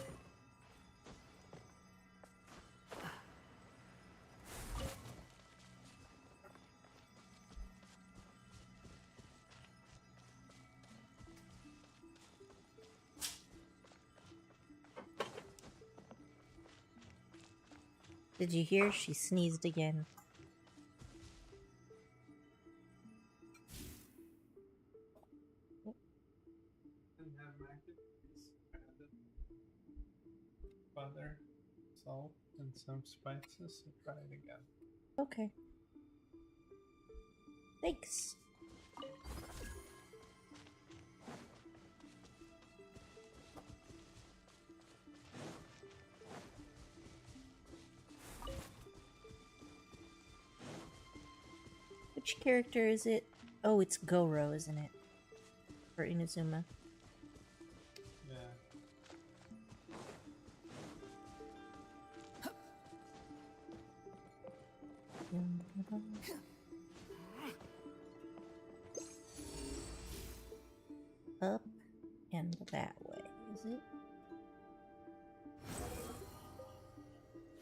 Did you hear? She sneezed again. And have mac and cheese, added butter, salt, and some spices, so try it again. Okay. Thanks. Which character is it? Oh, it's Goro, isn't it? For Inazuma. Yeah. Up and that way, is it?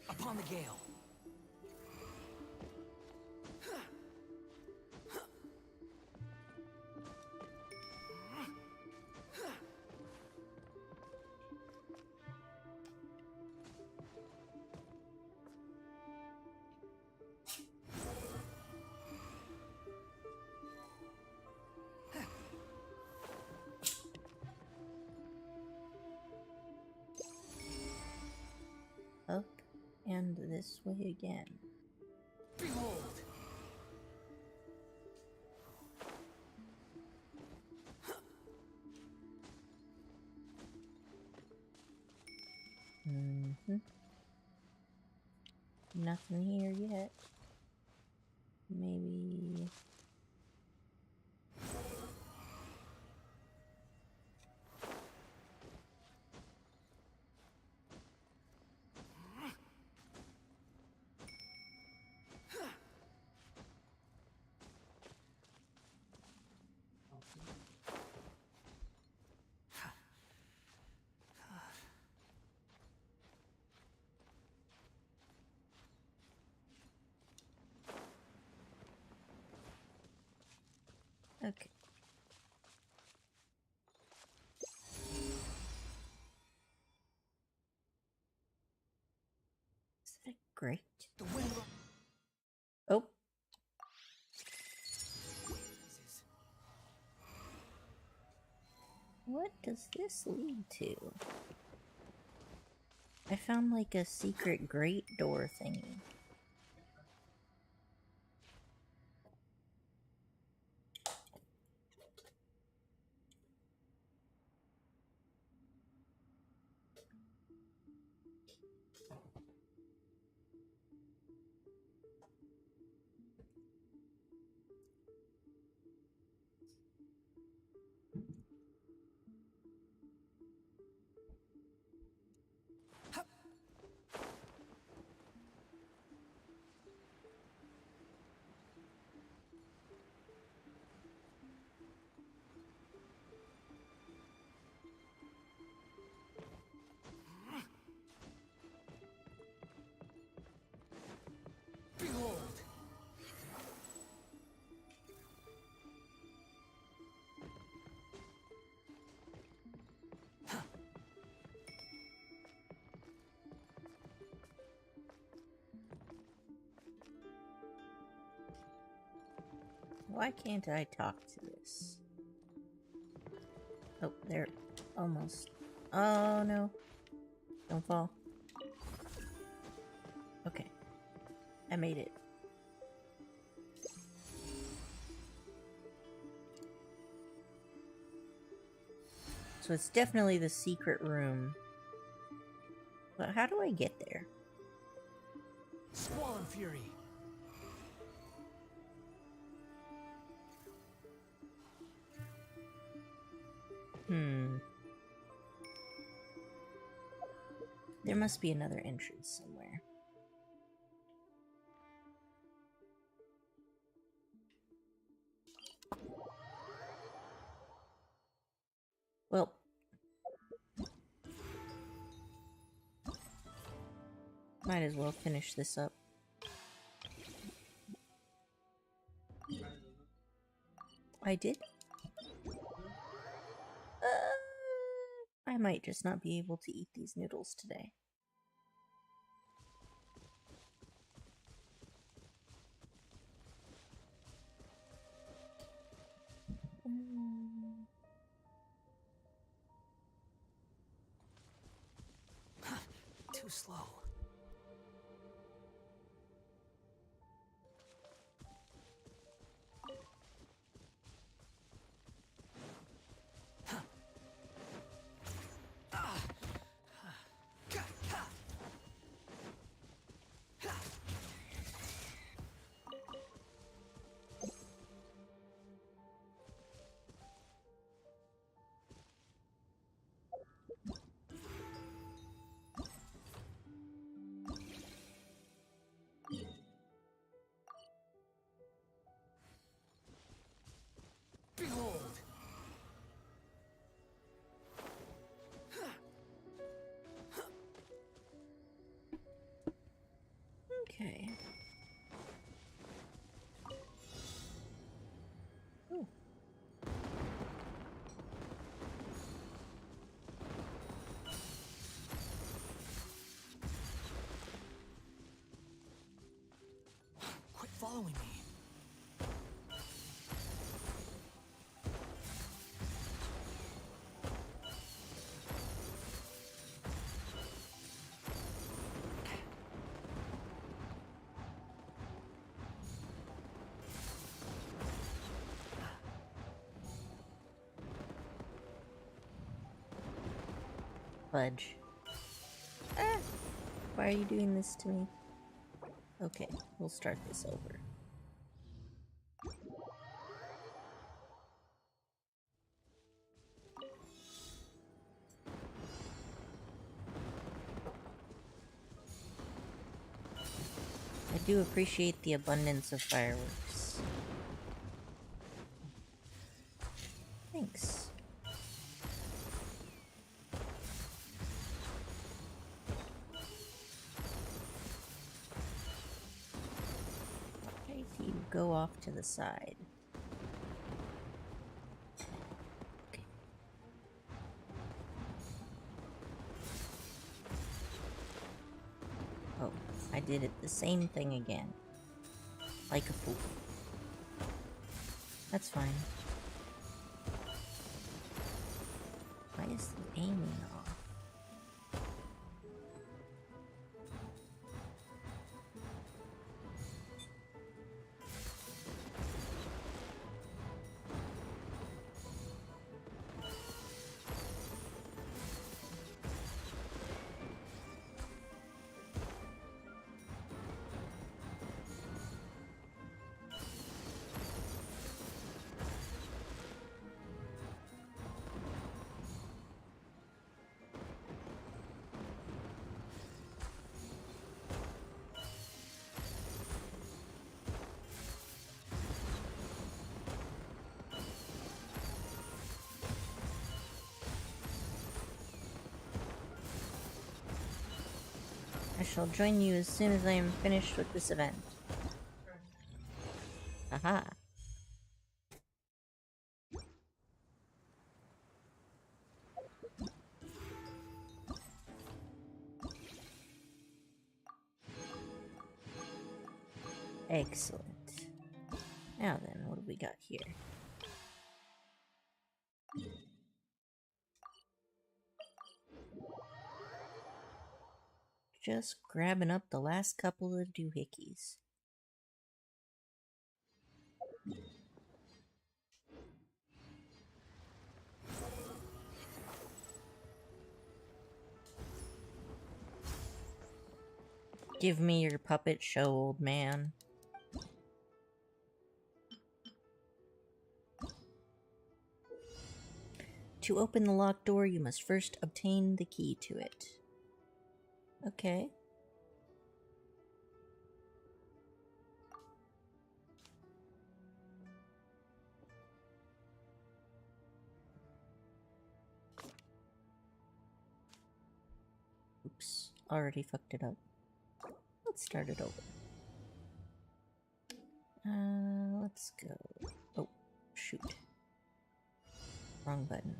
Upon the gale. Up and this way again. Behold. Nothing here yet. Maybe... Great. Oh. What does this lead to? I found like a secret grate door thingy. Behold! Why can't I talk to this? Oh, there. Almost. Oh, no. Don't fall. Okay. I made it. So it's definitely the secret room. But how do I get there? Squall and fury. There must be another entrance somewhere. Well. Might as well finish this up. I did? I might just not be able to eat these noodles today. Too slow. Behold! Okay. Ooh. Quit following me. Fudge. Ah! Why are you doing this to me? Okay, we'll start this over. I do appreciate the abundance of fireworks. Thanks. You go off to the side. Okay. Oh, I did it the same thing again. Like a fool. That's fine. Why is the aiming off? I shall join you as soon as I am finished with this event. Aha. Excellent. Now then, what do we got here? Just grabbing up the last couple of doohickeys. Give me your puppet show, old man. To open the locked door, you must first obtain the key to it. Okay. Oops, already fucked it up. Let's start it over. Let's go. Oh, shoot. Wrong button.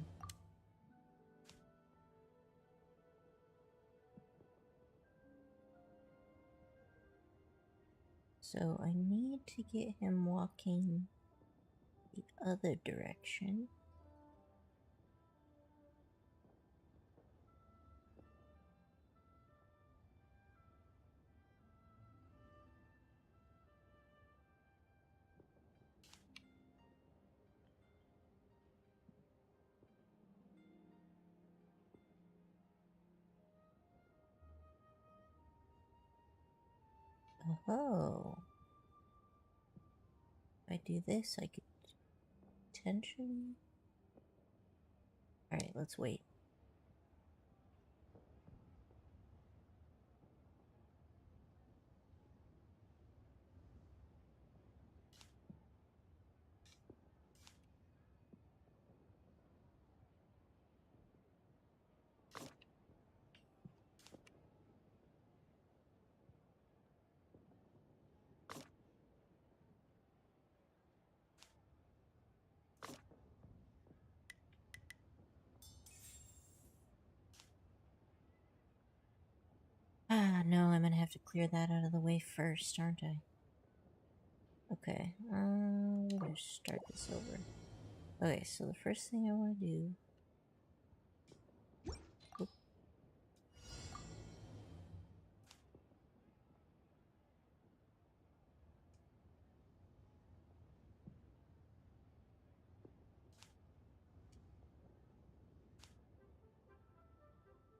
So I need to get him walking the other direction. Oh. If I do this, I could potentially... Alright, let's wait. Ah, no, I'm gonna have to clear that out of the way first, aren't I? Okay, let's start this over. Okay, so the first thing I want to do... Oop.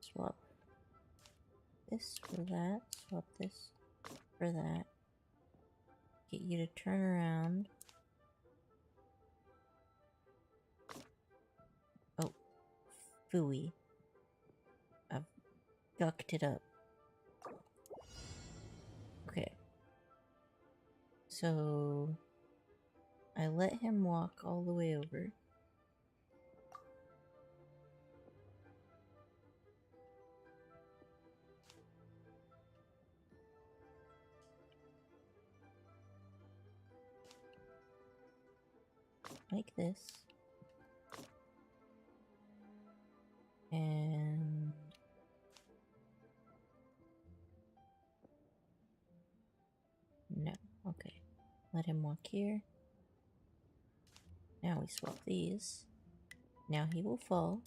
Swap this for that, swap this for that. Get you to turn around. Oh, phooey. I've gucked it up. Okay. So I let him walk all the way over. Like this. And Let him walk here. Now we swap these. Now he will fall.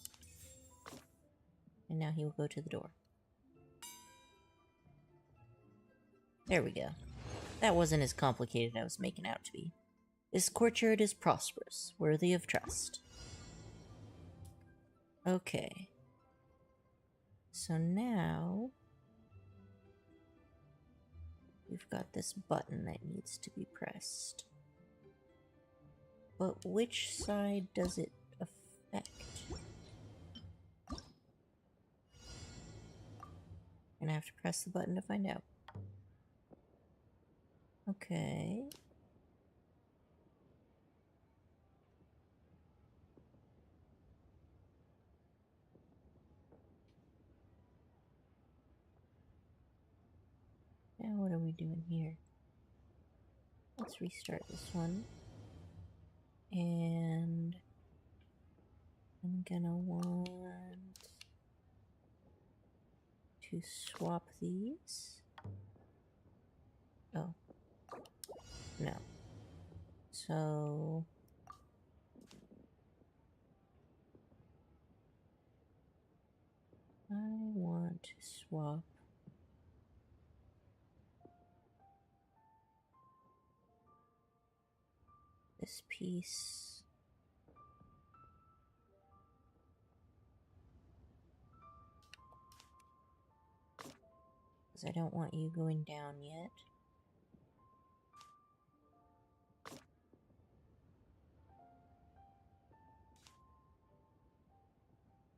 And now he will go to the door. There we go. That wasn't as complicated as I was making out to be. This courtyard is prosperous, worthy of trust. Okay. So now we've got this button that needs to be pressed. But which side does it affect? I'm gonna have to press the button to find out. Okay. Now what are we doing here? Let's restart this one. And I'm gonna want to swap these. Oh. No. So I want to swap this piece. Because I don't want you going down yet.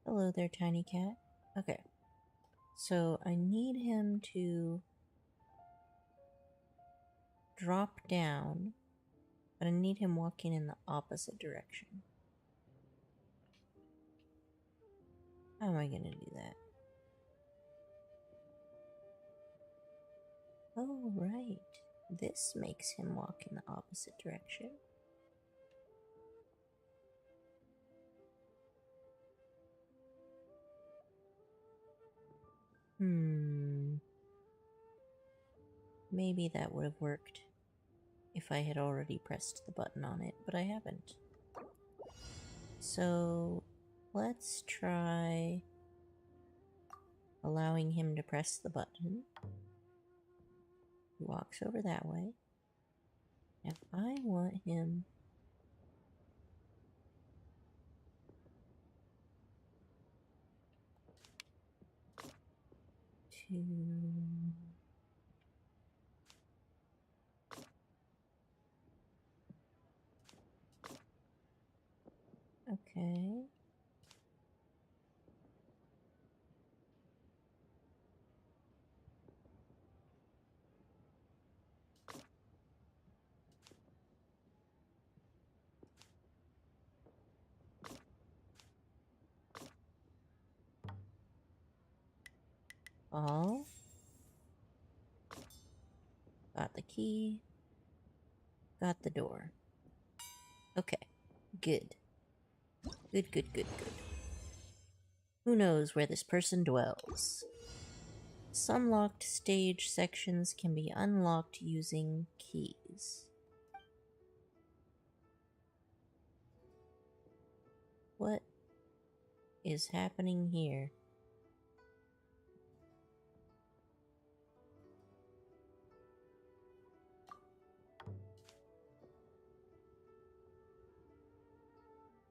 Hello there, tiny cat. Okay. So I need him to drop down, but I need him walking in the opposite direction. How am I going to do that? Oh, right. This makes him walk in the opposite direction. Maybe that would have worked if I had already pressed the button on it, but I haven't. So let's try allowing him to press the button. He walks over that way. Now I want him to... Okay. All. Got the key. Got the door. Okay. Good. Good, good, good, good. Who knows where this person dwells? Some locked stage sections can be unlocked using keys. What is happening here?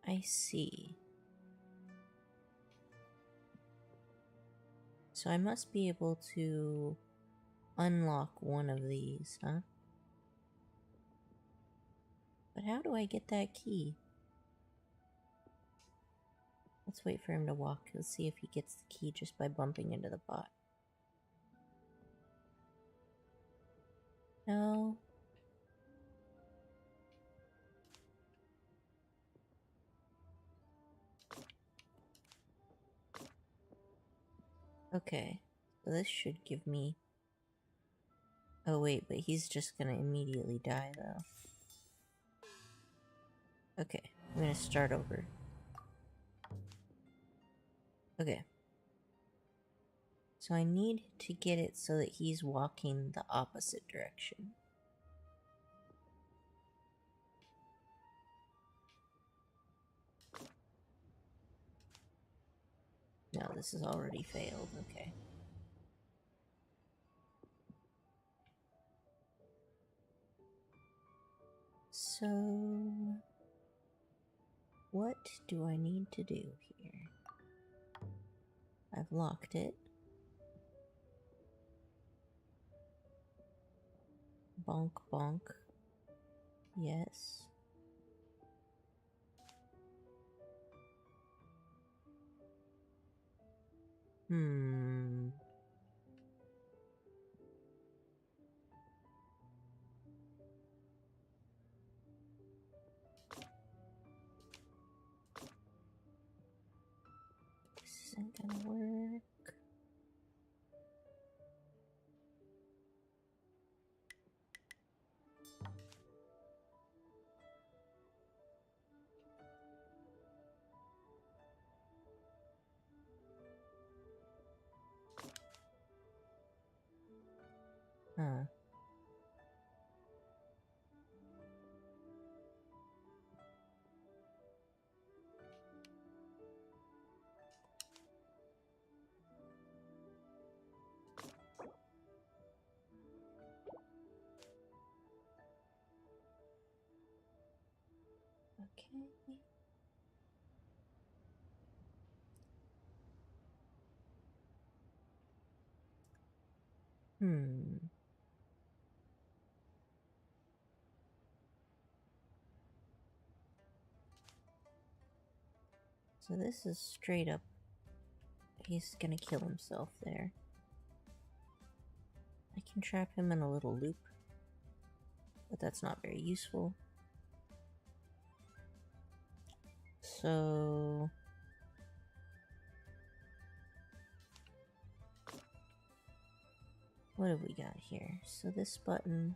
I see. So I must be able to unlock one of these, huh? But how do I get that key? Let's wait for him to walk. Let's see if he gets the key just by bumping into the bot. No. Okay. So this should give me... Oh wait, but he's just gonna immediately die though. Okay, I'm gonna start over. Okay. So I need to get it so that he's walking the opposite direction. No, this has already failed. Okay. So, what do I need to do here? I've locked it. Bonk, bonk. Yes. This isn't gonna work. Huh. Okay. So this is straight up. He's gonna kill himself there. I can trap him in a little loop, but that's not very useful. So what have we got here? So this button.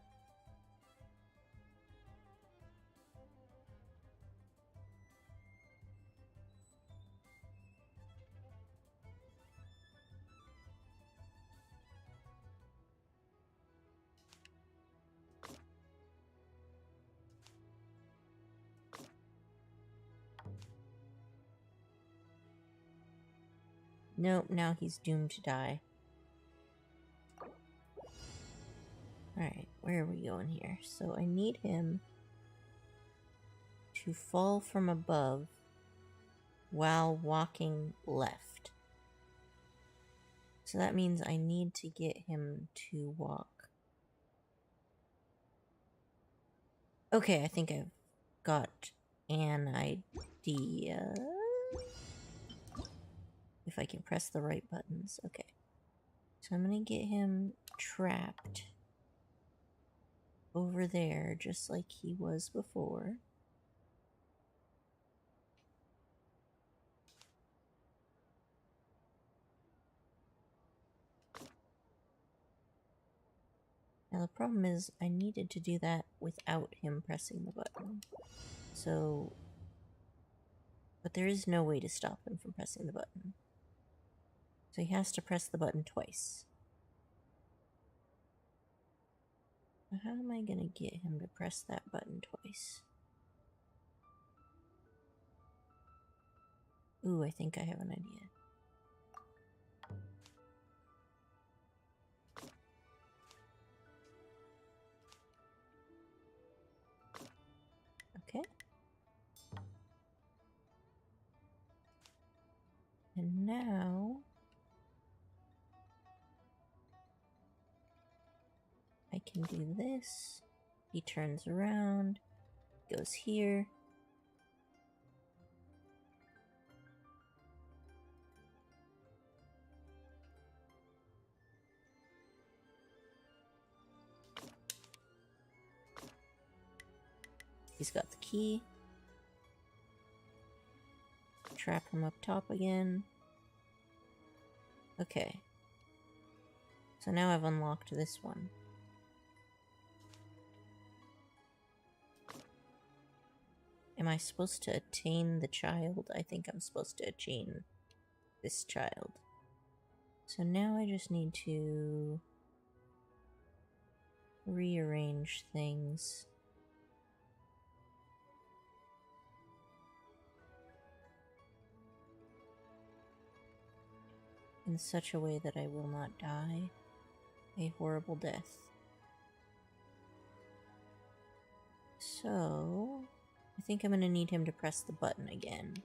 Nope, now he's doomed to die. Alright, where are we going here? So I need him to fall from above while walking left. So that means I need to get him to walk. Okay, I think I've got an idea. If I can press the right buttons. Okay. So I'm gonna get him trapped over there, just like he was before. Now the problem is I needed to do that without him pressing the button. So, but there is no way to stop him from pressing the button. So he has to press the button twice. Now how am I going to get him to press that button twice? Ooh, I think I have an idea. Okay. And now I can do this. He turns around, goes here. He's got the key. Trap him up top again. Okay. So now I've unlocked this one. Am I supposed to attain the child? I think I'm supposed to attain this child. So now I just need to rearrange things. in such a way that I will not die a horrible death. So, I think I'm gonna need him to press the button again.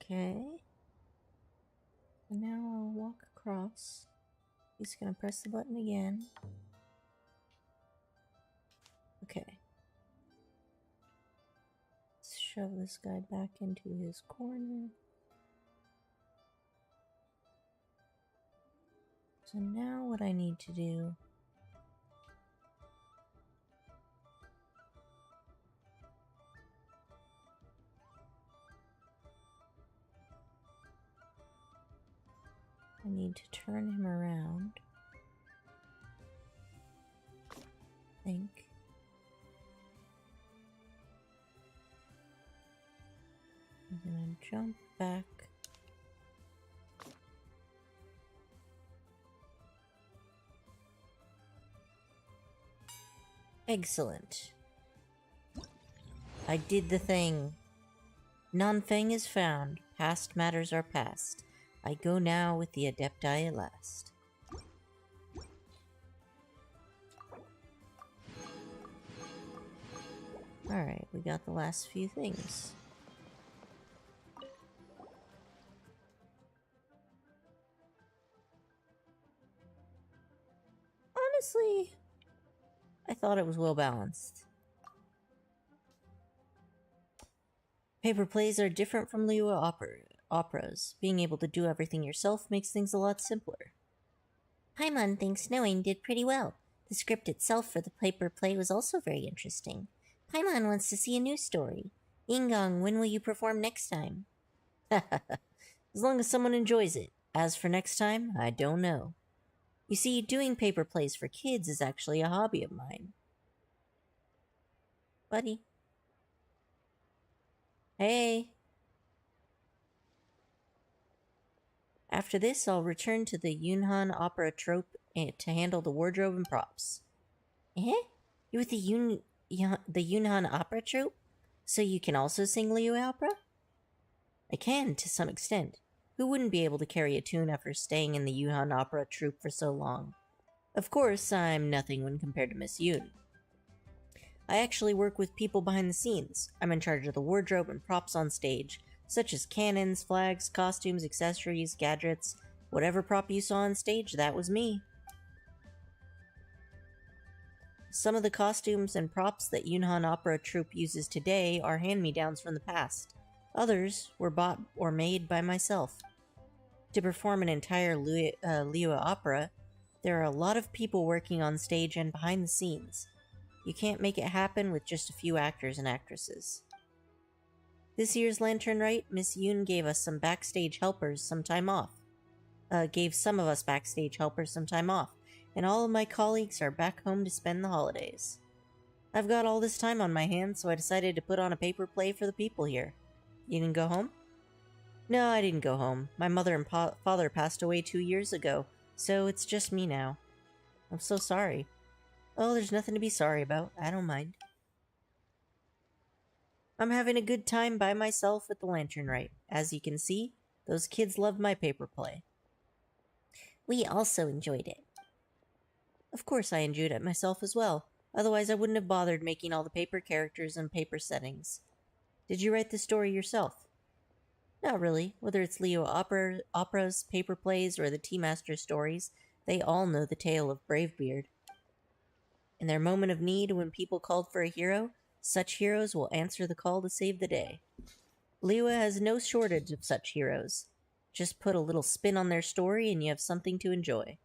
Okay. And now I'll walk across. He's gonna press the button again. Okay. Let's shove this guy back into his corner. So now what I need to do I need to turn him around. I think. I'm gonna jump back. Excellent. I did the thing. Nonfeng is found. Past matters are past. I go now with the Adepti at last. Alright, we got the last few things. Honestly, I thought it was well balanced. Paper plays are different from Liyue operas. Being able to do everything yourself makes things a lot simpler. Paimon thinks Knowing did pretty well. The script itself for the paper play was also very interesting. Paimon wants to see a new story. Ingong, when will you perform next time? As long as someone enjoys it. As for next time, I don't know. You see, doing paper plays for kids is actually a hobby of mine. Buddy. Hey. After this, I'll return to the Yunhan Opera Troupe to handle the wardrobe and props. Eh? You're with the Yunhan Opera Troupe? So you can also sing Liyue opera? I can, to some extent. Who wouldn't be able to carry a tune after staying in the Yunhan Opera Troupe for so long? Of course, I'm nothing when compared to Miss Yoon. I actually work with people behind the scenes. I'm in charge of the wardrobe and props on stage, such as cannons, flags, costumes, accessories, gadgets. Whatever prop you saw on stage, that was me. Some of the costumes and props that Yunhan Opera Troupe uses today are hand-me-downs from the past. Others were bought or made by myself. To perform an entire Liyue opera, there are a lot of people working on stage and behind the scenes. You can't make it happen with just a few actors and actresses. This year's Lantern Rite, Miss Yoon gave us some backstage helpers some time off. Gave some of us backstage helpers some time off, and all of my colleagues are back home to spend the holidays. I've got all this time on my hands, so I decided to put on a paper play for the people here. You didn't go home? No, I didn't go home. My mother and father passed away 2 years ago, so it's just me now. I'm so sorry. Oh, there's nothing to be sorry about. I don't mind. I'm having a good time by myself at the Lantern Rite. As you can see, those kids loved my paper play. We also enjoyed it. Of course I enjoyed it myself as well. Otherwise I wouldn't have bothered making all the paper characters and paper settings. Did you write the story yourself? Not really. Whether it's Liyue operas, paper plays, or the Tea Master stories, they all know the tale of Bravebeard. In their moment of need, when people called for a hero, such heroes will answer the call to save the day. Liyue has no shortage of such heroes. Just put a little spin on their story and you have something to enjoy.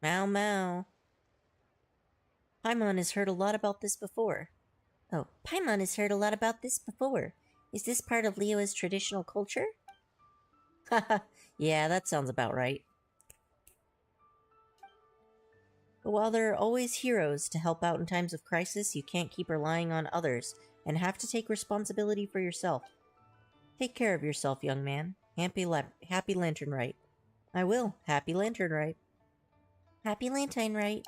Mau Mau. Paimon has heard a lot about this before. Oh, Paimon has heard a lot about this before. Is this part of Liyue's traditional culture? Haha, yeah, that sounds about right. But while there are always heroes to help out in times of crisis, you can't keep relying on others and have to take responsibility for yourself. Take care of yourself, young man. Happy Lantern Rite. I will. Happy Lantern Rite. Happy Lantern Rite.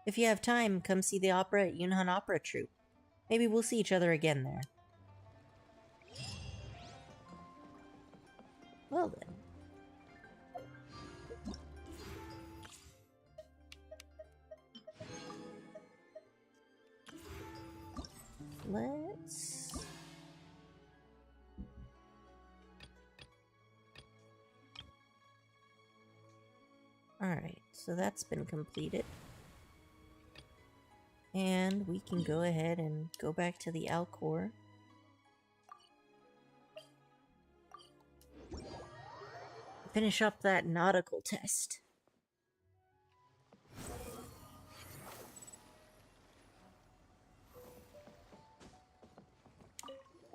If you have time, come see the opera at Yunhan Opera Troupe. Maybe we'll see each other again there. Well then. Let's... Alright, so that's been completed. And we can go ahead and go back to the Alcor. Finish up that nautical test.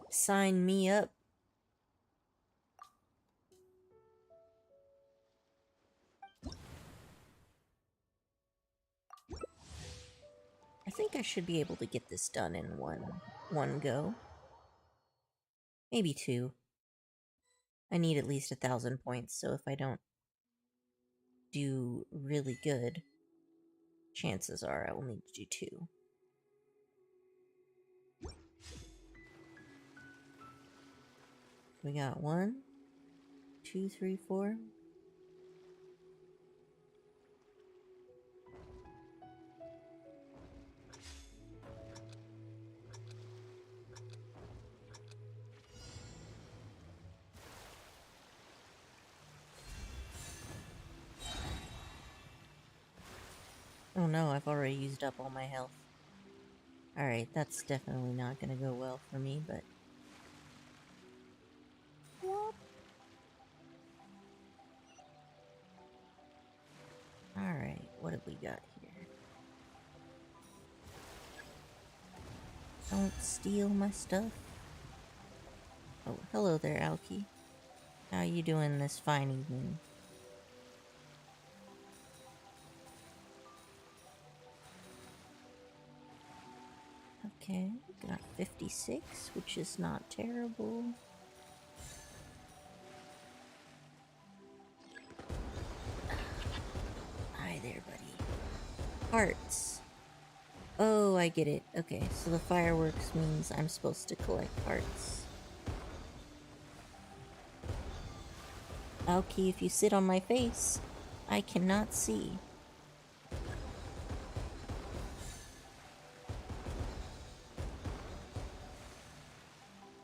Sign me up. I think I should be able to get this done in one go. Maybe two. I need at least 1,000 points, so if I don't do really good, chances are I will need to do two. We got 1, 2, 3, 4. Oh no, I've already used up all my health. Alright, that's definitely not gonna go well for me, but... Alright, what have we got here? Don't steal my stuff. Oh, hello there, Alki. How you doing this fine evening? Okay, got 56, which is not terrible. Hi there, buddy. Hearts. Oh, I get it. Okay, so the fireworks means I'm supposed to collect hearts. Alki, if you sit on my face, I cannot see.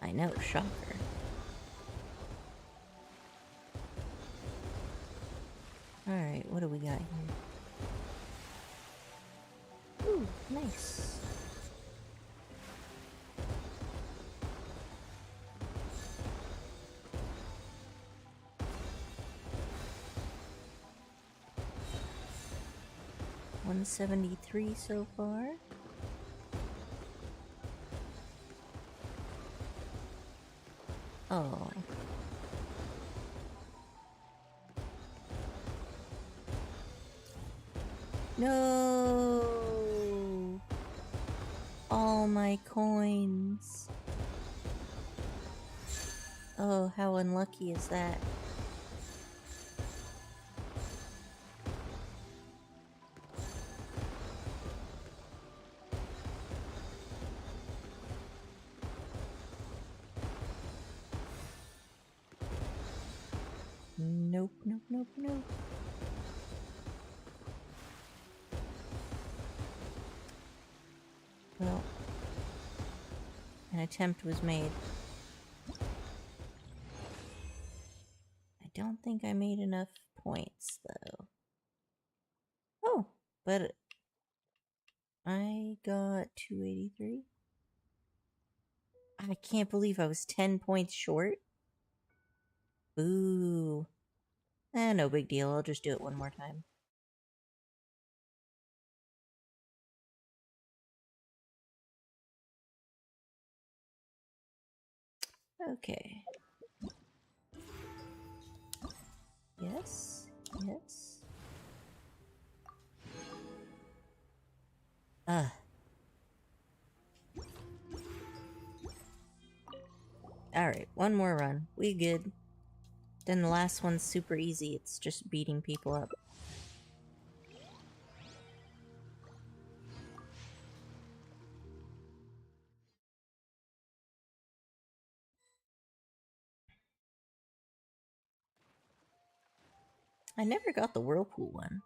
I know, shocker. Alright, what do we got here? Ooh, nice. $173 so far. Oh. No! All my coins. Oh, how unlucky is that? Nope, nope, nope, nope. Well, An attempt was made. I don't think I made enough points, though. Oh, but I got 283. I can't believe I was 10 points short. Ooh. No big deal. I'll just do it one more time. Okay. Yes. Yes. Alright, one more run. We good. Then the last one's super easy. It's just beating people up. I never got the whirlpool one.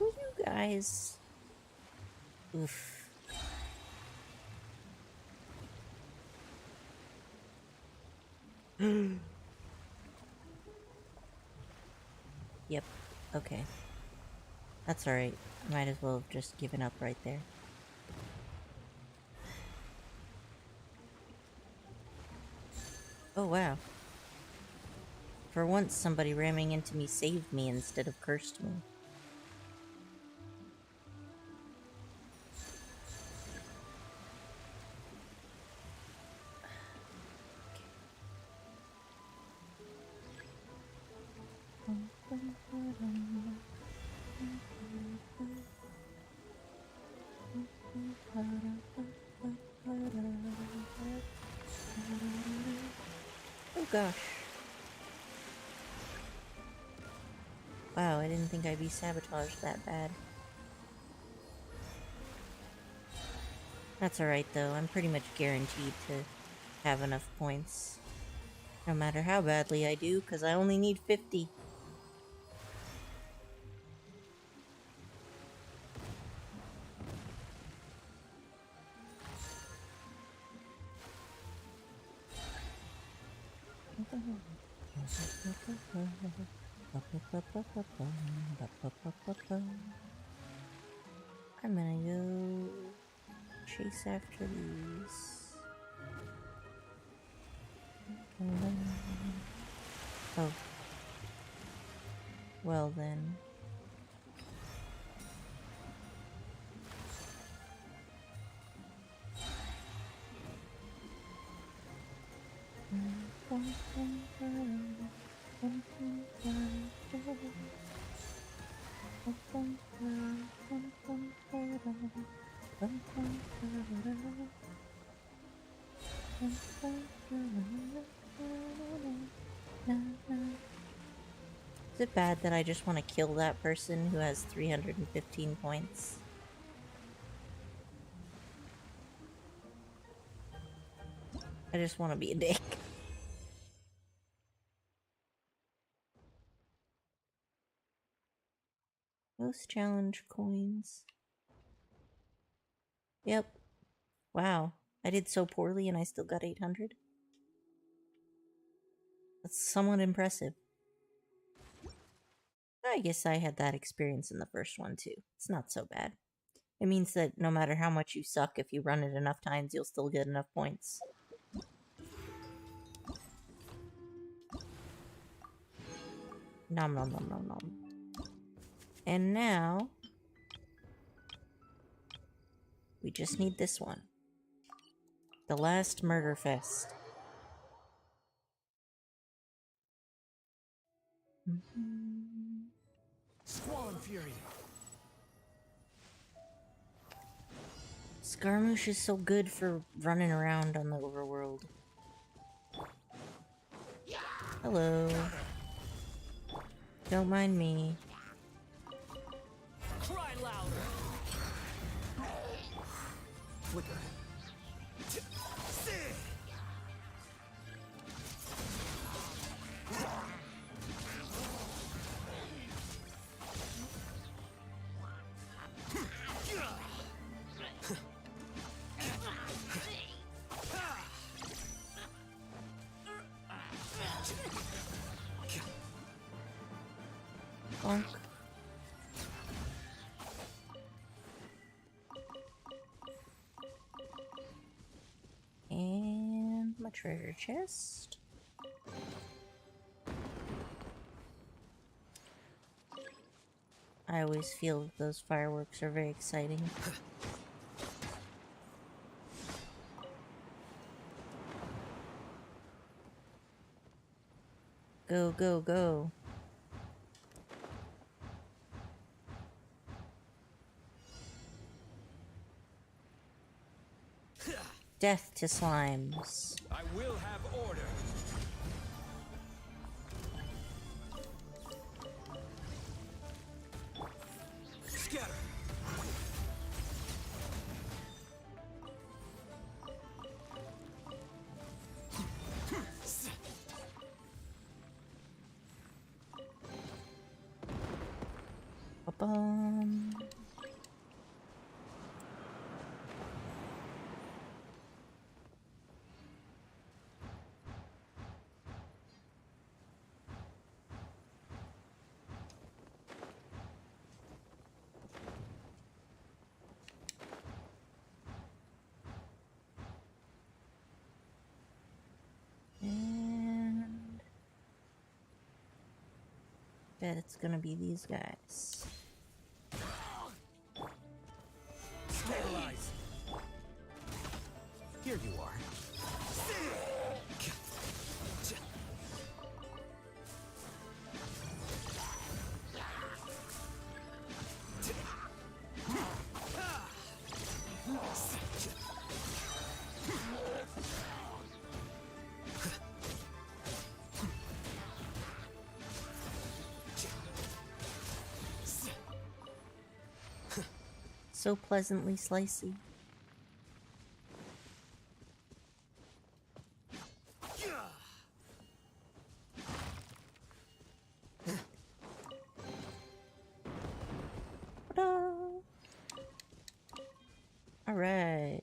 Will you guys... Oof. Yep. Okay. That's alright. Might as well have just given up right there. Oh, wow. For once, somebody ramming into me saved me instead of cursed me. Oh gosh. Wow, I didn't think I'd be sabotaged that bad. That's alright though, I'm pretty much guaranteed to have enough points. No matter how badly I do, because I only need 50. I'm gonna go chase after these. Oh. Well then. Is it bad that I just want to kill that person who has 315 points? I just want to be a dick. Most challenge coins. Yep. Wow. I did so poorly and I still got 800. That's somewhat impressive. I guess I had that experience in the first one too. It's not so bad. It means that no matter how much you suck, if you run it enough times, you'll still get enough points. Nom nom nom nom nom. And now... we just need this one. The last murder fest. Squall and Fury. Scaramouche is so good for running around on the overworld. Hello. Don't mind me. Cry louder. Flicker. Bonk. And my treasure chest. I always feel that those fireworks are very exciting. Go, go, go. Death to slimes. I will have order. Scatter. Ba-bum. And bet it's gonna be these guys. Stabilize. Here you are. So pleasantly slicey. Alright.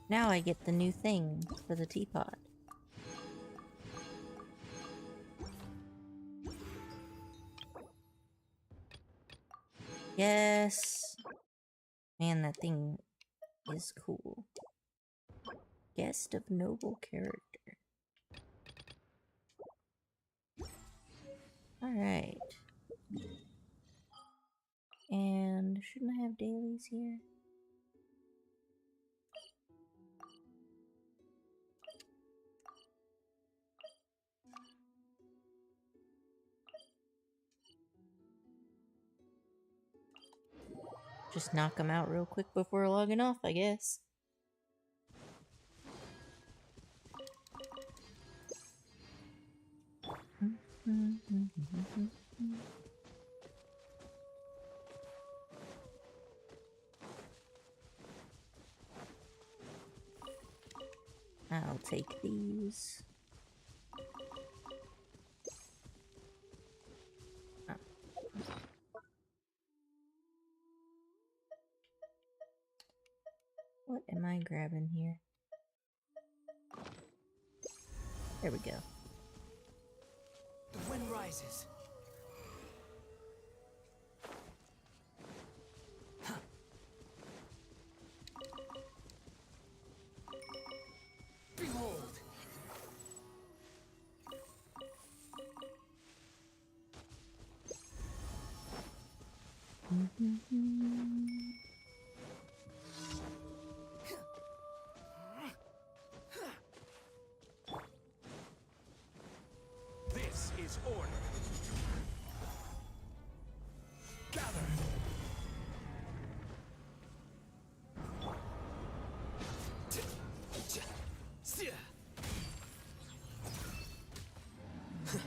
Now I get the new thing for the teapot. Yes! Man, that thing is cool. Guest of noble character. Alright. And shouldn't I have dailies here? Just knock them out real quick before logging off, I guess. I'll take these. Oh. What am I grabbing here? There we go. The wind rises. Behold. This is order. Gather.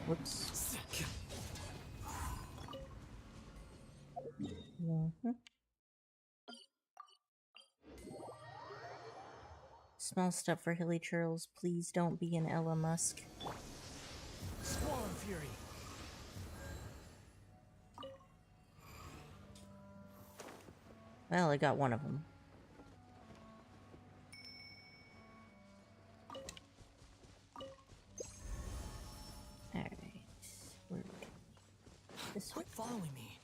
Whoops. Mhm. Small step for Hilly Churls. Please don't be an Ella Musk. Squall and Fury. Well, I got one of them. Alright. Where are we? This way. Quit following me.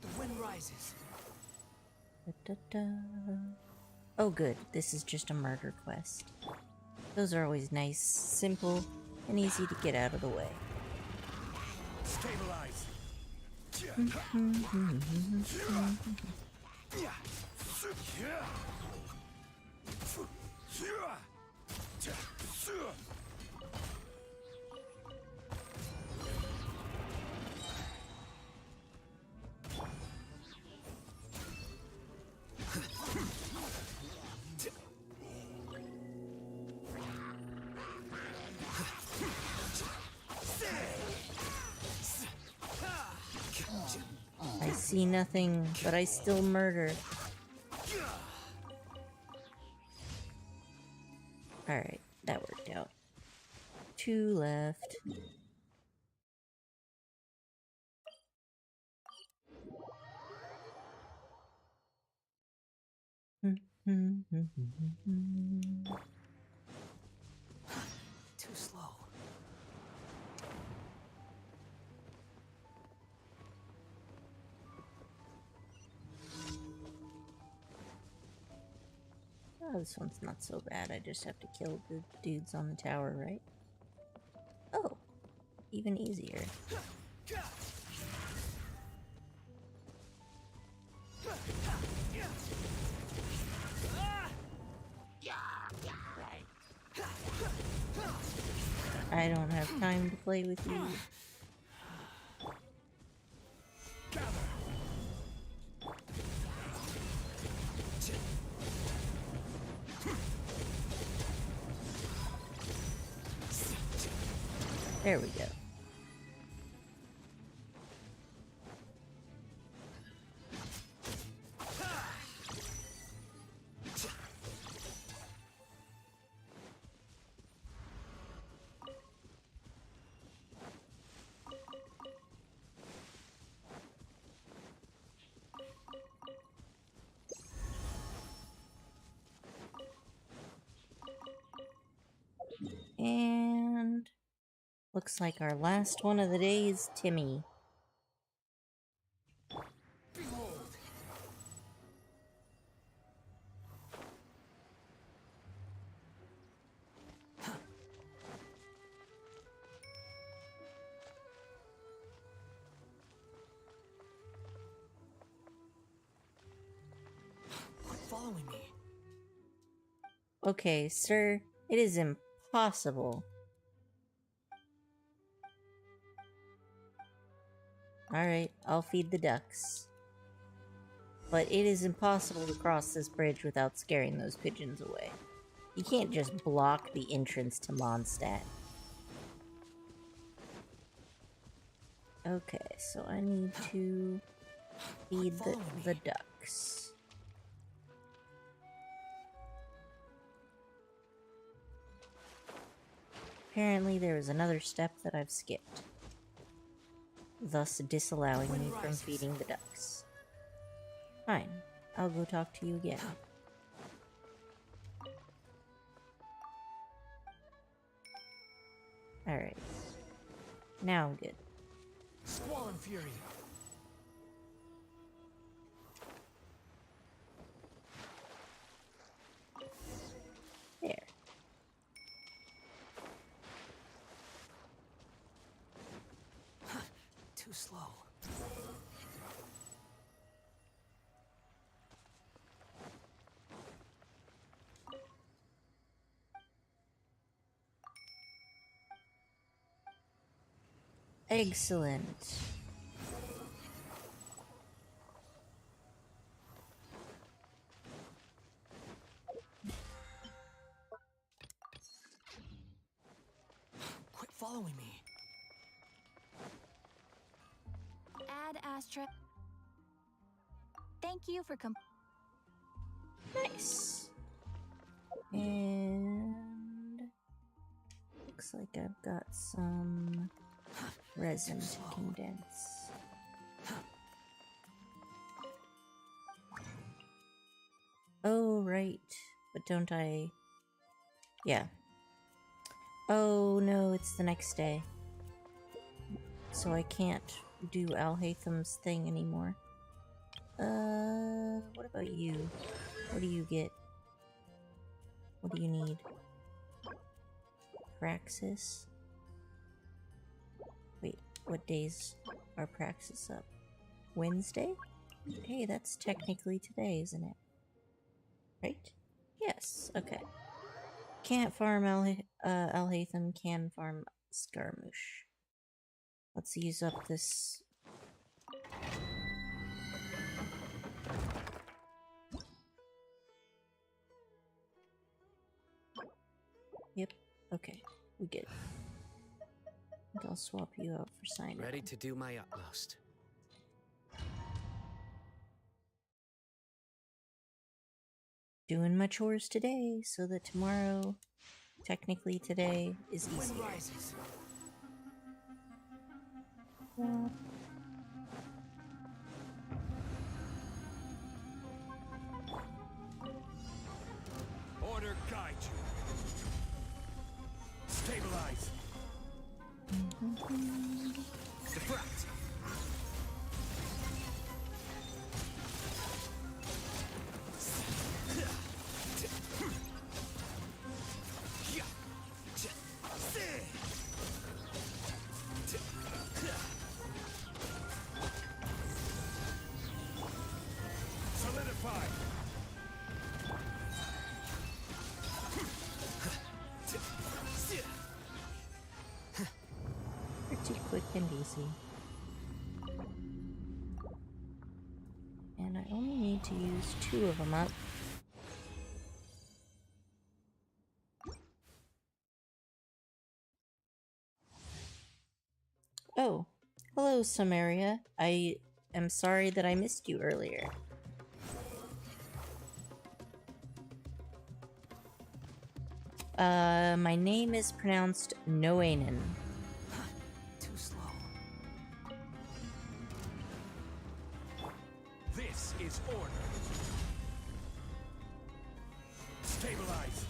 The wind rises. Da-da-da. Oh good, this is just a murder quest. Those are always nice, simple, and easy to get out of the way. Stabilize. I see nothing, but I still murder. Alright, that worked out. 2 left. Too slow. Oh, this one's not so bad. I just have to kill the dudes on the tower, right? Oh, even easier. I don't have time to play with you. There we go. And looks like our last one of the day is Timmy. Quit following me. Okay, sir, it is impossible. Alright, I'll feed the ducks. But it is impossible to cross this bridge without scaring those pigeons away. You can't just block the entrance to Mondstadt. Okay, so I need to feed the ducks. Apparently there is another step that I've skipped, thus disallowing me from feeding the ducks. Fine, I'll go talk to you again. Alright. Now I'm good. Squall and Fury. There. Too slow. Excellent. Quit following me. last trip. Thank you for Nice. And looks like I've got some resin to condense. Oh, right. But don't I... Yeah. Oh, no, it's the next day. So I can't do Alhatham's thing anymore. What about you? What do you get? What do you need? Praxis? Wait, what days are Praxis up? Wednesday? Hey, that's technically today, isn't it? Right? Yes, okay. Can't farm Alhatham, can farm Scaramouche. Let's use up this... Yep, okay, we get it. I think I'll swap you out for sign. Ready to do my utmost. Doing my chores today so that tomorrow, technically today, is easier. Wind rises. Yeah. Order guide you. Stabilize. Deflect. Solidify. Pretty quick and easy. And I only need to use 2 of them up. Oh, hello, Samaria. I am sorry that I missed you earlier. My name is pronounced Noanen. Too slow. This is order. Stabilize.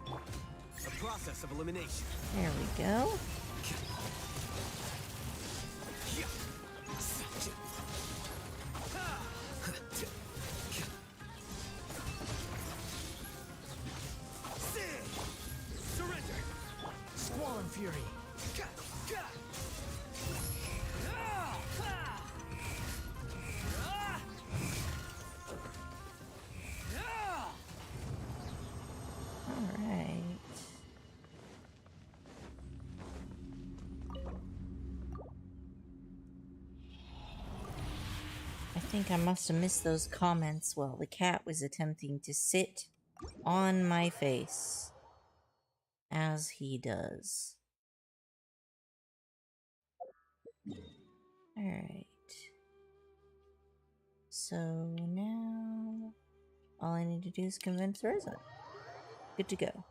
A process of elimination. There we go. Surrender. Squall and fury. Alright. I think I must have missed those comments while the cat was attempting to sit on my face. As he does. Alright. So now all I need to do is convince Rosa. Good to go.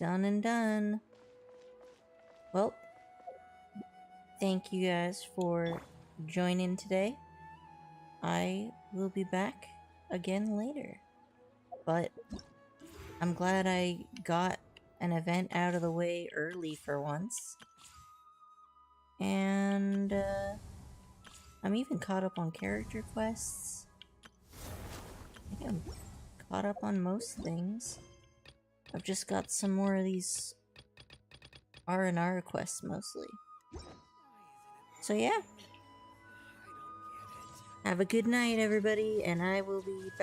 Done and done. Well, thank you guys for joining today. I will be back again later. But I'm glad I got an event out of the way early for once. And I'm even caught up on character quests. I think I'm caught up on most things. I've just got some more of these R&R quests mostly. So yeah. Have a good night, everybody, and I will be back.